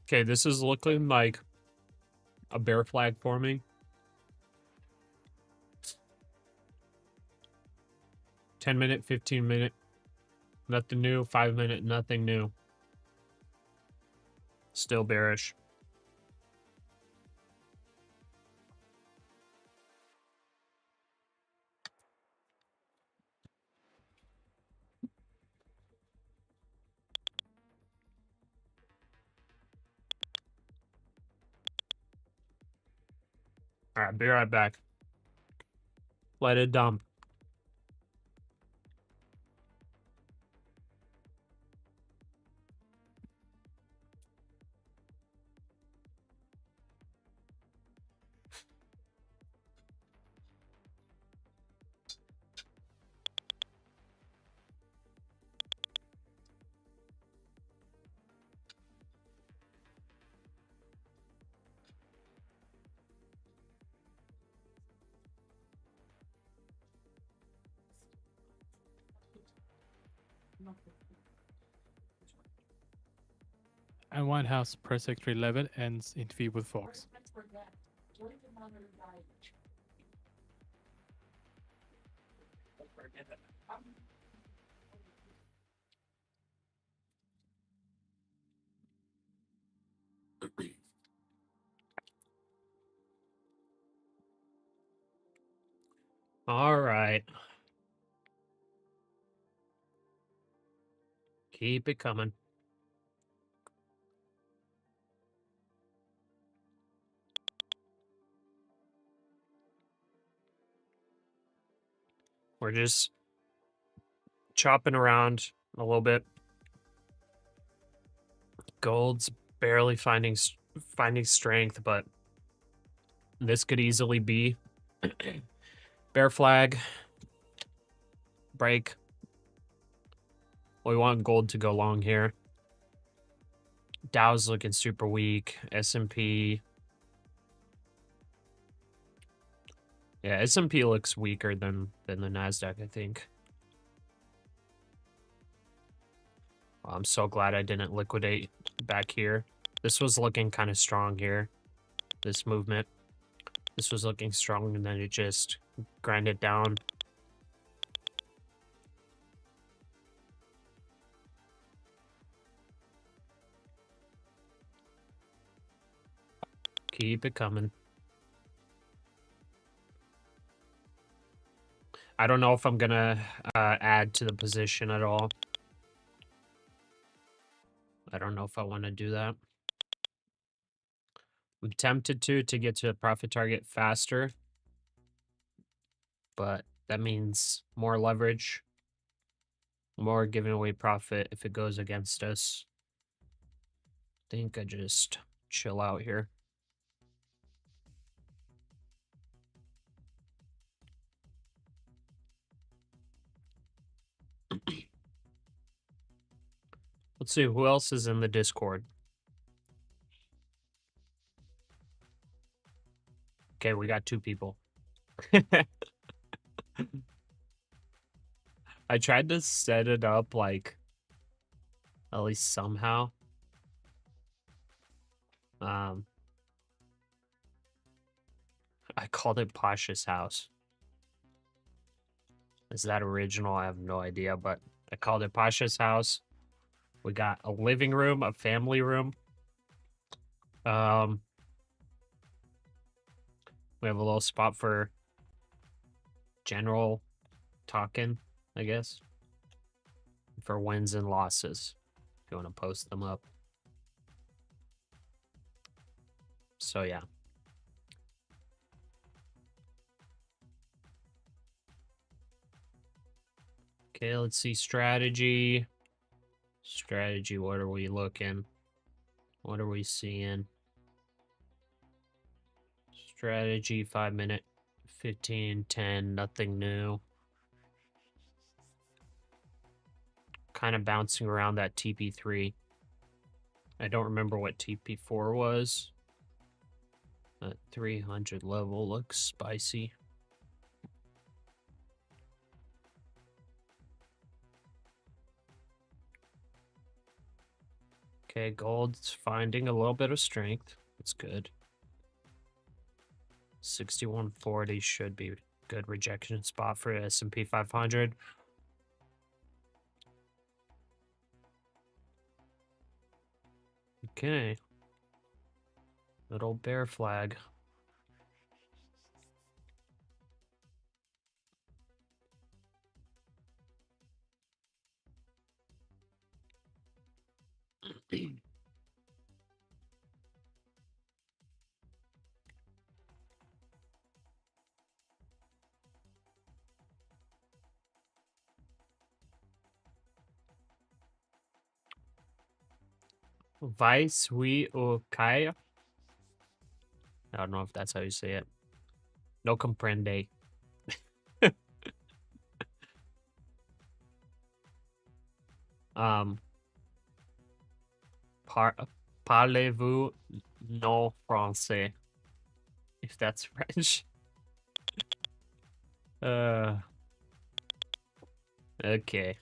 Okay, this is looking like a bear flag forming. 10-minute, 15-minute, nothing new. 5-minute, nothing new. Still bearish. All right, be right back. Let it dump. And White House Press Secretary Levitt ends interview with Fox. All right. Keep it coming. We're just chopping around a little bit. Gold's barely finding strength, but this could easily be bear flag, break. We want gold to go long here. Dow's looking super weak. S&P. Yeah, S&P looks weaker than the NASDAQ, I think. I'm so glad I didn't liquidate back here. This was looking kind of strong here. This movement. This was looking strong, and then it just grinded down. Keep it coming. I don't know if I'm gonna add to the position at all. I don't know if I want to do that. I'm tempted to get to a profit target faster, but that means more leverage, more giving away profit if it goes against us. I think I just chill out here. Let's see who else is in the Discord. Okay, we got 2 people. I tried to set it up like at least somehow. I called it Pasha's house. Is that original? I have no idea, but I called it Pasha's house. We got a living room, a family room. We have a little spot for general talking, I guess, for wins and losses, if you want to post them up. So yeah. Okay, let's see strategy. Strategy, what are we looking? What are we seeing? Strategy, 5 minute, 15, 10, nothing new. Kind of bouncing around that TP3. I don't remember what TP4 was. That 300 level looks spicy. Okay, gold's finding a little bit of strength. It's good. 6140 should be a good rejection spot for S&P 500. Okay. Little bear flag. Vice we okay. I don't know if that's how you say it. No comprende. Parlez-vous non français? If that's French. Okay.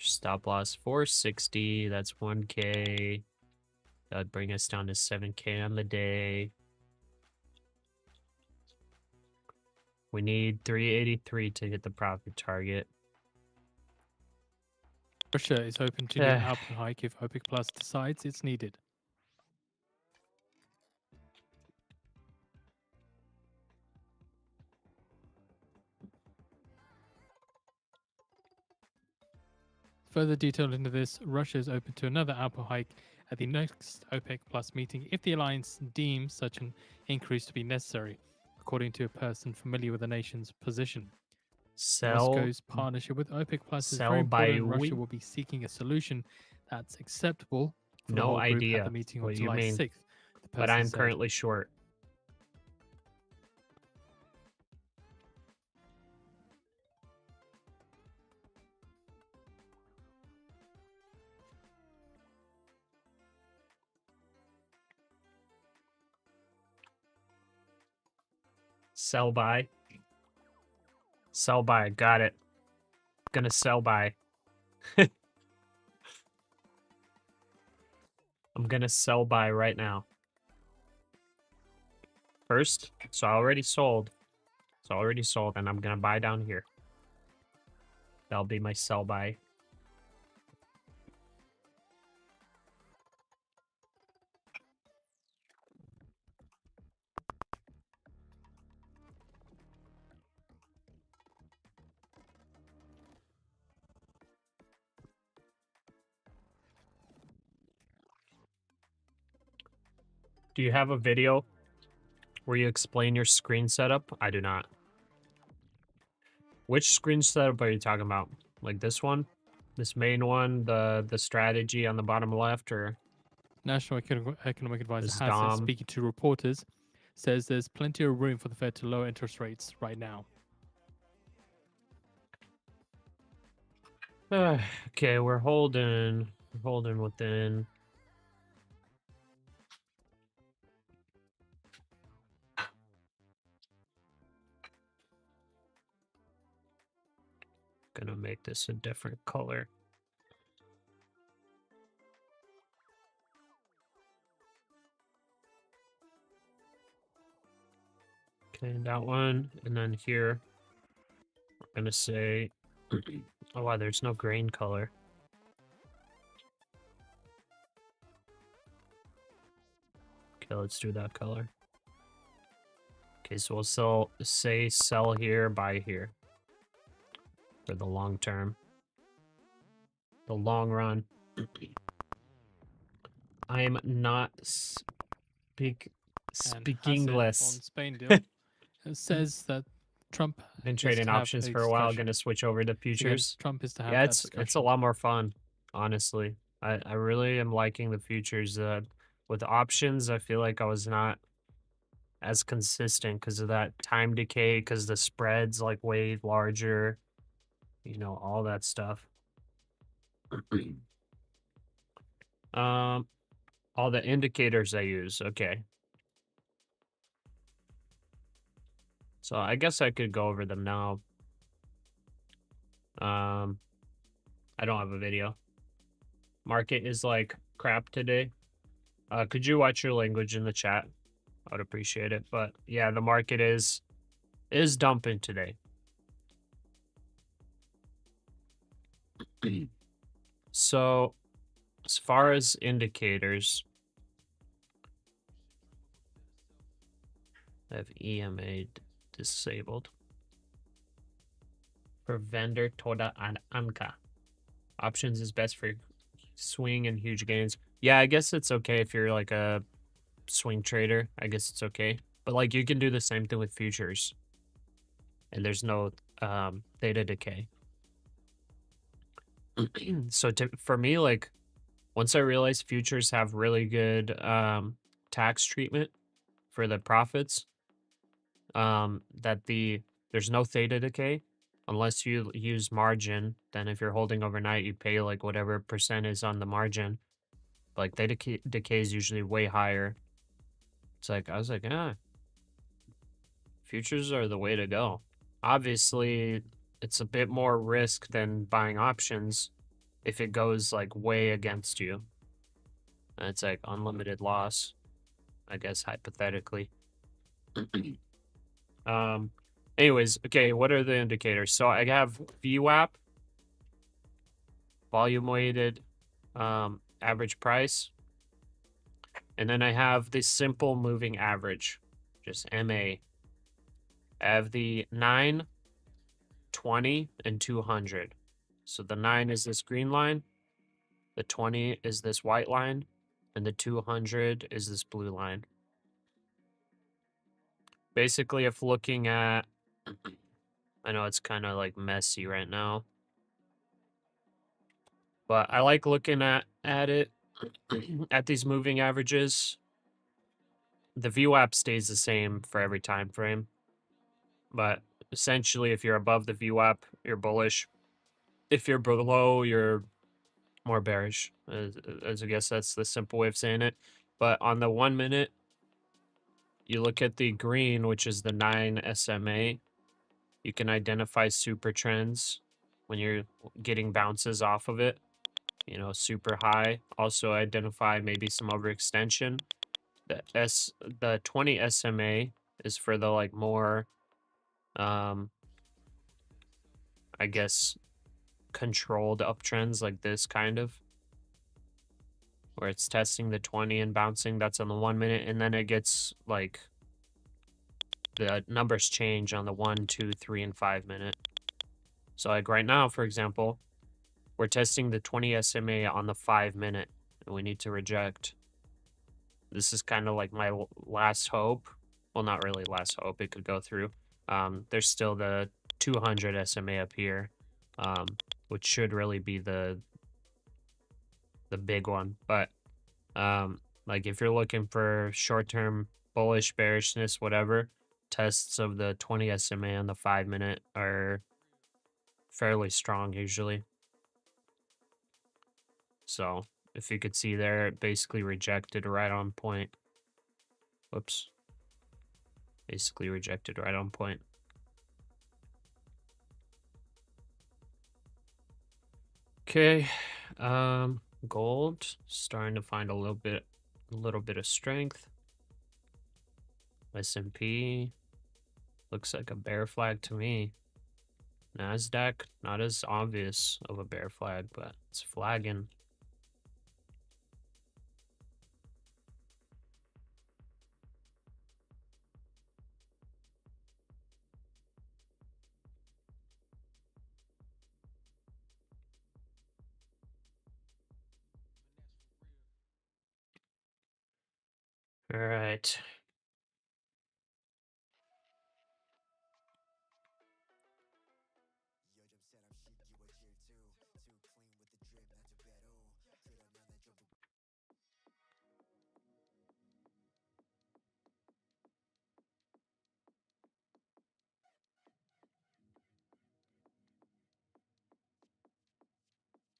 Stop loss 460. That's 1K. That'd bring us down to 7K on the day. We need 383 to hit the profit target. Russia is open to new output hike if OPEC Plus decides it's needed. Further detail into this, Russia is open to another output hike at the next OPEC Plus meeting if the alliance deems such an increase to be necessary, according to a person familiar with the nation's position. Moscow's partnership with OPEC Plus is very important, and Russia will be seeking a solution that's acceptable for the whole group at the meeting on July 6th. But I'm currently short. Sell buy. Sell buy. Got it. Gonna sell buy. I'm gonna sell buy right now. First, so I already sold. It's already sold, and I'm gonna buy down here. That'll be my sell buy. Do you have a video where you explain your screen setup? I do not. Which screen setup are you talking about? Like this one? This main one? The strategy on the bottom left? Or National Economic Advisor this Hassan, Dom? speaking to reporters, says there's plenty of room for the Fed to lower interest rates right now. Okay, we're holding within. Gonna make this a different color. Okay, that one, and then here we're gonna say, oh wow, there's no green color. Okay, let's do that color. Okay, so we'll sell here, buy here for the long term, the long run. I'm not speaking English. On Spain deal, it says that Trump Been is trading to have options a for a while. discussion. Gonna switch over to Again, futures. Trump is to have Yeah, that it's a discussion. lot more fun, honestly. I really am liking the futures. With options, I feel like I was not as consistent because of that time decay, because the spread's like way larger, you know, all that stuff. All the indicators I use. Okay. So I guess I could go over them now. I don't have a video. Market is like crap today. Could you watch your language in the chat? I would appreciate it. But yeah, the market is dumping today. So as far as indicators, I have EMA disabled. For vendor toda anka. Options is best for swing and huge gains. Yeah, I guess it's okay if you're like a swing trader. I guess it's okay. But like you can do the same thing with futures. And there's no theta decay. So for me, like once I realized futures have really good tax treatment for the profits, that there's no theta decay unless you use margin. Then if you're holding overnight, you pay like whatever percent is on the margin. Like theta decay is usually way higher. It's like I was like, futures are the way to go. Obviously, it's a bit more risk than buying options if it goes like way against you. And it's like unlimited loss, I guess, hypothetically. Anyways, okay, what are the indicators? So I have VWAP, volume weighted, average price. And then I have the simple moving average, just MA. I have the 9, 20, and 200. So the 9 is this green line, the 20 is this white line, and the 200 is this blue line. Basically, if looking at, I know it's kind of like messy right now, but I like looking at it, at these moving averages. The VWAP stays the same for every time frame. But essentially, if you're above the VWAP, you're bullish. If you're below, you're more bearish. As I guess that's the simple way of saying it. But on the 1 minute, you look at the green, which is the 9 SMA. You can identify super trends when you're getting bounces off of it. You know, super high. Also identify maybe some overextension. The 20 SMA is for the like more, I guess, controlled uptrends like this kind of, where it's testing the 20 and bouncing. That's on the 1 minute, and then it gets like the numbers change on the 1, 2, 3, and 5 minute. So like right now, for example, we're testing the 20 SMA on the 5 minute, and we need to reject. this is kind of like my last hope. Well, not really last hope. It could go through. There's still the 200 SMA up here, which should really be the big one. But like if you're looking for short-term bullish bearishness, whatever, tests of the 20 SMA on the 5-minute are fairly strong usually. So if you could see there, it basically rejected right on point. Whoops. Basically rejected right on point. Okay. Gold starting to find a little bit of strength. S&P looks like a bear flag to me. NASDAQ, not as obvious of a bear flag, but it's flagging. All right.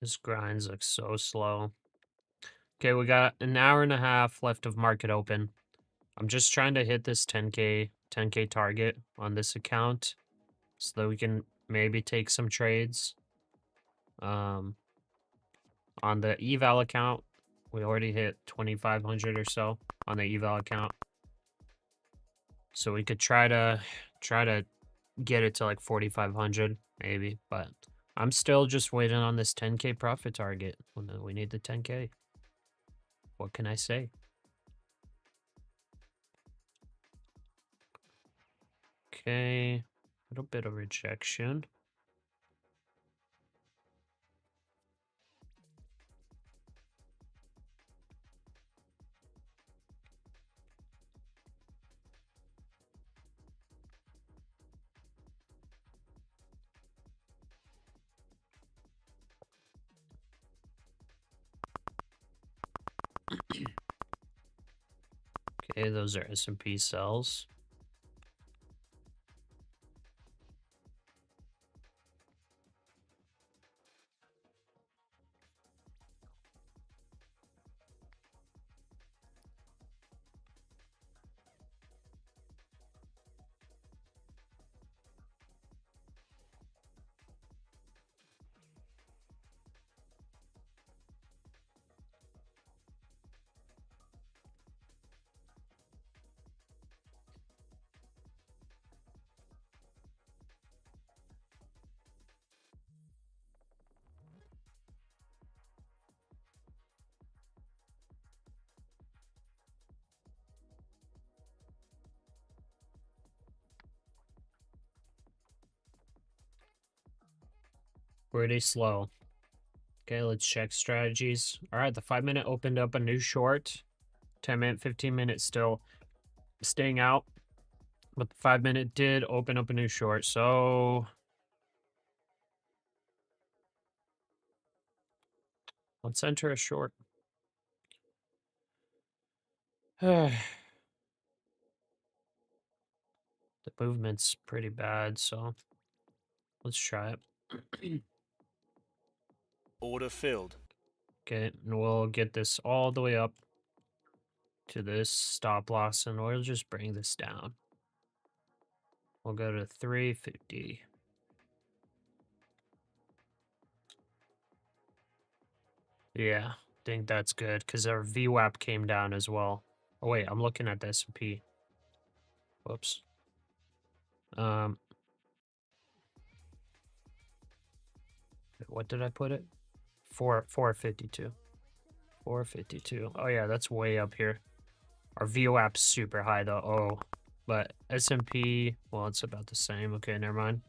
This grinds looks so slow. Okay, we got an hour and a half left of market open. I'm just trying to hit this 10K target on this account so that we can maybe take some trades. On the eval account, we already hit 2,500 or so on the eval account. So we could try to get it to like 4,500 maybe, but I'm still just waiting on this 10K profit target. We need the 10K. What can I say? Okay, a little bit of rejection. Okay, those are S&P sells. Pretty slow. Okay, let's check strategies. All right, the 5-minute opened up a new short. 10-minute, 15-minute still staying out. But the 5-minute did open up a new short, so let's enter a short. The movement's pretty bad, so let's try it. Order filled. Okay, and we'll get this all the way up to this stop loss, and we'll just bring this down. We'll go to 350. Yeah, I think that's good because our VWAP came down as well. Oh wait, I'm looking at the S&P. Whoops. What did I put it? 452. 452. Oh yeah, that's way up here. Our VWAP's super high though. Oh, but S&P, well, it's about the same. Okay, never mind.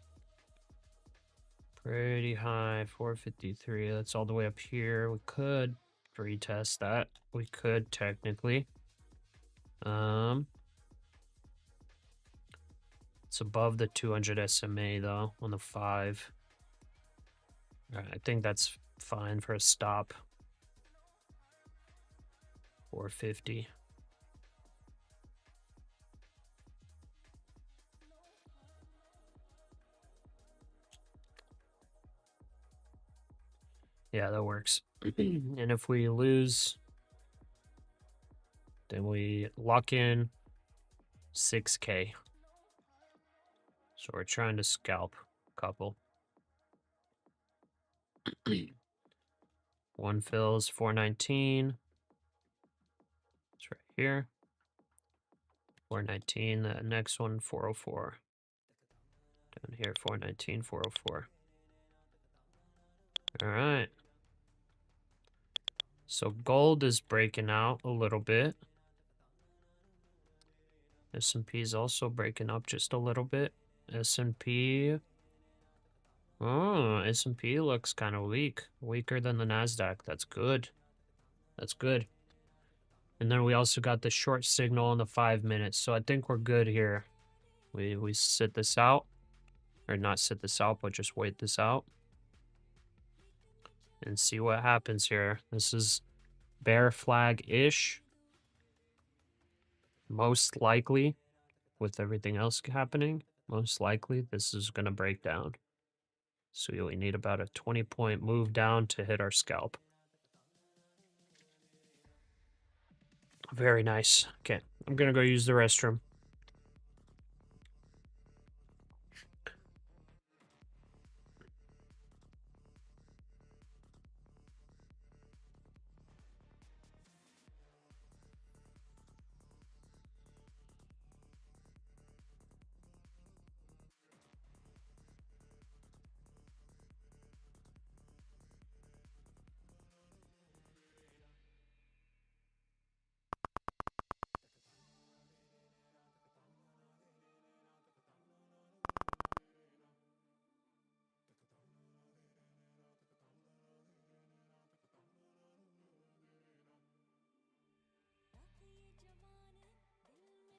Pretty high, 453. That's all the way up here. We could retest that. We could technically. It's above the 200 SMA though on the 5. All right, I think that's fine for a stop. 450. Yeah, that works. And if we lose, then we lock in 6K. So we're trying to scalp a couple. One fills 419. It's right here. 419. The next one 404. Down here 419, 404. All right. So gold is breaking out a little bit. S&P is also breaking up just a little bit. S&P. Oh, S&P looks kind of weak. Weaker than the NASDAQ. That's good. That's good. And then we also got the short signal on the 5 minutes. So I think we're good here. We sit this out. Or not sit this out, but just wait this out. And see what happens here. This is bear flag-ish. Most likely, with everything else happening, most likely this is going to break down. So we need about a 20-point move down to hit our scalp. Very nice. Okay, I'm going to go use the restroom.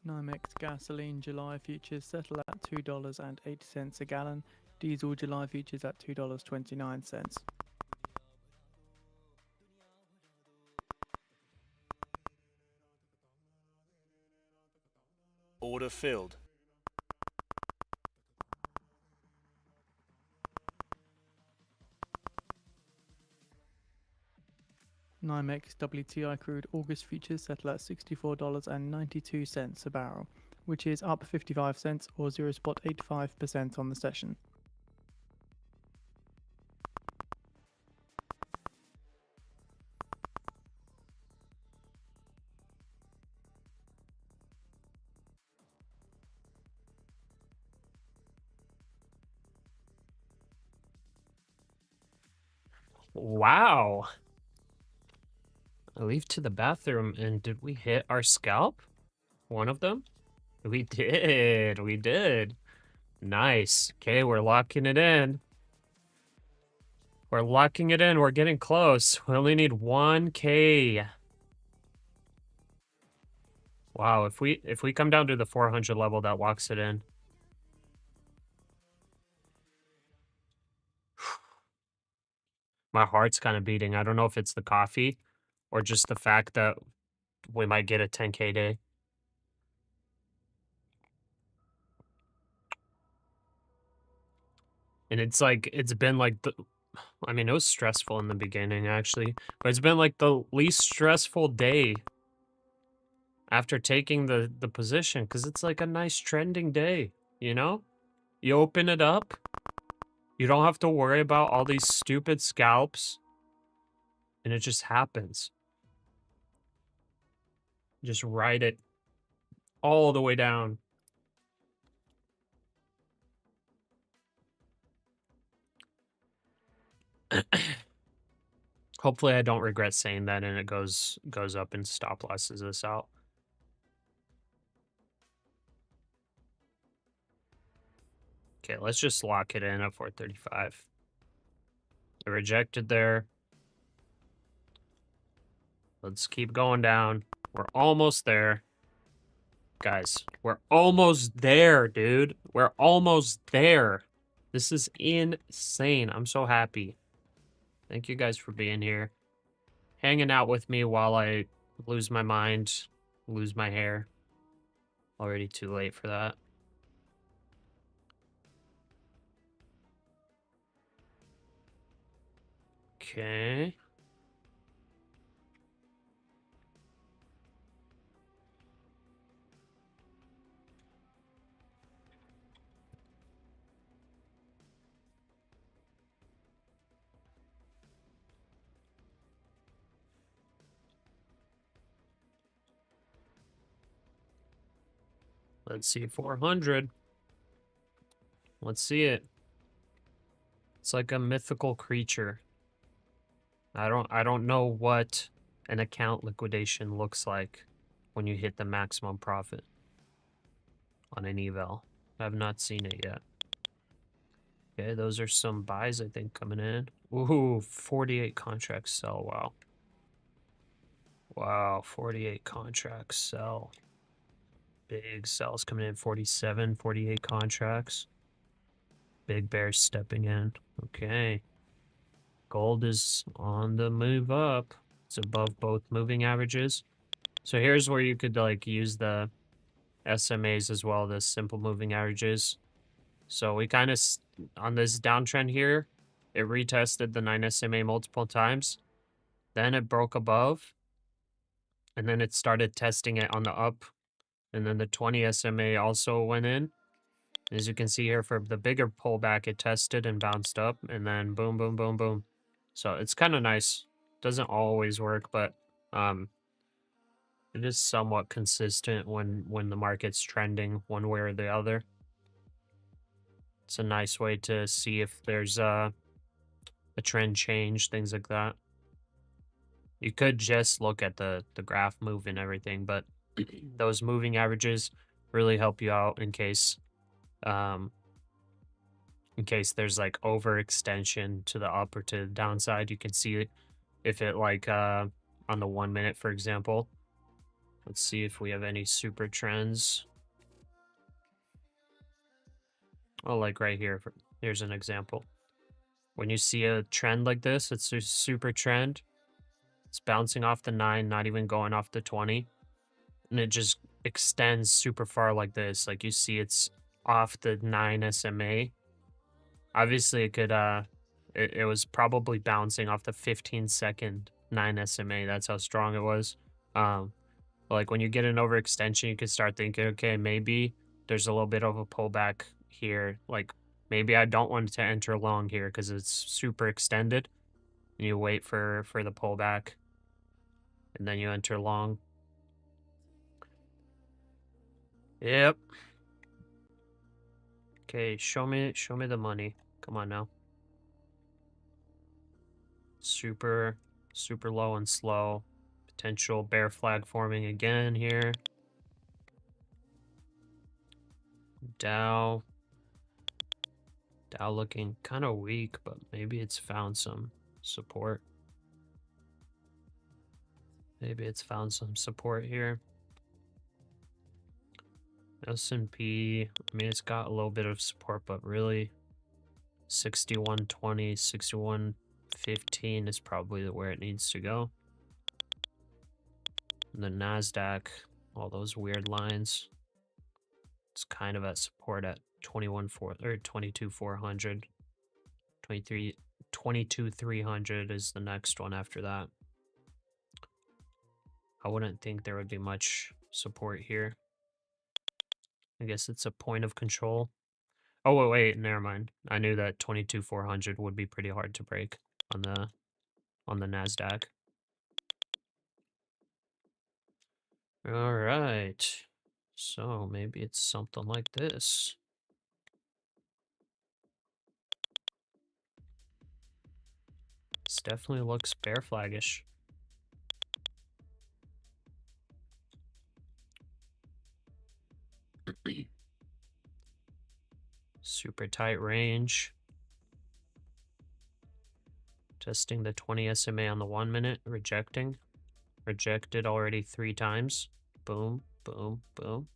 NYMEX gasoline July futures settle at $2.80 a gallon. Diesel July futures at $2.29. Order filled. NYMEX WTI crude August futures settle at $64.92 a barrel, which is up 55 cents or 0.85% on the session. Wow. I leave to the bathroom, and did we hit our scalp? One of them? We did. We did. Nice. Okay, we're locking it in. We're locking it in. We're getting close. We only need 1K. Wow, if we come down to the 400 level, that locks it in. My heart's kind of beating. I don't know if it's the coffee or just the fact that we might get a 10K day. And it's like, it's been like I mean, it was stressful in the beginning, actually. But it's been like the least stressful day after taking the position. Because it's like a nice trending day, you know? You open it up. You don't have to worry about all these stupid scalps. And it just happens. Just ride it all the way down. Hopefully I don't regret saying that and it goes up and stop losses this out. Okay, let's just lock it in at 435. I rejected there. Let's keep going down. We're almost there. Guys, we're almost there, dude. We're almost there. This is insane. I'm so happy. Thank you guys for being here. Hanging out with me while I lose my mind, lose my hair. Already too late for that. Okay. Let's see 400. Let's see it. It's like a mythical creature. I don't know what an account liquidation looks like when you hit the maximum profit on an eval. I have not seen it yet. Okay, those are some buys I think coming in. Ooh, 48 contracts sell. Wow. Wow, 48 contracts sell. Big sells coming in. 47, 48 contracts. Big bears stepping in. Okay. Gold is on the move up. It's above both moving averages. So here's where you could like use the SMAs as well, the simple moving averages. So we kind of, on this downtrend here, it retested the 9 SMA multiple times. Then it broke above. And then it started testing it on the up. And then the 20 SMA also went in. As you can see here, for the bigger pullback, it tested and bounced up. And then boom, boom, boom, boom. So it's kind of nice. Doesn't always work, but it is somewhat consistent when the market's trending one way or the other. It's a nice way to see if there's a trend change, things like that. You could just look at the graph move and everything, but those moving averages really help you out in case there's like overextension to the up or to the downside. You can see if it like on the 1 minute, for example. Let's see if we have any super trends. Oh, like right here. Here's an example. When you see a trend like this, it's a super trend. It's bouncing off the 9, not even going off the 20. And it just extends super far like this. Like you see it's off the 9 SMA. Obviously, it could, it was probably bouncing off the 15-second 9 SMA. That's how strong it was. Like when you get an overextension, you can start thinking, okay, maybe there's a little bit of a pullback here. Like maybe I don't want to enter long here because it's super extended. And you wait for the pullback, and then you enter long. Yep. Okay, show me the money. Come on now. Super low and slow. Potential bear flag forming again here. Dow looking kind of weak, but maybe it's found some support. Maybe it's found some support here. S&P, I mean, it's got a little bit of support, but really 61.20, 61.15 is probably where it needs to go. And the NASDAQ, all those weird lines, it's kind of at support at 22,400. 22,300 is the next one after that. I wouldn't think there would be much support here. I guess it's a point of control. Oh, wait, never mind. I knew that 22,400 would be pretty hard to break on the NASDAQ. All right. So maybe it's something like this. This definitely looks bear flaggish. Super tight range. Testing the 20 SMA on the 1 minute, rejecting. Rejected already 3 times. Boom, boom, boom.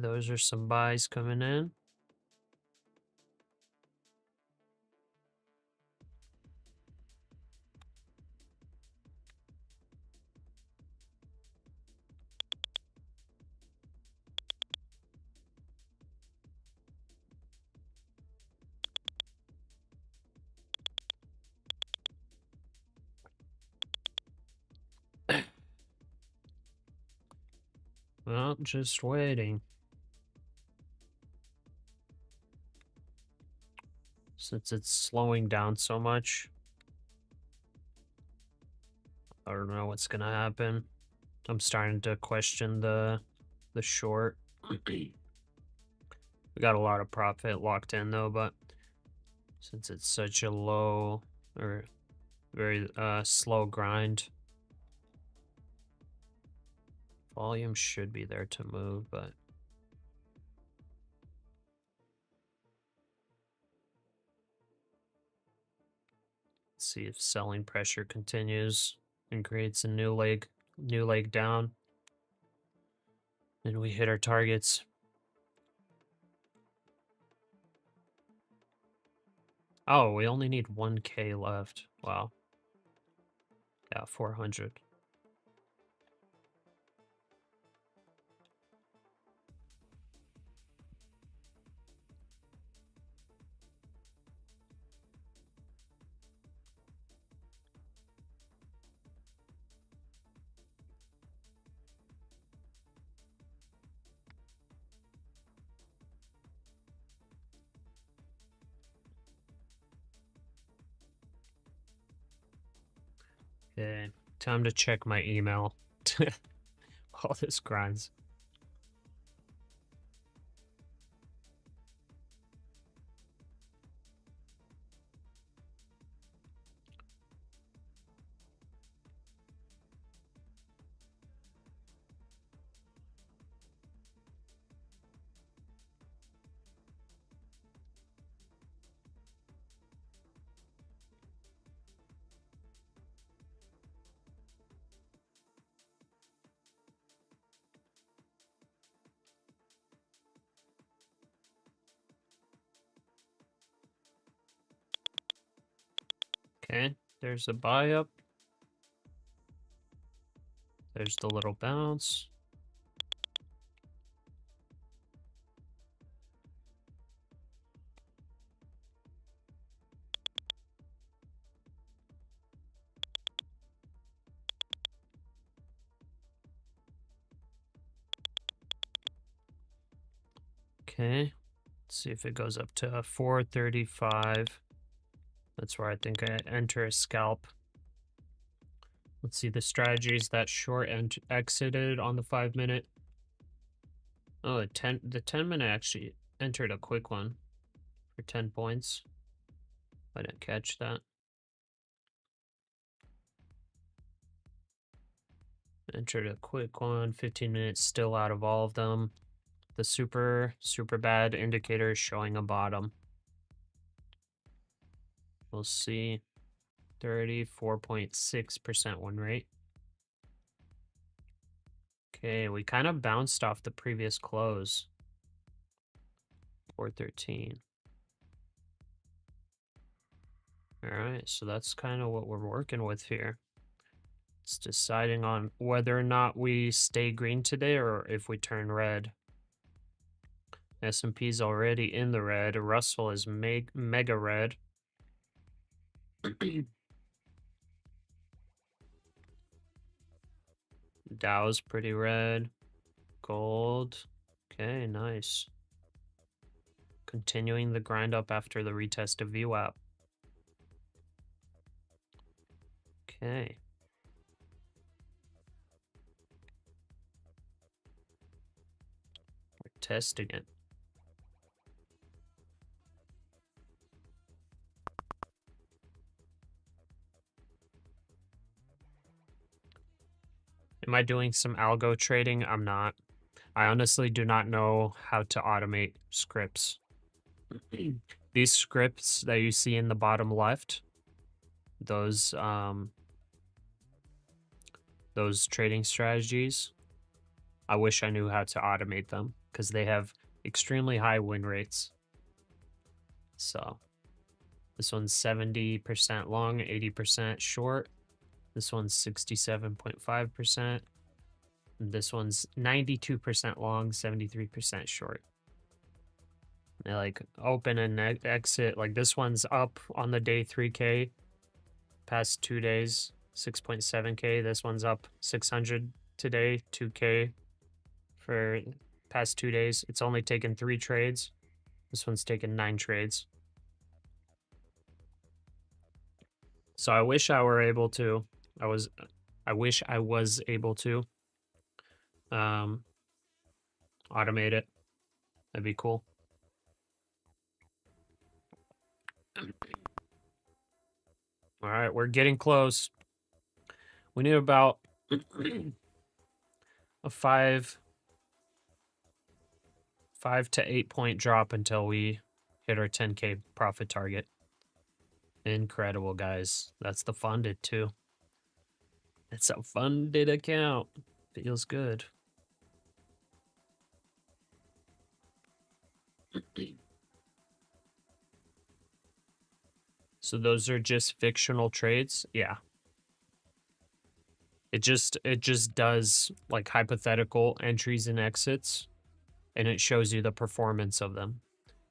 Those are some buys coming in. Well, just waiting. Since it's slowing down so much, I don't know what's gonna happen. I'm starting to question the short. We got a lot of profit locked in though, but since it's such a low or very slow grind, volume should be there to move, but let's see if selling pressure continues and creates a new leg down, and we hit our targets. Oh, we only need 1K left. Wow. Yeah, 400. Okay, time to check my email. All this grinds. Okay, there's a buy up. There's the little bounce. Okay, let's see if it goes up to 435. That's where I think I enter a scalp. Let's see the strategies that short exited on the 5-minute. Oh, the 10-minute actually entered a quick one for 10 points. I didn't catch that. Entered a quick one, 15 minutes still out of all of them. The super bad indicator is showing a bottom. We'll see. 34.6% win rate. Okay, we kind of bounced off the previous close. 413. All right, so that's kind of what we're working with here. It's deciding on whether or not we stay green today or if we turn red. S&P's already in the red. Russell is mega red. Dow's pretty red. Gold. Okay, nice. Continuing the grind up after the retest of VWAP. Okay. We're testing it. Am I doing some algo trading? I'm not. I honestly do not know how to automate scripts. These scripts that you see in the bottom left, those trading strategies, I wish I knew how to automate them because they have extremely high win rates. So this one's 70% long, 80% short. This one's 67.5%. This one's 92% long, 73% short. They like open and exit. Like this one's up on the day 3K. Past 2 days, 6.7K. This one's up 600 today, 2K for past 2 days. It's only taken 3 trades. This one's taken 9 trades. So I wish I were able to. I wish I was able to automate it. That'd be cool. All right, we're getting close. We need about a 5 to 8 point drop until we hit our 10K profit target. Incredible, guys. That's the funded too. It's a funded account. Feels good. So those are just fictional trades? Yeah. It just does like hypothetical entries and exits, and it shows you the performance of them.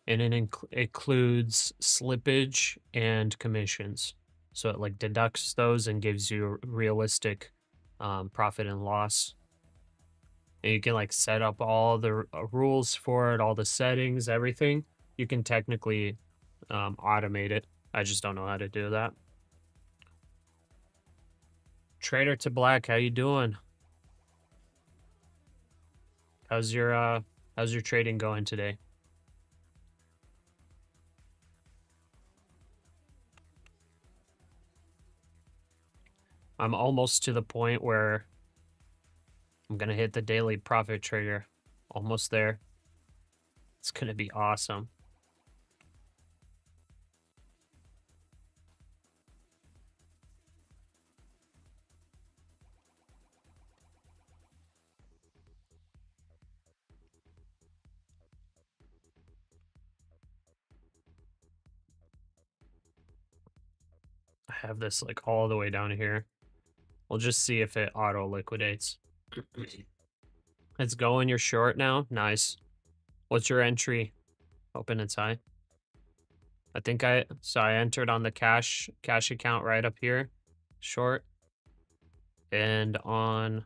And it includes slippage and commissions. So it like deducts those and gives you realistic profit and loss. And you can like set up all the rules for it, all the settings, everything. You can technically automate it. I just don't know how to do that. Trader to Black, how you doing? How's your trading going today? I'm almost to the point where I'm gonna hit the daily profit trigger. Almost there. It's gonna be awesome. I have this like all the way down here. We'll just see if it auto liquidates. It's going. You're short now. Nice. What's your entry? Open it's high. I think I entered on the cash account right up here, short, and on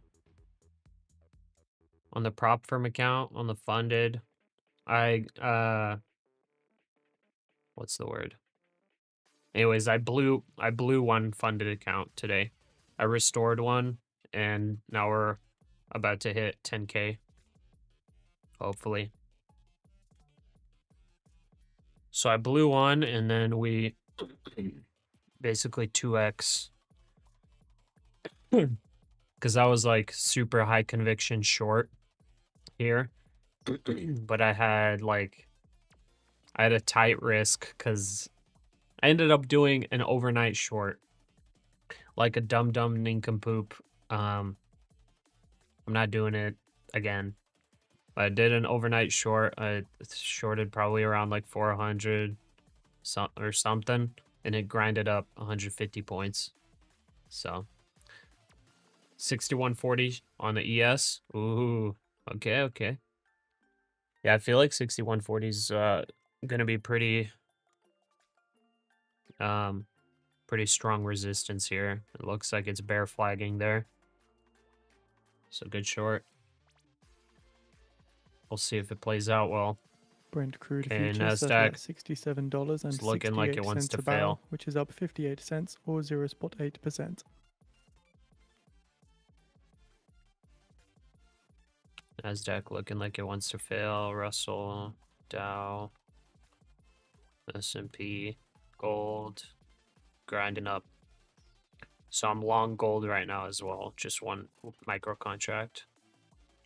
the prop firm account on the funded, what's the word? Anyways, I blew one funded account today. I restored one, and now we're about to hit 10K. Hopefully. So I blew one, and then we basically 2x. Because I was like super high conviction short here. But I had a tight risk because I ended up doing an overnight short. Like a dumb nincompoop. I'm not doing it again. I did an overnight short. I shorted probably around like 400 or something, and it grinded up 150 points. So 6140 on the ES. Ooh, okay. Yeah, I feel like 6140 is gonna be pretty strong resistance here. It looks like it's bear flagging there. So good short. We'll see if it plays out well. Brent crude Okay, futures NASDAQ. at $67 and It's looking like it wants 68 to cents a barrel, fail. which is up 58 cents or 0.8%. NASDAQ looking like it wants to fail. Russell, Dow, S&P, gold, grinding up. So I'm long gold right now as well. Just one micro contract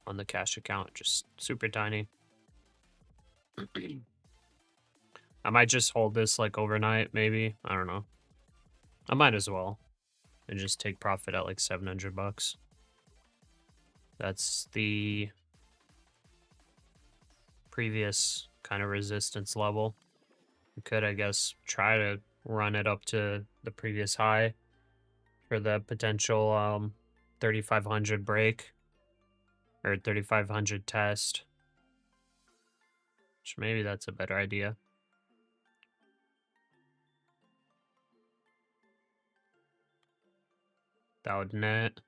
on the cash account, just super tiny. I might just hold this like overnight, maybe. I don't know. I might as well. And just take profit at like $700. That's the previous kind of resistance level. We could, I guess, try to run it up to the previous high for the potential 3500 break or 3500 test. Which maybe that's a better idea. That would net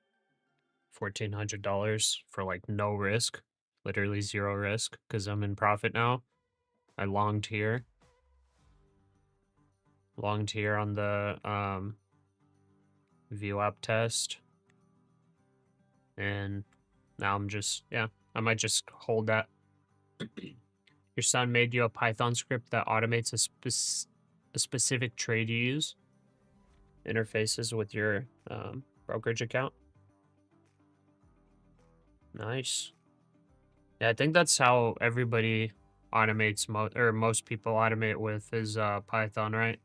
$1,400 for like no risk, literally zero risk, because I'm in profit now. I longed here on the VWAP test, and now I'm just, yeah, I might just hold that. Your son made you a Python script that automates a specific trade you use, interfaces with your brokerage account. Nice. Yeah, I think that's how everybody automates, most people automate with is Python, right?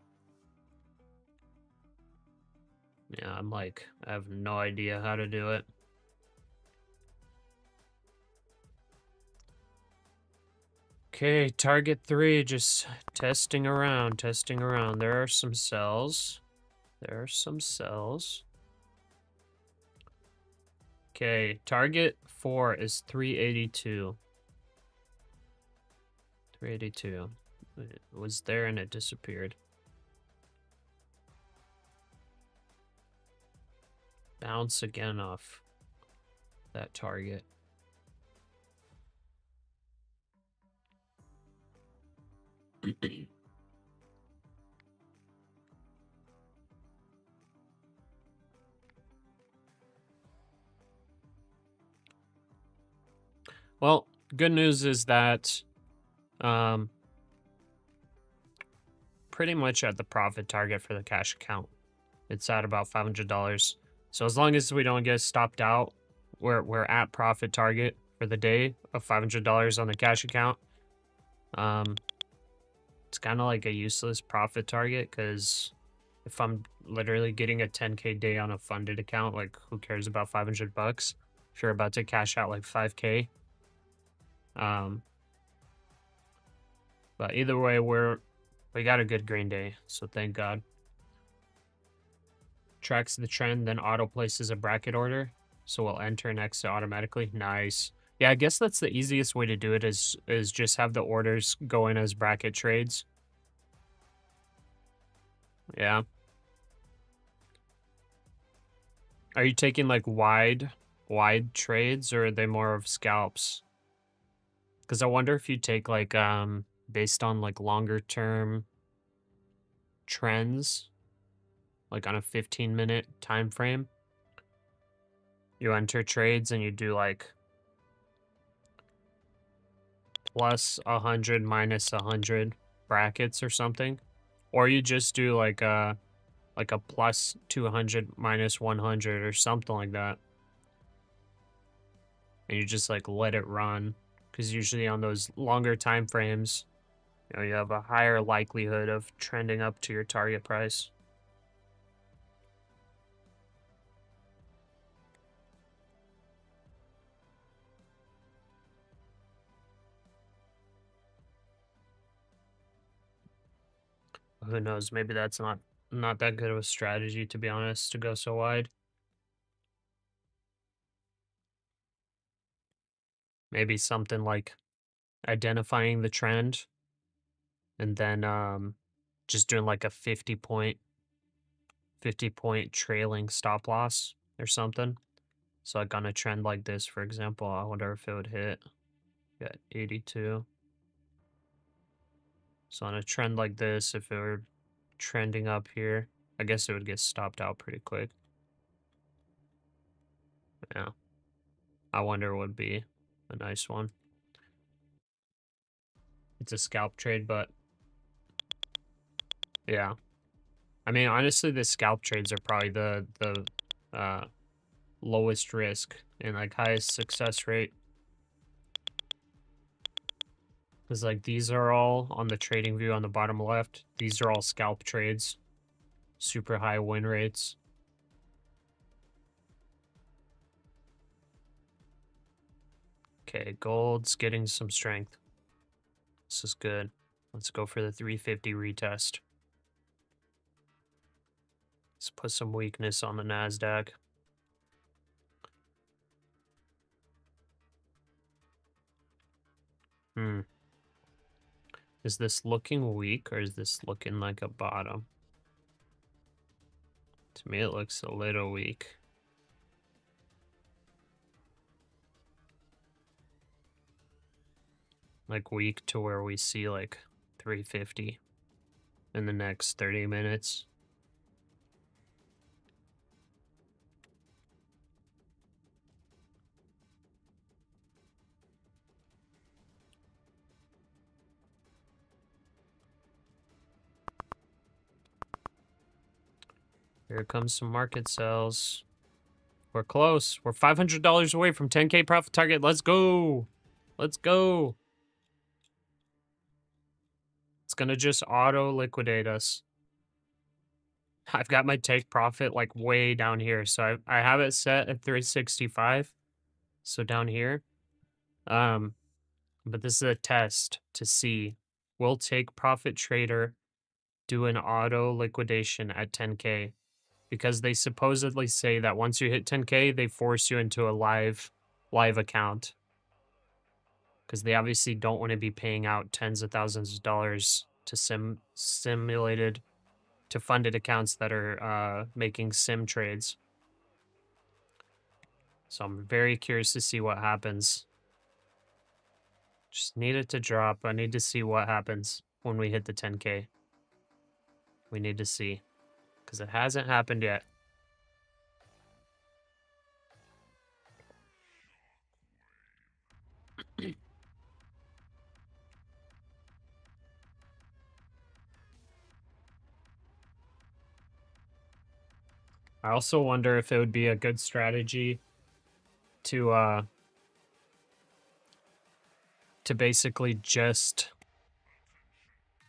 Yeah, I'm like, I have no idea how to do it. Okay, target 3, just testing around. There are some sells. Okay, target 4 is 382. 382. It was there and it disappeared. Bounce again off that target. Well, good news is that pretty much at the profit target for the cash account. It's at about $500. So as long as we don't get stopped out, we're at profit target for the day of $500 on the cash account. It's kind of like a useless profit target because if I'm literally getting a 10K day on a funded account, like who cares about 500 bucks? If you're about to cash out like 5K. But either way, we got a good green day, so thank God. Tracks the trend, then auto places a bracket order, so we'll enter and exit automatically. Nice. Yeah, I guess that's the easiest way to do it is just have the orders go in as bracket trades. Yeah. Are you taking like wide trades, or are they more of scalps? Because I wonder if you take like based on like longer term trends, like on a 15-minute time frame, you enter trades and you do like plus 100 minus 100 brackets or something, or you just do like a plus 200 minus 100 or something like that, and you just like let it run, because usually on those longer time frames, you know, you have a higher likelihood of trending up to your target price. Who knows? Maybe that's not that good of a strategy, to be honest, to go so wide. Maybe something like identifying the trend and then just doing like a 50 point trailing stop loss or something. So like on a trend like this, for example, I wonder if it would hit. Got 82. So on a trend like this, if it were trending up here, I guess it would get stopped out pretty quick. Yeah. I wonder what would be a nice one. It's a scalp trade, but yeah. I mean, honestly, the scalp trades are probably the lowest risk and like highest success rate. Because like these are all on the trading view on the bottom left. These are all scalp trades. Super high win rates. Okay, gold's getting some strength. This is good. Let's go for the 350 retest. Let's put some weakness on the NASDAQ. Is this looking weak or is this looking like a bottom? To me, it looks a little weak. Like weak to where we see like 350 in the next 30 minutes. Here comes some market sells. We're close. We're $500 away from 10K profit target. Let's go. Let's go. It's going to just auto liquidate us. I've got my take profit like way down here. So I have it set at 365. So down here. But this is a test to see, will take profit trader do an auto liquidation at 10K? Because they supposedly say that once you hit 10K, they force you into a live account. Because they obviously don't want to be paying out tens of thousands of dollars to simulated to funded accounts that are making sim trades. So I'm very curious to see what happens. Just need it to drop. I need to see what happens when we hit the 10K. We need to see. Because it hasn't happened yet. I also wonder if it would be a good strategy to basically just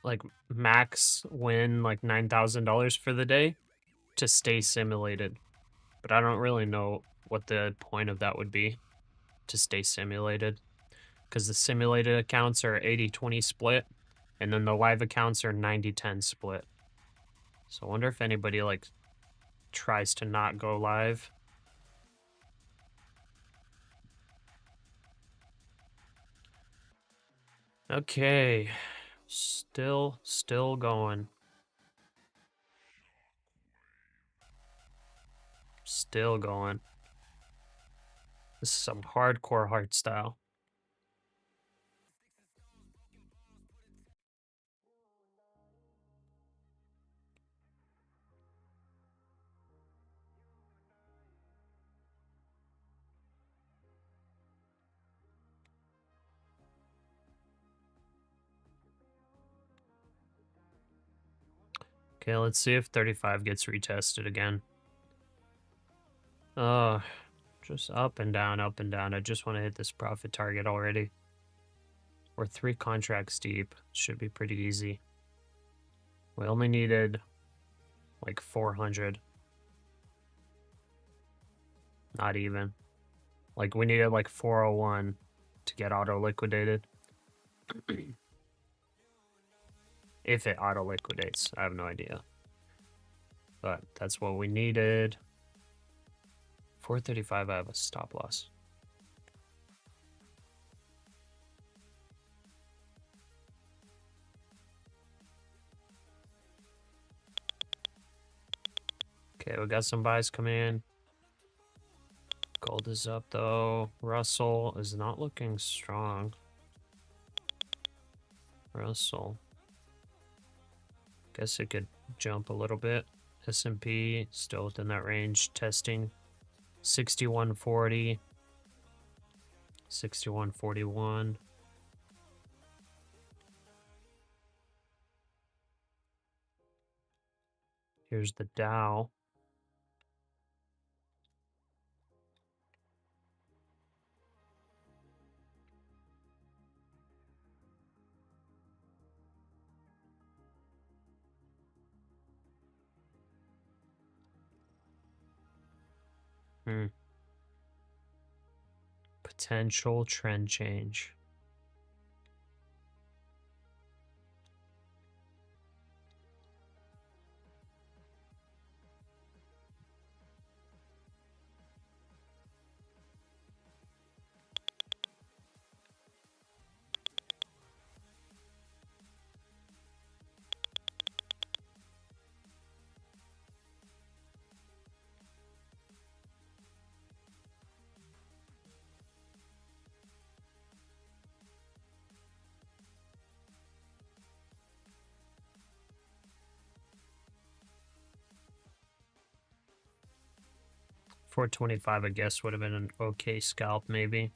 like max win like $9,000 for the day to stay simulated. But I don't really know what the point of that would be to stay simulated, because the simulated accounts are 80-20 split and then the live accounts are 90-10 split. So I wonder if anybody like tries to not go live. Okay, still going. Still going. This is some hardcore heart style. Okay, let's see if 35 gets retested again. Just up and down, up and down. I just want to hit this profit target already. We're 3 contracts deep. Should be pretty easy. We only needed like 400. Not even. Like we needed like 401 to get auto liquidated. If it auto liquidates, I have no idea. But that's what we needed. 435, I have a stop loss. Okay, we got some buys coming in. Gold is up though. Russell is not looking strong. Russell. Guess it could jump a little bit. S&P still within that range. Testing 6140. 6141. Here's the Dow. Potential trend change. $425, I guess, would have been an okay scalp, maybe.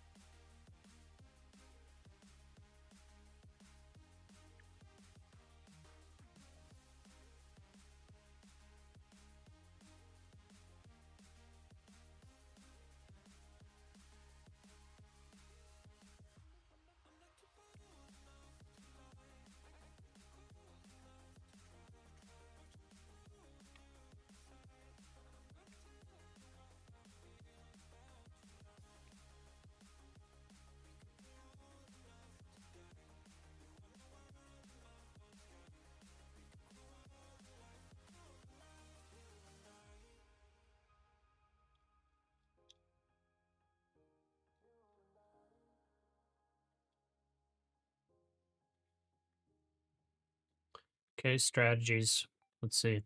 Okay, strategies. Let's see.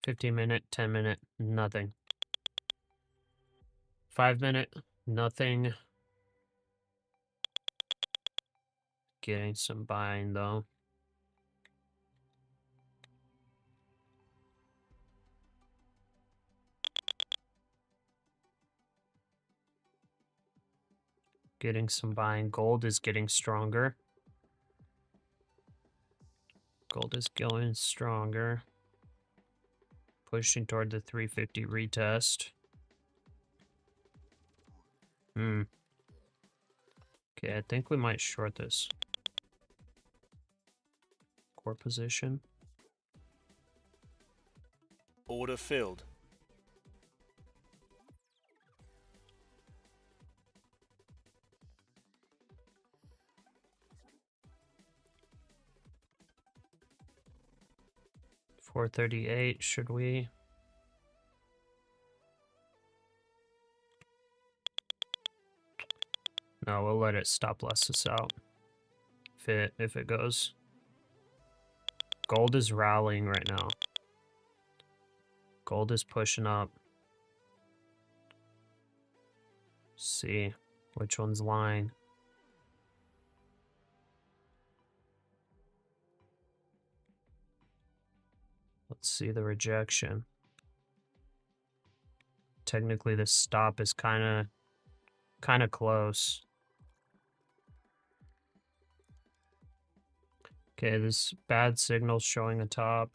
15-minute, 10-minute, nothing. 5-minute, nothing. Getting some buying though. Getting some buying. Gold is getting stronger. Gold is going stronger. Pushing toward the 350 retest. Okay, I think we might short this. Core position. Order filled. $438, should we? No, we'll let it stop loss us out. If it goes. Gold is rallying right now. Gold is pushing up. See which one's lying. Let's see the rejection. Technically, this stop is kind of close. Okay, this bad signal showing a top.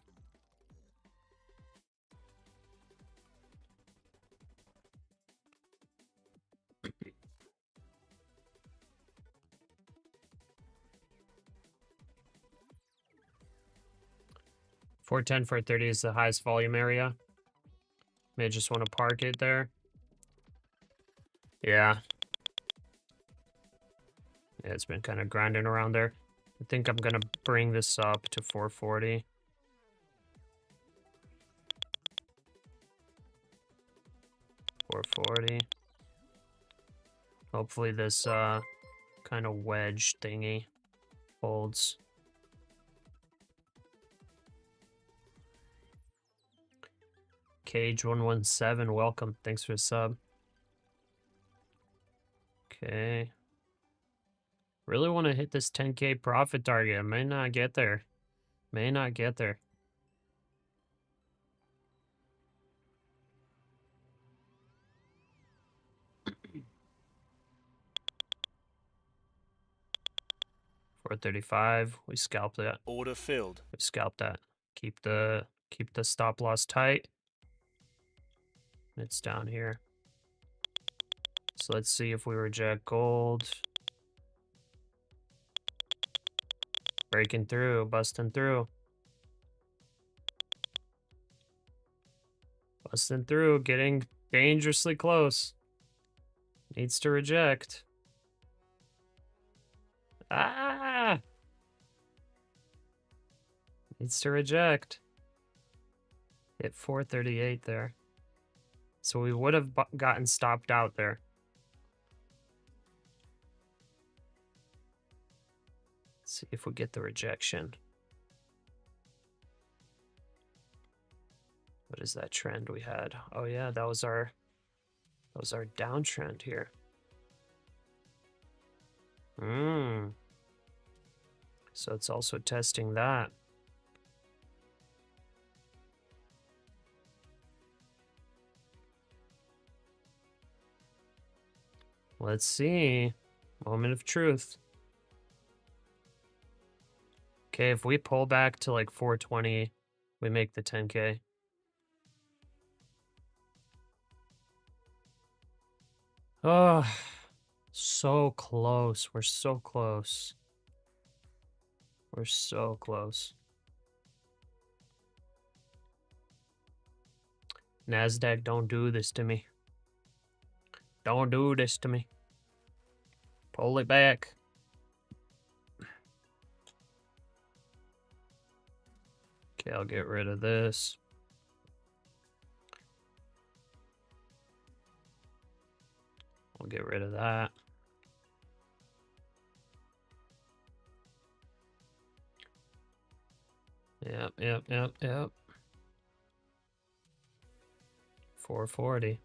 $410, $430 is the highest volume area. May just want to park it there. Yeah. Yeah, it's been kind of grinding around there. I think I'm going to bring this up to 440. $440. Hopefully this kind of wedge thingy holds. Cage117, welcome. Thanks for the sub. Okay. Really want to hit this 10K profit target. I may not get there. May not get there. $435. We scalped that. Order filled. We scalped that. Keep the stop loss tight. It's down here. So let's see if we reject gold. Breaking through, busting through. Busting through, getting dangerously close. Needs to reject. Ah! Needs to reject. Hit 438 there. So we would have gotten stopped out there. Let's see if we get the rejection. What is that trend we had? Oh yeah, that was our downtrend here. So it's also testing that. Let's see. Moment of truth. Okay, if we pull back to like 420, we make the 10K. Oh, so close. We're so close. We're so close. NASDAQ, don't do this to me. Don't do this to me. Pull it back. Okay, I'll get rid of this. I'll get rid of that. Yep. 440.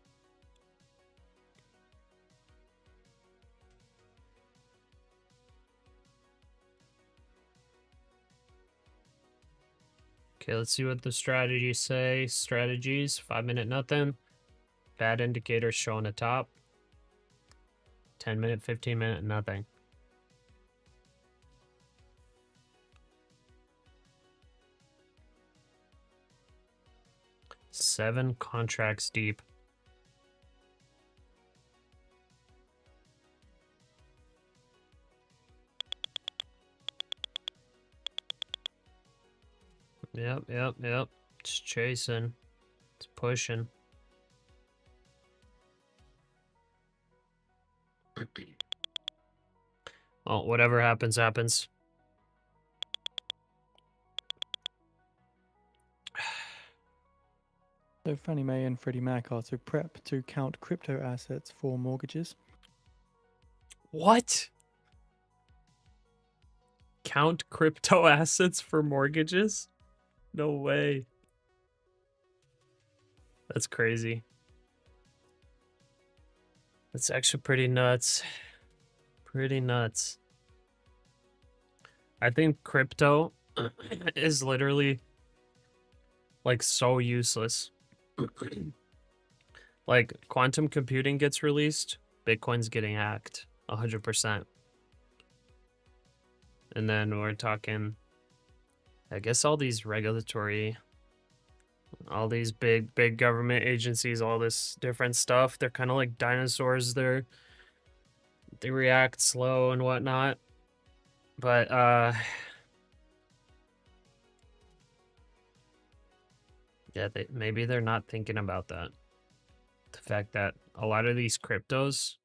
Okay, let's see what the strategies say. Strategies, 5-minute nothing. Bad indicators showing a top. 10-minute, 15-minute nothing. Seven contracts deep. Yep. It's chasing. It's pushing. Well, whatever happens, happens. So Fannie Mae and Freddie Mac are to prep to count crypto assets for mortgages. What? Count crypto assets for mortgages? No way. That's crazy. That's actually pretty nuts. Pretty nuts. I think crypto is literally like so useless. Like quantum computing gets released, Bitcoin's getting hacked 100%. And then we're talking, I guess all these regulatory, all these big government agencies, all this different stuff, they're kind of like dinosaurs. They react slow and whatnot. But yeah, maybe they're not thinking about that. The fact that a lot of these cryptos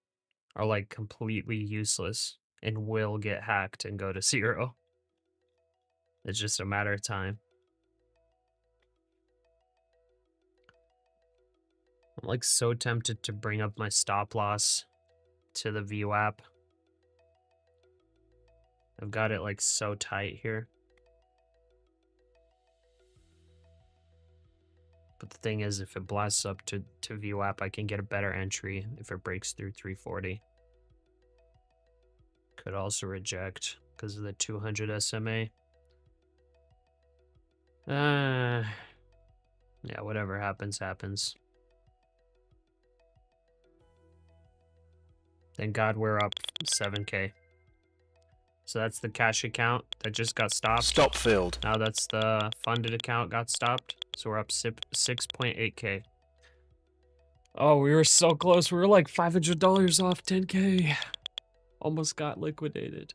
are like completely useless and will get hacked and go to zero. It's just a matter of time. I'm like so tempted to bring up my stop loss to the VWAP. I've got it like so tight here. But the thing is, if it blasts up to VWAP, I can get a better entry if it breaks through 340. Could also reject because of the 200 SMA. Yeah, whatever happens, happens. Thank God we're up 7K. So that's the cash account that just got stopped. Stop filled. Now that's the funded account got stopped. So we're up 6.8K. Oh, we were so close. We were like $500 off 10K. Almost got liquidated.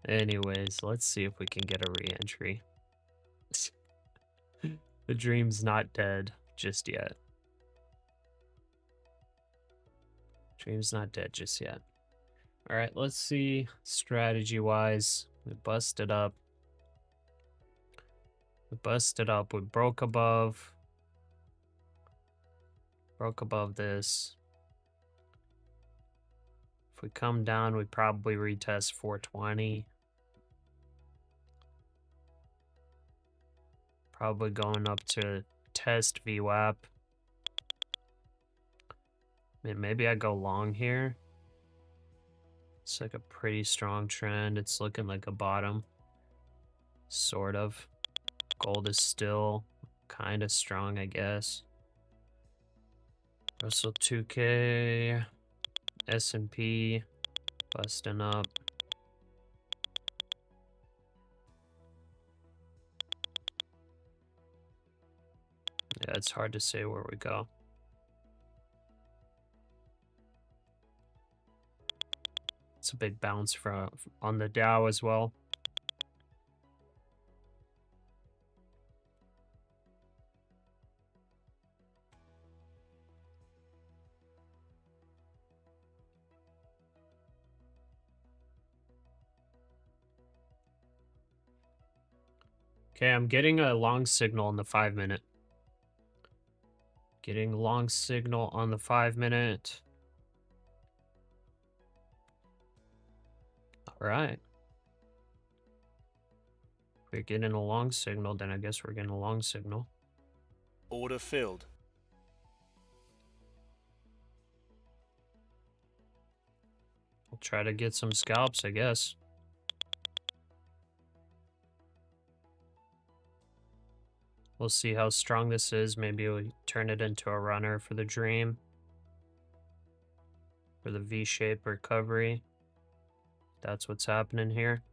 Anyways, let's see if we can get a re-entry. The dream's not dead just yet. Dream's not dead just yet. All right, let's see strategy-wise. We busted up. We busted up. We broke above. Broke above this. If we come down, we probably retest 420. Probably going up to test VWAP. I mean, maybe I go long here. It's like a pretty strong trend. It's looking like a bottom. Sort of. Gold is still kind of strong, I guess. Russell 2K. S&P. Busting up. Yeah, it's hard to say where we go. It's a big bounce on the Dow as well. Okay, I'm getting a long signal on the 5-minute. Getting long signal on the 5-minute. All right. If we're getting a long signal, then I guess we're getting a long signal. Order filled. We'll try to get some scalps, I guess. We'll see how strong this is. Maybe we turn it into a runner for the dream. For the V-shaped recovery. That's what's happening here.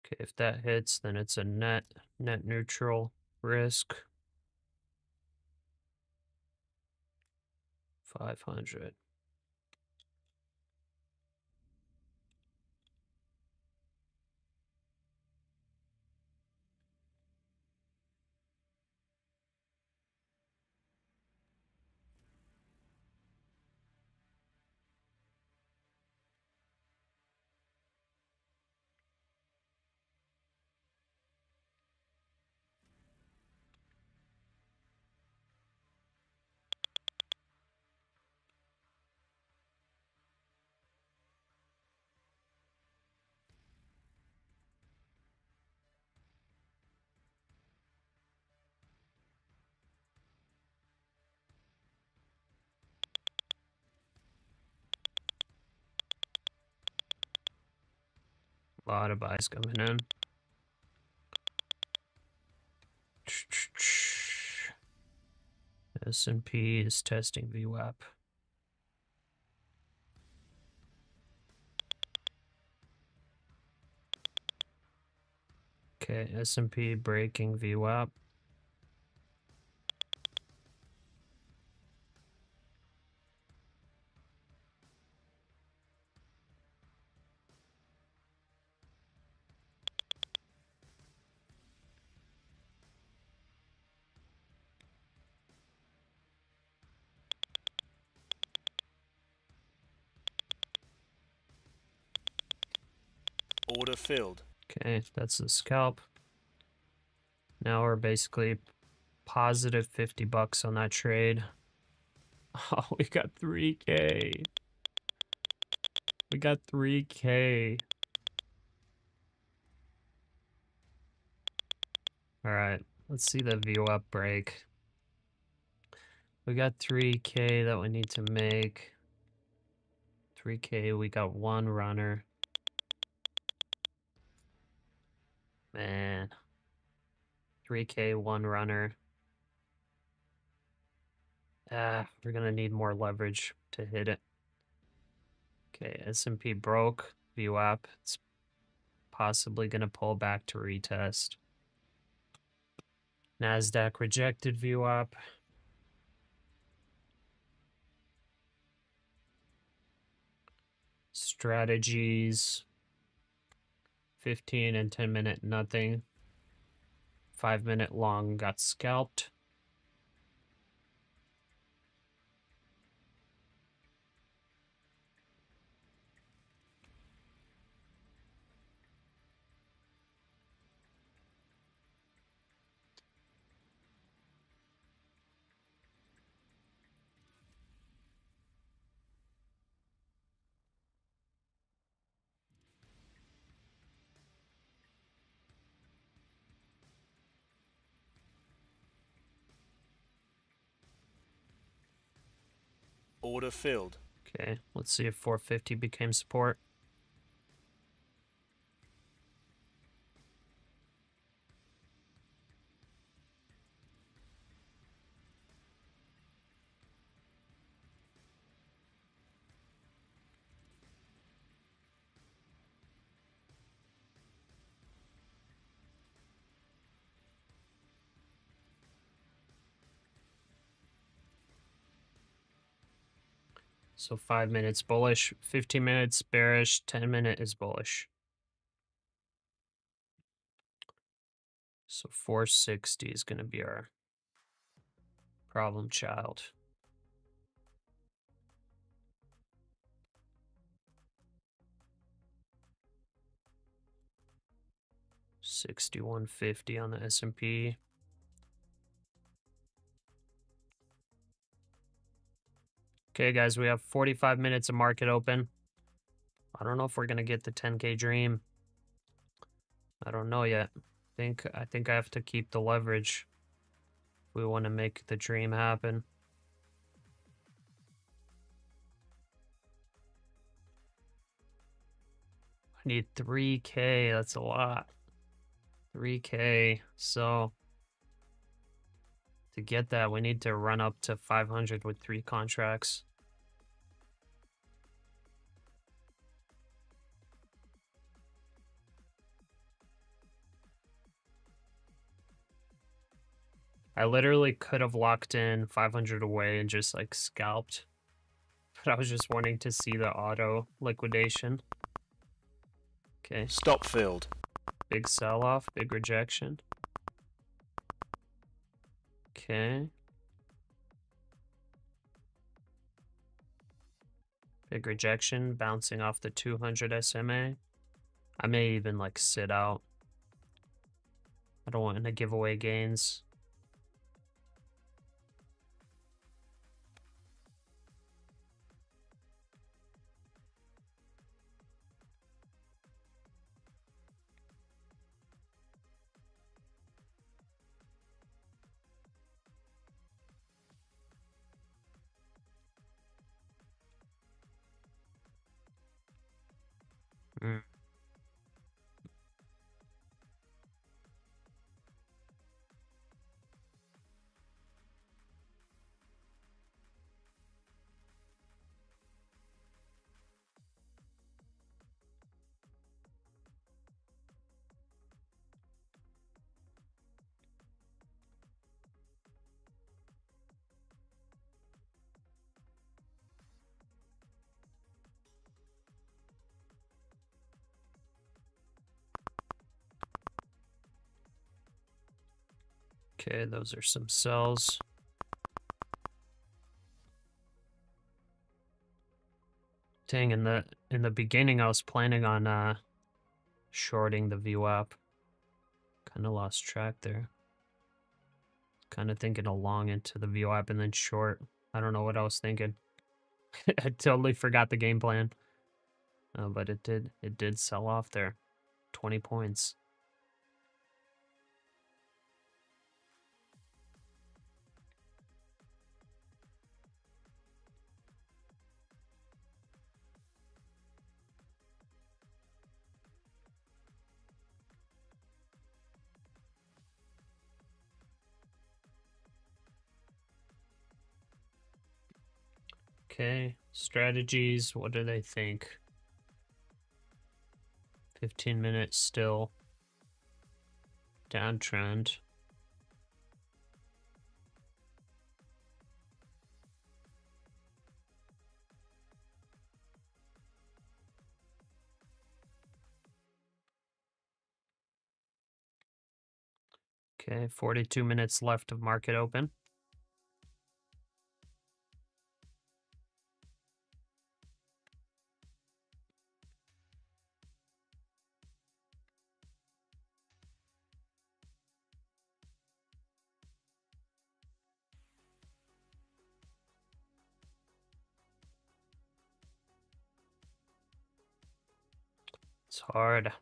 Okay, if that hits, then it's a net neutral risk. 500. A lot of buys coming in. S&P is testing VWAP. Okay, S&P breaking VWAP. Order filled. Okay, that's the scalp. Now we're basically positive 50 bucks on that trade. Oh, we got 3K. We got 3K. All right, let's see the VWAP break. We got 3K that we need to make. 3K, we got one runner. Man. 3K, one runner. We're gonna need more leverage to hit it. Okay, S&P broke VWAP. It's possibly gonna pull back to retest. NASDAQ rejected VWAP. Strategies. 15 and 10 minute nothing. 5 minute long got scalped. Order filled. Okay, let's see if 450 became support. So 5 minutes bullish, 15 minutes bearish, 10 minute is bullish. So 460 is going to be our problem child. $61.50 on the S&P. Okay, guys, we have 45 minutes of market open. I don't know if we're gonna get the 10K dream. I don't know yet. I think I have to keep the leverage if we want to make the dream happen. I need 3K. That's a lot. 3K. So to get that, we need to run up to 500 with 3 contracts. I literally could have locked in 500 away and just like scalped, but I was just wanting to see the auto liquidation. Okay. Stop filled. Big sell-off, big rejection. Okay. Big rejection, bouncing off the 200 SMA. I may even like sit out. I don't want to give away gains. Mm. Okay, those are some sells. Dang, in the beginning I was planning on shorting the VWAP. Kind of lost track there. Kind of thinking along into the VWAP and then short. I don't know what I was thinking. I totally forgot the game plan. But it did sell off there. 20 points. Okay, strategies, what do they think? 15 minutes still. Downtrend. Okay, 42 minutes left of market open. It's hard.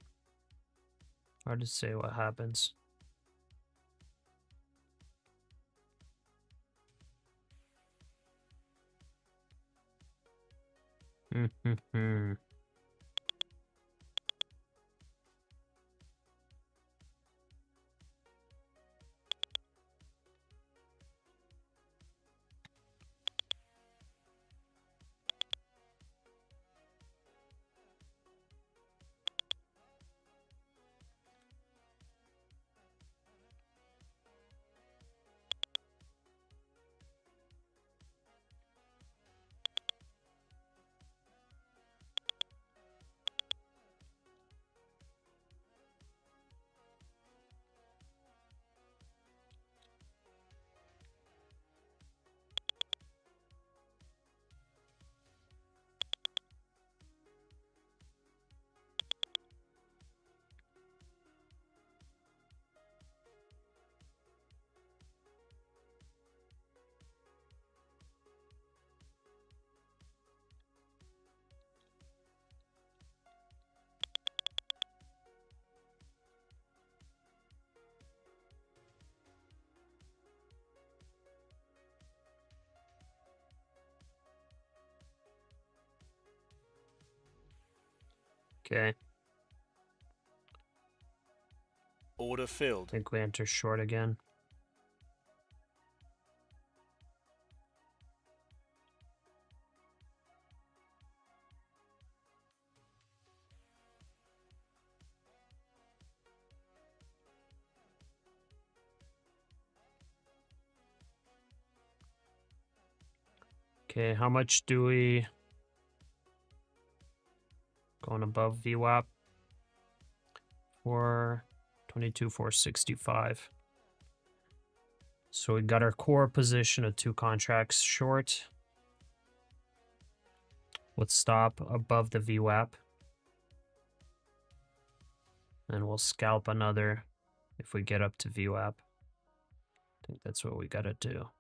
Hard to say what happens. Okay, Order filled. I think we enter short again. Okay, how much do we... Going above VWAP for 22,465. So we got our core position of 2 contracts short. Let's stop above the VWAP. And we'll scalp another if we get up to VWAP. I think that's what we gotta do.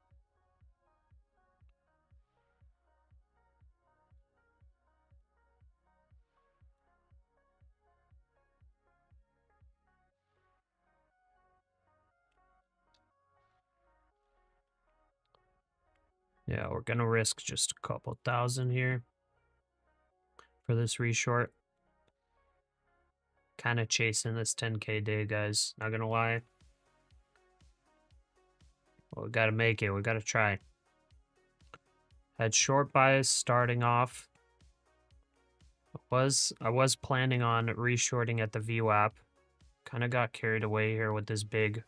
Yeah, we're gonna risk just a couple thousand here for this reshort. Kind of chasing this 10K day, guys. Not gonna lie. Well, we gotta make it. We gotta try. Had short bias starting off. I was planning on reshorting at the VWAP. Kind of got carried away here with this big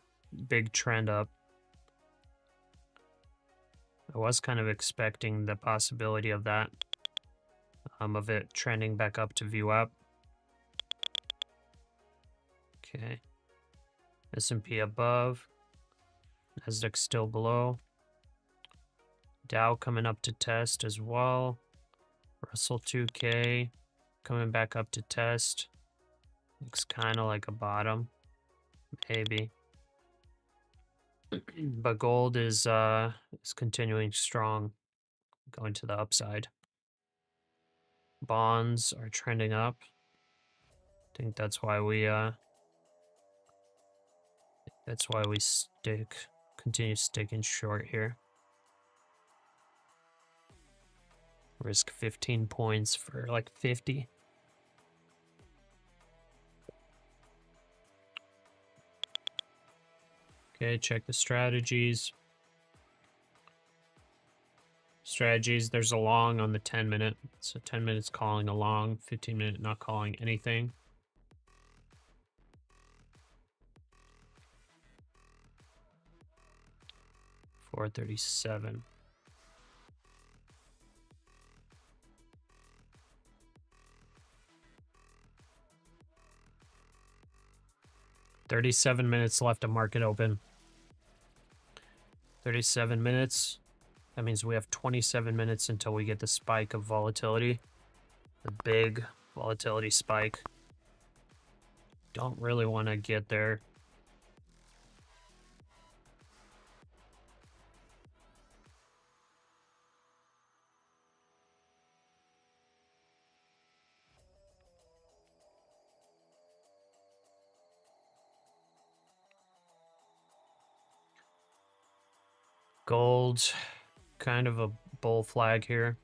trend up. I was kind of expecting the possibility of that, of it trending back up to VWAP. Okay. S&P above. NASDAQ still below. Dow coming up to test as well. Russell 2K coming back up to test. Looks kind of like a bottom. Maybe. But gold is continuing strong, going to the upside. Bonds are trending up. I think that's why we continue sticking short here. Risk 15 points for like 50. Okay, check the strategies. There's a long on the 10 minute. So 10 minutes calling a long, 15 minute not calling anything. $4.37. $37 minutes left of market open. 37 minutes. That means we have 27 minutes until we get the spike of volatility. The big volatility spike. Don't really want to get there. Gold, kind of a bull flag here.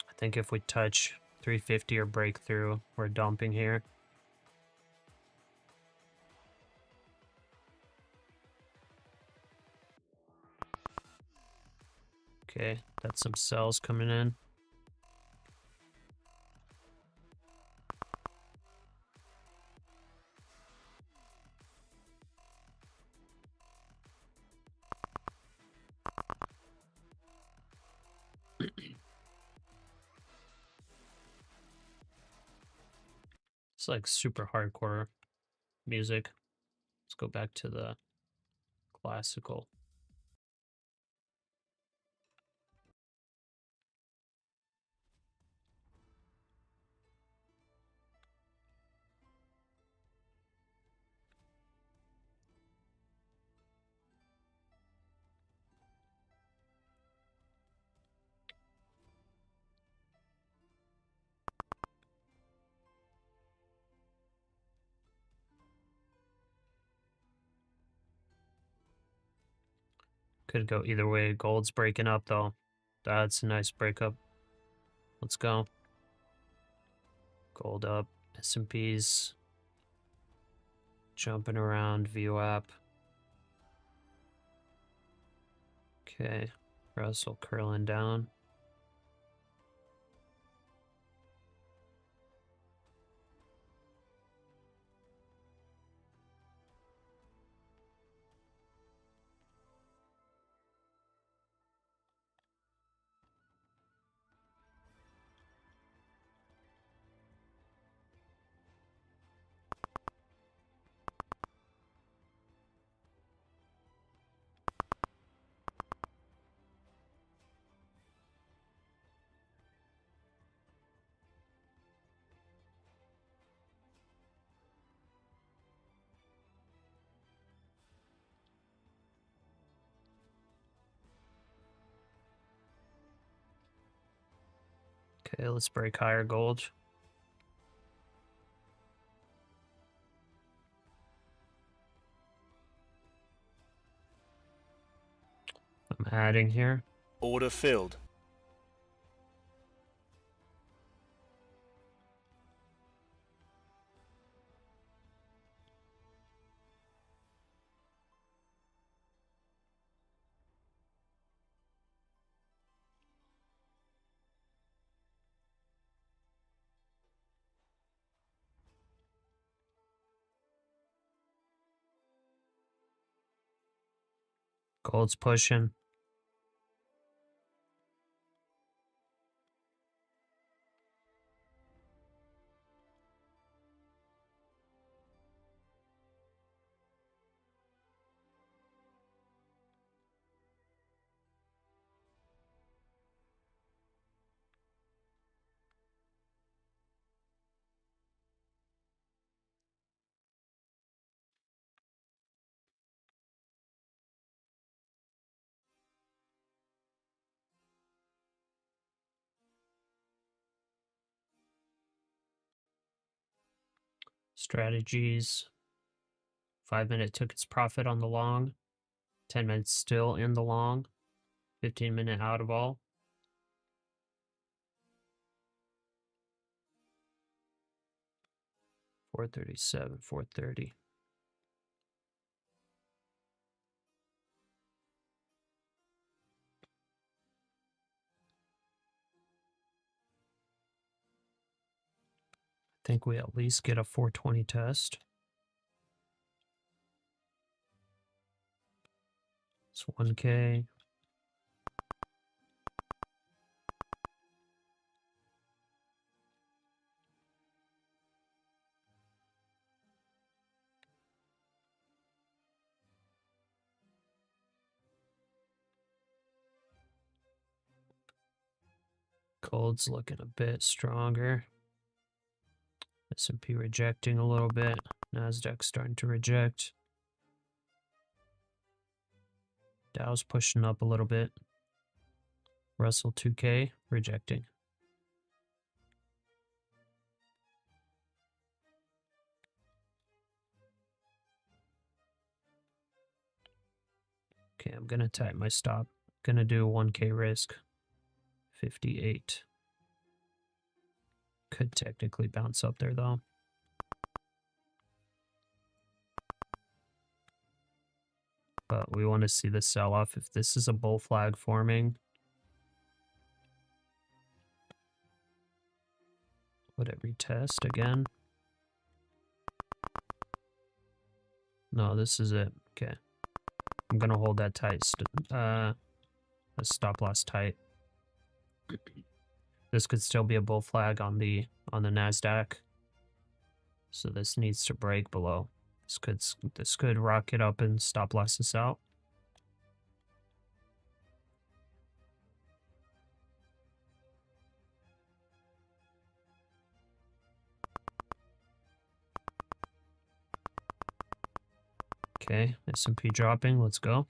I think if we touch 350 or break through, we're dumping here. Okay, that's some sells coming in. It's like super hardcore music. Let's go back to the classical. Could go either way. Gold's breaking up though. That's a nice breakup. Let's go. Gold up. S&P's jumping around. VWAP. Okay. Russell curling down. Okay, let's break higher gold. I'm adding here. Order filled. Gold's pushing. Strategies. 5 minute took its profit on the long. 10 minutes still in the long. 15 minute out of all. $437, $430. I think we at least get a 420 test. It's 1K. Gold's looking a bit stronger. S&P rejecting a little bit. NASDAQ starting to reject. Dow's pushing up a little bit. Russell 2K rejecting. Okay, I'm gonna type my stop. Gonna do 1K risk. 58. Could technically bounce up there though. But we want to see the sell-off. If this is a bull flag forming, would it retest again? No, this is it. Okay. I'm gonna hold that tight. A stop loss tight. This could still be a bull flag on the NASDAQ. So this needs to break below. This could rocket up and stop loss us out. Okay, S&P dropping. Let's go.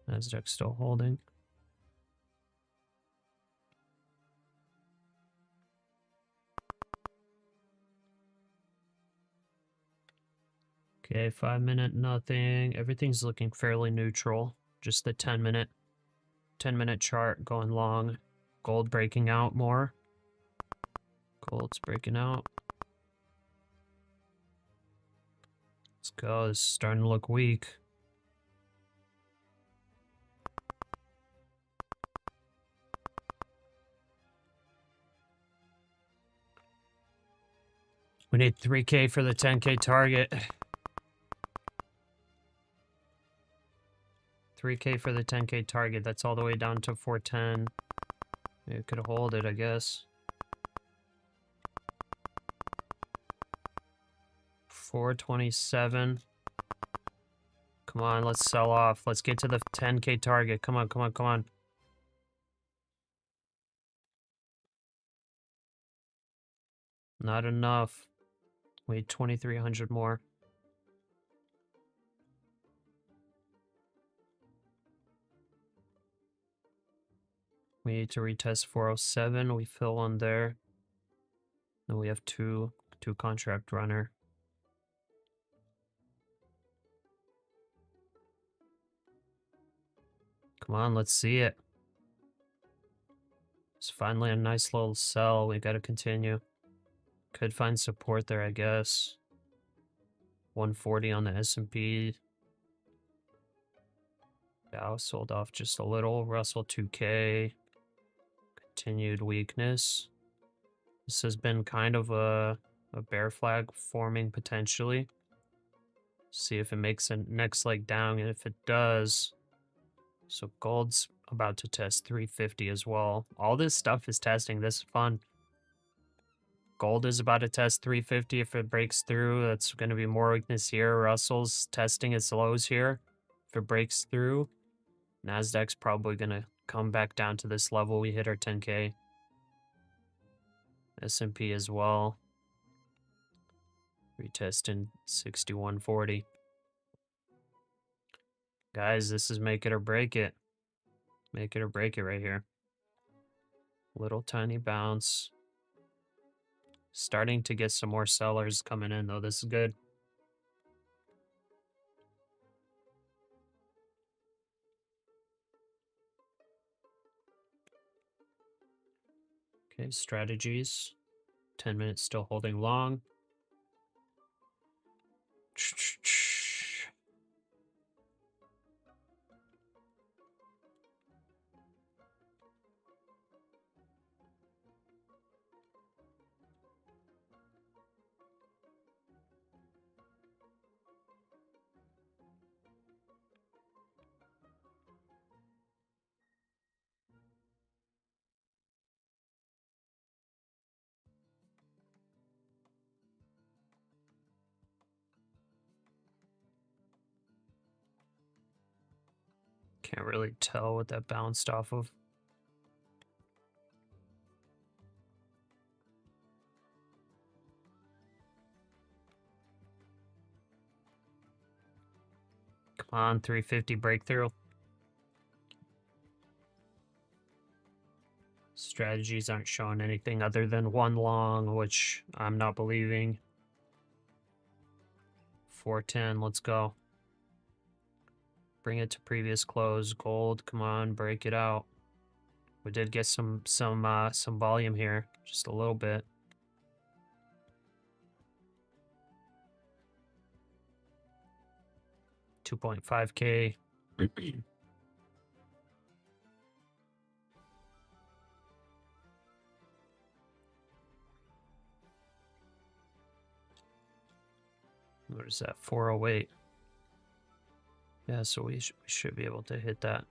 NASDAQ still holding. Okay, 5 minute, nothing. Everything's looking fairly neutral. Just the 10 minute chart going long. Gold breaking out more. Gold's breaking out. Let's go. This is starting to look weak. We need 3K for the 10K target. 3K for the 10K target. That's all the way down to 410. It could hold it, I guess. 427. Come on, let's sell off. Let's get to the 10K target. Come on, come on, come on. Not enough. Wait, 2,300 more. We need to retest 407. We fill one there. Then we have two contract runner. Come on, let's see it. It's finally a nice little sell. We got to continue. Could find support there, I guess. 140 on the S&P. Dow sold off just a little. Russell 2K. Continued weakness. This has been kind of a bear flag forming potentially. See if it makes a next leg down, and if it does, so gold's about to test 350 as well. All this stuff is testing. This is fun. Gold is about to test 350. If it breaks through, that's going to be more weakness here. Russell's testing its lows here. If it breaks through, NASDAQ's probably going to come back down to this level. We hit our 10K. S&P as well. Retesting 6140. Guys, this is make it or break it. Make it or break it right here. Little tiny bounce. Starting to get some more sellers coming in though. This is good. Okay, strategies. 10 minutes still holding long. Can't really tell what that bounced off of. Come on, 350 breakthrough. Strategies aren't showing anything other than one long, which I'm not believing. 410, let's go. Bring it to previous close. Gold, come on, break it out. We did get some volume here, just a little bit. $2.5K. What is that? 408. Yeah, so we should be able to hit that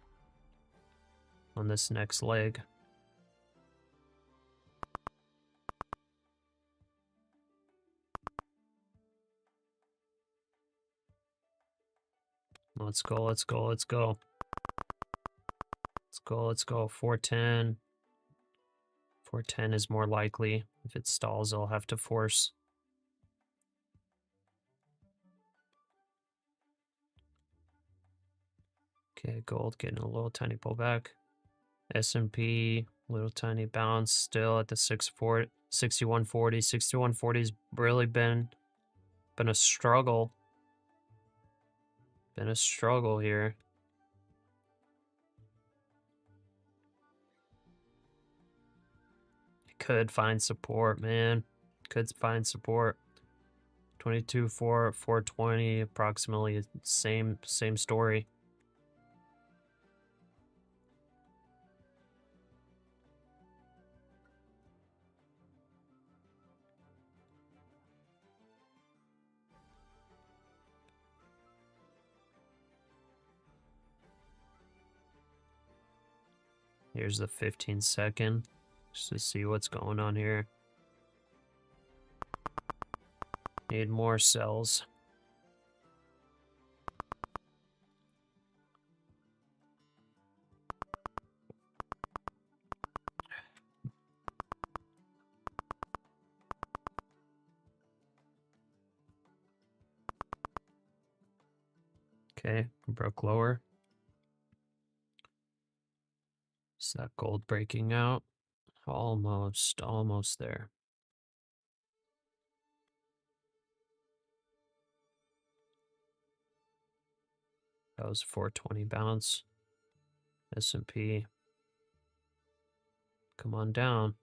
on this next leg. Let's go, let's go, let's go. Let's go, let's go. 410. 410 is more likely. If it stalls, I'll have to force. Okay, gold getting a little tiny pullback. S&P, little tiny bounce still at the 640, 6140. 6140's really been a struggle. Been a struggle here. Could find support, man. Could find support. 420, approximately same story. Here's the 15-second, just to see what's going on here. Need more cells. Okay, broke lower. Is that gold breaking out? Almost there. That was 420 bounce. S&P. Come on down.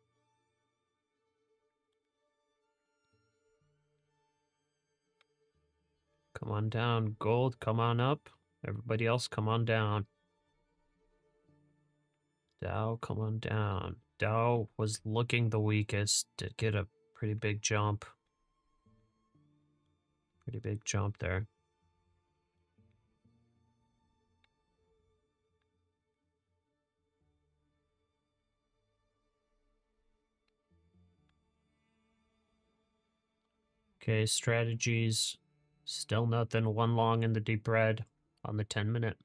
Come on down. Gold, come on up. Everybody else, come on down. Dow, come on down. Dow was looking the weakest. Did get a pretty big jump. Pretty big jump there. Okay, strategies. Still nothing. One long in the deep red on the 10-minute.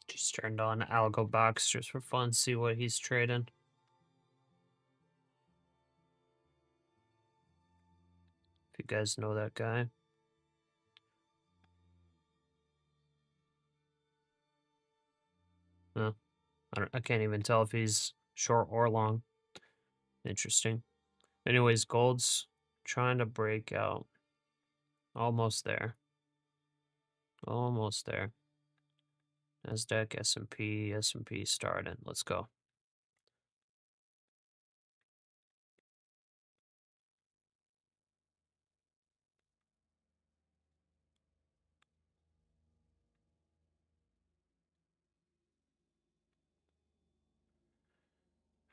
Just turned on Algo Box just for fun, see what he's trading. If you guys know that guy. I can't even tell if he's short or long. Interesting. Anyways, gold's trying to break out. Almost there. Almost there. NASDAQ, S&P starting. Let's go.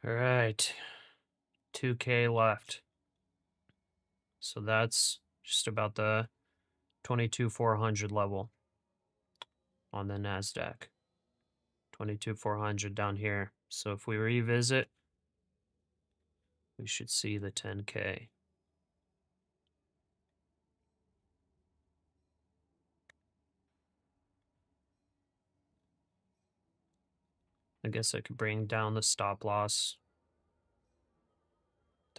All right. 2K left. So that's just about the 22,400 level on the NASDAQ. 22,400 down here. So if we revisit, we should see the 10K. I guess I could bring down the stop loss.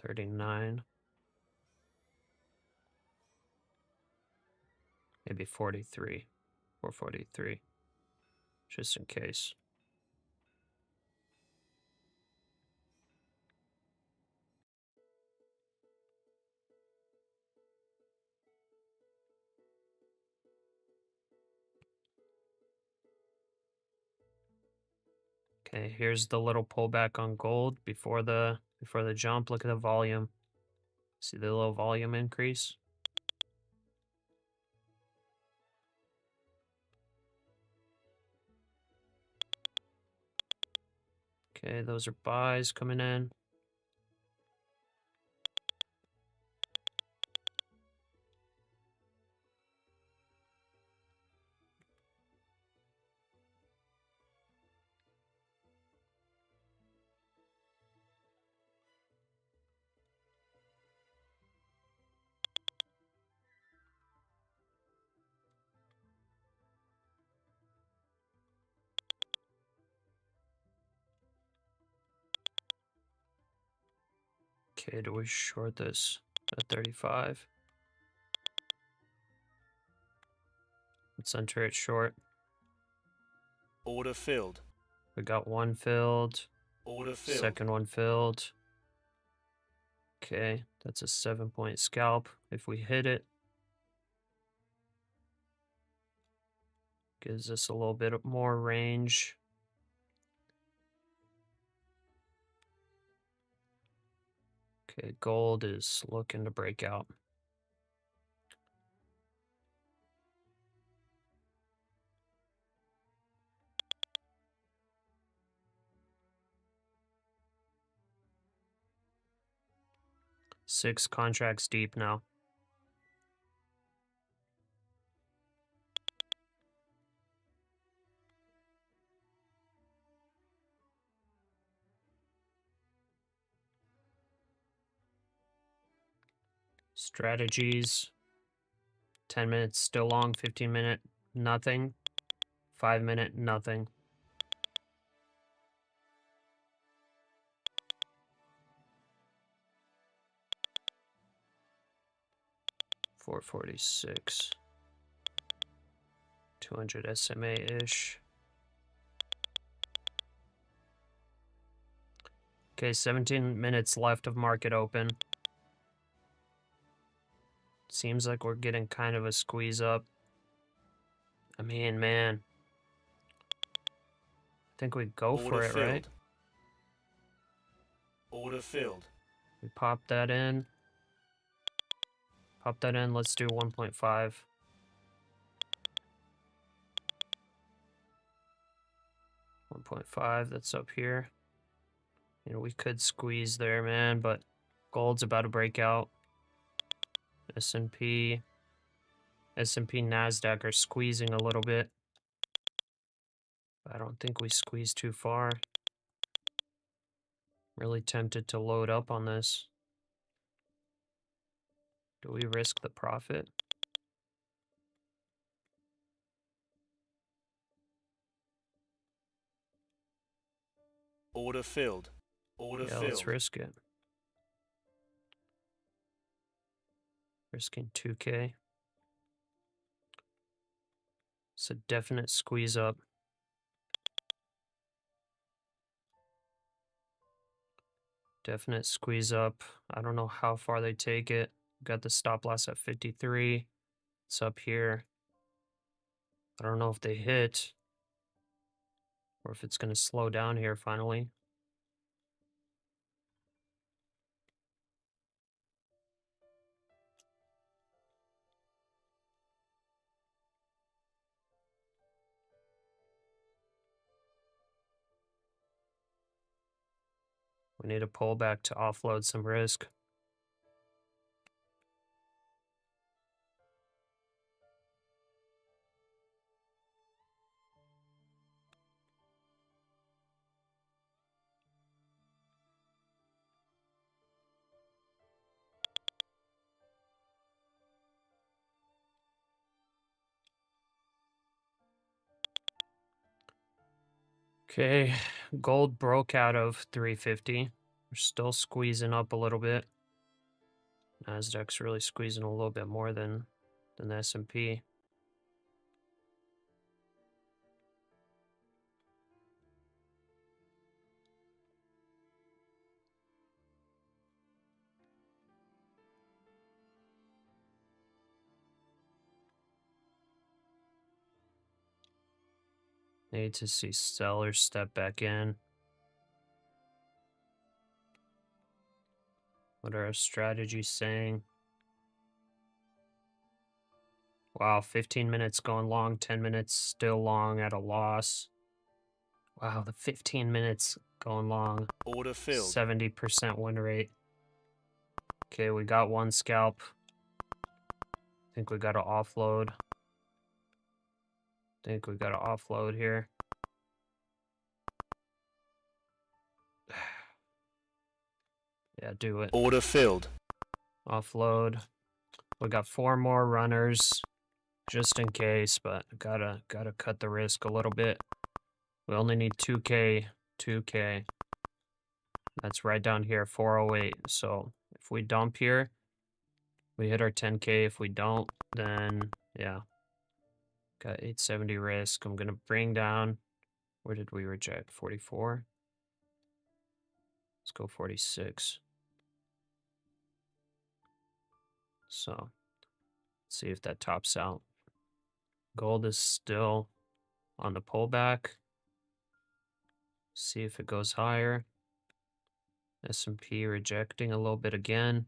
39. Maybe 43 or 43. Just in case. Okay, here's the little pullback on gold before the jump. Look at the volume. See the little volume increase? Okay, those are buys coming in. Okay, do we short this at 35? Let's enter it short. Order filled. We got one filled. Order filled. Second one filled. Okay, that's a 7-point scalp. If we hit it, gives us a little bit more range. Okay, gold is looking to break out. Six contracts deep now. Strategies. 10 minutes still long, 15 minute nothing, 5 minute nothing. $446. 200 SMA-ish. Okay, 17 minutes left of market open. Seems like we're getting kind of a squeeze up. I mean, man. I think we go for it, right? Order filled. We pop that in. Pop that in. Let's do 1.5. 1.5, that's up here. You know, we could squeeze there, man, but gold's about to break out. S&P, NASDAQ are squeezing a little bit. I don't think we squeeze too far. Really tempted to load up on this. Do we risk the profit? Order filled. Order Yeah, filled. let's risk it. Risking 2K. It's a definite squeeze up. Definite squeeze up. I don't know how far they take it. Got the stop loss at 53. It's up here. I don't know if they hit or if it's going to slow down here finally. We need a pullback to offload some risk. Okay, gold broke out of 350. We're still squeezing up a little bit. NASDAQ's really squeezing a little bit more than the S&P. Need to see sellers step back in. What are our strategies saying? Wow, 15 minutes going long, 10 minutes still long at a loss. Wow, the 15 minutes going long, Order filled. 70% win rate. Okay, we got one scalp. I think we got to offload. Here. Yeah, do it. Order filled. Offload. We got 4 more runners just in case, but gotta cut the risk a little bit. We only need 2K. That's right down here, 408. So if we dump here, we hit our 10K. If we don't, then yeah. Got 870 risk. I'm gonna bring down. Where did we reject? 44. Let's go 46. So let's see if that tops out. Gold is still on the pullback. See if it goes higher. S&P rejecting a little bit again.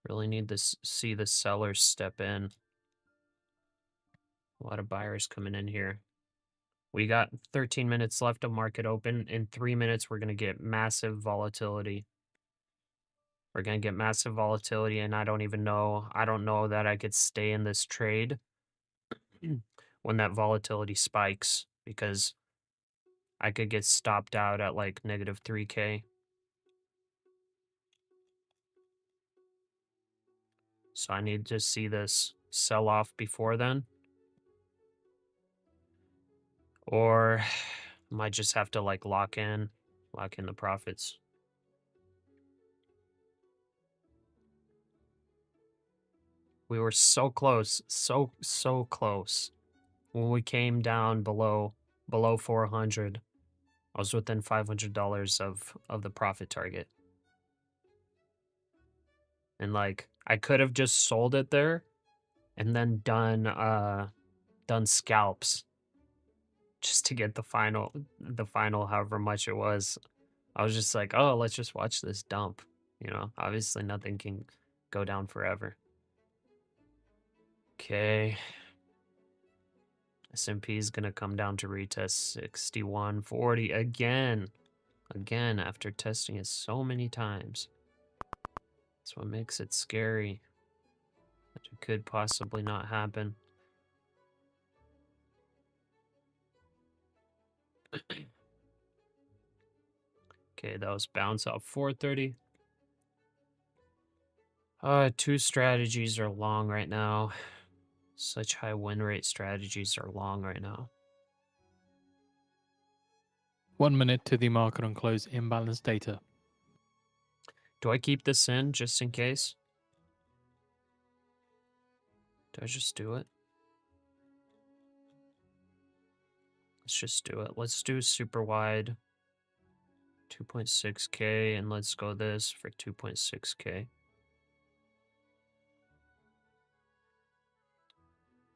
Really need to see the sellers step in. A lot of buyers coming in here. We got 13 minutes left of market open. In 3 minutes, we're going to get massive volatility. We're going to get massive volatility, and I don't know that I could stay in this trade when that volatility spikes, because I could get stopped out at like negative 3K. So I need to see this sell off before then. Or might just have to like lock in the profits. We were so close, so close. When we came down below 400, I was within $500 of the profit target. And like I could have just sold it there and then done scalps just to get the final however much it was. I was just like, oh, let's just watch this dump. You know, obviously nothing can go down forever. Okay. S&P is going to come down to retest 61.40 again. Again, after testing it so many times. That's what makes it scary. That it could possibly not happen. Okay, that was bounce off 430. 2 strategies are long right now. Such high win rate strategies are long right now. 1 minute to the market on close imbalance data. Do I keep this in just in case? Do I just do it? Let's just do it. Let's do super wide. 2.6K, and let's go this for 2.6K.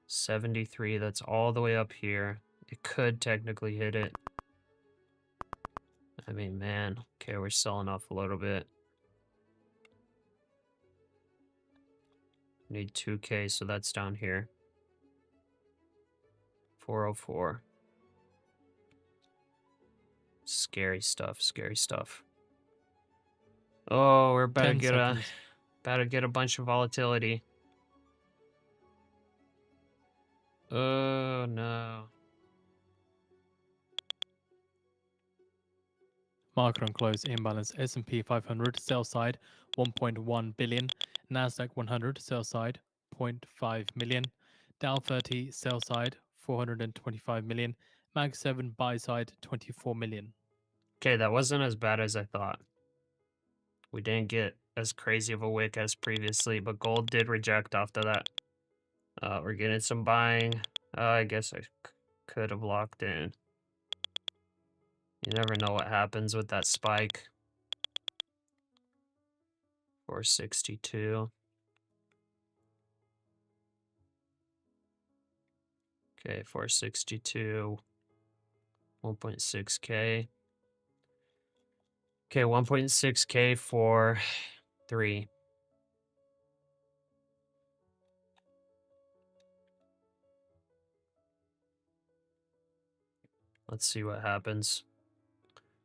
73, that's all the way up here. It could technically hit it. I mean, man. Okay, we're selling off a little bit. Need 2K, so that's down here. 404. Scary stuff, scary stuff. Oh, we're about to 10 get seconds. a bunch of volatility. Oh no. Market on close imbalance. S&P 500 sell side 1.1 billion. NASDAQ 100 sell side 0.5 million. Dow 30 sell side 425 million. Mag 7 buy side 24 million. Okay, that wasn't as bad as I thought. We didn't get as crazy of a wick as previously, but gold did reject after that. We're getting some buying. I guess I could have locked in. You never know what happens with that spike. 462. Okay, 462. 1.6K. Okay, 1.6K for 3. Let's see what happens.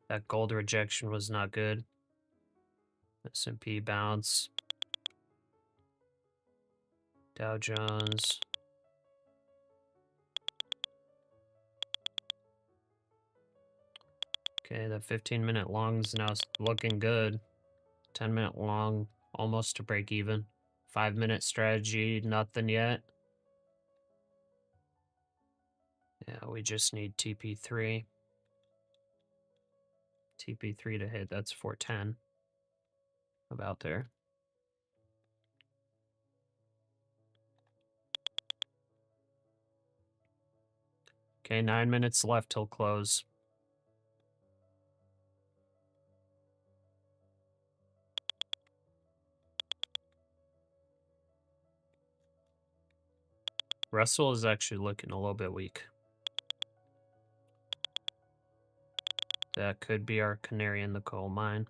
That gold rejection was not good. S&P bounce. Dow Jones. Okay, the 15-minute long's now looking good. 10-minute long, almost to break even. 5-minute strategy, nothing yet. Yeah, we just need TP3. TP3 to hit, that's 410. About there. Okay, 9 minutes left till close. Russell is actually looking a little bit weak. That could be our canary in the coal mine.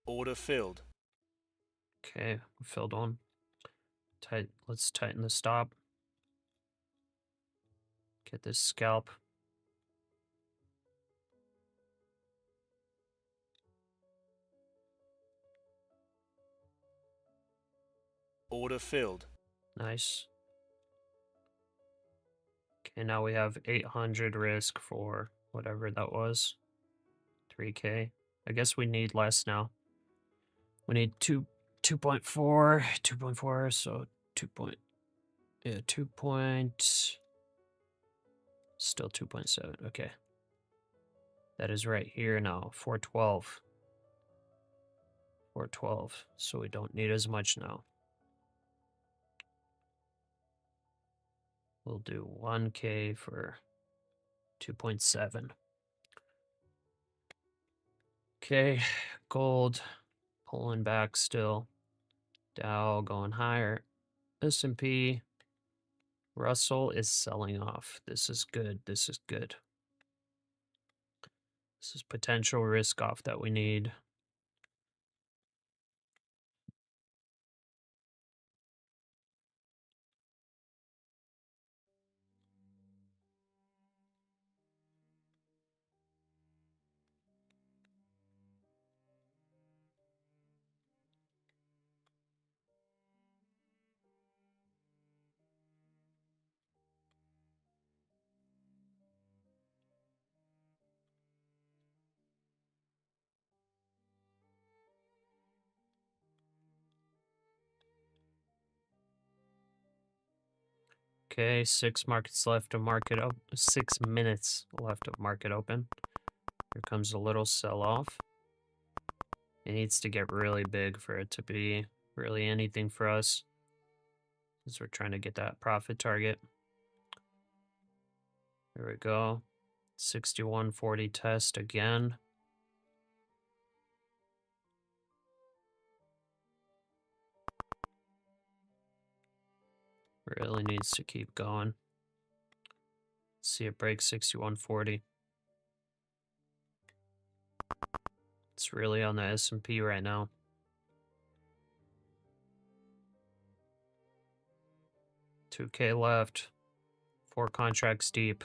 Order filled. Okay, we filled one. Let's tighten the stop. Get this scalp. Order filled. Nice. Okay, now we have 800 risk for whatever that was. 3K. I guess we need less now. We need 2.4, so 2 point, still 2.7, okay. That is right here now, 412. 412, so we don't need as much now. We'll do 1K for 2.7. Okay, gold pulling back still. Dow going higher. S&P. Russell is selling off. This is good. This is good. This is potential risk off that we need. Okay, 6 markets left of market up. 6 minutes left of market open. Here comes a little sell-off. It needs to get really big for it to be really anything for us, because we're trying to get that profit target. There we go. 61.40 test again. Really needs to keep going. Let's see it break 61.40. It's really on the S&P right now. $2K left. 4 contracts deep.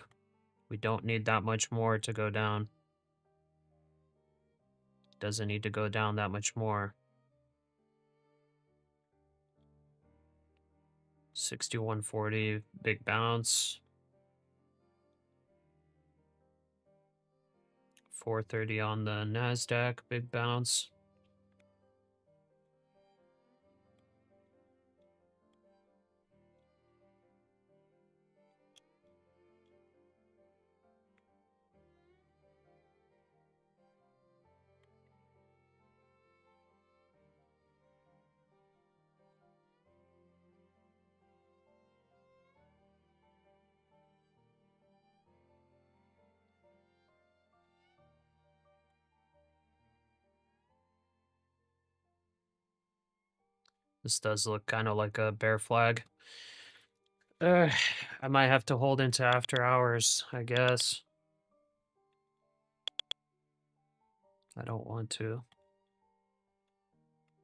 We don't need that much more to go down. Doesn't need to go down that much more. 61.40, big bounce. 430 on the NASDAQ, big bounce. This does look kind of like a bear flag. I might have to hold into after hours, I guess. I don't want to.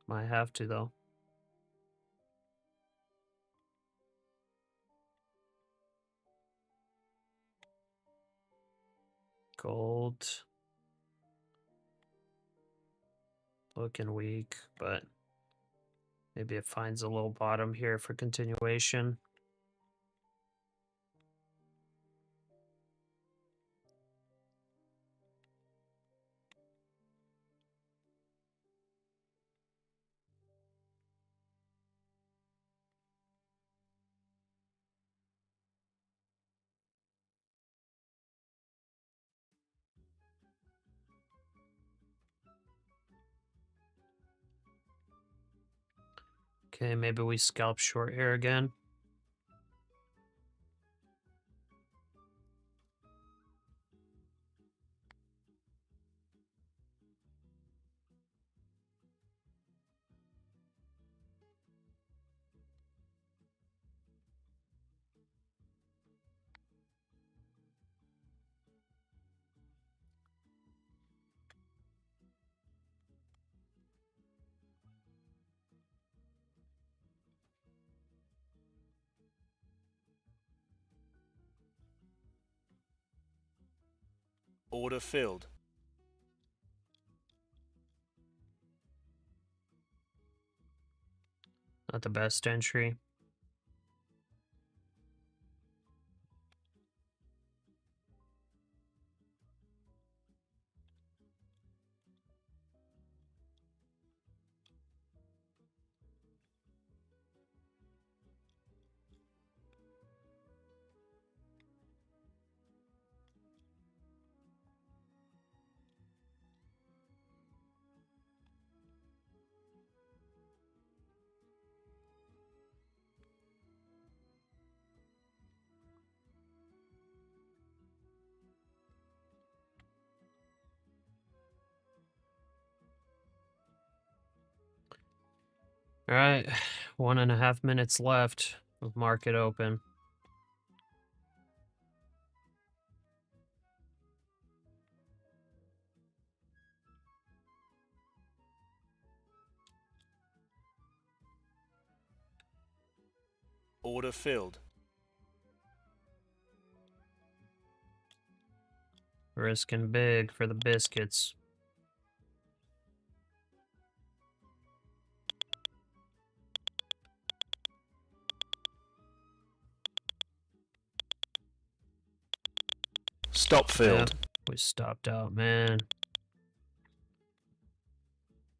Might have to, though. Gold. Looking weak, but maybe it finds a little bottom here for continuation. Okay, maybe we scalp short here again. Order filled. Not the best entry. All right, 1.5 minutes left of market open. Order filled. Risking big for the biscuits. Stop filled. Yeah, we stopped out, man.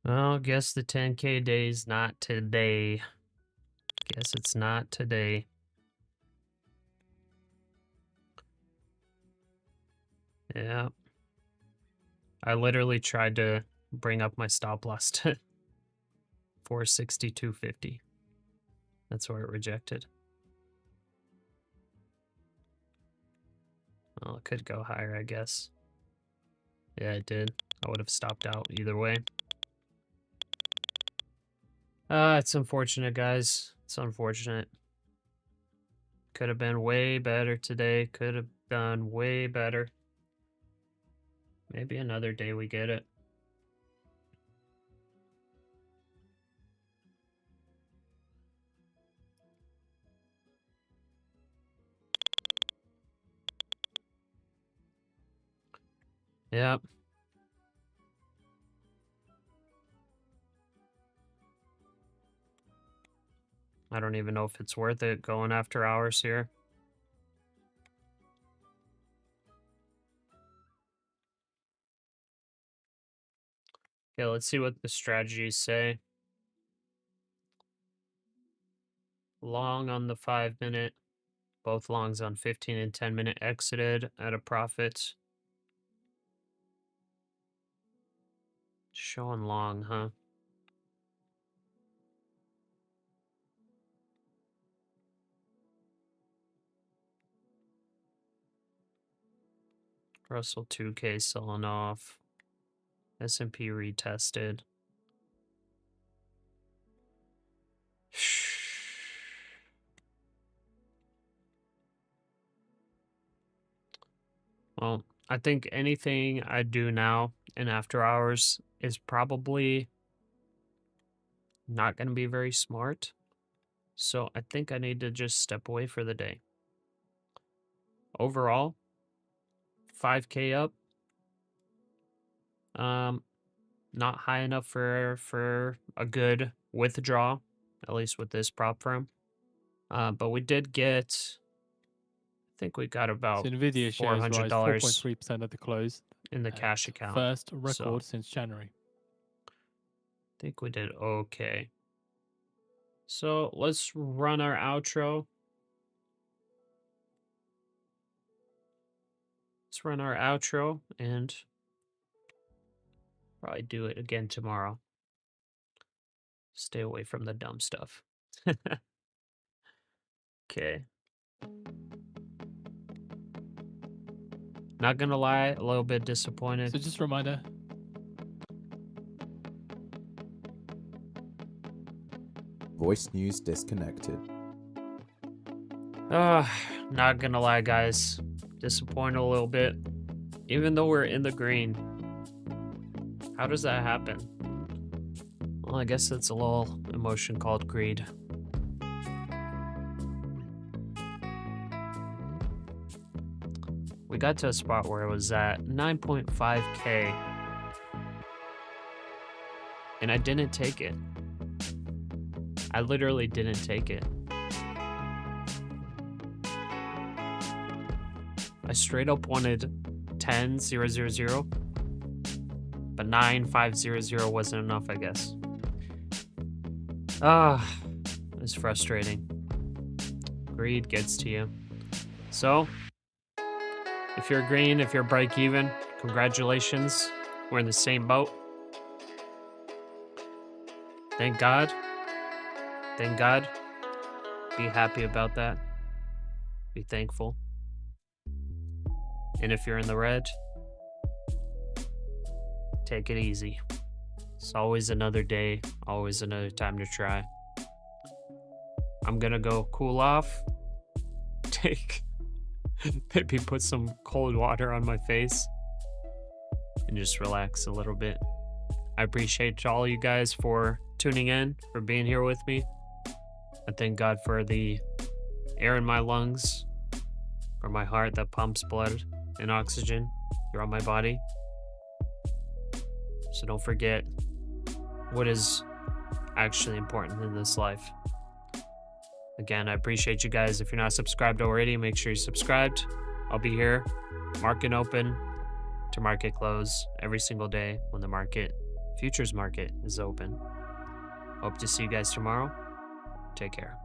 Well, guess the 10K day's not today. Guess it's not today. Yeah. I literally tried to bring up my stop loss to 462.50. That's where it rejected. Well, it could go higher, I guess. Yeah, it did. I would have stopped out either way. It's unfortunate, guys. It's unfortunate. Could have been way better today. Could have done way better. Maybe another day we get it. Yep. I don't even know if it's worth it going after hours here. Okay, let's see what the strategies say. Long on the 5-minute. Both longs on 15 and 10-minute exited at a profit. Showing long, huh? Russell 2K selling off. S&P retested. Well, I think anything I do now in after hours is probably not going to be very smart. So I think I need to just step away for the day. Overall, 5K up. Not high enough for a good withdraw, at least with this prop firm. But we did get, I think we got about So Nvidia shares rise $400 4.3% at the close. in the cash account. First record since January. I think we did okay. So let's run our outro. Let's run our outro and probably do it again tomorrow. Stay away from the dumb stuff. Okay. Not gonna lie, a little bit disappointed. So just a reminder. Voice news disconnected. Not gonna lie, guys. Disappointed a little bit. Even though we're in the green. How does that happen? Well, I guess it's a little emotion called greed. We got to a spot where it was at 9.5K. And I didn't take it. I literally didn't take it. I straight up wanted 10,000, but 9,500 wasn't enough, I guess. It's frustrating. Greed gets to you. So, if you're green, if you're break even, congratulations. We're in the same boat. Thank God. Thank God. Be happy about that. Be thankful. And if you're in the red, take it easy. It's always another day, always another time to try. I'm gonna go cool off. Maybe put some cold water on my face and just relax a little bit. I appreciate all you guys for tuning in, for being here with me. I thank God for the air in my lungs, for my heart that pumps blood and oxygen throughout my body. So don't forget what is actually important in this life. Again, I appreciate you guys. If you're not subscribed already, make sure you're subscribed. I'll be here, market open to market close every single day when the futures market is open. Hope to see you guys tomorrow. Take care.